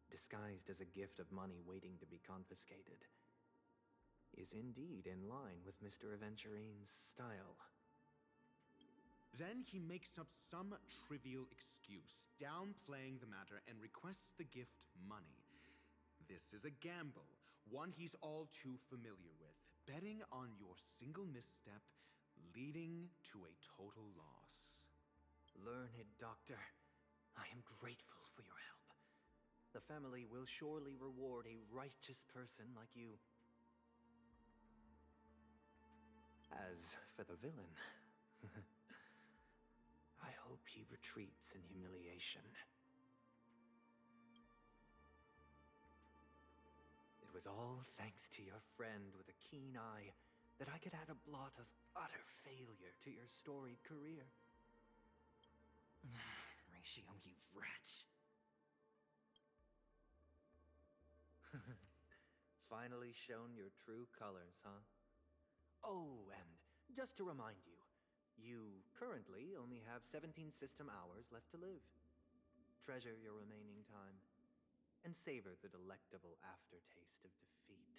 disguised as a gift of money waiting to be confiscated, is indeed in line with Mr. Aventurine's style. Then he makes up some trivial excuse, downplaying the matter, and requests the gift money. This is a gamble, one he's all too familiar with, betting on your single misstep, leading to a total loss. Learned doctor, I am grateful for your help. The family will surely reward a righteous person like you. As for the villain, I hope he retreats in humiliation. It was all thanks to your friend with a keen eye that I could add a blot of utter failure to your storied career. Ratio, you wretch. finally shown your true colors, huh? Oh, and just to remind you, you currently only have 17 system hours left to live. Treasure your remaining time, and savor the delectable aftertaste of defeat.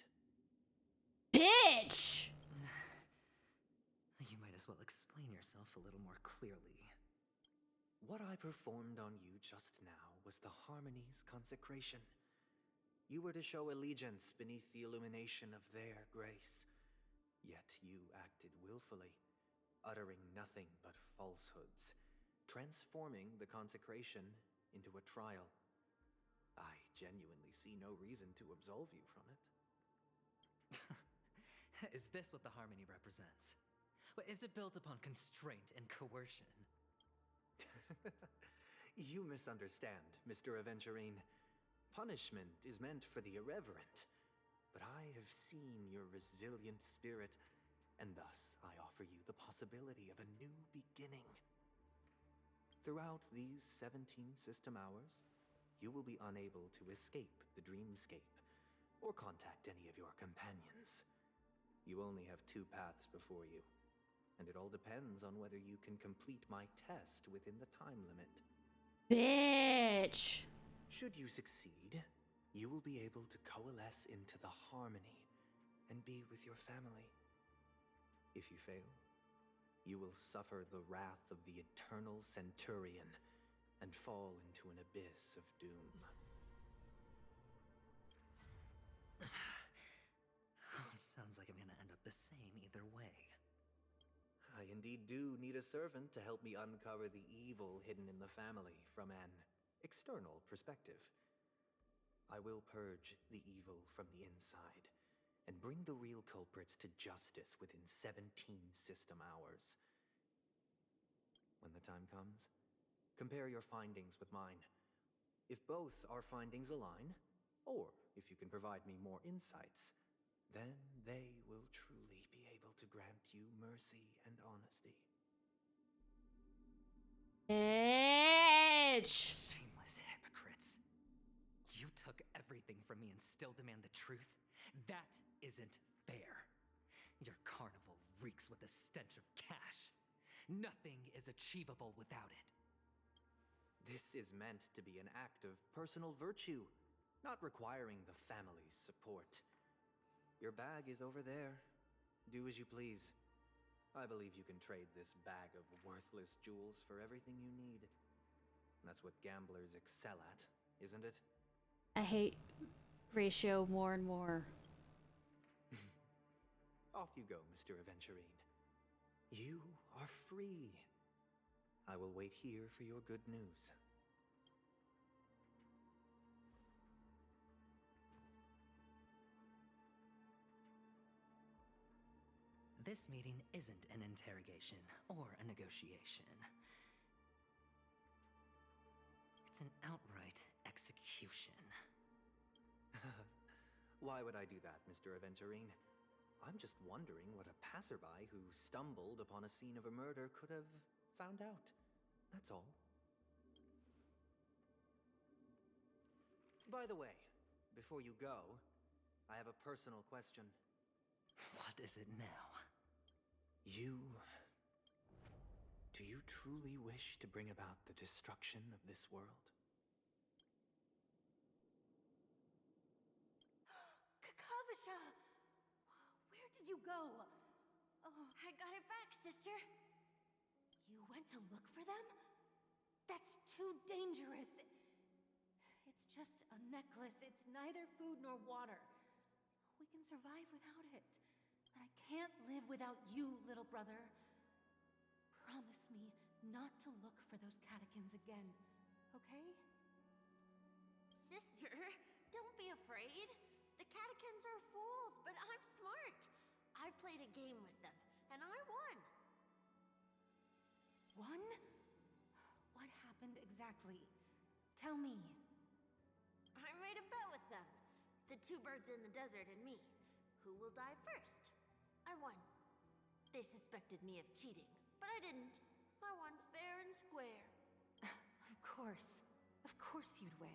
Bitch! You might as well explain yourself a little more clearly. What I performed on you just now was the Harmony's consecration. You were to show allegiance beneath the illumination of their grace. Yet you acted willfully, uttering nothing but falsehoods, transforming the consecration into a trial. I genuinely see no reason to absolve you from it. Is this what the Harmony represents? Is it built upon constraint and coercion? You misunderstand, Mr. Aventurine. Punishment is meant for the irreverent, but I have seen your resilient spirit, and thus I offer you the possibility of a new beginning. Throughout these 17 system hours, you will be unable to escape the dreamscape or contact any of your companions. You only have 2 paths before you, and it all depends on whether you can complete my test within the time limit. Bitch! Should you succeed, you will be able to coalesce into the Harmony and be with your family. If you fail, you will suffer the wrath of the Eternal Centurion and fall into an abyss of doom. Sounds like I'm gonna end up the same either way. I indeed do need a servant to help me uncover the evil hidden in the family from an external perspective. I will purge the evil from the inside and bring the real culprits to justice within 17 system hours. When the time comes, compare your findings with mine. If both our findings align, or if you can provide me more insights, then they will truly be able to grant you mercy and honesty. Bitch! Shameless hypocrites. You took everything from me and still demand the truth? That isn't fair. Your carnival reeks with the stench of cash. Nothing is achievable without it. This is meant to be an act of personal virtue, not requiring the family's support. Your bag is over there. Do as you please. I believe you can trade this bag of worthless jewels for everything you need. That's what gamblers excel at, isn't it? I hate Ratio more and more. Off you go, Mr. Aventurine. You are free. I will wait here for your good news. This meeting isn't an interrogation or a negotiation. It's an outright execution. Why would I do that, Mr. Aventurine? I'm just wondering what a passerby who stumbled upon a scene of a murder could have found out. That's all. By the way, before you go, I have a personal question. What is it now? Do you truly wish to bring about the destruction of this world? Kakavasha! Where did you go? Oh, I got it back, sister. You went to look for them? That's too dangerous. It's just a necklace. It's neither food nor water. We can survive without it. But I can't live without you, little brother. Promise me not to look for those catechins again, okay? Sister, don't be afraid. The catechins are fools, but I'm smart. I played a game with them, and I won. Won? What happened exactly? Tell me. I made a bet with them. The 2 birds in the desert and me. Who will die first? I won. They suspected me of cheating, but I didn't. I won fair and square. Of course. Of course you'd win.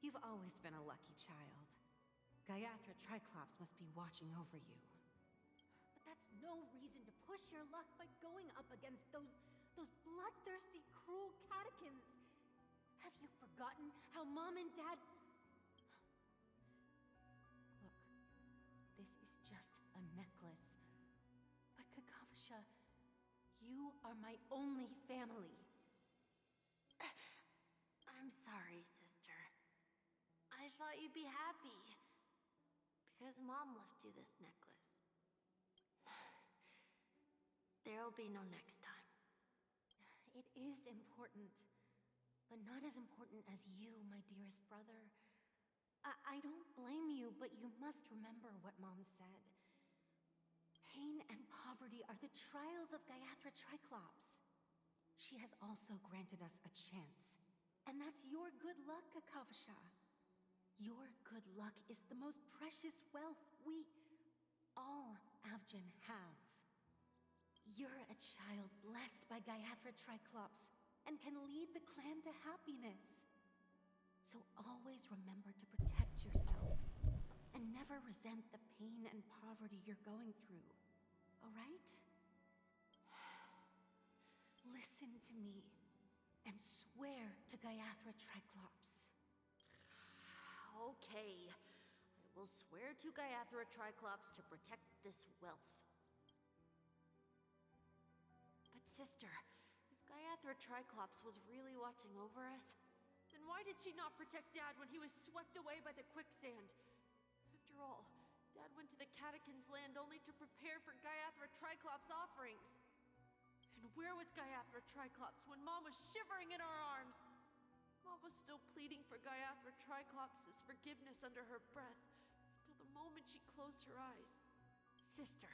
You've always been a lucky child. Gaiathra Triclops must be watching over you. But that's no reason to push your luck by going up against those bloodthirsty, cruel catechins. Have you forgotten how Mom and Dad... Look, this is just a necklace. But Kakavasha, you are my only family. I'm sorry, sister. I thought you'd be happy. Because Mom left you this necklace. There'll be no next time. It is important. But not as important as you, my dearest brother. I don't blame you, but you must remember what Mom said. Pain and poverty are the trials of Gaiathra Triclops. She has also granted us a chance. And that's your good luck, Kakavasha. Your good luck is the most precious wealth we, all Avgin, have. You're a child blessed by Gaiathra Triclops and can lead the clan to happiness. So always remember to protect yourself and never resent the pain and poverty you're going through. All right? Listen to me and swear to Gaiathra Triclops. Okay. I will swear to Gaiathra Triclops to protect this wealth. But sister, if Gaiathra Triclops was really watching over us, then why did she not protect Dad when he was swept away by the quicksand? After all, Dad went to the Catechins' land only to prepare for Gaiathra Triclops' offerings. And where was Gaiathra Triclops when Mom was shivering in our arms? Mom was still pleading for Gaiathra Triclops' forgiveness under her breath, until the moment she closed her eyes. Sister,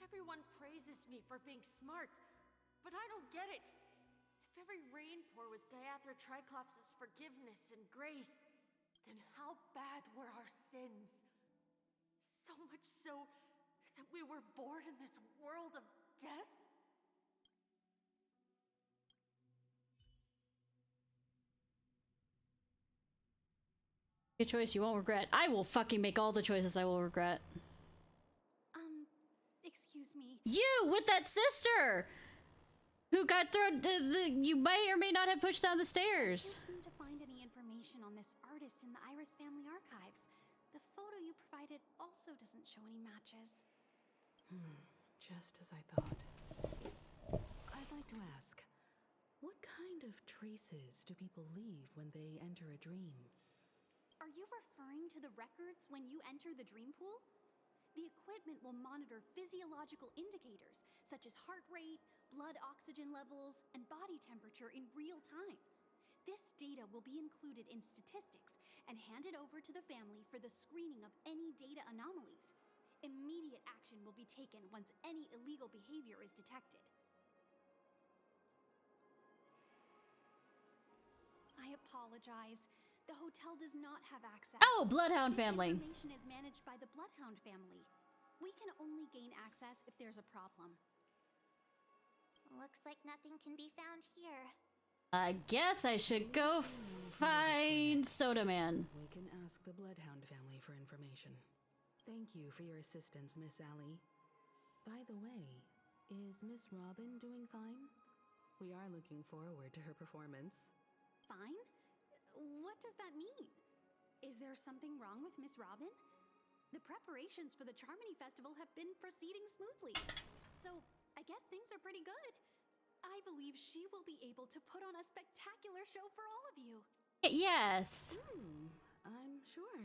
everyone praises me for being smart, but I don't get it. If every rainpour was Gaiathra Triclops' forgiveness and grace, then how bad were our sins? So much so that we were born in this world of death? A choice you won't regret. I will fucking make all the choices I will regret. Excuse me. You with that sister who got thrown. You may or may not have pushed down the stairs. I can't seem to find any information on this artist in the Iris family archives. The photo you provided also doesn't show any matches. Just as I thought. I'd like to ask, what kind of traces do people leave when they enter a dream? Are you referring to the records when you enter the dream pool? The equipment will monitor physiological indicators, such as heart rate, blood oxygen levels, and body temperature in real time. This data will be included in statistics and handed over to the family for the screening of any data anomalies. Immediate action will be taken once any illegal behavior is detected. I apologize. The hotel does not have access. Oh, Bloodhound family. This information is managed by the Bloodhound family. We can only gain access if there's a problem. Looks like nothing can be found here. I guess I should go find Soda Man. We can ask the Bloodhound family for information. Thank you for your assistance, Miss Allie. By the way, is Miss Robin doing fine? We are looking forward to her performance. Fine? What does that mean? Is there something wrong with Miss Robin? The preparations for the Charmony Festival have been proceeding smoothly, so I guess things are pretty good. I believe she will be able to put on a spectacular show for all of you. Yes. I'm sure.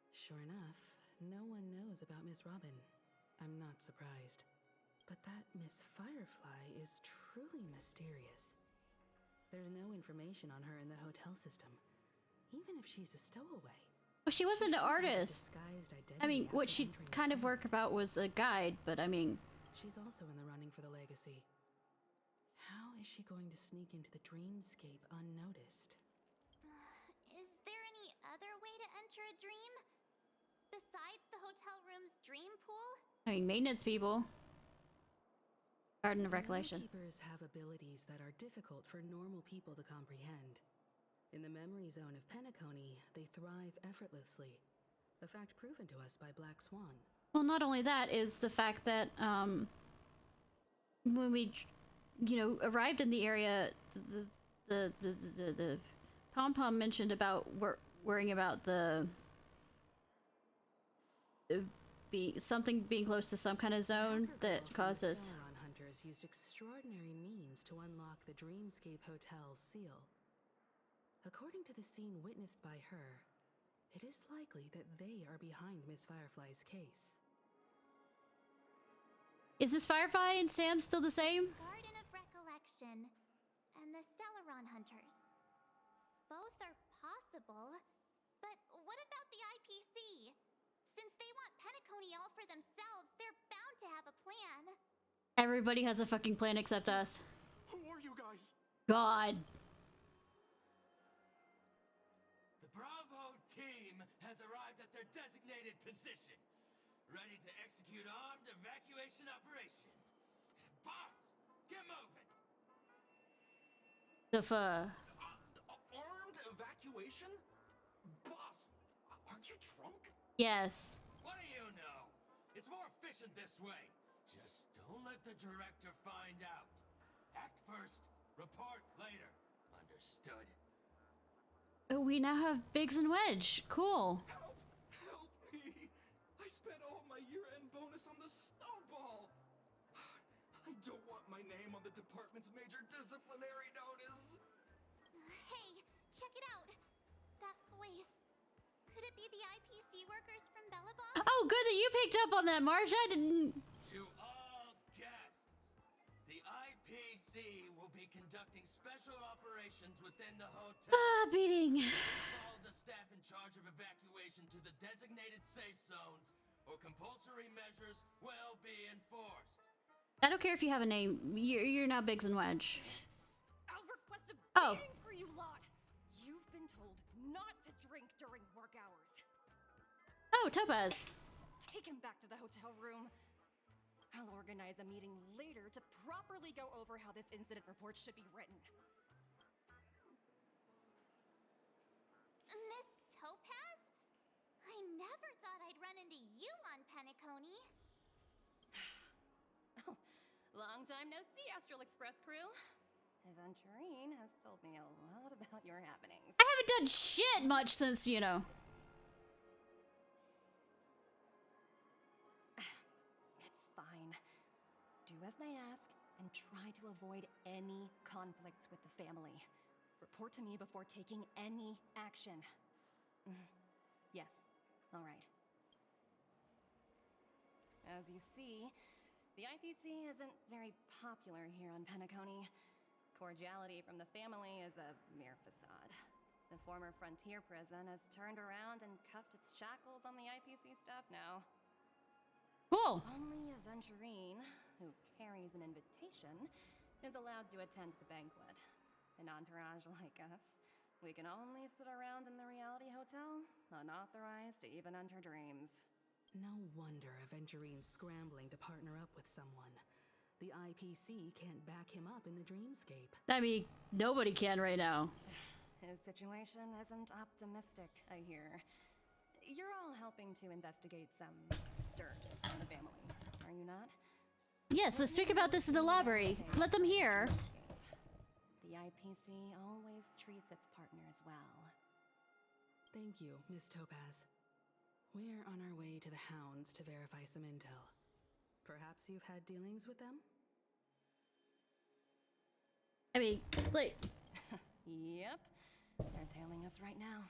Sure enough, no one knows about Miss Robin. I'm not surprised. But that Miss Firefly is truly mysterious. There's no information on her in the hotel system, even if she's a stowaway. Well, she wasn't an artist. I mean, what she kind of worked about was a guide, but I mean... She's also in the running for the legacy. How is she going to sneak into the dreamscape unnoticed? Is there any other way to enter a dream? Besides the hotel room's dream pool? I mean, maintenance people. Garden of Recollection. Keepers have abilities that are difficult for normal people to comprehend. In the memory zone of Penacony, they thrive effortlessly. A fact proven to us by Black Swan. Well, not only that is the fact that when we, arrived in the area, the Pom-Pom mentioned about worrying about something being close to some kind of zone that causes. Sauron hunters used extraordinary means to unlock the Dreamscape Hotel's seal. According to the scene witnessed by her, it is likely that they are behind Miss Firefly's case. Is Miss Firefly and Sam still the same? Garden of Recollection and the Stellaron Hunters. Both are possible, but what about the IPC? Since they want Penacony all for themselves, they're bound to have a plan. Everybody has a fucking plan except us. Who are you guys? God. The Bravo team has arrived at their designated position, ready to execute armed evacuation operation. Boss, get moving! Armed evacuation? Boss, are you drunk? Yes. What do you know? It's more efficient this way. Just don't let the director find out. Act first, report later. Understood? We now have Biggs and Wedge. Cool. Help me! I spent all my year-end bonus on the snowball! I don't want my name on the department's major disciplinary notice! Hey, check it out! That voice. Could it be the IPC workers from Bellabog? Oh, good that you picked up on that, Marge. I didn't. To all guests, the IPC will be conducting special operations within the hotel. Beating. Follow the staff in charge of evacuation to the designated safe zones, or compulsory measures will be enforced. I don't care if you have a name. You're now Biggs and Wedge. I'll request a Oh. beating for you lot. You've been told not to drink during work hours. Oh, Topaz. Take him back to the hotel room. I'll organize a meeting later to properly go over how this incident report should be written. Miss Topaz? I never thought I'd run into you on Penacony. Oh, long time no see, Astral Express crew. Aventurine has told me a lot about your happenings. I haven't done shit much since, It's fine. Do as they ask and try to avoid any conflicts with the family. Report to me before taking any action. Yes, all right. As you see, the IPC isn't very popular here on Penacony. Cordiality from the family is a mere facade. The former frontier prison has turned around and cuffed its shackles on the IPC staff now. Cool. Only Aventurine, who carries an invitation, is allowed to attend the banquet. An entourage like us, we can only sit around in the reality hotel, unauthorized to even enter dreams. No wonder Aventurine's scrambling to partner up with someone. The IPC can't back him up in the dreamscape. I mean, nobody can right now. His situation isn't optimistic, I hear. You're all helping to investigate some dirt on the family, are you not? Yes, let's speak about this in the library. Let them hear. The IPC always treats its partners well. Thank you, Miss Topaz. We're on our way to the Hounds to verify some intel. Perhaps you've had dealings with them? I mean, like... Yep. They're tailing us right now.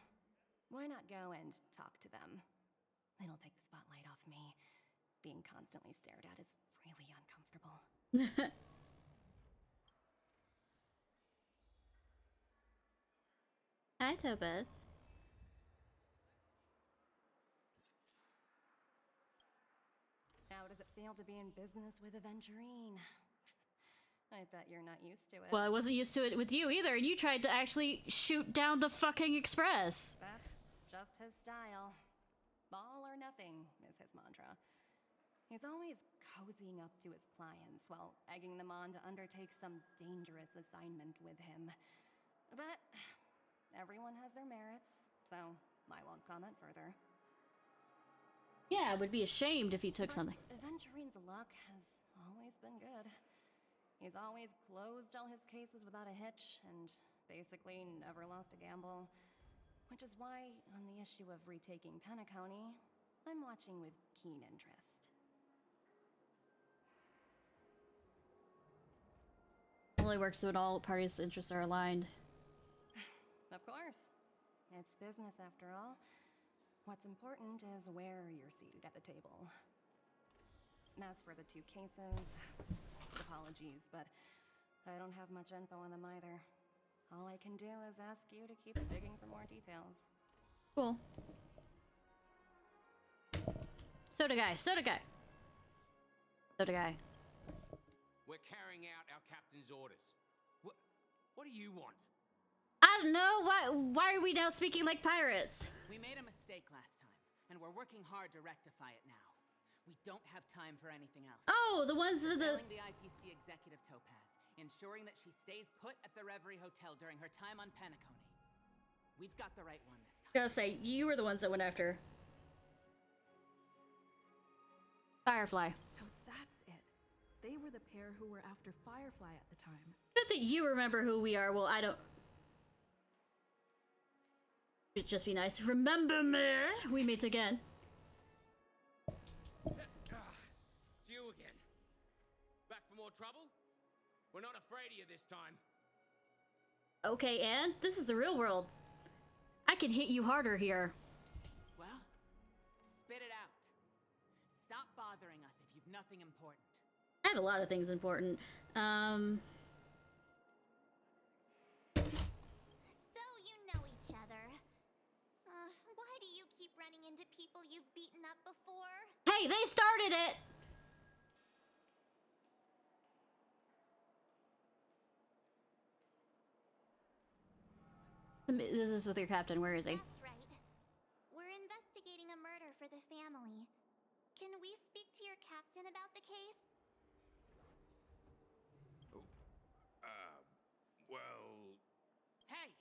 Why not go and talk to them? It'll take the spotlight off me. Being constantly stared at is really uncomfortable. Hi, Topaz. How does it feel to be in business with Aventurine? I bet you're not used to it. Well, I wasn't used to it with you either, and you tried to actually shoot down the fucking express. That's just his style. All or nothing is his mantra. He's always cozying up to his clients while egging them on to undertake some dangerous assignment with him. But everyone has their merits, so I won't comment further. Yeah, I would be ashamed if he took something. Aventurine's luck has always been good. He's always closed all his cases without a hitch, and basically never lost a gamble. Which is why, on the issue of retaking Penacony, I'm watching with keen interest. Only works when all parties' interests are aligned. Of course. It's business after all. What's important is where you're seated at the table. As for the two cases, apologies, but I don't have much info on them either. All I can do is ask you to keep digging for more details. Cool. Soda guy, soda guy. Soda guy. We're carrying out our captain's orders. What do you want? I don't know. Why are we now speaking like pirates? We made a mistake last time, and we're working hard to rectify it now. We don't have time for anything else. Oh, the ones with the... Telling the IPC executive Topaz, ensuring that she stays put at the Reverie Hotel during her time on Penacony. We've got the right one this time. Gotta say, you were the ones that went after Firefly. So that's it. They were the pair who were after Firefly at the time. Good that you remember who we are. Well, I don't... It'd just be nice. Remember me? We meet again. It's you again. Back for more trouble? We're not afraid of you this time. Okay, and this is the real world. I can hit you harder here. Well, spit it out. Stop bothering us if you've nothing important. I have a lot of things important. So you know each other. Why do you keep running into people you've beaten up before? Hey, they started it! This is with your captain. Where is he? That's right. We're investigating a murder for the family. Can we speak to your captain about the case? Well... Hey!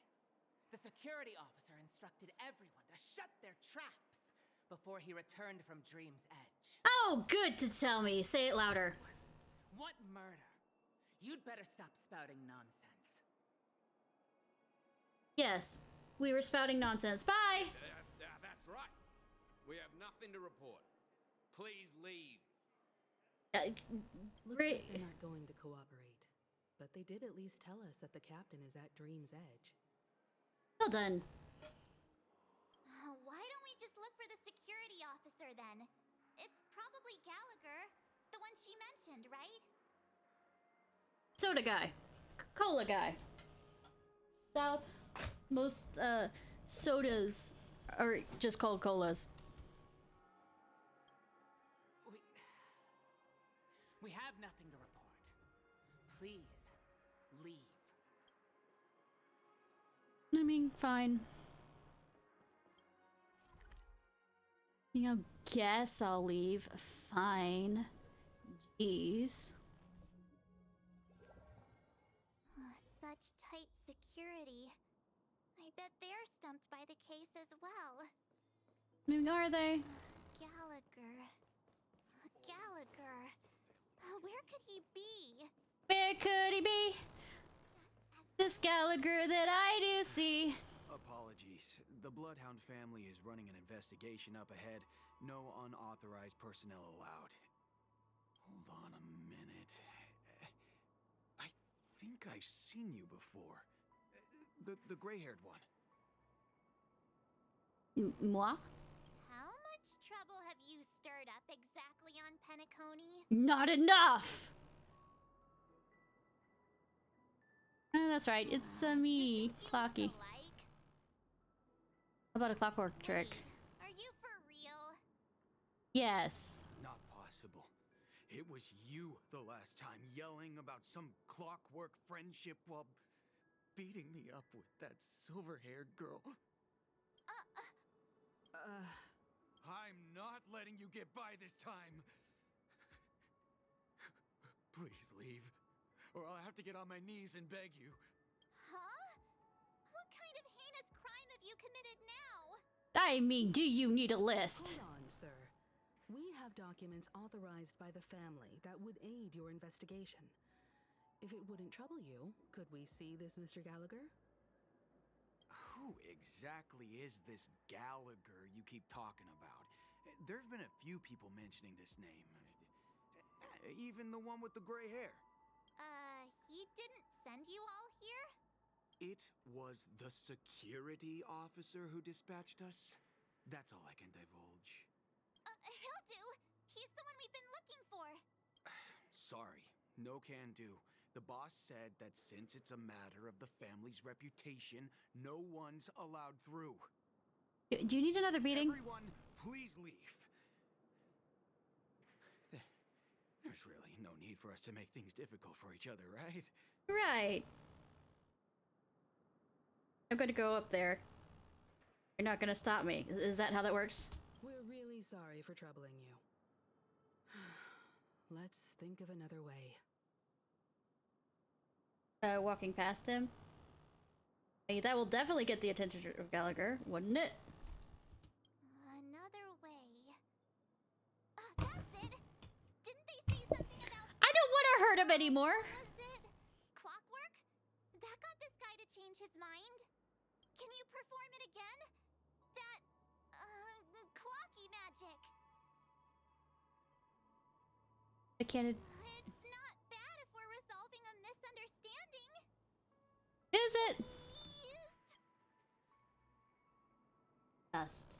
The security officer instructed everyone to shut their traps before he returned from Dream's Edge. Oh, good to tell me. Say it louder. What murder? You'd better stop spouting nonsense. Yes, we were spouting nonsense. Bye! That's right. We have nothing to report. Please leave. Looks like they're not going to cooperate, but they did at least tell us that the captain is at Dream's Edge. Well done. Why don't we just look for the security officer then? It's probably Gallagher, the one she mentioned, right? Soda guy. Cola guy. South. Most sodas are just called colas. We have nothing to report. Please, leave. I mean, fine. I guess I'll leave. Fine. Jeez. Such tight security. I bet they're stumped by the case as well. Maybe are they? Gallagher. Gallagher. Where could he be? Where could he be? This Gallagher that I do see. Apologies. The Bloodhound family is running an investigation up ahead. No unauthorized personnel allowed. Hold on a minute. I think I've seen you before. The gray-haired one. Moi? How much trouble have you stirred up exactly on Penacony? Not enough! That's right, it's me, Clocky. How about a clockwork trick? Are you for real? Yes. Not possible. It was you the last time, yelling about some clockwork friendship while beating me up with that silver-haired girl. I'm not letting you get by this time. Please leave, or I'll have to get on my knees and beg you. Huh? What kind of heinous committed now? I mean, do you need a list? Hold on, sir. We have documents authorized by the family that would aid your investigation. If it wouldn't trouble you, could we see this Mr. Gallagher? Who exactly is this Gallagher you keep talking about? There's been a few people mentioning this name. Even the one with the gray hair. He didn't send you all here? It was the security officer who dispatched us. That's all I can divulge. He'll do. He's the one we've been looking for. Sorry, no can do. The boss said that since it's a matter of the family's reputation, no one's allowed through. Do you need another beating? Everyone, please leave. There's really no need for us to make things difficult for each other, right? Right. I'm gonna go up there. You're not gonna stop me. Is that how that works? We're really sorry for troubling you. Let's think of another way. Walking past him. Hey, that will definitely get the attention of Gallagher, wouldn't it? Another way. That's it! Didn't they say something about... I don't want to hurt him anymore! Was it clockwork? That got this guy to change his mind. Can you perform it again? That, clocky magic. I can't... It's not bad if we're resolving a misunderstanding. Is it? Yes. Dust.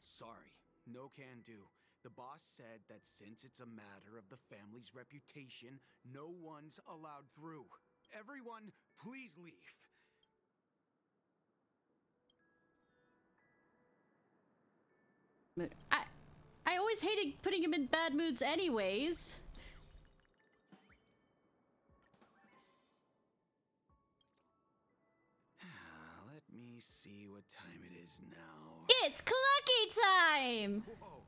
Sorry, no can do. The boss said that since it's a matter of the family's reputation, no one's allowed through. Everyone, please leave. I always hated putting him in bad moods anyways. Let me see what time it is now. It's Clucky time! Whoa,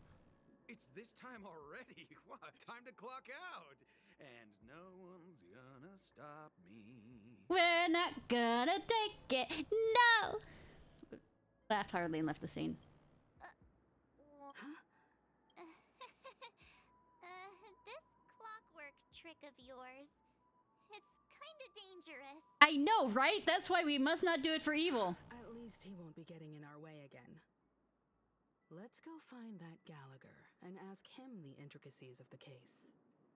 it's this time already. What? Time to clock out. And no one's gonna stop me. We're not gonna take it, no! Laughed hardly and left the scene. This clockwork trick of yours, it's kinda dangerous. I know, right? That's why we must not do it for evil. At least he won't be getting in our way again. Let's go find that Gallagher and ask him the intricacies of the case.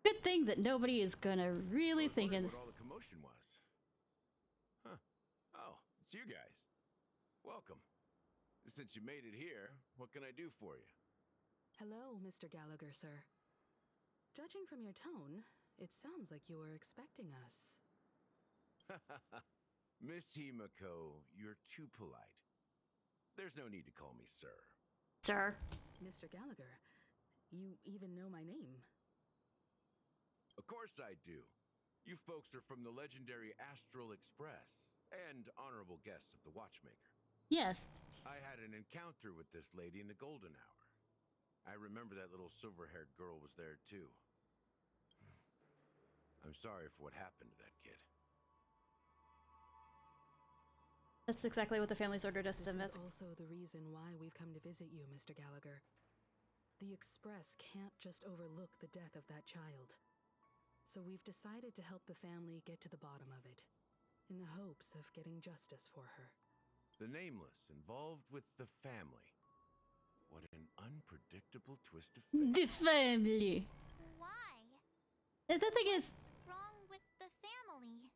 Good thing that nobody is gonna really think in... What all the commotion was. Huh. Oh, it's you guys. Welcome. Since you made it here, what can I do for you? Hello, Mr. Gallagher, sir. Judging from your tone, it sounds like you were expecting us. Miss Himiko, you're too polite. There's no need to call me sir. Sir. Mr. Gallagher, you even know my name. Of course I do. You folks are from the legendary Astral Express and honorable guests of the Watchmaker. Yes. I had an encounter with this lady in the golden hour. I remember that little silver-haired girl was there too. I'm sorry for what happened to that kid. That's exactly what the family's ordered us to This is investigate. also the reason why we've come to visit you, Mr. Gallagher. The Express can't just overlook the death of that child. So we've decided to help the family get to the bottom of it, in the hopes of getting justice for her. The Nameless involved with the family. What an unpredictable twist of fate. The family. Why? The thing is... What's wrong with the family?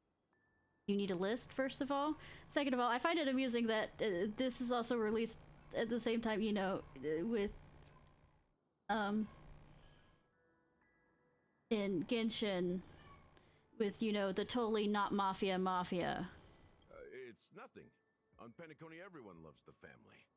You need a list, first of all. Second of all, I find it amusing that this is also released at the same time, you know, with... in Genshin, with, you know, the totally not mafia. It's nothing. On Penacony, everyone loves the family.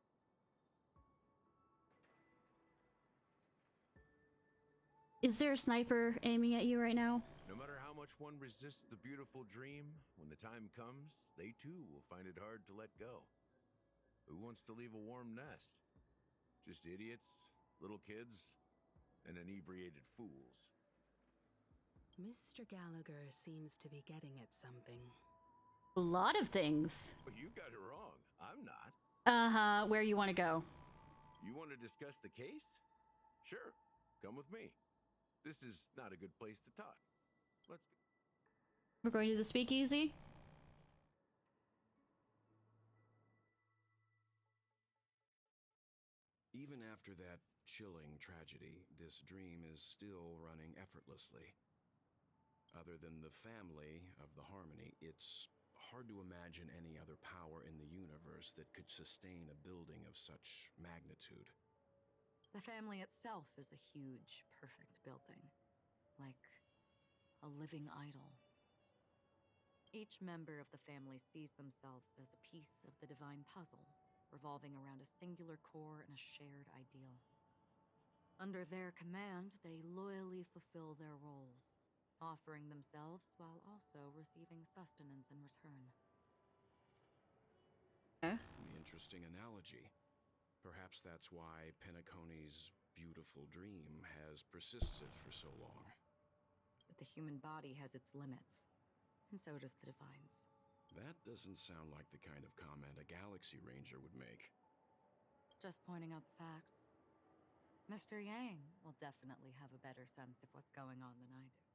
Is there a sniper aiming at you right now? No matter how much one resists the beautiful dream, when the time comes, they too will find it hard to let go. Who wants to leave a warm nest? Just idiots, little kids, and inebriated fools. Mr. Gallagher seems to be getting at something. A lot of things. But you got it wrong. I'm not. Uh-huh. Where you want to go? You want to discuss the case? Sure. Come with me. This is not a good place to talk. Let's go. We're going to the speakeasy? Even after that chilling tragedy, this dream is still running effortlessly. Other than the family of the Harmony, it's hard to imagine any other power in the universe that could sustain a building of such magnitude. The family itself is a huge, perfect building. Like a living idol. Each member of the family sees themselves as a piece of the divine puzzle, revolving around a singular core and a shared ideal. Under their command, they loyally fulfill their roles, offering themselves while also receiving sustenance in return. An interesting analogy. Perhaps that's why Penacony's beautiful dream has persisted for so long. But the human body has its limits, and so does the divine's. That doesn't sound like the kind of comment a Galaxy Ranger would make. Just pointing out the facts. Mr. Yang will definitely have a better sense of what's going on than I do.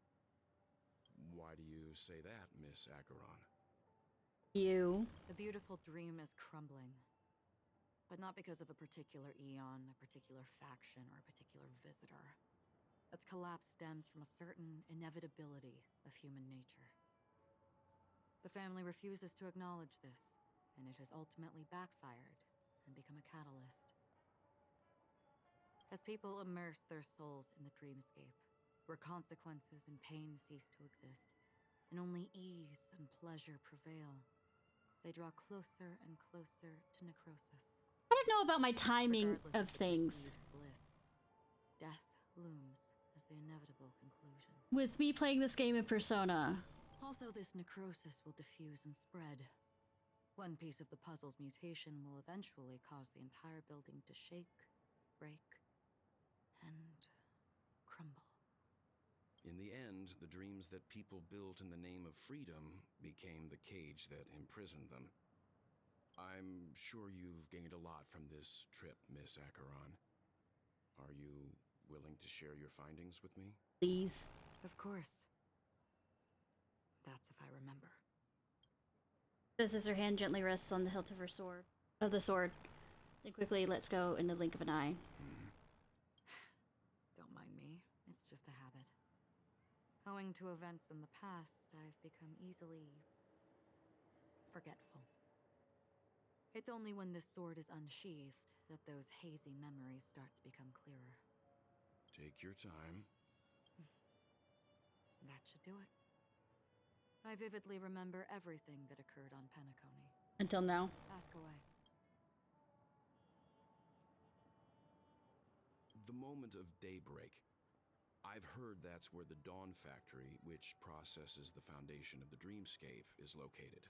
Why do you say that, Miss Acheron? The beautiful dream is crumbling. But not because of a particular eon, a particular faction, or a particular visitor. Its collapse stems from a certain inevitability of human nature. The family refuses to acknowledge this, and it has ultimately backfired and become a catalyst. As people immerse their souls in the dreamscape, where consequences and pain cease to exist, and only ease and pleasure prevail, they draw closer and closer to necrosis. I don't know about my timing of things. Bliss, death looms as the inevitable conclusion. With me playing this game of Persona. Also, this necrosis will diffuse and spread. One piece of the puzzle's mutation will eventually cause the entire building to shake, break, and crumble. In the end, the dreams that people built in the name of freedom became the cage that imprisoned them. I'm sure you've gained a lot from this trip, Miss Acheron. Are you willing to share your findings with me? Please. Of course. That's if I remember. Says as her hand gently rests on the hilt of her sword. Of the sword. Then quickly lets go in the blink of an eye. Don't mind me. It's just a habit. Owing to events in the past, I've become easily forgetful. It's only when this sword is unsheathed that those hazy memories start to become clearer. Take your time. That should do it. I vividly remember everything that occurred on Penacony. Until now. Ask away. The moment of daybreak. I've heard that's where the Dawn Factory, which processes the foundation of the dreamscape, is located.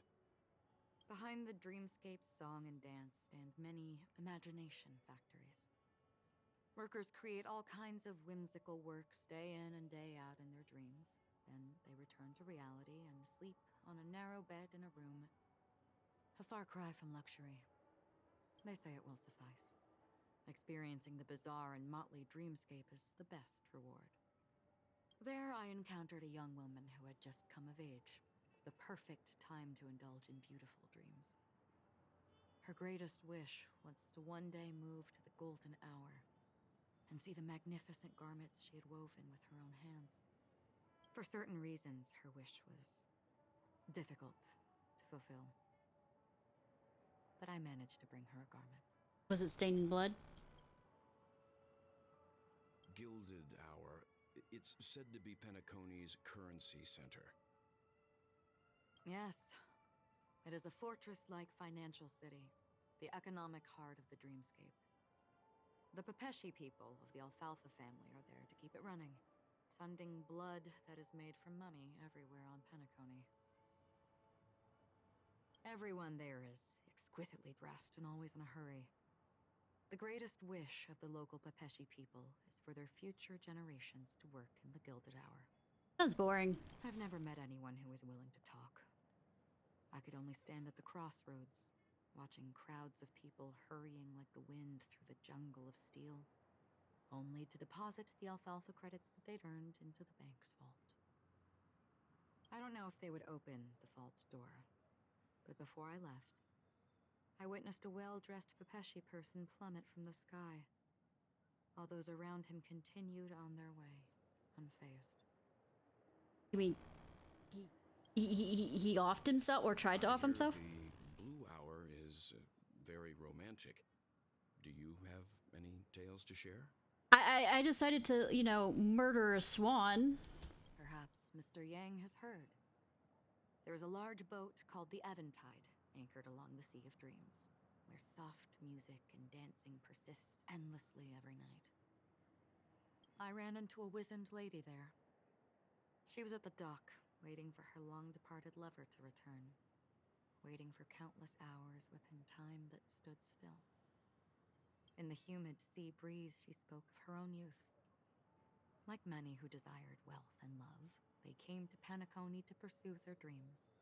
Behind the dreamscape song and dance stand many imagination factories. Workers create all kinds of whimsical works day in and day out in their dreams. Then they return to reality and sleep on a narrow bed in a room. A far cry from luxury. They say it will suffice. Experiencing the bizarre and motley dreamscape is the best reward. There I encountered a young woman who had just come of age. The perfect time to indulge in beautiful dreams. Her greatest wish was to one day move to the golden hour and see the magnificent garments she had woven with her own hands. For certain reasons, her wish was difficult to fulfill. But I managed to bring her a garment. Was it stained in blood? Gilded Hour. It's said to be Penacony's currency center. Yes. It is a fortress-like financial city, the economic heart of the dreamscape. The Pepeshi people of the Alfalfa family are there to keep it running, sending blood that is made from money everywhere on Penacony. Everyone there is exquisitely dressed and always in a hurry. The greatest wish of the local Pepeshi people is for their future generations to work in the Gilded Hour. Sounds boring. I've never met anyone who was willing to talk. I could only stand at the crossroads, watching crowds of people hurrying like the wind through the jungle of steel, only to deposit the alfalfa credits that they'd earned into the bank's vault. I don't know if they would open the vault's door, but before I left, I witnessed a well-dressed Pepeshi person plummet from the sky, while those around him continued on their way, unfazed. You mean he offed himself or tried to off himself? The Blue Hour is very romantic. Do you have any tales to share? I decided to, you know, murder a swan. Perhaps Mr. Yang has heard. There is a large boat called the Eventide, anchored along the Sea of Dreams, where soft music and dancing persist endlessly every night. I ran into a wizened lady there. She was at the dock, waiting for her long-departed lover to return, waiting for countless hours within time that stood still. In the humid sea breeze, she spoke of her own youth. Like many who desired wealth and love, they came to Penacony to pursue their dreams.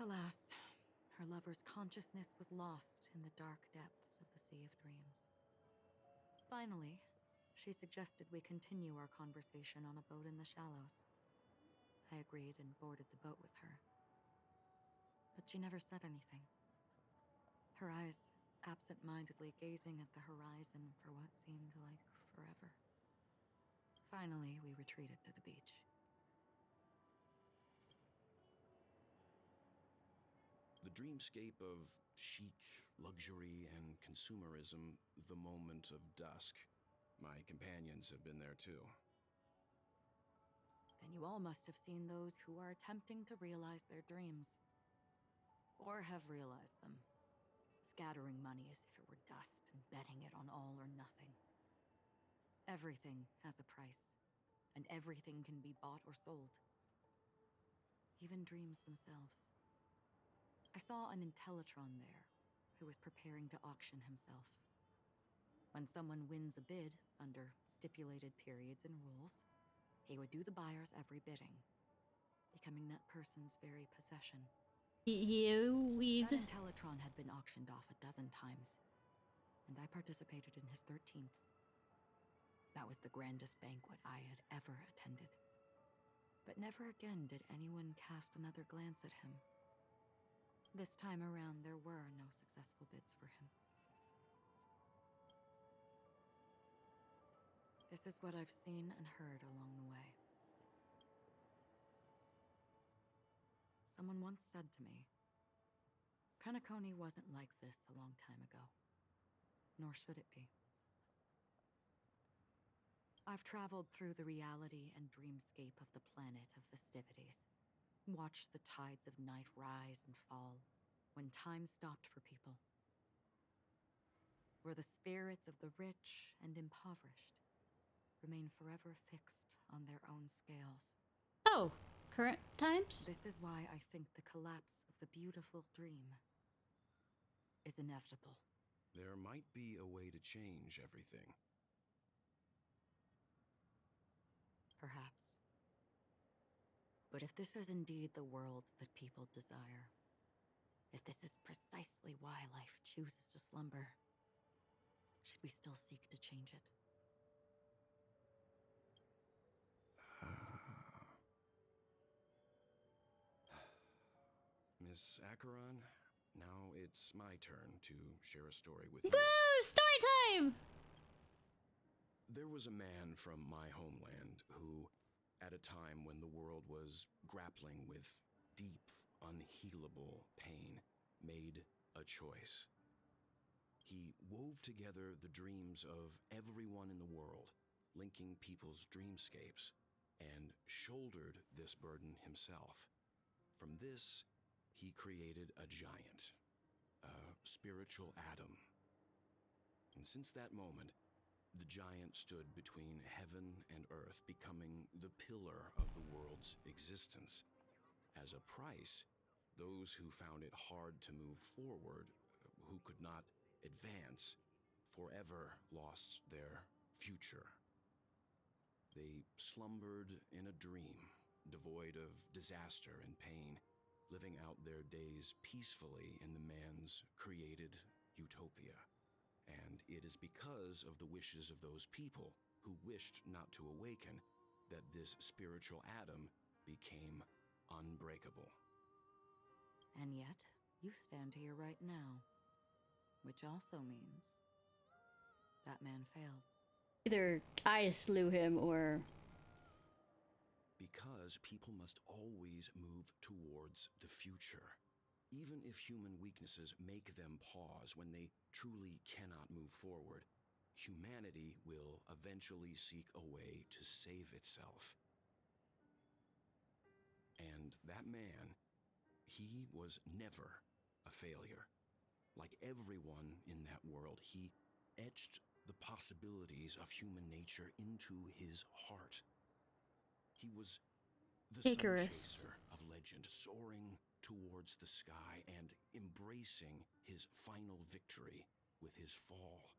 Alas, her lover's consciousness was lost in the dark depths of the Sea of Dreams. Finally, she suggested we continue our conversation on a boat in the shallows. I agreed and boarded the boat with her. But she never said anything. Her eyes absent-mindedly gazing at the horizon for what seemed like forever. Finally, we retreated to the beach. The dreamscape of chic, luxury, and consumerism, the moment of dusk. My companions have been there too. Then you all must have seen those who are attempting to realize their dreams. Or have realized them. Scattering money as if it were dust and betting it on all or nothing. Everything has a price, and everything can be bought or sold. Even dreams themselves. I saw an Intellitron there, who was preparing to auction himself. When someone wins a bid, under stipulated periods and rules, he would do the buyer's every bidding, becoming that person's very possession. We'd... That Intellitron had been auctioned off a dozen times, and I participated in his 13th. That was the grandest banquet I had ever attended. But never again did anyone cast another glance at him. This time around, there were no successful bids for him. This is what I've seen and heard along the way. Someone once said to me, Penacony wasn't like this a long time ago, nor should it be. I've traveled through the reality and dreamscape of the planet of festivities, watched the tides of night rise and fall when time stopped for people, where the spirits of the rich and impoverished remain forever fixed on their own scales. Oh, current times? This is why I think the collapse of the beautiful dream is inevitable. There might be a way to change everything. Perhaps. But if this is indeed the world that people desire, if this is precisely why life chooses to slumber, should we still seek to change it? Miss Acheron, now it's my turn to share a story with you. Woo! Story time! There was a man from my homeland who, at a time when the world was grappling with deep, unhealable pain, made a choice. He wove together the dreams of everyone in the world, linking people's dreamscapes, and shouldered this burden himself. From this, he created a giant, a spiritual Adam. And since that moment, the giant stood between heaven and earth, becoming the pillar of the world's existence. As a price, those who found it hard to move forward, who could not advance, forever lost their future. They slumbered in a dream, devoid of disaster and pain, living out their days peacefully in the man's created utopia. And it is because of the wishes of those people who wished not to awaken that this spiritual atom became unbreakable. And yet, you stand here right now. Which also means that man failed. Either I slew him or... Because people must always move towards the future. Even if human weaknesses make them pause when they truly cannot move forward, humanity will eventually seek a way to save itself. And that man, he was never a failure. Like everyone in that world, he etched the possibilities of human nature into his heart. He was the sun chaser of legend, soaring towards the sky and embracing his final victory with his fall.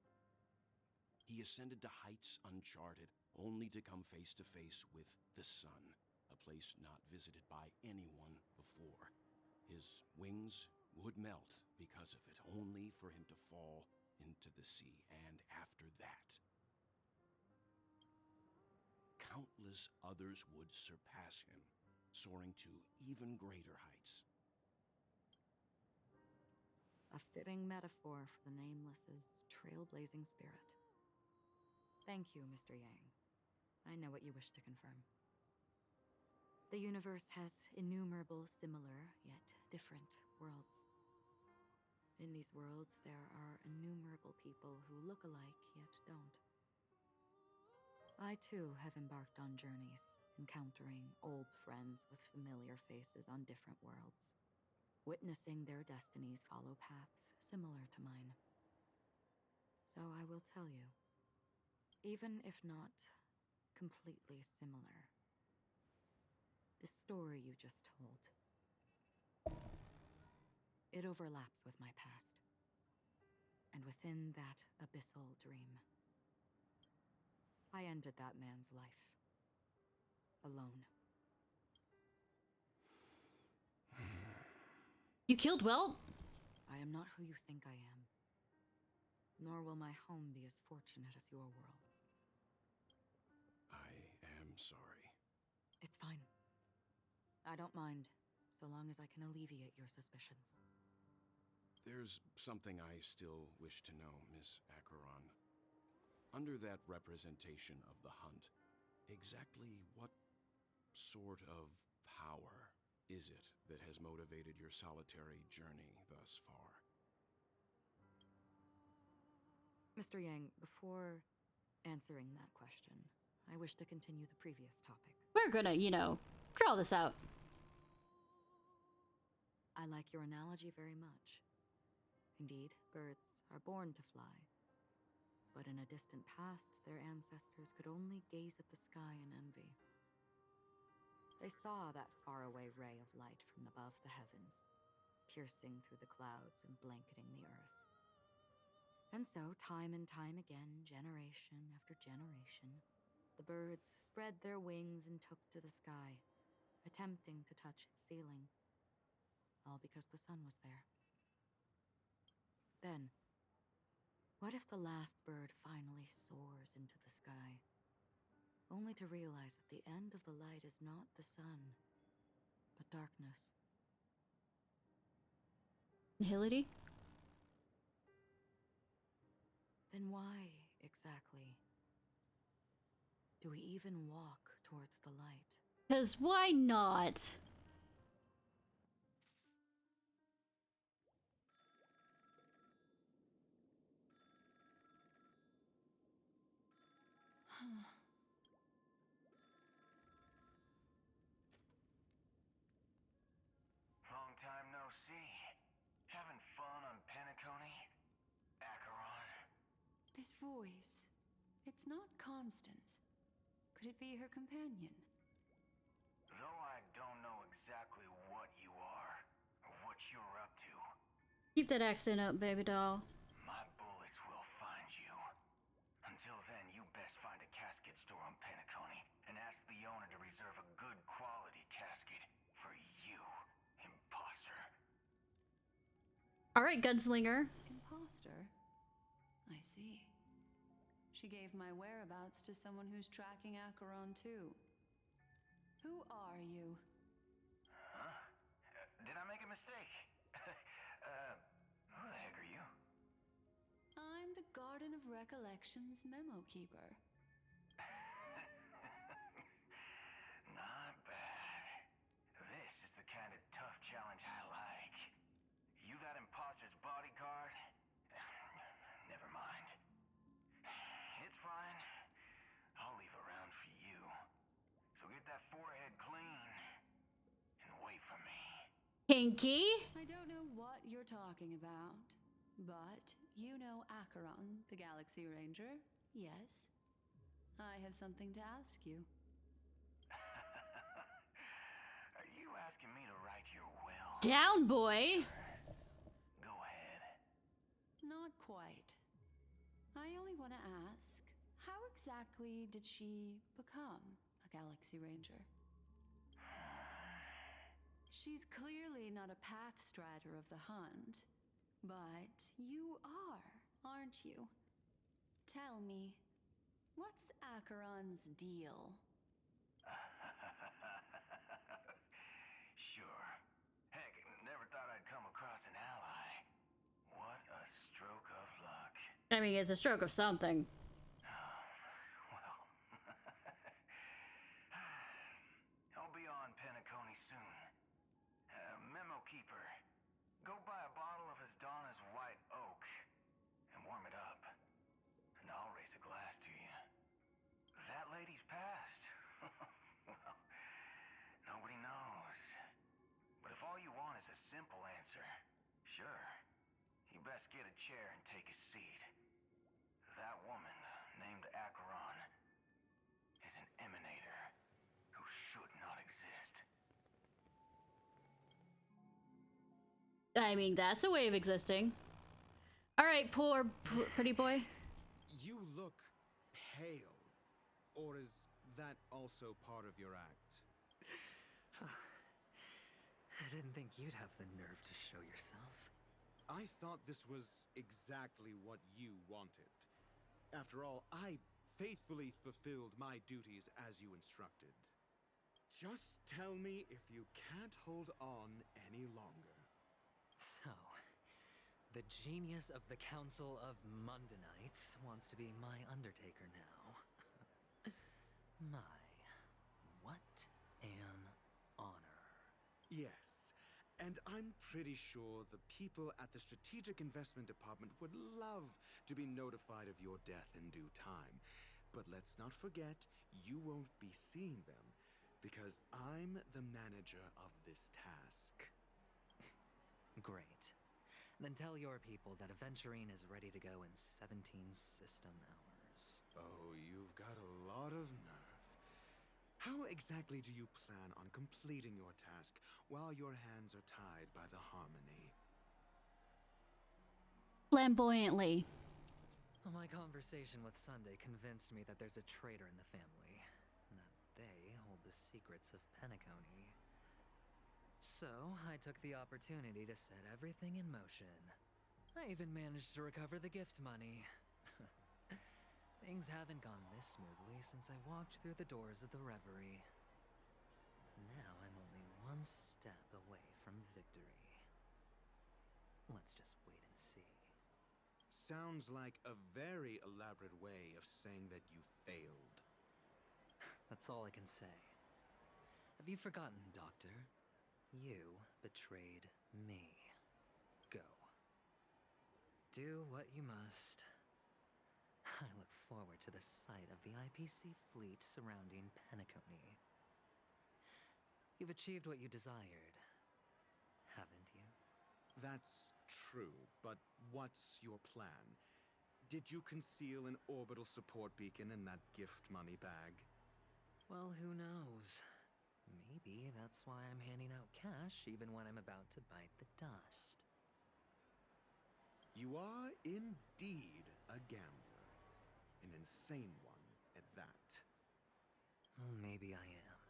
He ascended to heights uncharted, only to come face to face with the sun, a place not visited by anyone before. His wings would melt because of it, only for him to fall into the sea. And after that, countless others would surpass him, soaring to even greater heights. A fitting metaphor for the Nameless's trailblazing spirit. Thank you, Mr. Yang. I know what you wish to confirm. The universe has innumerable similar, yet different worlds. In these worlds, there are innumerable people who look alike, yet don't. I, too, have embarked on journeys, encountering old friends with familiar faces on different worlds, witnessing their destinies follow paths similar to mine. So I will tell you, even if not completely similar, the story you just told, it overlaps with my past. And within that abyssal dream, I ended that man's life. Alone. You killed Welt? I am not who you think I am. Nor will my home be as fortunate as your world. I am sorry. It's fine. I don't mind, so long as I can alleviate your suspicions. There's something I still wish to know, Miss Acheron. Under that representation of the hunt, exactly what sort of power is it that has motivated your solitary journey thus far? Mr. Yang, before answering that question, I wish to continue the previous topic. We're gonna, draw this out. I like your analogy very much. Indeed, birds are born to fly. But in a distant past, their ancestors could only gaze at the sky in envy. They saw that faraway ray of light from above the heavens, piercing through the clouds and blanketing the earth. And so, time and time again, generation after generation, the birds spread their wings and took to the sky, attempting to touch its ceiling, all because the sun was there. Then, what if the last bird finally soars into the sky, only to realize that the end of the light is not the sun, but darkness? Nihility? Then why, exactly, do we even walk towards the light? 'Cause why not? Long time no see. Having fun on Penacony? Acheron? This voice, it's not Constance. Could it be her companion? Though I don't know exactly what you are, or what you're up to, Keep that accent up, baby doll. my bullets will find you. deserve a good quality casket for you, imposter. Alright, gunslinger. Imposter? I see. She gave my whereabouts to someone who's tracking Acheron too. Who are you? Huh? Did I make a mistake? Who the heck are you? I'm the Garden of Recollections memo keeper. Not bad. This is the kind of tough challenge I like. You that imposter's bodyguard? Never mind. It's fine. I'll leave a round for you. So get that forehead clean and wait for me. Kinky? I don't know what you're talking about, but you know Acheron, the Galaxy Ranger, yes? I have something to ask you. Are you asking me to write your will? Down, boy! Go ahead. Not quite. I only want to ask, how exactly did she become a Galaxy Ranger? She's clearly not a path strider of the hunt, but you are, aren't you? Tell me, what's Acheron's deal? Sure. Heck, never thought I'd come across an ally. What a stroke of luck. I mean, it's a stroke of something. Well, I'll be on Penacony soon. Memo keeper, go buy a bottle of Donna's white oak and warm it up, and I'll raise a glass to you. That lady's passed. Well, nobody knows. But if all you want is a simple answer, sure, you best get a chair and take a seat. That woman, named Acheron, is an emanator who should not exist. I mean, that's a way of existing. Alright, poor pretty boy. You look pale. Or is that also part of your act? I didn't think you'd have the nerve to show yourself. I thought this was exactly what you wanted. After all, I faithfully fulfilled my duties as you instructed. Just tell me if you can't hold on any longer. So, the genius of the Council of Mundanites wants to be my Undertaker now. My, what an honor. Yes, and I'm pretty sure the people at the Strategic Investment Department would love to be notified of your death in due time. But let's not forget, you won't be seeing them, because I'm the manager of this task. Great. Then tell your people that Aventurine is ready to go in 17 system hours. Oh, you've got a lot of nerve. How exactly do you plan on completing your task while your hands are tied by the harmony? Flamboyantly. Well, my conversation with Sunday convinced me that there's a traitor in the family, and that they hold the secrets of Penacony. So, I took the opportunity to set everything in motion. I even managed to recover the gift money. Things haven't gone this smoothly since I walked through the doors of the Reverie. Now I'm only one step away from victory. Let's just wait and see. Sounds like a very elaborate way of saying that you failed. That's all I can say. Have you forgotten, Doctor? You betrayed me. Go. Do what you must. I look forward to the sight of the IPC fleet surrounding Penacony. You've achieved what you desired, haven't you? That's true, but what's your plan? Did you conceal an orbital support beacon in that gift money bag? Well, who knows? Maybe that's why I'm handing out cash even when I'm about to bite the dust. You are indeed a gambler. An insane one at that. Oh, maybe I am.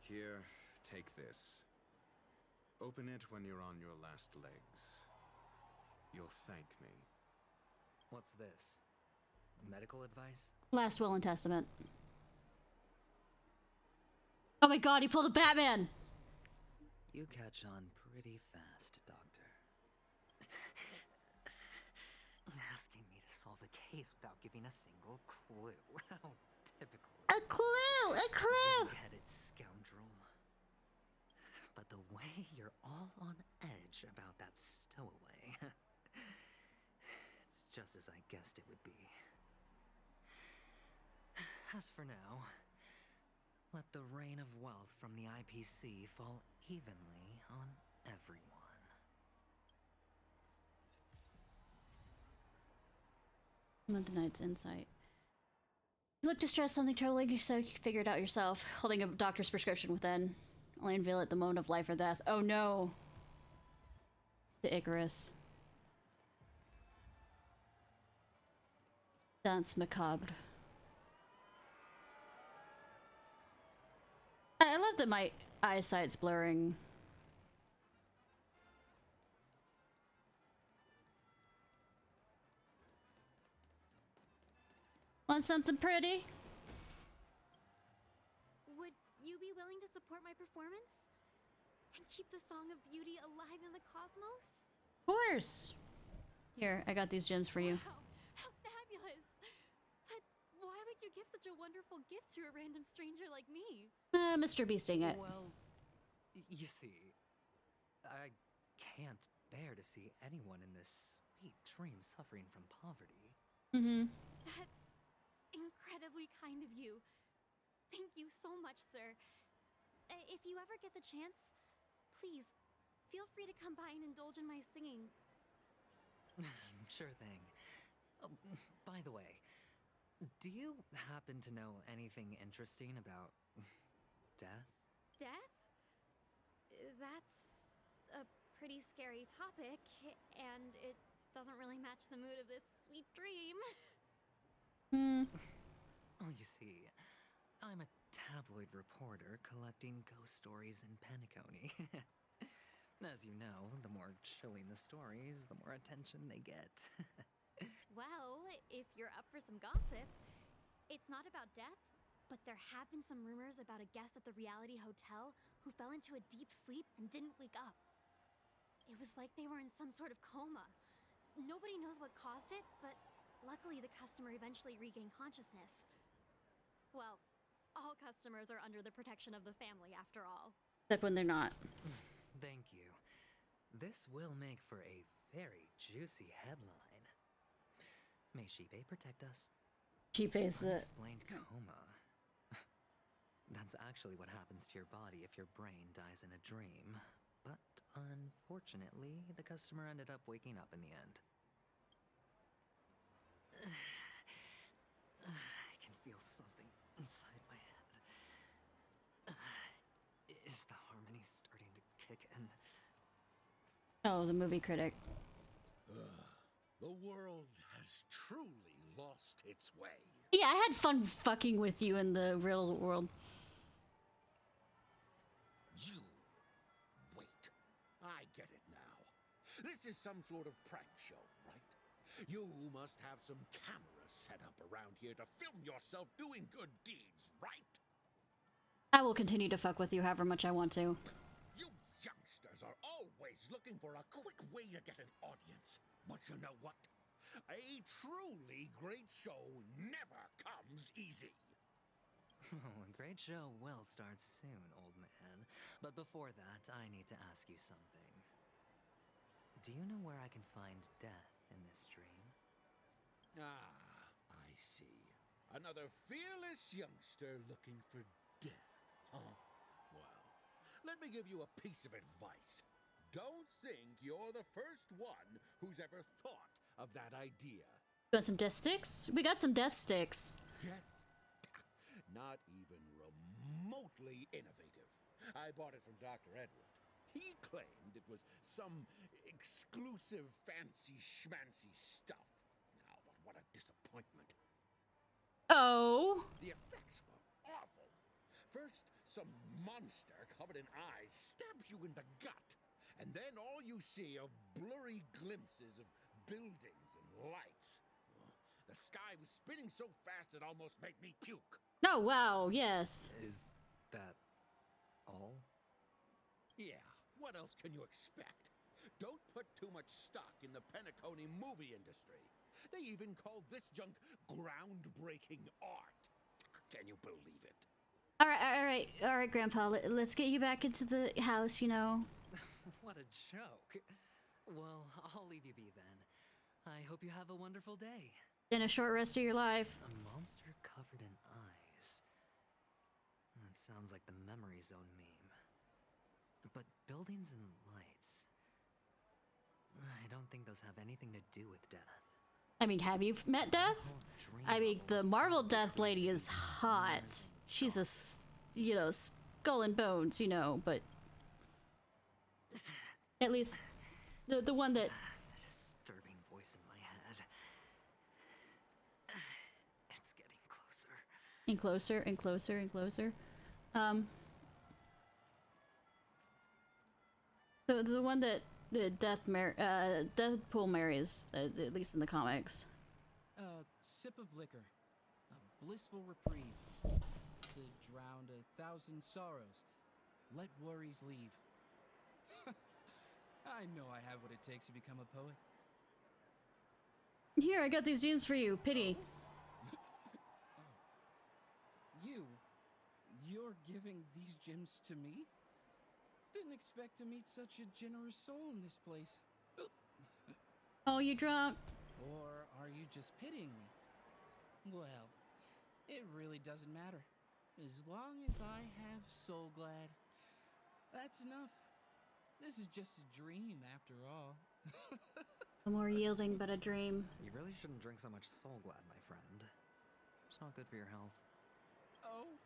Here, take this. Open it when you're on your last legs. You'll thank me. What's this? Medical advice? Last will and testament. Oh my god, he pulled a Batman! You catch on pretty fast, Doctor. Asking me to solve a case without giving a single clue. How typical. A clue! A clue! Headed scoundrel. But the way you're all on edge about that stowaway. It's just as I guessed it would be. As for now, let the rain of wealth from the IPC fall evenly on everyone. Tonight's insight. You look distressed, something troubling, so you figure it out yourself, holding a doctor's prescription within. Only unveil at the moment of life or death. Oh no! To Icarus. Dance macabre. I love that my eyesight's blurring. Want something pretty? Would you be willing to support my performance? And keep the Song of Beauty alive in the cosmos? Of course! Here, I got these gems for you. Wow, how fabulous! But why would you give such a wonderful gift to a random stranger like me? Mr. Beasting it. Well, you see, I can't bear to see anyone in this sweet dream suffering from poverty. Mm-hmm. That's incredibly kind of you. Thank you so much, sir. If you ever get the chance, please, feel free to come by and indulge in my singing. Sure thing. Oh, by the way, do you happen to know anything interesting about death? Death? That's a pretty scary topic, and it doesn't really match the mood of this sweet dream. Oh, you see, I'm a tabloid reporter collecting ghost stories in Penacony. As you know, the more chilling the stories, the more attention they get. Well, if you're up for some gossip, it's not about death, but there have been some rumors about a guest at the reality hotel who fell into a deep sleep and didn't wake up. It was like they were in some sort of coma. Nobody knows what caused it, but luckily the customer eventually regained consciousness. Well, all customers are under the protection of the family after all. Except when they're not. Thank you. This will make for a very juicy headline. May Shibe protect us. Shibe's the... Unexplained coma. That's actually what happens to your body if your brain dies in a dream. But unfortunately, the customer ended up waking up in the end. I can feel something inside my head. Is the harmony starting to kick in? Oh, the movie critic. The world has truly lost its way. Yeah, I had fun fucking with you in the real world. You... Wait. I get it now. This is some sort of prank show, right? You must have some cameras set up around here to film yourself doing good deeds, right? I will continue to fuck with you however much I want to. You youngsters are always looking for a quick way to get an audience. But you know what? A truly great show never comes easy. Oh, a great show will start soon, old man. But before that, I need to ask you something. Do you know where I can find death in this dream? Ah, I see. Another fearless youngster looking for death, huh? Well, let me give you a piece of advice. Don't think you're the first one who's ever thought of that idea. You want some death sticks? We got some death sticks. Death? Not even remotely innovative. I bought it from Dr. Edward. He claimed it was some exclusive fancy schmancy stuff. Now, but what a disappointment. Oh. The effects were awful. First, some monster covered in eyes stabs you in the gut, and then all you see are blurry glimpses of buildings and lights. The sky was spinning so fast it almost made me puke. Oh, wow, yes. Is that all? Yeah, what else can you expect? Don't put too much stock in the Penacony movie industry. They even call this junk groundbreaking art. Can you believe it? All right, Grandpa. Let's get you back into the house, you know. What a joke. Well, I'll leave you be then. I hope you have a wonderful day. And a short rest of your life. A monster covered in eyes. That sounds like the Memory Zone meme. But buildings and lights... I don't think those have anything to do with death. I mean, have you met Death? I mean, the Marvel Death Lady is hot. She's a, you know, skull and bones, you know, but... At least, the one that... The disturbing voice in my head. It's getting closer. And closer, and closer, and closer. The one that the Deathpool marries, at least in the comics. A sip of liquor, a blissful reprieve, to drown 1,000 sorrows. Let worries leave. I know I have what it takes to become a poet. Here, I got these gems for you. Pity. You're giving these gems to me? Didn't expect to meet such a generous soul in this place. Oh, you drunk? Or are you just pitying me? Well, it really doesn't matter. As long as I have Soul Glad, that's enough. This is just a dream after all. No more yielding, but a dream. You really shouldn't drink so much Soul Glad, my friend. It's not good for your health. Oh.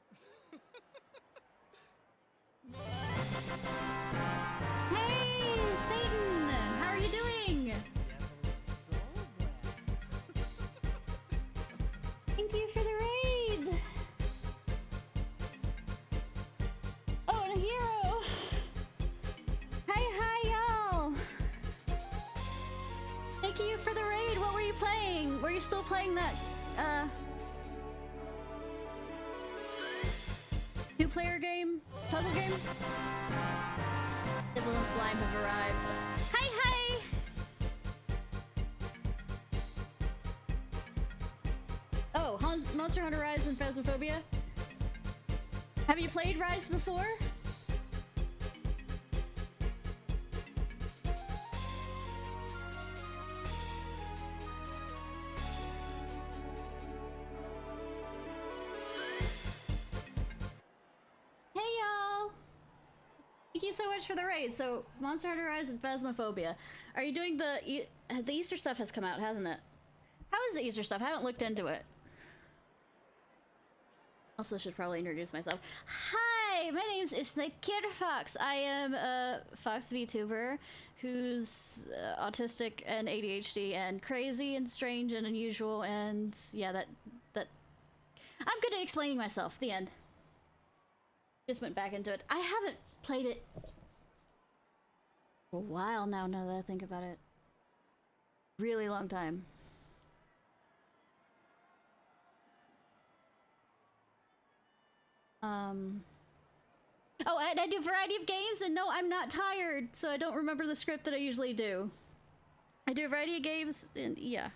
Hey, Satan! How are you doing? Thank you for the raid! Oh, and a hero! Hi, y'all! Thank you for the raid! What were you playing? Were you still playing that, two-player game? Puzzle game? Nibble and Slime have arrived. Hi! Oh, Monster Hunter Rise and Phasmophobia? Have you played Rise before? Hey y'all! Thank you so much for the raid. So, Monster Hunter Rise and Phasmophobia. Are you doing the Easter stuff has come out, hasn't it? How is the Easter stuff? I haven't looked into it. Also should probably introduce myself. Hi, my name's Ishnai Ciarfox. I am a Fox Vtuber who's autistic and ADHD and crazy and strange and unusual, and yeah, that I'm good at explaining myself. The end. Just went back into it. I haven't played it for a while now that I think about it. Really long time. Oh, and I do a variety of games, and no, I'm not tired, so I don't remember the script that I usually do. I do a variety of games, and yeah.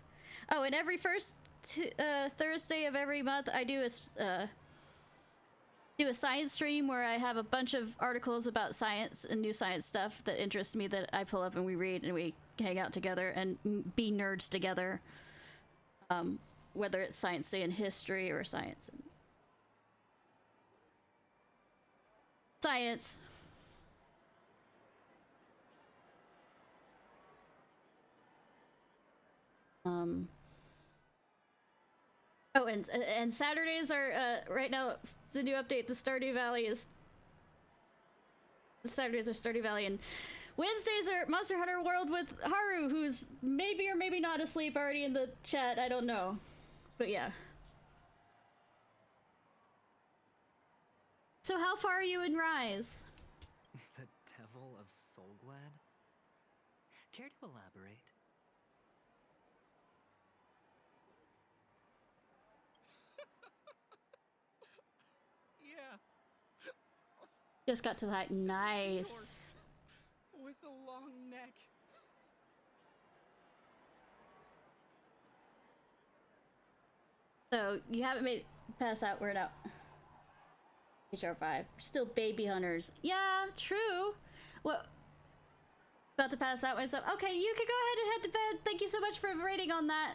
Oh, and every first Thursday of every month, I do a science stream where I have a bunch of articles about science and new science stuff that interests me that I pull up and we read and we hang out together and be nerds together. Whether it's Science Day and history or science and science. Oh, and Saturdays are right now the new update. The Stardew Valley is Saturdays are Stardew Valley, and Wednesdays are Monster Hunter World with Haru, who's maybe or maybe not asleep already in the chat. I don't know, but yeah. So how far are you in Rise? The Devil of Soulglad? Care to elaborate? Yeah. Just got to that. Nice. With a long neck. So you haven't made it past that word out. HR5. We're still baby hunters. Yeah, true. What? About to pass that way. So okay, you can go ahead and head to bed. Thank you so much for rating on that.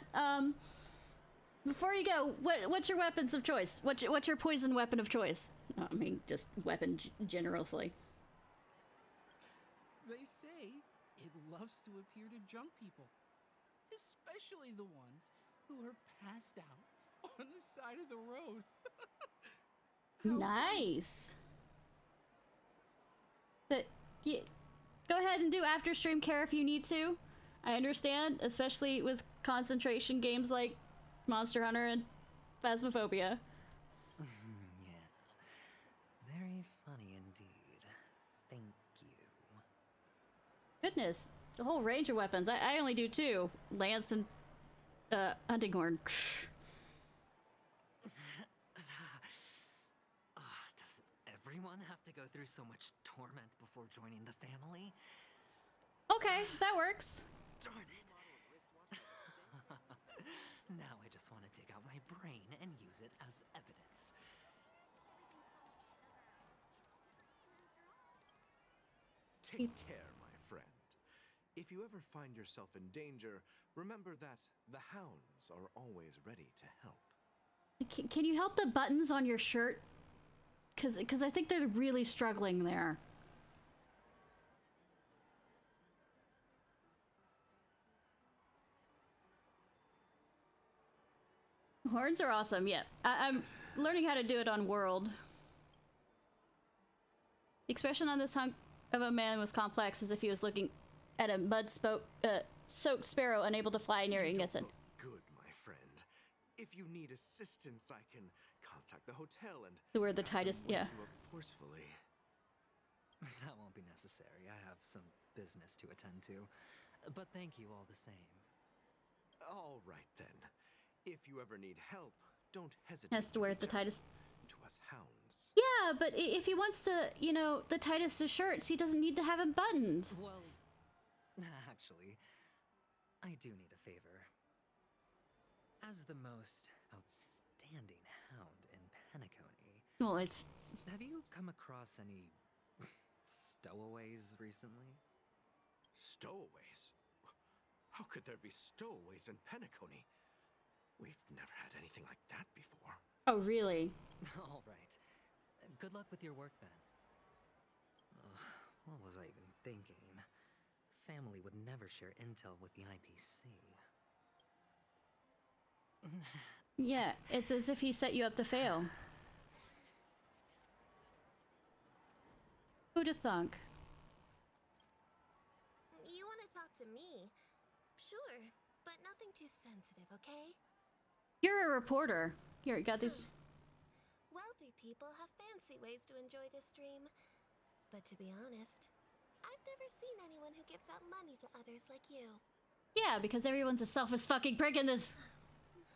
Before you go, what's your weapons of choice? What's your poison weapon of choice? I mean, just weapon generously. They say it loves to appear to drunk people, especially the ones who are passed out on the side of the road. Nice. But yeah, go ahead and do after stream care if you need to. I understand, especially with concentration games like Monster Hunter and Phasmophobia. Yeah. Very funny indeed. Thank you. Goodness, the whole range of weapons. I only do two. Lance and hunting horn. Does everyone have to go through so much torment before joining the family? Okay, that works. Darn it. Now I just want to dig out my brain and use it as evidence. Take care, my friend. If you ever find yourself in danger, remember that the hounds are always ready to help. Can you help the buttons on your shirt? Cause I think they're really struggling there. Horns are awesome, yeah. I'm learning how to do it on World. The expression on this hunk of a man was complex, as if he was looking at a soaked sparrow unable to fly near Ingessen. Good, my friend. If you need assistance, I can contact the hotel and... The word the Titus, yeah. Forcefully. That won't be necessary. I have some business to attend to. But thank you all the same. All right, then. If you ever need help, don't hesitate. Has to wear the Titus. To us hounds. Yeah, but if he wants to, you know, the Titus' shirts, he doesn't need to have them buttoned. Well, actually, I do need a favor. As the most outstanding hound in Penacony, well, it's... Have you come across any stowaways recently? Stowaways? How could there be stowaways in Penacony? We've never had anything like that before. Oh, really? All right. Good luck with your work, then. What was I even thinking? Family would never share intel with the IPC. Yeah, it's as if he set you up to fail. Who'd have thunk? You want to talk to me? Sure, but nothing too sensitive, okay? You're a reporter. Here, got these. Wealthy people have fancy ways to enjoy this dream. But to be honest, I've never seen anyone who gives out money to others like you. Yeah, because everyone's a selfish fucking prick in this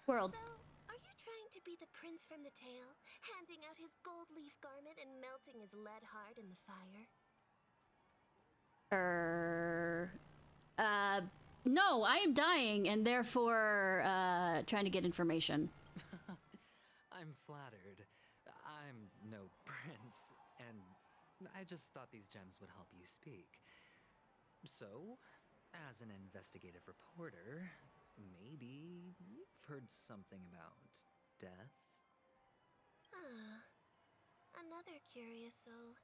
world. So, are you trying to be the prince from the tale, handing out his gold leaf garment and melting his lead heart in the fire? No, I am dying and therefore, trying to get information. I'm flattered. I'm no prince, and I just thought these gems would help you speak. So, as an investigative reporter, maybe you've heard something about death? Ah, another curious soul.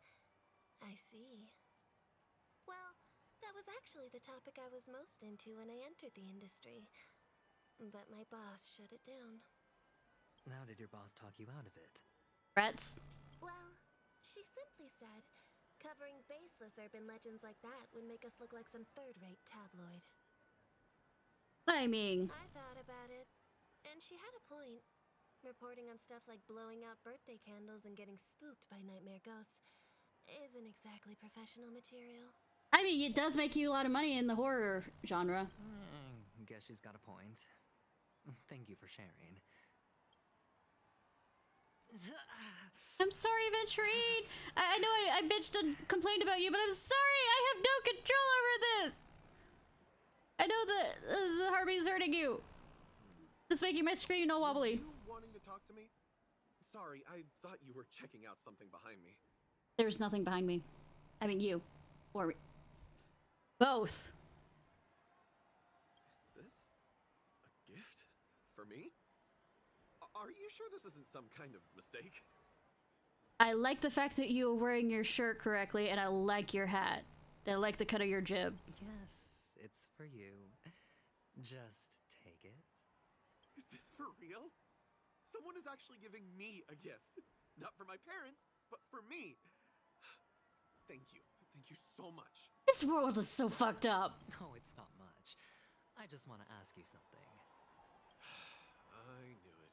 I see. Well, that was actually the topic I was most into when I entered the industry. But my boss shut it down. How did your boss talk you out of it? Threats? Well, she simply said, covering baseless urban legends like that would make us look like some third-rate tabloid. I mean... I thought about it, and she had a point. Reporting on stuff like blowing out birthday candles and getting spooked by nightmare ghosts isn't exactly professional material. I mean, it does make you a lot of money in the horror genre. Guess she's got a point. Thank you for sharing. I'm sorry, Venturine. I know I bitched and complained about you, but I'm sorry. I have no control over this. I know the Harpy's hurting you. It's making my screen all wobbly. Were you wanting to talk to me? Sorry, I thought you were checking out something behind me. There's nothing behind me. I mean, you. Or me. Both. Is this a gift for me? Are you sure this isn't some kind of mistake? I like the fact that you are wearing your shirt correctly, and I like your hat. I like the cut of your jib. Yes, it's for you. Just take it. Is this for real? Someone is actually giving me a gift. Not for my parents, but for me. Thank you. Thank you so much. This world is so fucked up. No, it's not much. I just want to ask you something. I knew it.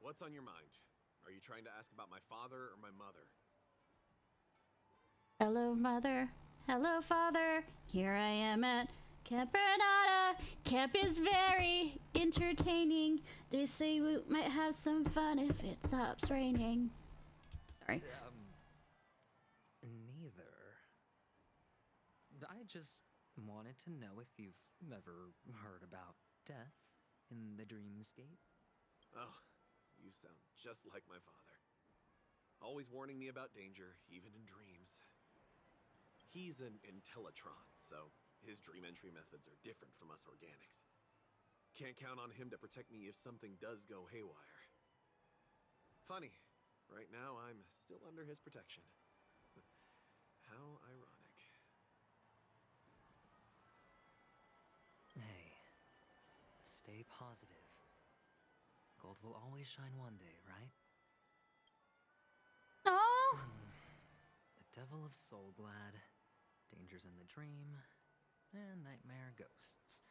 What's on your mind? Are you trying to ask about my father or my mother? Hello, mother. Hello, father. Here I am at Camp Bernada. Camp is very entertaining. They say we might have some fun if it stops raining. Sorry. Neither. I just wanted to know if you've ever heard about death in the dreamscape. Oh, you sound just like my father. Always warning me about danger, even in dreams. He's an Intellitron, so his dream entry methods are different from us organics. Can't count on him to protect me if something does go haywire. Funny, right now I'm still under his protection. How ironic. Hey, stay positive. Gold will always shine one day, right? Oh! The Devil of Soulglad, dangers in the dream, and nightmare ghosts.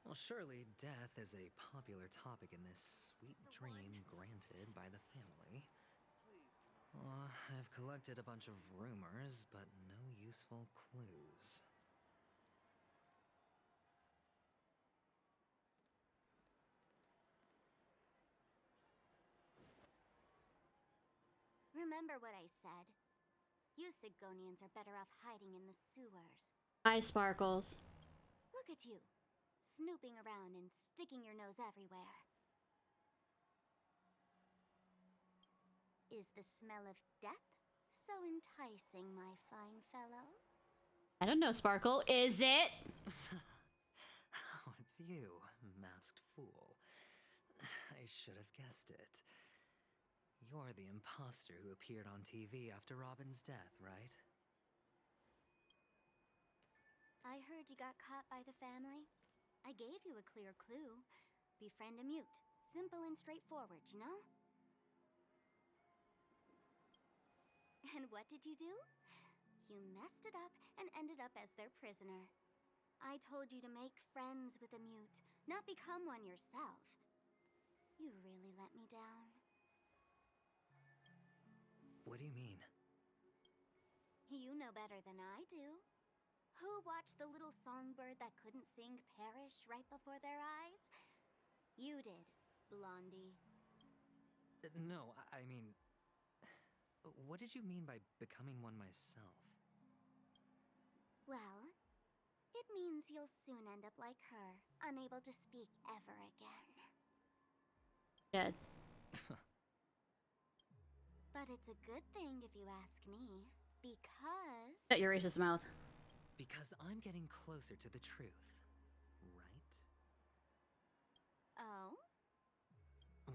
Well, surely death is a popular topic in this sweet dream granted by the family. I've collected a bunch of rumors, but no useful clues. Remember what I said. You Sigonians are better off hiding in the sewers. Hi, Sparkles. Look at you, snooping around and sticking your nose everywhere. Is the smell of death so enticing, my fine fellow? I don't know, Sparkle. Is it? Oh, it's you, masked fool. I should have guessed it. You're the imposter who appeared on TV after Robin's death, right? I heard you got caught by the family. I gave you a clear clue. Befriend a mute. Simple and straightforward, you know? And what did you do? You messed it up and ended up as their prisoner. I told you to make friends with a mute, not become one yourself. You really let me down. What do you mean? You know better than I do. Who watched the little songbird that couldn't sing perish right before their eyes? You did, Blondie. No, I mean... What did you mean by becoming one myself? Well, it means you'll soon end up like her, unable to speak ever again. Dead. But it's a good thing if you ask me, because... Shut your racist mouth. Because I'm getting closer to the truth, right? Oh?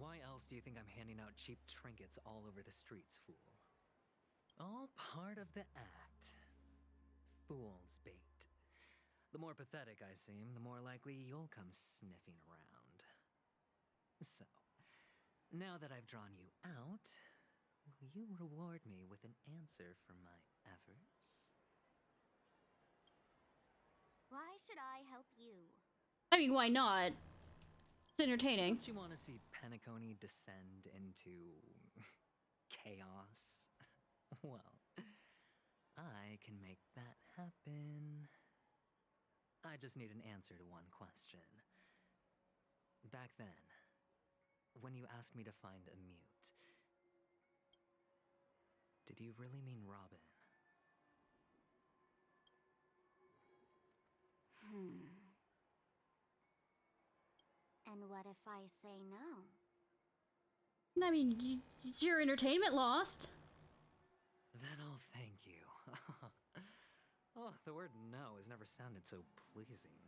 Why else do you think I'm handing out cheap trinkets all over the streets, fool? All part of the act. Fool's bait. The more pathetic I seem, the more likely you'll come sniffing around. So, now that I've drawn you out, will you reward me with an answer for my efforts? Why should I help you? I mean, why not? It's entertaining. Don't you want to see Penacony descend into chaos? Well, I can make that happen. I just need an answer to one question. Back then, when you asked me to find a mute, did you really mean Robin? And what if I say no? I mean, it's your entertainment lost. Then I'll thank you. Oh, the word no has never sounded so pleasing.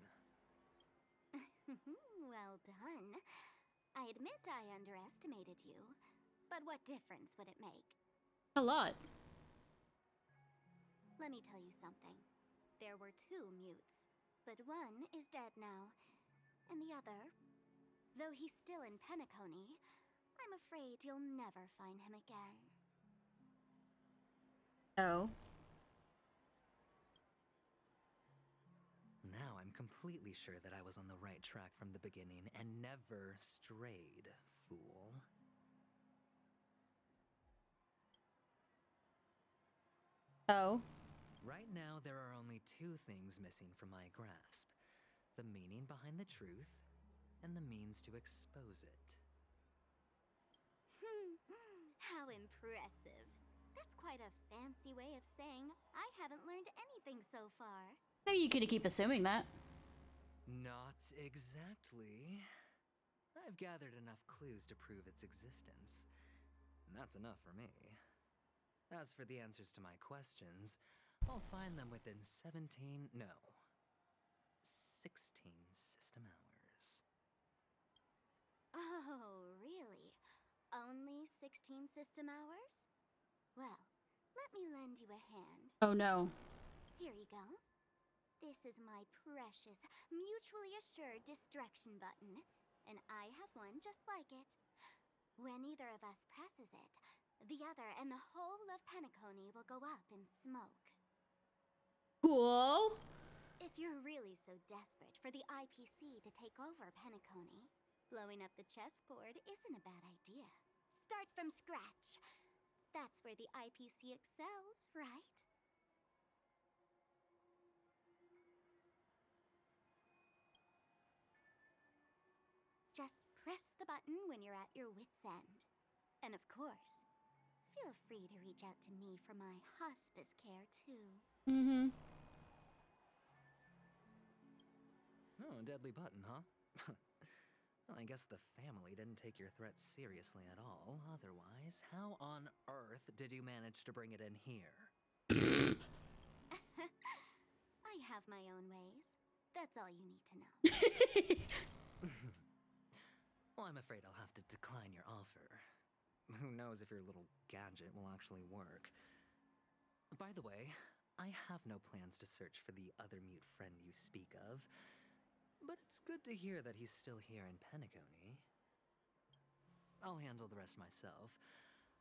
Well done. I admit I underestimated you, but what difference would it make? A lot. Let me tell you something. There were 2 mutes, but one is dead now, and the other, though he's still in Penacony, I'm afraid you'll never find him again. Oh. Now I'm completely sure that I was on the right track from the beginning and never strayed, fool. Oh. Right now, there are only 2 things missing from my grasp. The meaning behind the truth, and the means to expose it. How impressive. That's quite a fancy way of saying I haven't learned anything so far. No, you could keep assuming that. Not exactly. I've gathered enough clues to prove its existence, and that's enough for me. As for the answers to my questions, I'll find them within 16 system hours. Oh, really? Only 16 system hours? Well, let me lend you a hand. Oh no. Here you go. This is my precious, mutually assured destruction button, and I have one just like it. When either of us presses it, the other and the whole of Penacony will go up in smoke. Cool. If you're really so desperate for the IPC to take over Penacony, blowing up the chessboard isn't a bad idea. Start from scratch. That's where the IPC excels, right? Just press the button when you're at your wit's end. And of course, feel free to reach out to me for my hospice care, too. Mm-hmm. Oh, a deadly button, huh? Well, I guess the family didn't take your threat seriously at all. Otherwise, how on earth did you manage to bring it in here? I have my own ways. That's all you need to know. Well, I'm afraid I'll have to decline your offer. Who knows if your little gadget will actually work. By the way, I have no plans to search for the other mute friend you speak of, but it's good to hear that he's still here in Penacony. I'll handle the rest myself.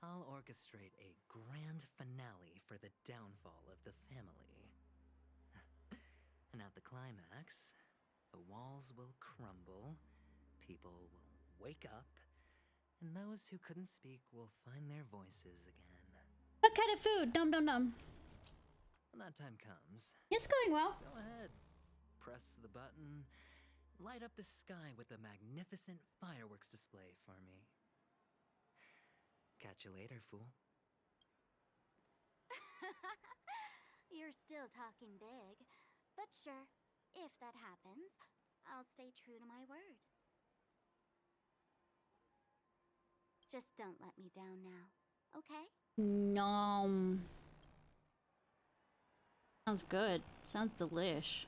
I'll orchestrate a grand finale for the downfall of the family. And at the climax, the walls will crumble, people will wake up, and those who couldn't speak will find their voices again. What kind of food? Dum dum dum. When that time comes, it's going well. Go ahead. Press the button. Light up the sky with a magnificent fireworks display for me. Catch you later, fool. You're still talking big. But sure, if that happens, I'll stay true to my word. Just don't let me down now, okay? Nom. Sounds good. Sounds delish.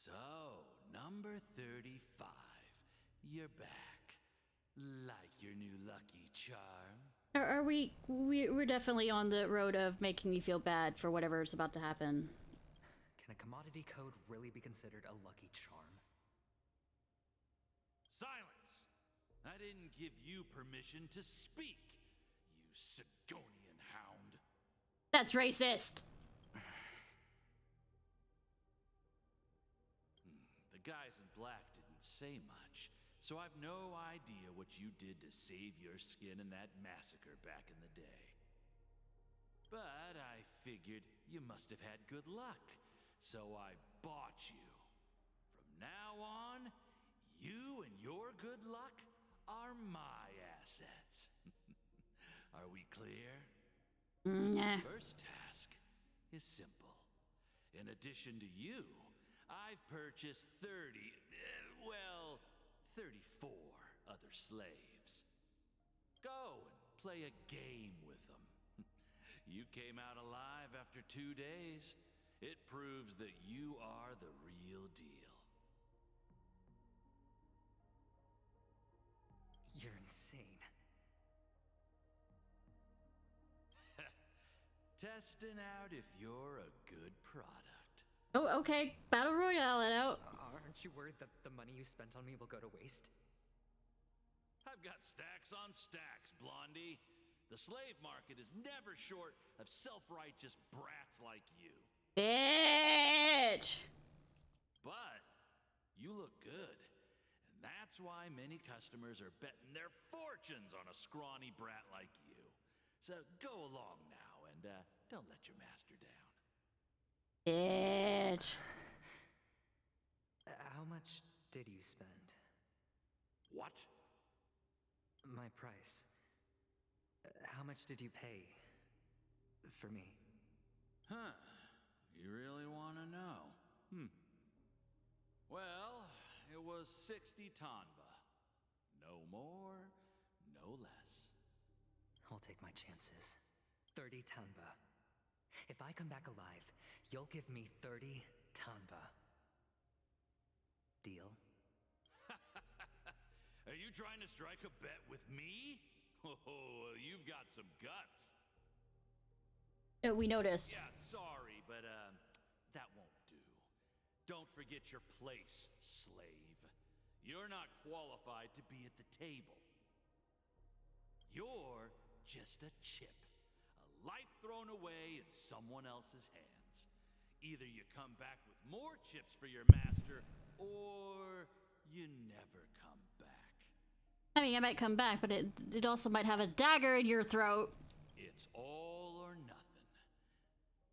So, number 35. You're back. Like your new lucky charm? Are we're definitely on the road of making you feel bad for whatever's about to happen. Can a commodity code really be considered a lucky charm? Silence! I didn't give you permission to speak, you Sigonian hound. That's racist. The guys in black didn't say much, so I've no idea what you did to save your skin in that massacre back in the day. But I figured you must have had good luck, so I bought you. From now on, you and your good luck are my assets. Are we clear? Nah. First task is simple. In addition to you, I've purchased 34 other slaves. Go and play a game with them. You came out alive after 2 days. It proves that you are the real deal. You're insane. Testing out if you're a good product. Oh, okay. Battle Royale it out. Aren't you worried that the money you spent on me will go to waste? I've got stacks on stacks, Blondie. The slave market is never short of self-righteous brats like you. Bitch! But you look good. And that's why many customers are betting their fortunes on a scrawny brat like you. So go along now and don't let your master down. Bitch. How much did you spend? What? My price. How much did you pay for me? Huh. You really want to know? Well, it was 60 tanba. No more, no less. I'll take my chances. 30 tanba. If I come back alive, you'll give me 30 tanba. Deal? Are you trying to strike a bet with me? Oh, you've got some guts. We noticed. Yeah, sorry, but that won't do. Don't forget your place, slave. You're not qualified to be at the table. You're just a chip. A life thrown away in someone else's hands. Either you come back with more chips for your master, or you never come back. I mean, I might come back, but it also might have a dagger in your throat. It's all or nothing.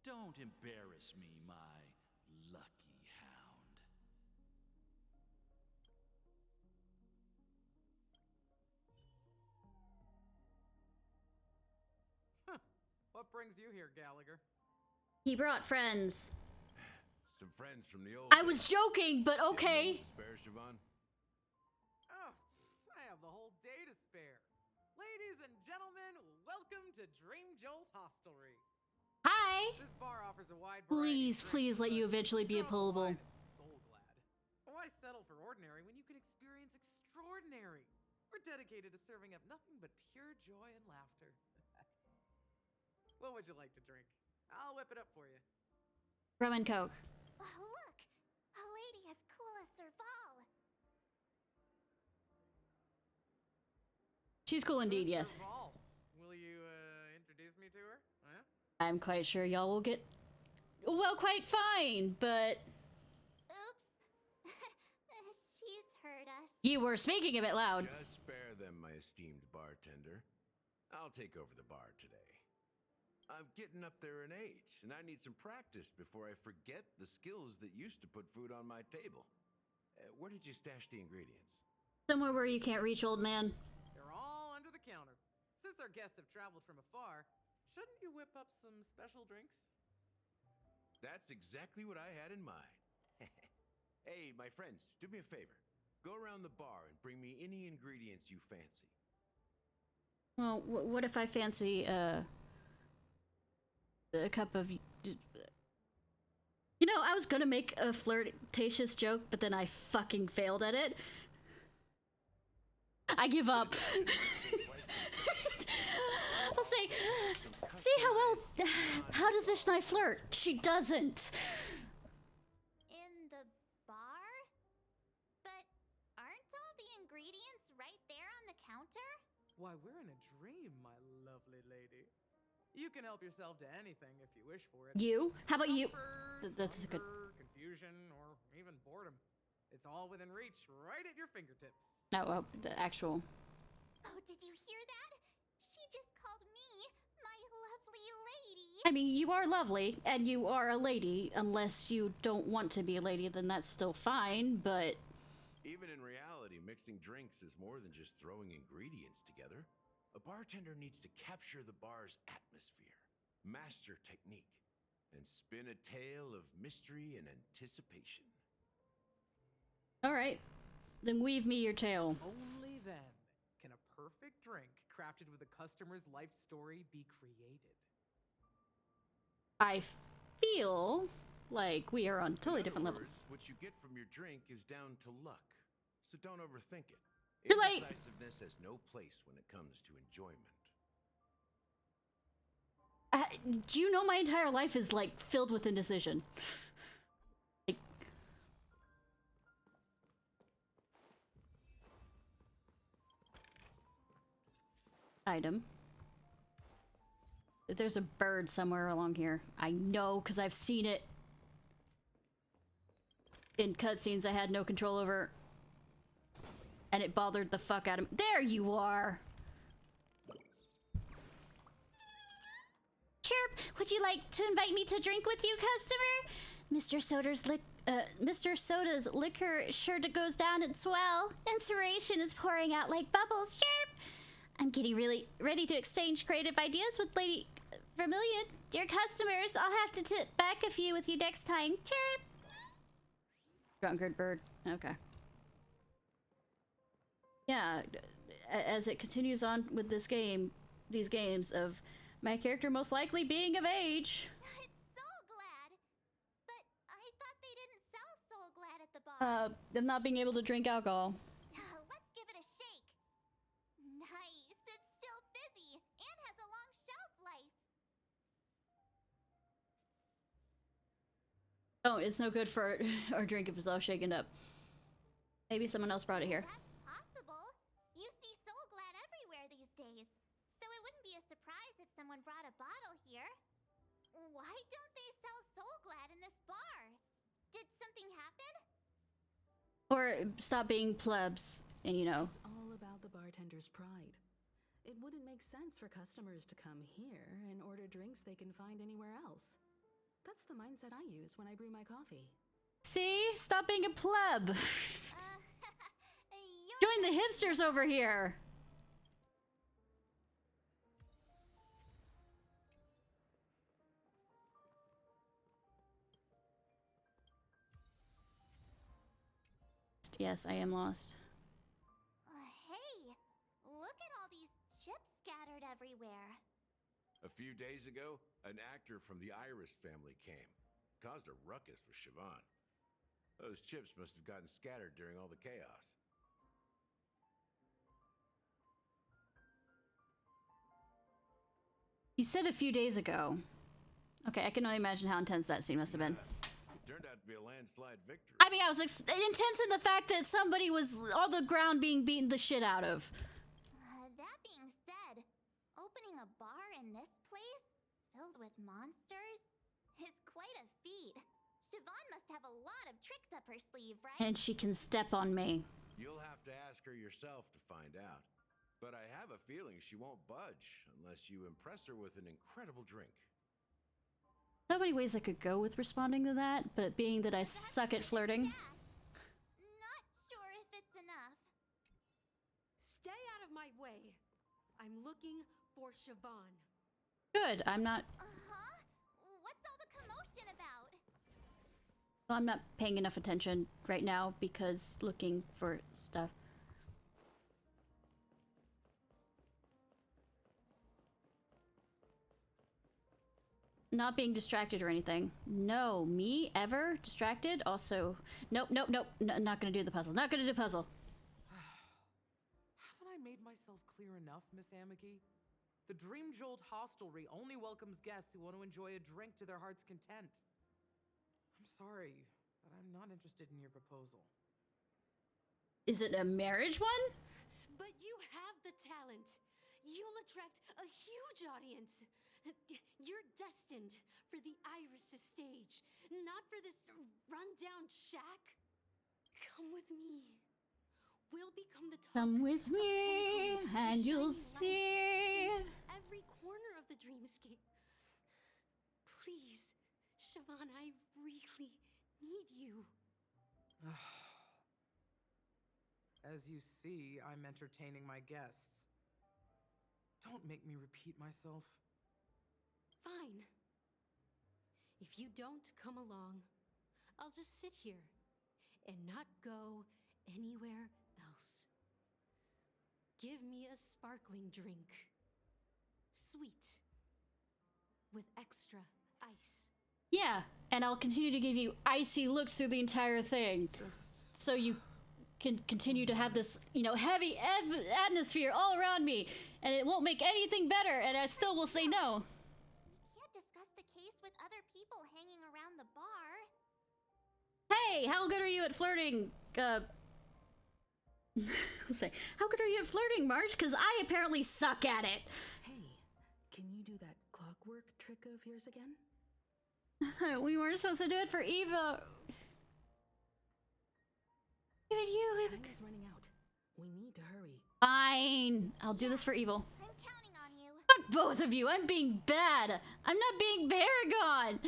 Don't embarrass me, my lucky hound. What brings you here, Gallagher? He brought friends. Some friends from the old I was joking, but okay. Spare, Siobhan? Oh, I have the whole day to spare. Ladies and gentlemen, welcome to Dream Jolt Hostelry. Hi. This bar offers a wide variety. Please let you eventually be a pullable. Soul glad. Why settle for ordinary when you can experience extraordinary? We're dedicated to serving up nothing but pure joy and laughter. What would you like to drink? I'll whip it up for you. Rum and Coke. Oh, look! A lady as cool as Serval! She's cool indeed, yes. Serval. Will you introduce me to her? Huh? I'm quite sure y'all will get, well, quite fine, but... Oops. She's heard us. You were speaking a bit loud. Just spare them, my esteemed bartender. I'll take over the bar today. I'm getting up there in age, and I need some practice before I forget the skills that used to put food on my table. Where did you stash the ingredients? Somewhere where you can't reach, old man. They're all under the counter. Since our guests have traveled from afar, shouldn't you whip up some special drinks? That's exactly what I had in mind. Hey, my friends, do me a favor. Go around the bar and bring me any ingredients you fancy. Well, what if I fancy, a cup of... You know, I was gonna make a flirtatious joke, but then I fucking failed at it. I give up. I'll say, see how does Ishnai flirt? She doesn't. In the bar? But aren't all the ingredients right there on the counter? Why, we're in a dream, my lovely lady. You can help yourself to anything if you wish for it. You? How about you? Comfort, That's a good. hunger, confusion, or even boredom. It's all within reach, right at your fingertips. Oh, well, the actual. Oh, did you hear that? She just called me my lovely lady. I mean, you are lovely, and you are a lady. Unless you don't want to be a lady, then that's still fine, but... Even in reality, mixing drinks is more than just throwing ingredients together. A bartender needs to capture the bar's atmosphere, master technique, and spin a tale of mystery and anticipation. Alright. Then weave me your tale. Only then can a perfect drink crafted with a customer's life story be created. I feel like we are on totally different levels. What you get from your drink is down to luck, so don't overthink it. Too late. Indecisiveness has no place when it comes to enjoyment. Do you know my entire life is like filled with indecision? Like, item. There's a bird somewhere along here. I know because I've seen it in cutscenes I had no control over. And it bothered the fuck out of me. There you are! Chirp! Would you like to invite me to drink with you, customer? Mr. Soda's liquor sure goes down and swell. Inspiration is pouring out like bubbles. Chirp! I'm getting really ready to exchange creative ideas with Lady Vermilion. Dear customers, I'll have to tip back a few with you next time. Chirp! Drunkard bird. Okay. Yeah, as it continues on with this game, these games of my character most likely being of age. It's Soul Glad. But I thought they didn't sell Soul Glad at the bar. Them not being able to drink alcohol. Let's give it a shake. Nice. It's still fizzy and has a long shelf life. Oh, it's no good for our drink if it's all shaken up. Maybe someone else brought it here. That's possible. You see Soul Glad everywhere these days. So it wouldn't be a surprise if someone brought a bottle here. Why don't they sell Soul Glad in this bar? Did something happen? Or stop being plebs, and you know. It's all about the bartender's pride. It wouldn't make sense for customers to come here and order drinks they can find anywhere else. That's the mindset I use when I brew my coffee. See? Stop being a pleb. Join the hipsters over here. Yes, I am lost. Hey, look at all these chips scattered everywhere. A few days ago, an actor from the Iris family came. Caused a ruckus with Siobhan. Those chips must have gotten scattered during all the chaos. You said a few days ago. Okay, I can only imagine how intense that scene must have been. It turned out to be a landslide victory. I mean, I was intense in the fact that somebody was all the ground being beaten the shit out of. That being said, opening a bar in this place, filled with monsters, is quite a feat. Siobhan must have a lot of tricks up her sleeve, right? And she can step on me. You'll have to ask her yourself to find out. But I have a feeling she won't budge unless you impress her with an incredible drink. So many ways I could go with responding to that, but being that I suck at flirting. Not sure if it's enough. Stay out of my way. I'm looking for Siobhan. Good, I'm not... Uh-huh? What's all the commotion about? Well, I'm not paying enough attention right now because looking for stuff. Not being distracted or anything. No, me ever distracted? Also, nope, nope, nope. Not gonna do the puzzle. Not gonna do the puzzle. Haven't I made myself clear enough, Miss Amiki? The Dream Jolt hostelry only welcomes guests who want to enjoy a drink to their heart's content. I'm sorry, but I'm not interested in your proposal. Is it a marriage one? But you have the talent. You'll attract a huge audience. You're destined for the Iris' stage, not for this rundown shack. Come with me. We'll become the top. Come with of me, Pinnacle, and the you'll shining see. light into every corner of the dreamscape. Please, Siobhan, I really need you. As you see, I'm entertaining my guests. Don't make me repeat myself. Fine. If you don't come along, I'll just sit here and not go anywhere else. Give me a sparkling drink. Sweet. With extra ice. Yeah, and I'll continue to give you icy looks through the entire thing. So you can continue to have this, you know, heavy atmosphere all around me. And it won't make anything better, and I still will say no. We can't discuss the case with other people hanging around the bar. Hey, how good are you at flirting? Let's say, how good are you at flirting, Marge? Because I apparently suck at it. Hey, can you do that clockwork trick of yours again? I thought we weren't supposed to do it for Eva. Even you. Time is running out. We need to hurry. Fine. I'll do this for Evil. I'm counting on you. Fuck both of you. I'm being bad. I'm not being Paragon.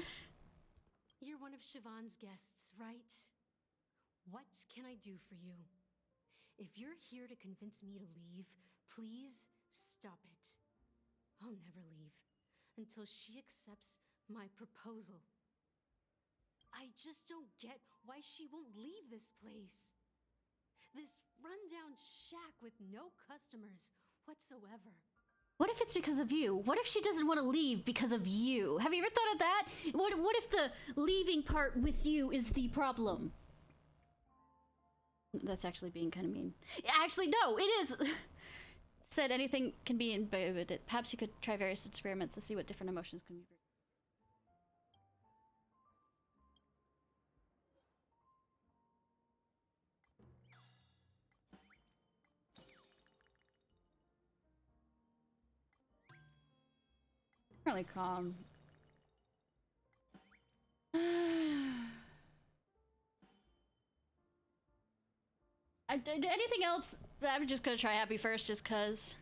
You're one of Siobhan's guests, right? What can I do for you? If you're here to convince me to leave, please stop it. I'll never leave until she accepts my proposal. I just don't get why she won't leave this place. This rundown shack with no customers whatsoever. What if it's because of you? What if she doesn't want to leave because of you? Have you ever thought of that? What if the leaving part with you is the problem? That's actually being kind of mean. Actually, no, it is. Said anything can be inhibited. Perhaps you could try various experiments to see what different emotions can be. Really calm. Anything else? I'm just gonna try happy first, just cause.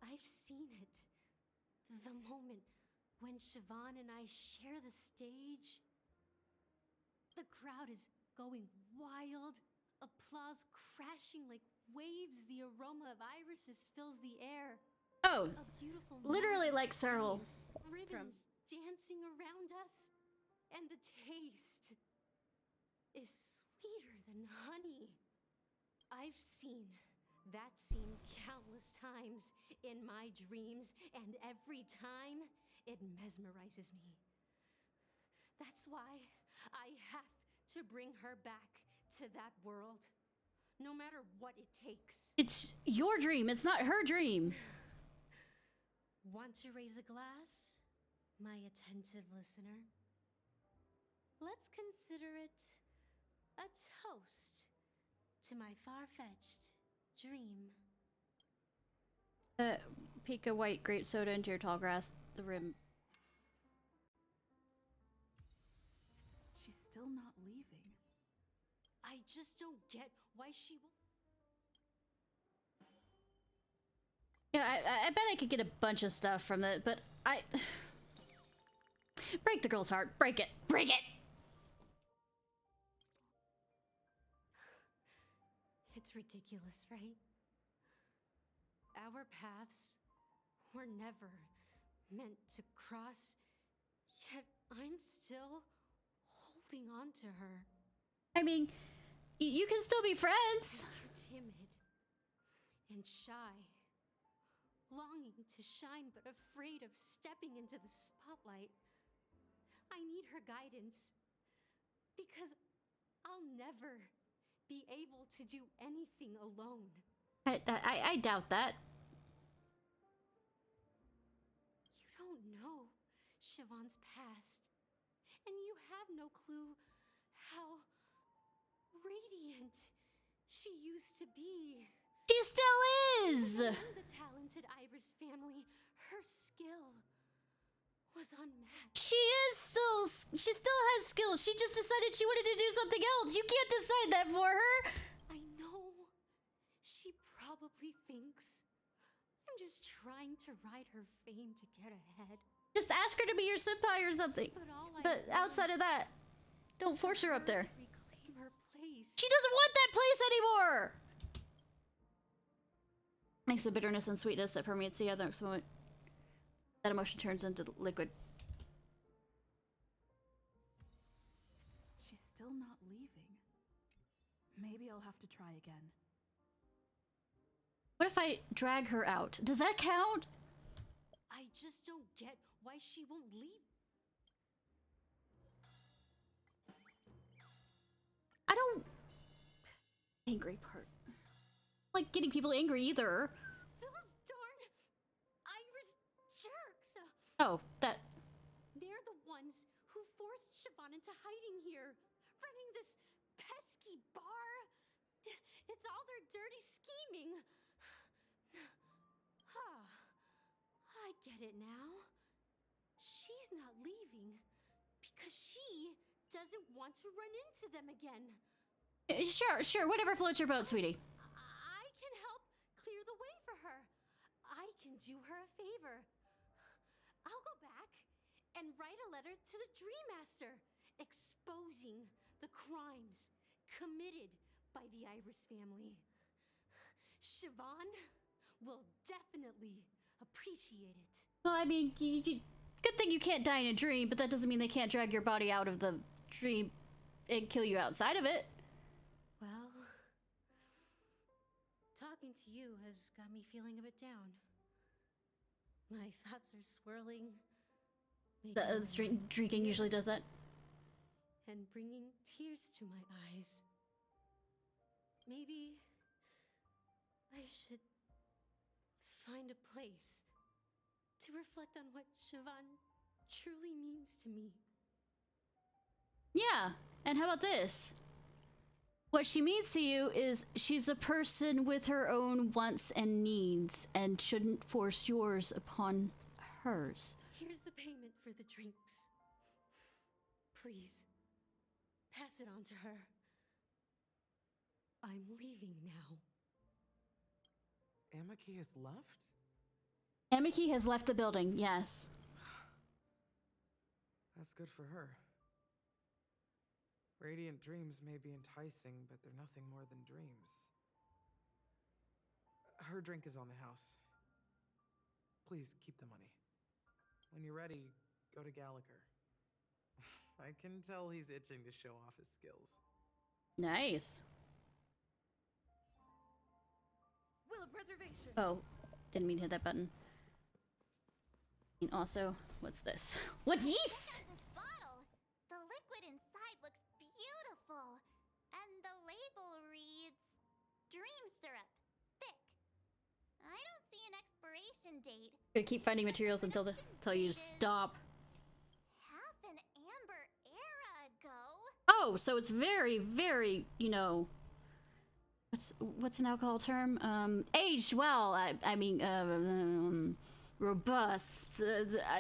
I've seen it. The moment when Siobhan and I share the stage. The crowd is going wild. Applause crashing like waves. The aroma of irises fills the air. Oh, literally like Cyril. Ribbons dancing around us. And the taste is sweeter than honey. I've seen that scene countless times in my dreams, and every time it mesmerizes me. That's why I have to bring her back to that world, no matter what it takes. It's your dream, it's not her dream. Want to raise a glass, my attentive listener? Let's consider it a toast to my far-fetched dream. Peek a white grape soda into your tall grass, the rim. She's still not leaving. I just don't get why she won't. Yeah, I bet I could get a bunch of stuff from it, but I... Break the girl's heart. Break it. Break it! It's ridiculous, right? Our paths were never meant to cross, yet I'm still holding on to her. I mean, you can still be friends. I'm too timid and shy, longing to shine but afraid of stepping into the spotlight. I need her guidance because I'll never be able to do anything alone. I doubt that. You don't know Siobhan's past, and you have no clue how radiant she used to be. She still is! Among the talented Iris family, Her skill was unmatched. She still has skills. She just decided she wanted to do something else. You can't decide that for her. I know. She probably thinks I'm just trying to ride her fame to get ahead. Just ask her to be your senpai or something. But outside of that, don't force her up there. Reclaim her place. She doesn't want that place anymore. Makes the bitterness and sweetness that permeates the other moment. That emotion turns into liquid. She's still not leaving. Maybe I'll have to try again. What if I drag her out? Does that count? I just don't get why she won't leave. I don't... Angry part. Like getting people angry either. Those darn Iris jerks! Oh, that... They're the ones who forced Siobhan into hiding here, running this pesky bar. It's all their dirty scheming. I get it now. She's not leaving because she doesn't want to run into them again. Sure, whatever floats your boat, sweetie. I can help clear the way for her. I can do her a favor. I'll go back and write a letter to the Dream Master exposing the crimes committed by the Iris family. Siobhan will definitely appreciate it. Well, I mean, good thing you can't die in a dream, but that doesn't mean they can't drag your body out of the dream and kill you outside of it. Well, talking to you has got me feeling a bit down. My thoughts are swirling. Drinking usually does that. And bringing tears to my eyes. Maybe I should find a place to reflect on what Siobhan truly means to me. Yeah, and how about this? What she means to you is she's a person with her own wants and needs and shouldn't force yours upon hers. Here's the payment for the drinks. Please, pass it on to her. I'm leaving now. Amiki has left? Amiki has left the building, yes. That's good for her. Radiant dreams may be enticing, but they're nothing more than dreams. Her drink is on the house. Please keep the money. When you're ready, go to Gallagher. I can tell he's itching to show off his skills. Nice. Will of preservation. Oh, didn't mean to hit that button. And also, what's this? What's this? This bottle. The liquid inside looks beautiful. And the label reads Dream Syrup. Thick. I don't see an expiration date. Gonna keep finding materials until you stop. Half an amber era ago. Oh, so it's very, very, you know, what's an alcohol term? Aged well. I mean, robust. Drinking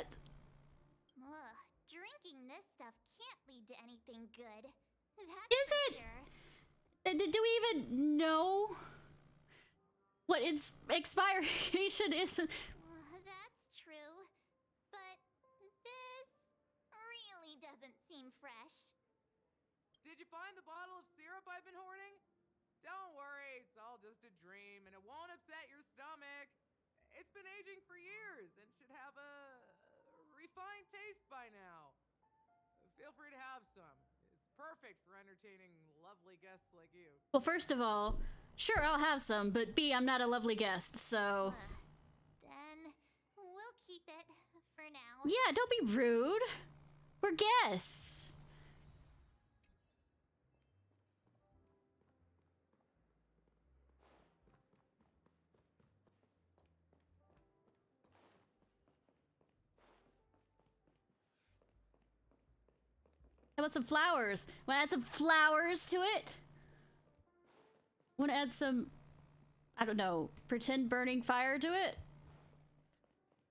this stuff can't lead to anything good. Is it? Do we even know what its expiration is? That's true. But this really doesn't seem fresh. Did you find the bottle of syrup I've been hoarding? Don't worry, it's all just a dream and it won't upset your stomach. It's been aging for years and should have a refined taste by now. Feel free to have some. It's perfect for entertaining lovely guests like you. Well, first of all, sure, I'll have some, but B, I'm not a lovely guest, so... Then we'll keep it for now. Yeah, don't be rude. We're guests. How about some flowers? Wanna add some flowers to it? Wanna add some, I don't know, pretend burning fire to it?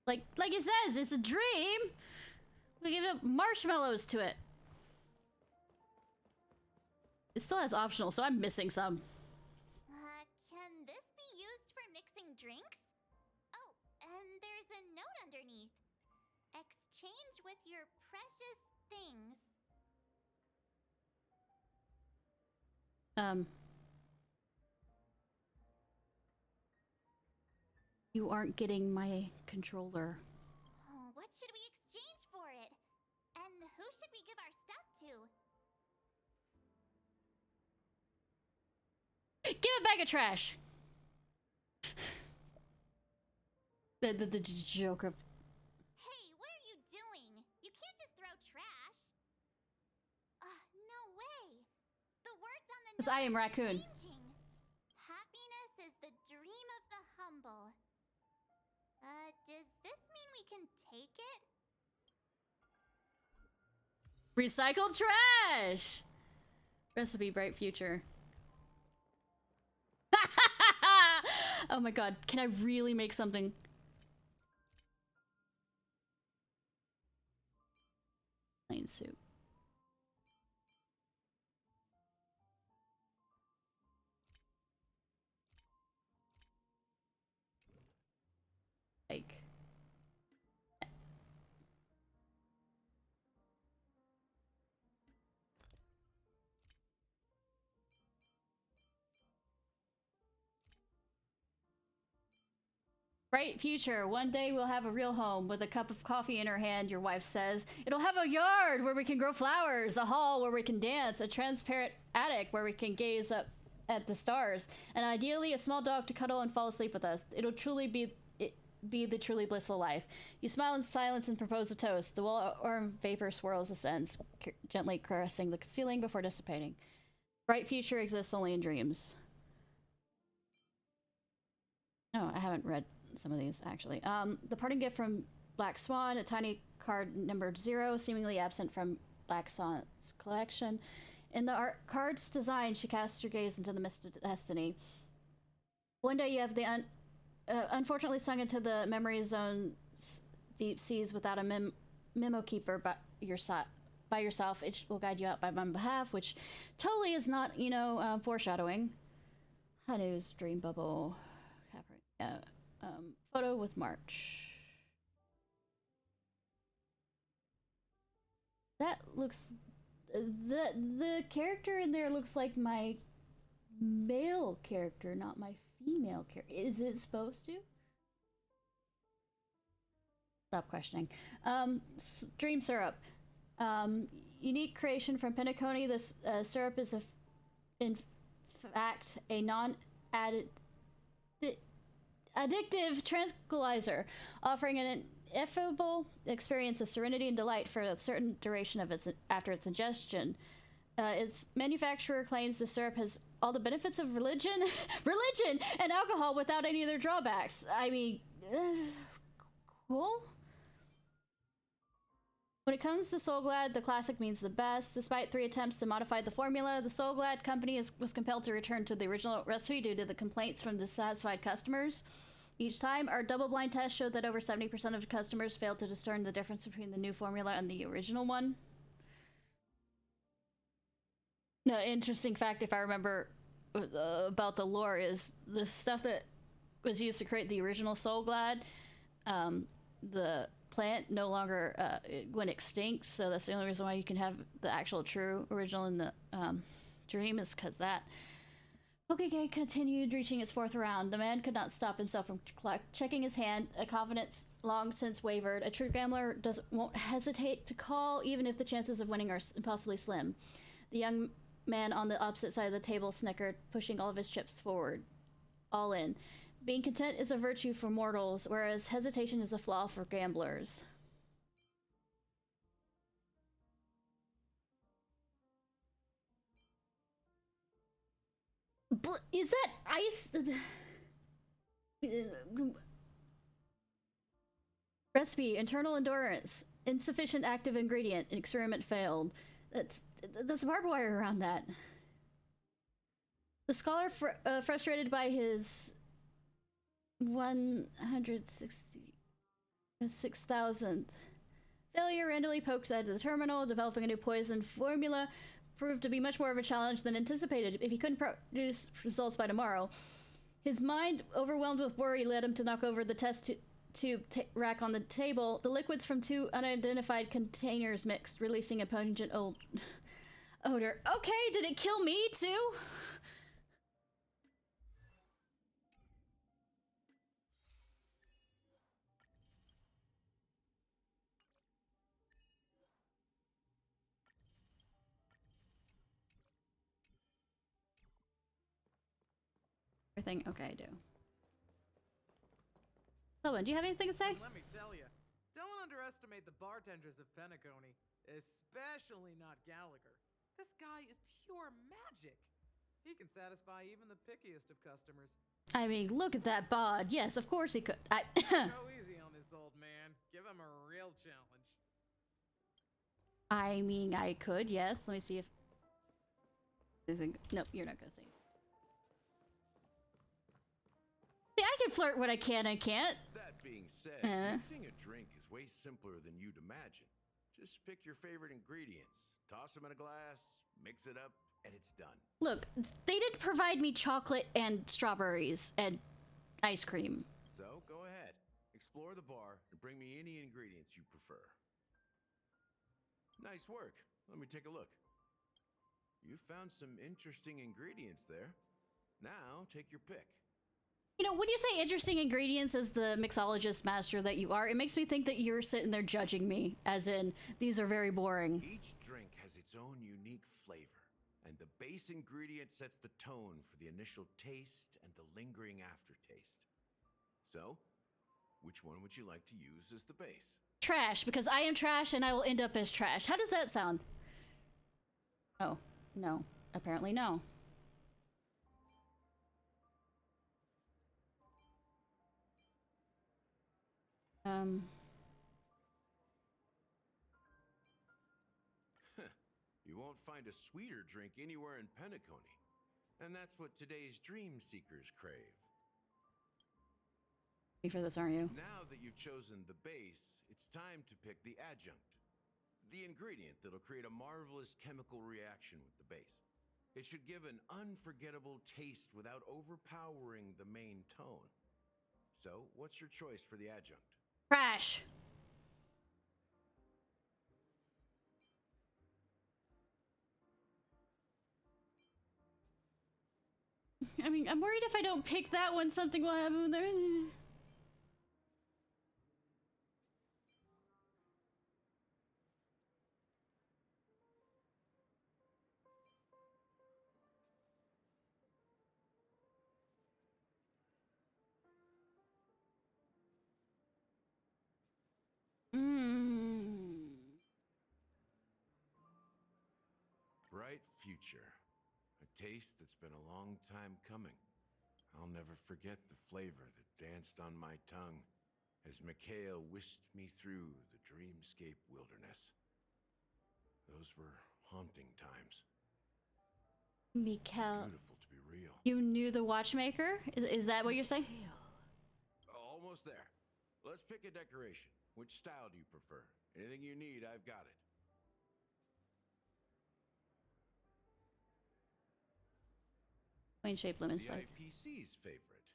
Like it says, it's a dream. We give it marshmallows to it. It still has optional, so I'm missing some. Can this be used for mixing drinks? Oh, and there's a note underneath. Exchange with your precious things. You aren't getting my controller. Oh, what should we exchange for it? And who should we give our stuff to? Give it back a trash. the Joker. Hey, what are you doing? You can't just throw trash. No way. The words on the Because note I am are Raccoon. changing. Happiness is the dream of the humble. Does this mean we can take it? Recycled trash! Recipe bright future. Oh my god, can I really make something? Plain soup. Like... Bright future. One day we'll have a real home with a cup of coffee in her hand, your wife says. It'll have a yard where we can grow flowers, a hall where we can dance, a transparent attic where we can gaze up at the stars, and ideally a small dog to cuddle and fall asleep with us. It'll truly be the truly blissful life. You smile in silence and propose a toast. The warm vapor swirls ascends, gently caressing the ceiling before dissipating. Bright future exists only in dreams. Oh, I haven't read some of these, actually. The parting gift from Black Swan, a tiny card numbered 0, seemingly absent from Black Swan's collection. In the card's design, she casts her gaze into the mist of destiny. One day you have the unfortunately sunk into the memory zone's deep seas without a memo keeper by yourself. It will guide you out by my behalf, which totally is not, you know, foreshadowing. Hanu's dream bubble. Photo with March. That looks... The character in there looks like my male character, not my female character. Is it supposed to? Stop questioning. Dream syrup. Unique creation from Penacony. This syrup is in fact a non-added... addictive tranquilizer, offering an ineffable experience of serenity and delight for a certain duration of after its ingestion. Its manufacturer claims the syrup has all the benefits of religion and alcohol without any other drawbacks. I mean, cool. When it comes to Soulglad, the classic means the best. Despite 3 attempts to modify the formula, the Soulglad company was compelled to return to the original recipe due to the complaints from dissatisfied customers. Each time, our double-blind test showed that over 70% of customers failed to discern the difference between the new formula and the original one. No, interesting fact, if I remember about the lore, is the stuff that was used to create the original Soulglad, the plant no longer went extinct, so that's the only reason why you can have the actual true original in the dream, is because that. Pokegame continued, reaching its 4th round. The man could not stop himself from checking his hand. A confidence long since wavered. A true gambler won't hesitate to call, even if the chances of winning are impossibly slim. The young man on the opposite side of the table snickered, pushing all of his chips forward. All in. Being content is a virtue for mortals, whereas hesitation is a flaw for gamblers. Is that ice? Recipe, internal endurance, insufficient active ingredient, experiment failed. That's barbed wire around that. The scholar, frustrated by his 160 6,000th. Failure randomly poked at the terminal. Developing a new poison formula proved to be much more of a challenge than anticipated. If he couldn't produce results by tomorrow, his mind, overwhelmed with worry, led him to knock over the test tube rack on the table. The liquids from 2 unidentified containers mixed, releasing a pungent odor. Okay, did it kill me too? Everything? Okay, I do. Selwyn, do you have anything to say? And let me tell you, don't underestimate the bartenders of Penacony, especially not Gallagher. This guy is pure magic. He can satisfy even the pickiest of customers. I mean, look at that bod. Yes, of course he could. Go easy on this old man. Give him a real challenge. I mean, I could, yes. Let me see if... Nope, you're not gonna see. See, I can flirt when I can, I can't. That being said, mixing a drink is way simpler than you'd imagine. Just pick your favorite ingredients, toss them in a glass, mix it up, and it's done. Look, they did provide me chocolate and strawberries and ice cream. So, go ahead. Explore the bar and bring me any ingredients you prefer. Nice work. Let me take a look. You found some interesting ingredients there. Now, take your pick. You know, when you say interesting ingredients as the mixologist master that you are, it makes me think that you're sitting there judging me, as in, these are very boring. Each drink has its own unique flavor, and the base ingredient sets the tone for the initial taste and the lingering aftertaste. So, which one would you like to use as the base? Trash, because I am trash and I will end up as trash. How does that sound? Oh, no. Apparently no. You won't find a sweeter drink anywhere in Penacony. And that's what today's dream seekers crave. You for this, aren't you? Now that you've chosen the base, it's time to pick the adjunct. The ingredient that'll create a marvelous chemical reaction with the base. It should give an unforgettable taste without overpowering the main tone. So, what's your choice for the adjunct? Trash. I mean, I'm worried if I don't pick that one, something will happen there. Bright future. A taste that's been a long time coming. I'll never forget the flavor that danced on my tongue as Mikhail whisked me through the dreamscape wilderness. Those were haunting times. Mikhail. Beautiful to be real. You knew the watchmaker? Is that what you're saying? Almost there. Let's pick a decoration. Which style do you prefer? Anything you need, I've got it. Plain-shaped lemon The slice. IPC's favorite.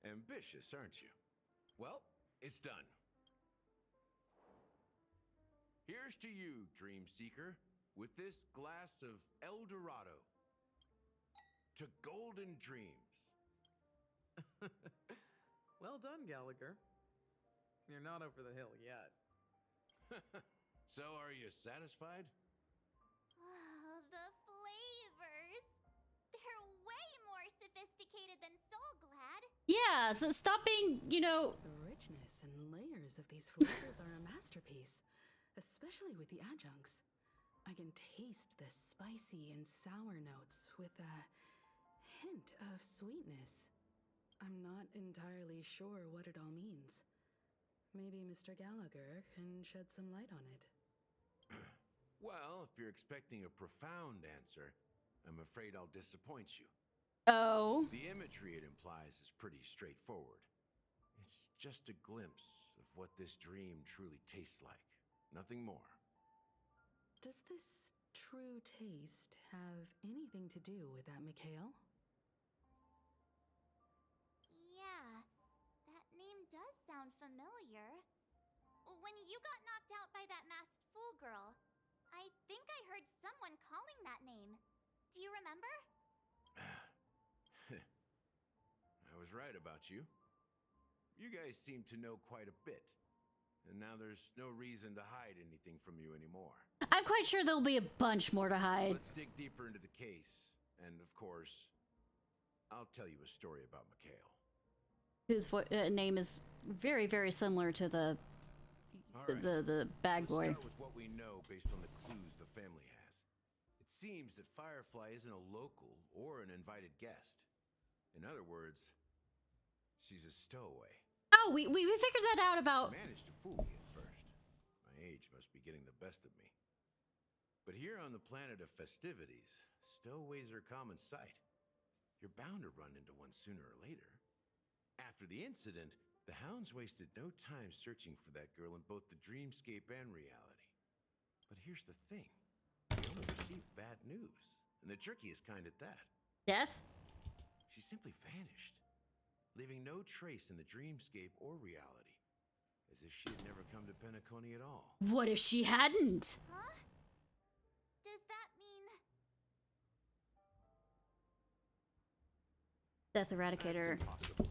Ambitious, aren't you? Well, it's done. Here's to you, Dream Seeker, with this glass of El Dorado. To golden dreams. Well done, Gallagher. You're not over the hill yet. So, are you satisfied? Oh, the flavors. They're way more sophisticated than Soulglad. Yeah, so stop being, you know... The richness and layers of these flavors are a masterpiece, especially with the adjuncts. I can taste the spicy and sour notes with a hint of sweetness. I'm not entirely sure what it all means. Maybe Mr. Gallagher can shed some light on it. Well, if you're expecting a profound answer, I'm afraid I'll disappoint you. Oh. The imagery it implies is pretty straightforward. It's just a glimpse of what this dream truly tastes like. Nothing more. Does this true taste have anything to do with that Mikhail? Yeah, that name does sound familiar. When you got knocked out by that masked fool girl, I think I heard someone calling that name. Do you remember? I was right about you. You guys seem to know quite a bit. And now there's no reason to hide anything from you anymore. I'm quite sure there'll be a bunch more to hide. Let's dig deeper into the case. And of course, I'll tell you a story about Mikhail. Whose name is very, very similar to the bag boy. Let's start with what we know based on the clues the family has. It seems that Firefly isn't a local or an invited guest. In other words, she's a stowaway. Oh, we figured that out about... Managed to fool me at first. My age must be getting the best of me. But here on the planet of festivities, stowaways are a common sight. You're bound to run into one sooner or later. After the incident, the hounds wasted no time searching for that girl in both the dreamscape and reality. But here's the thing. We only received bad news. And the trickiest kind at that. Death? She simply vanished, leaving no trace in the dreamscape or reality, as if she had never come to Penacony at all. What if she hadn't? Huh? Does that mean... Death Eradicator. That's impossible.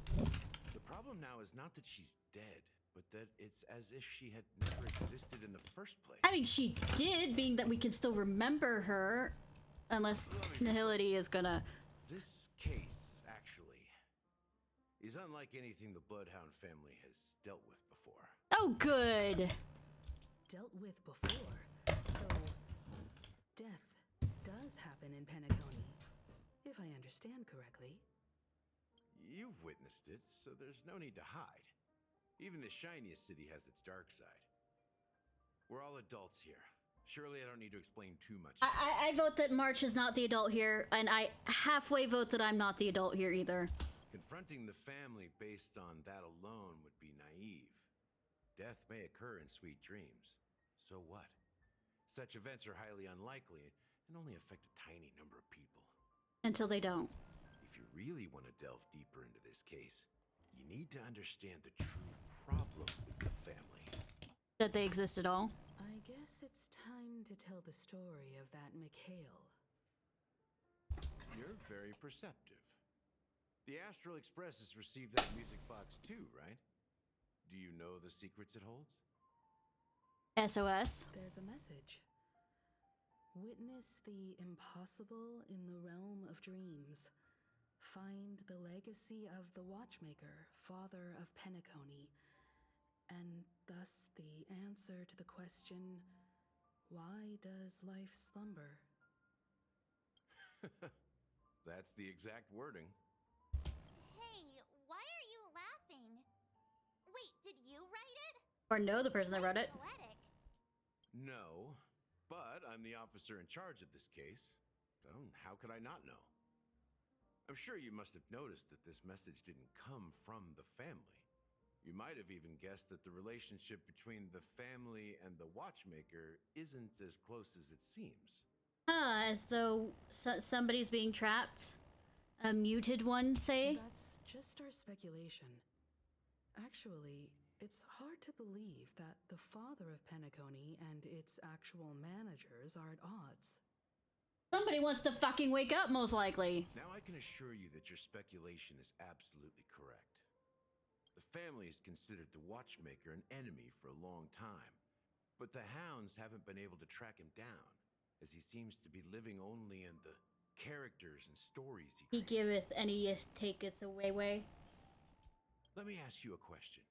The problem now is not that she's dead, but that it's as if she had never existed in the first place. I mean, she did, being that we can still remember her, unless Nihility is gonna... This case, actually, is unlike anything the Bloodhound family has dealt with before. Oh, good! Dealt with before. So, death does happen in Penacony, if I understand correctly. You've witnessed it, so there's no need to hide. Even the shiniest city has its dark side. We're all adults here. Surely I don't need to explain too much. I vote that March is not the adult here, and I halfway vote that I'm not the adult here either. Confronting the family based on that alone would be naive. Death may occur in sweet dreams. So what? Such events are highly unlikely and only affect a tiny number of people. Until they don't. If you really want to delve deeper into this case, you need to understand the true problem with the family. That they exist at all? I guess it's time to tell the story of that Mikhail. You're very perceptive. The Astral Express has received that music box too, right? Do you know the secrets it holds? SOS? There's a message. Witness the impossible in the realm of dreams. Find the legacy of the Watchmaker, father of Penacony, and thus the answer to the question, why does life slumber? That's the exact wording. Hey, why are you laughing? Wait, did you write it? Or know the person that wrote it? Poetic. No, but I'm the officer in charge of this case. So how could I not know? I'm sure you must have noticed that this message didn't come from the family. You might have even guessed that the relationship between the family and the Watchmaker isn't as close as it seems. As though somebody's being trapped? A muted one, say? That's just our speculation. Actually, it's hard to believe that the father of Penacony and its actual managers are at odds. Somebody wants to fucking wake up, most likely. Now I can assure you that your speculation is absolutely correct. The family has considered the Watchmaker an enemy for a long time, but the hounds haven't been able to track him down, as he seems to be living only in the characters and stories He giveth and he taketh away. Let me ask you a question.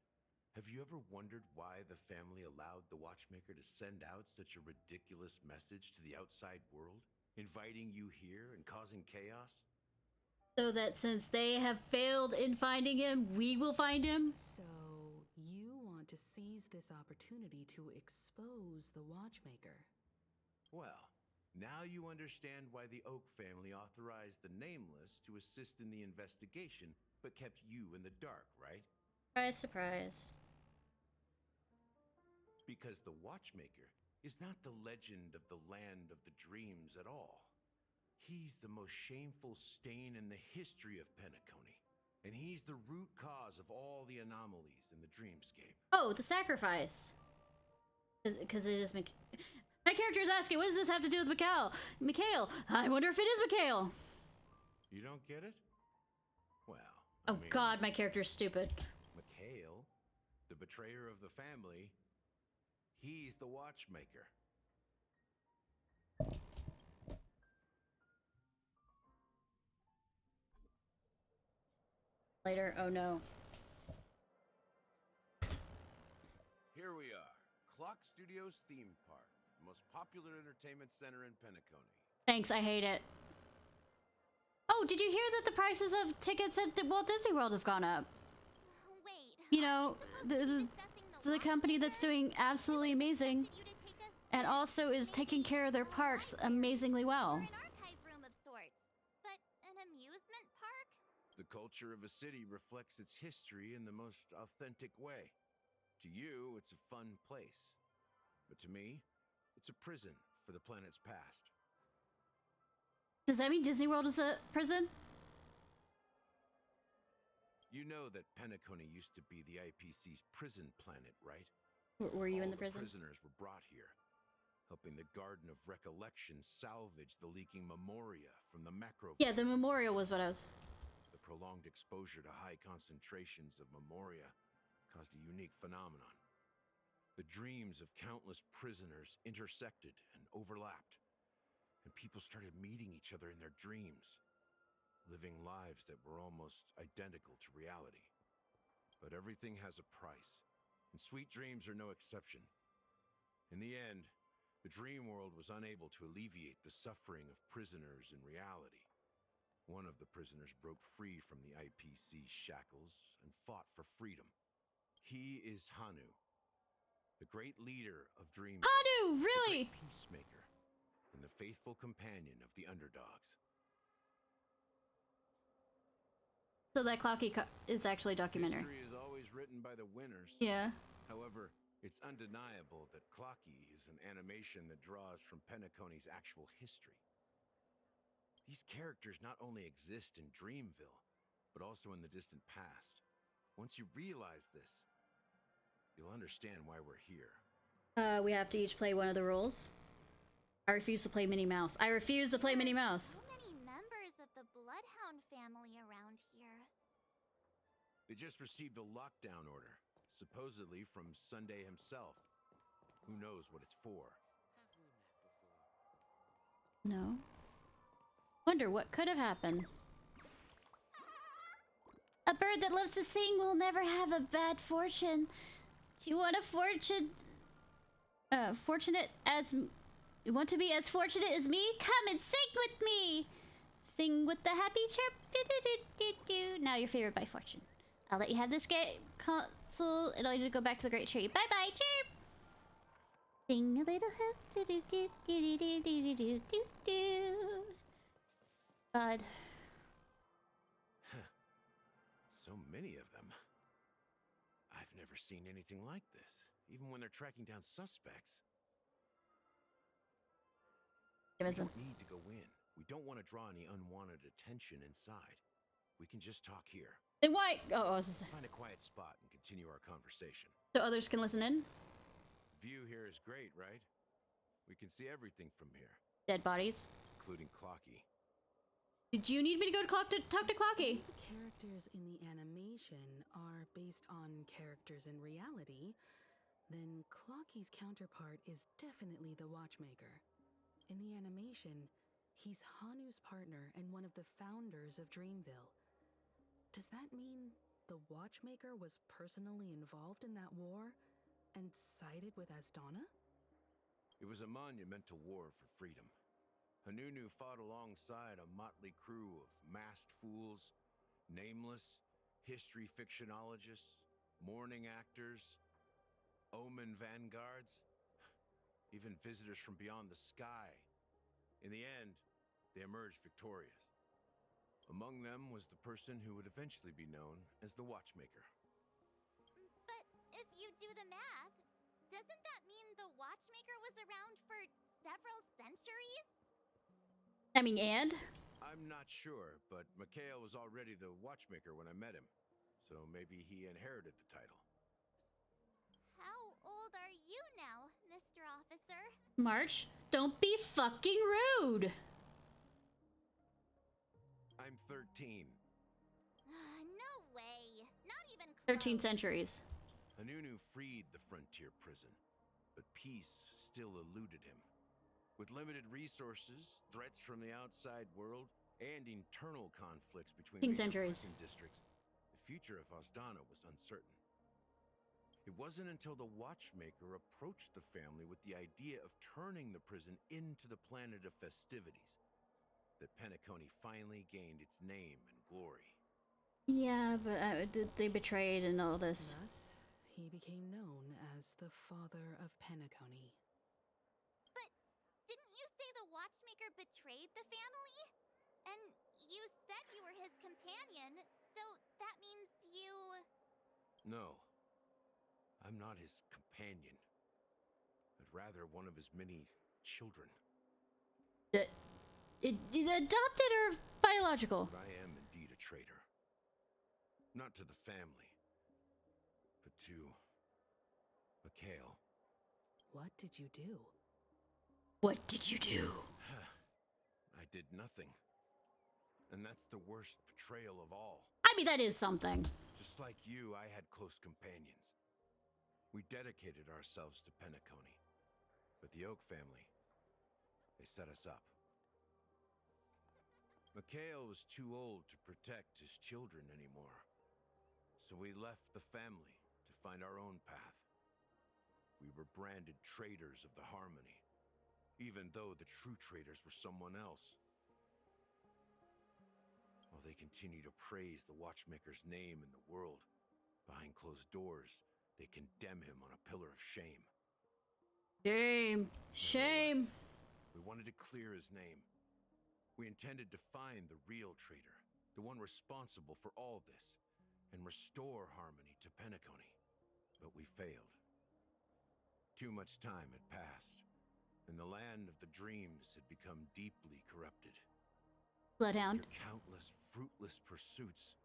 Have you ever wondered why the family allowed the Watchmaker to send out such a ridiculous message to the outside world, inviting you here and causing chaos? So that since they have failed in finding him, we will find him? So, you want to seize this opportunity to expose the Watchmaker? Well, now you understand why the Oak family authorized the Nameless to assist in the investigation, but kept you in the dark, right? Surprise, surprise. Because the Watchmaker is not the legend of the land of the dreams at all. He's the most shameful stain in the history of Penacony. And he's the root cause of all the anomalies in the dreamscape. Oh, the sacrifice. Because it is my character is asking, what does this have to do with Mikhail? I wonder if it is Mikhail. You don't get it? Well, I mean, God, my character's stupid. Mikhail, the betrayer of the family, he's the Watchmaker. Later, oh no. Here we are, Clock Studios theme park, the most popular entertainment center in Penacony. Thanks, I hate it. Oh, did you hear that the prices of tickets at Walt Disney World have gone up? Wait. You know, the company that's doing absolutely amazing and also is taking care of their parks amazingly well. An archive room of sorts, but an amusement park? The culture of a city reflects its history in the most authentic way. To you, it's a fun place. But to me, it's a prison for the planet's past. Does that mean Disney World is a prison? You know that Penacony used to be the IPC's prison planet, right? Were you in the All prison? Prisoners were brought here, helping the Garden of Recollection salvage the leaking memoria from the macro. Yeah, the memorial was what I was. The prolonged exposure to high concentrations of memoria caused a unique phenomenon. The dreams of countless prisoners intersected and overlapped, and people started meeting each other in their dreams, living lives that were almost identical to reality. But everything has a price, and sweet dreams are no exception. In the end, the dream world was unable to alleviate the suffering of prisoners in reality. One of the prisoners broke free from the IPC shackles and fought for freedom. He is Hanu, the great leader of Dream. Hanu, really? The great peacemaker and the faithful companion of the underdogs. So that Clocky is actually a documentary. History is always written by the winners. Yeah. However, it's undeniable that Clocky is an animation that draws from Penacony's actual history. These characters not only exist in Dreamville, but also in the distant past. Once you realize this, you'll understand why we're here. We have to each play one of the roles. I refuse to play Minnie Mouse. I refuse to play Minnie Mouse. So many members of the Bloodhound family around here. They just received a lockdown order, supposedly from Sunday himself. Who knows what it's for? No. Wonder what could have happened. A bird that loves to sing will never have a bad fortune. Do you want a fortune? You want to be as fortunate as me? Come and sing with me. Sing with the happy chirp. Do, do, do, do, do. Now you're favored by fortune. I'll let you have this console and I'll need to go back to the great tree. Bye bye, chirp. Sing a little hoop. Do, do, do, do, do, do, do, do, do, do. God. So many of them. I've never seen anything like this, even when they're tracking down suspects. We don't need to go in. We don't want to draw any unwanted attention inside. We can just talk here. Then why? Oh, I was just... Find a quiet spot and continue our conversation. So others can listen in? View here is great, right? We can see everything from here. Dead bodies. Including Clocky. Did you need me to go to talk to Clocky? The characters in the animation are based on characters in reality, then Clocky's counterpart is definitely the Watchmaker. In the animation, he's Hanu's partner and one of the founders of Dreamville. Does that mean the Watchmaker was personally involved in that war and sided with Asdana? It was a monumental war for freedom. Hanunu fought alongside a motley crew of masked fools, nameless, history fictionologists, mourning actors, omen vanguards, even visitors from beyond the sky. In the end, they emerged victorious. Among them was the person who would eventually be known as the Watchmaker. you do the math, doesn't that mean the watchmaker was around for several centuries? I mean, and? I'm not sure, but Mikhail was already the watchmaker when I met him. So maybe he inherited the title. How old are you now, Mr. Officer? March, don't be fucking rude! I'm 13. No way. Not even close. 13 centuries. Anunu freed the frontier prison, but peace still eluded him. With limited resources, threats from the outside world, and internal conflicts between major prison districts, the future of Osdana was uncertain. It wasn't until the watchmaker approached the family with the idea of turning the prison into the planet of festivities that Penacony finally gained its name and glory. Yeah, but they betrayed and all this. Thus, he became known as the father of Penacony. But didn't you say the watchmaker betrayed the family? And you said you were his companion, so that means you... No, I'm not his companion, but rather one of his many children. Adopted or biological? But I am indeed a traitor. Not to the family, but to Mikhail. What did you do? What did you do? I did nothing. And that's the worst betrayal of all. I mean, that is something. Just like you, I had close companions. We dedicated ourselves to Penacony. But the Oak family, they set us up. Mikhail was too old to protect his children anymore. So we left the family to find our own path. We were branded traitors of the Harmony, even though the true traitors were someone else. While they continue to praise the watchmaker's name in the world, behind closed doors, they condemn him on a pillar of shame. Shame. Shame. We wanted to clear his name. We intended to find the real traitor, the one responsible for all this, and restore harmony to Penacony. But we failed. Too much time had passed, and the land of the dreams had become deeply corrupted. Bloodhound. After countless fruitless pursuits,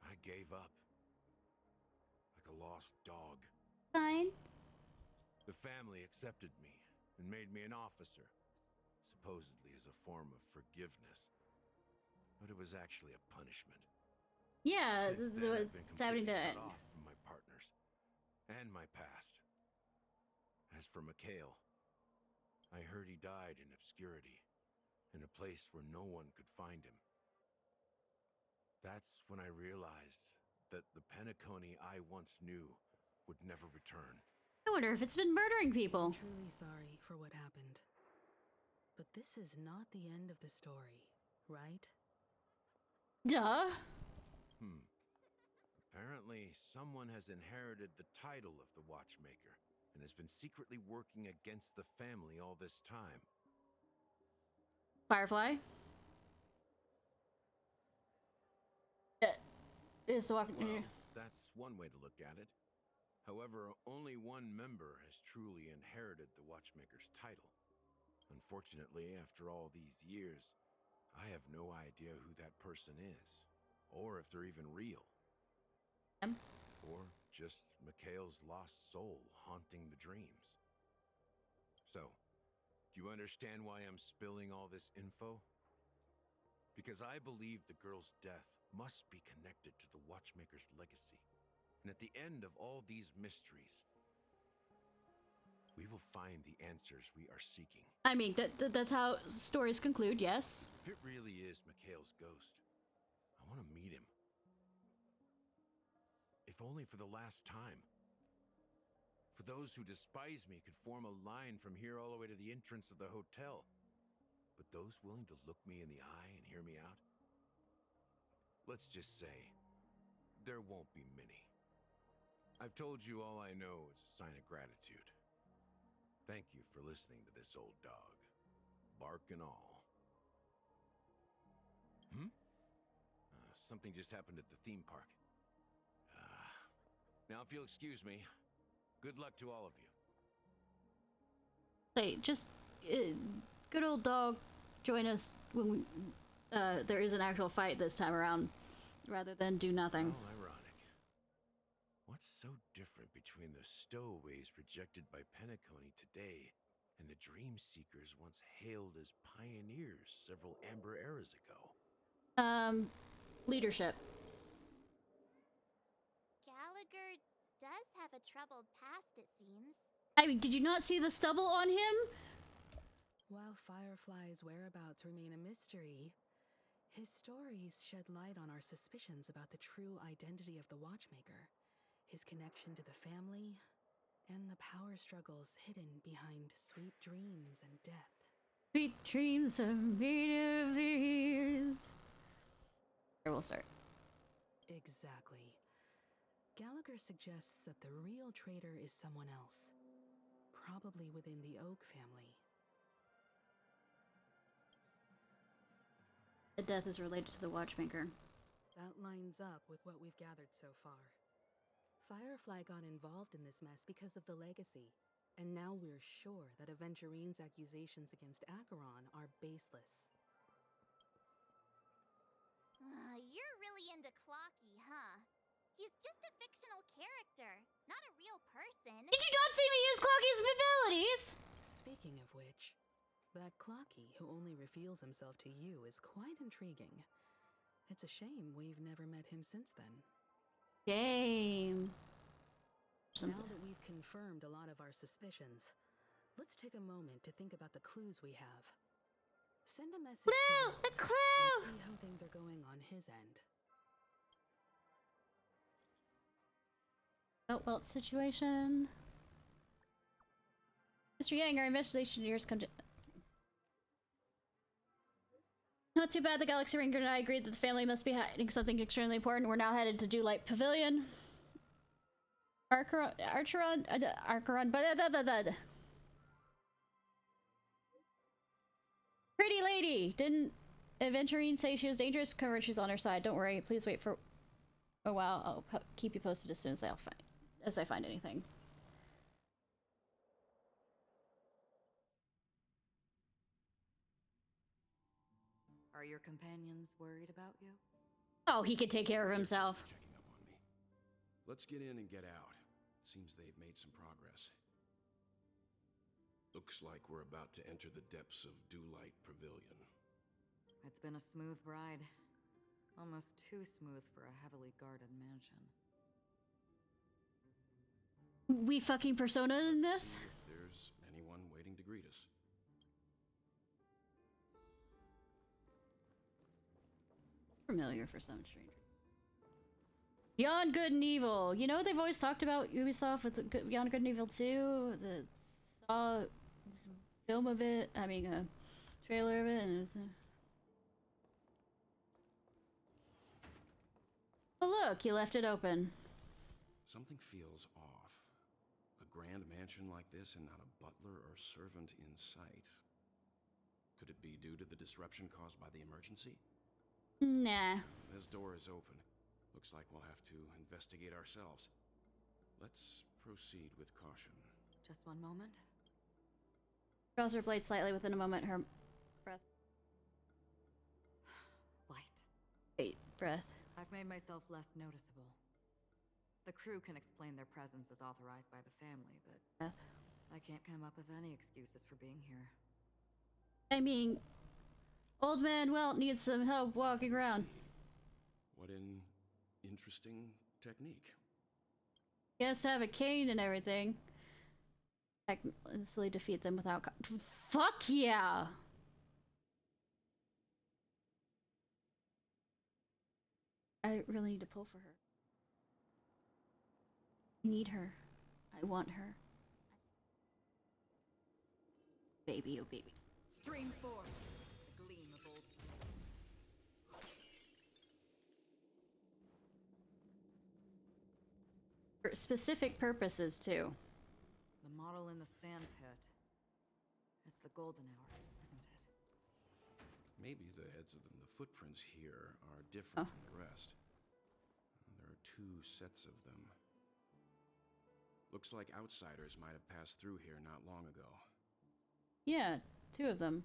I gave up. Like a lost dog. Fine. The family accepted me and made me an officer, supposedly as a form of forgiveness. But it was actually a punishment. Yeah, Since then, I've been it's happening completely to... cut off from my partners and my past. As for Mikhail, I heard he died in obscurity, in a place where no one could find him. That's when I realized that the Penacony I once knew would never return. I wonder if it's been murdering people. I'm truly sorry for what happened. But this is not the end of the story, right? Duh. Apparently, someone has inherited the title of the watchmaker and has been secretly working against the family all this time. Firefly. It's the walking. Well, that's one way to look at it. However, only one member has truly inherited the watchmaker's title. Unfortunately, after all these years, I have no idea who that person is, or if they're even real. Or just Mikhail's lost soul haunting the dreams. So, do you understand why I'm spilling all this info? Because I believe the girl's death must be connected to the watchmaker's legacy. And at the end of all these mysteries, we will find the answers we are seeking. I mean, that's how stories conclude, yes. If it really is Mikhail's ghost, I want to meet him. If only for the last time. For those who despise me could form a line from here all the way to the entrance of the hotel. But those willing to look me in the eye and hear me out? Let's just say, there won't be many. I've told you all I know is a sign of gratitude. Thank you for listening to this old dog. Bark and all. Something just happened at the theme park. Now if you'll excuse me, Good luck to all of you. Hey, just good old dog, join us when there is an actual fight this time around, rather than do nothing. How ironic. What's so different between the stowaways projected by Penacony today and the Dream Seekers once hailed as pioneers several amber eras ago? Leadership. Gallagher does have a troubled past, it seems. I mean, did you not see the stubble on him? While Firefly's whereabouts remain a mystery, his stories shed light on our suspicions about the true identity of the Watchmaker, his connection to the family, and the power struggles hidden behind sweet dreams and death. Sweet dreams are made of these. Here we'll start. Exactly. Gallagher suggests that the real traitor is someone else, probably within the Oak family. The death is related to the Watchmaker. That lines up with what we've gathered so far. Firefly got involved in this mess because of the legacy, and now we're sure that Aventurine's accusations against Acheron are baseless. You're really into Clocky, huh? He's just a fictional character, not a real person. Did you not see me use Clocky's abilities? Speaking of which, that Clocky who only reveals himself to you is quite intriguing. It's a shame we've never met him since then. Shame. Now that we've confirmed a lot of our suspicions, let's take a moment to think about the clues we have. Send a message to Walt a clue! and see how things are going on his end. Oh, well, situation. Mr. Yang, our investigation years come to... Not too bad, the Galaxy Ranger and I agreed that the family must be hiding something extremely important. We're now headed to Dewlight Pavilion. Archeron, Pretty lady! Didn't Aventurine say she was dangerous? Cover, she's on her side. Don't worry. Please wait for a while. I'll keep you posted as soon as I find anything. Are your companions worried about you? Oh, he could take care of himself. Checking up on me. Let's get in and get out. Seems they've made some progress. Looks like we're about to enter the depths of Dewlight Pavilion. It's been a smooth ride. Almost too smooth for a heavily guarded mansion. We fucking Persona in this? See if there's anyone waiting to greet us. Familiar for some strange. Beyond Good and Evil. You know they've always talked about Ubisoft with Beyond Good and Evil 2? Saw a film of it. I mean, a trailer of it, and it was Oh look, you left it open. Something feels off. A grand mansion like this and not a butler or servant in sight. Could it be due to the disruption caused by the emergency? Nah. This door is open. Looks like we'll have to investigate ourselves. Let's proceed with caution. Just one moment. Draws her blade slightly. Within a moment, her breath. Light. Wait, breath. I've made myself less noticeable. The crew can explain their presence as authorized by the family, but Breath. I can't come up with any excuses for being here. I mean, old man Welt needs some help walking around. What an interesting technique. He has to have a cane and everything. Easily defeat them without. Fuck yeah! I really need to pull for her. I need her. I want her. Baby, oh baby. Stream 4. Gleam of old. For specific purposes, too. The model in the sand pit. It's the golden hour, isn't it? Maybe the heads and the footprints here are different from the rest. There are 2 sets of them. Looks like outsiders might have passed through here not long ago. Yeah, 2 of them.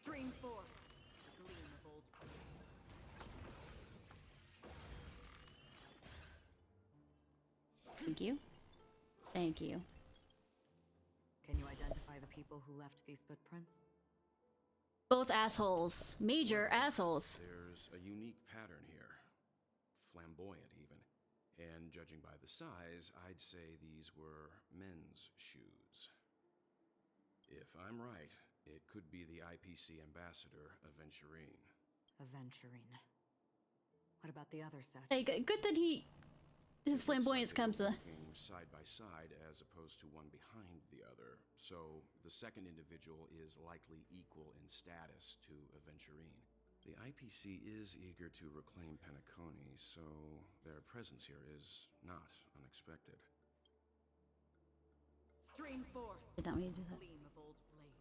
Stream 4. The gleam of old blades. Thank you. Thank you. Can you identify the people who left these footprints? Both assholes. Major assholes. There's a unique pattern here. Flamboyant, even. And judging by the size, I'd say these were men's shoes. If I'm right, it could be the IPC ambassador, Aventurine. Aventurine. What about the other set? Hey, good that his flamboyance comes to... side by side as opposed to one behind the other, so the second individual is likely equal in status to Aventurine. The IPC is eager to reclaim Penacony, so their presence here is not unexpected. Stream 4. Did not mean to do that. Gleam of old blades.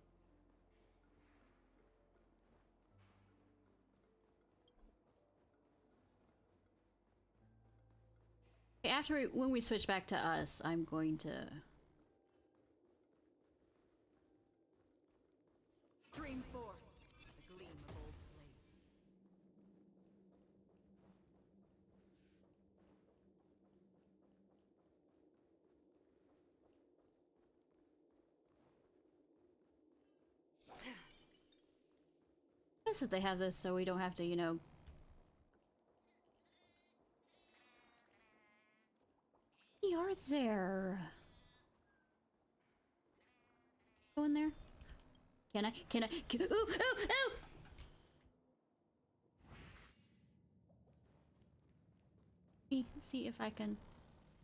After when we switch back to us, I'm going to... Stream 4. The gleam of old blades. I guess that they have this so we don't have to, you know... They are there. Go in there. Can I? Ooh, ooh, ooh! Let me see if I can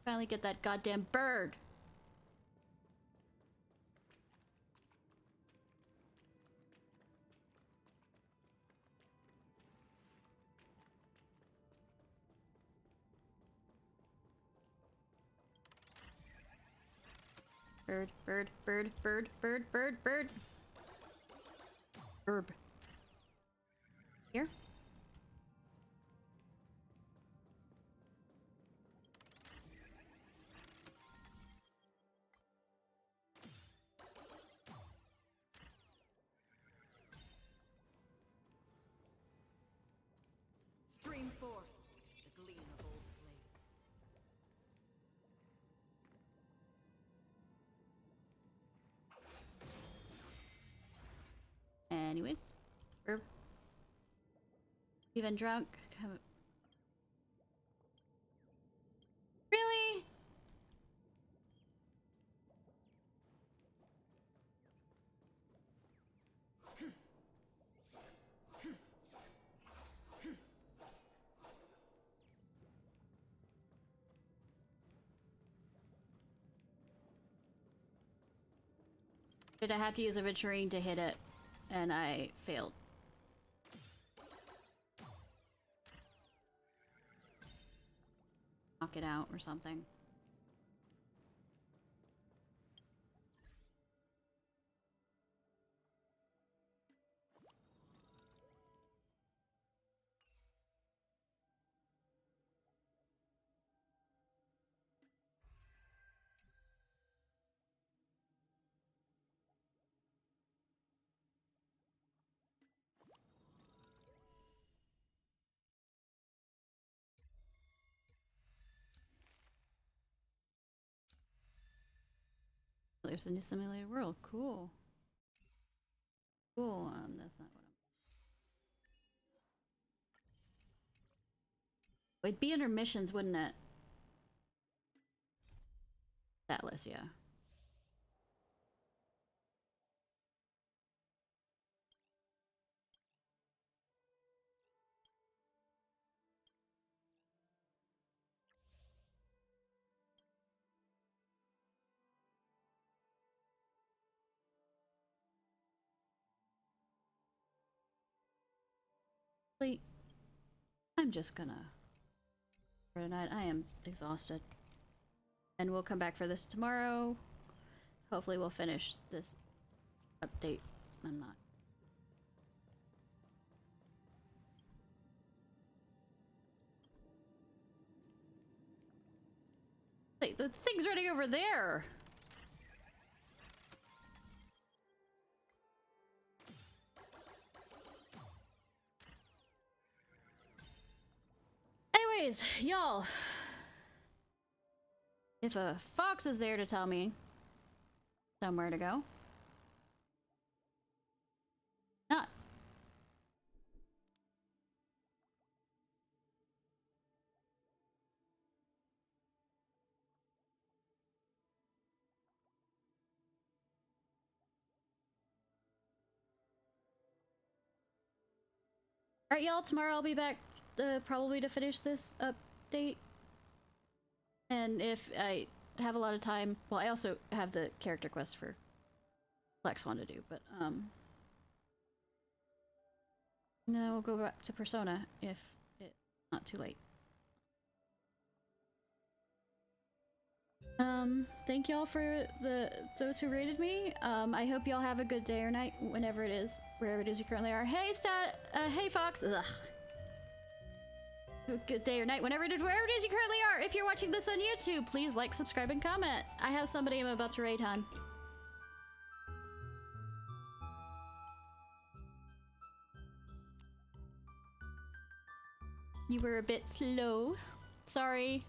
finally get that goddamn bird. Bird, bird, bird, bird, bird, bird, bird. Herb. Here? Stream 4. The gleam of old blades. Anyways. Herb. Even drunk. Really? Did I have to use a Aventurine to hit it? And I failed. Knock it out or something. There's a new simulated world. Cool. Cool. That's not what I'm... It'd be under missions, wouldn't it? That list, yeah. I'm just gonna for tonight. I am exhausted. And we'll come back for this tomorrow. Hopefully we'll finish this update. I'm not. Wait, the thing's running over there! Anyways, y'all. If a fox is there to tell me somewhere to go. Not. Alright, y'all, tomorrow I'll be back probably to finish this update. And if I have a lot of time, well, I also have the character quest for Black Swan to do, but, no, we'll go back to Persona if it's not too late. Thank y'all for those who rated me. I hope y'all have a good day or night, whenever it is, wherever it is you currently are. Hey, hey, Fox! Ugh. Good day or night, wherever it is you currently are. If you're watching this on YouTube, please like, subscribe, and comment. I have somebody I'm about to raid, hon. You were a bit slow. Sorry.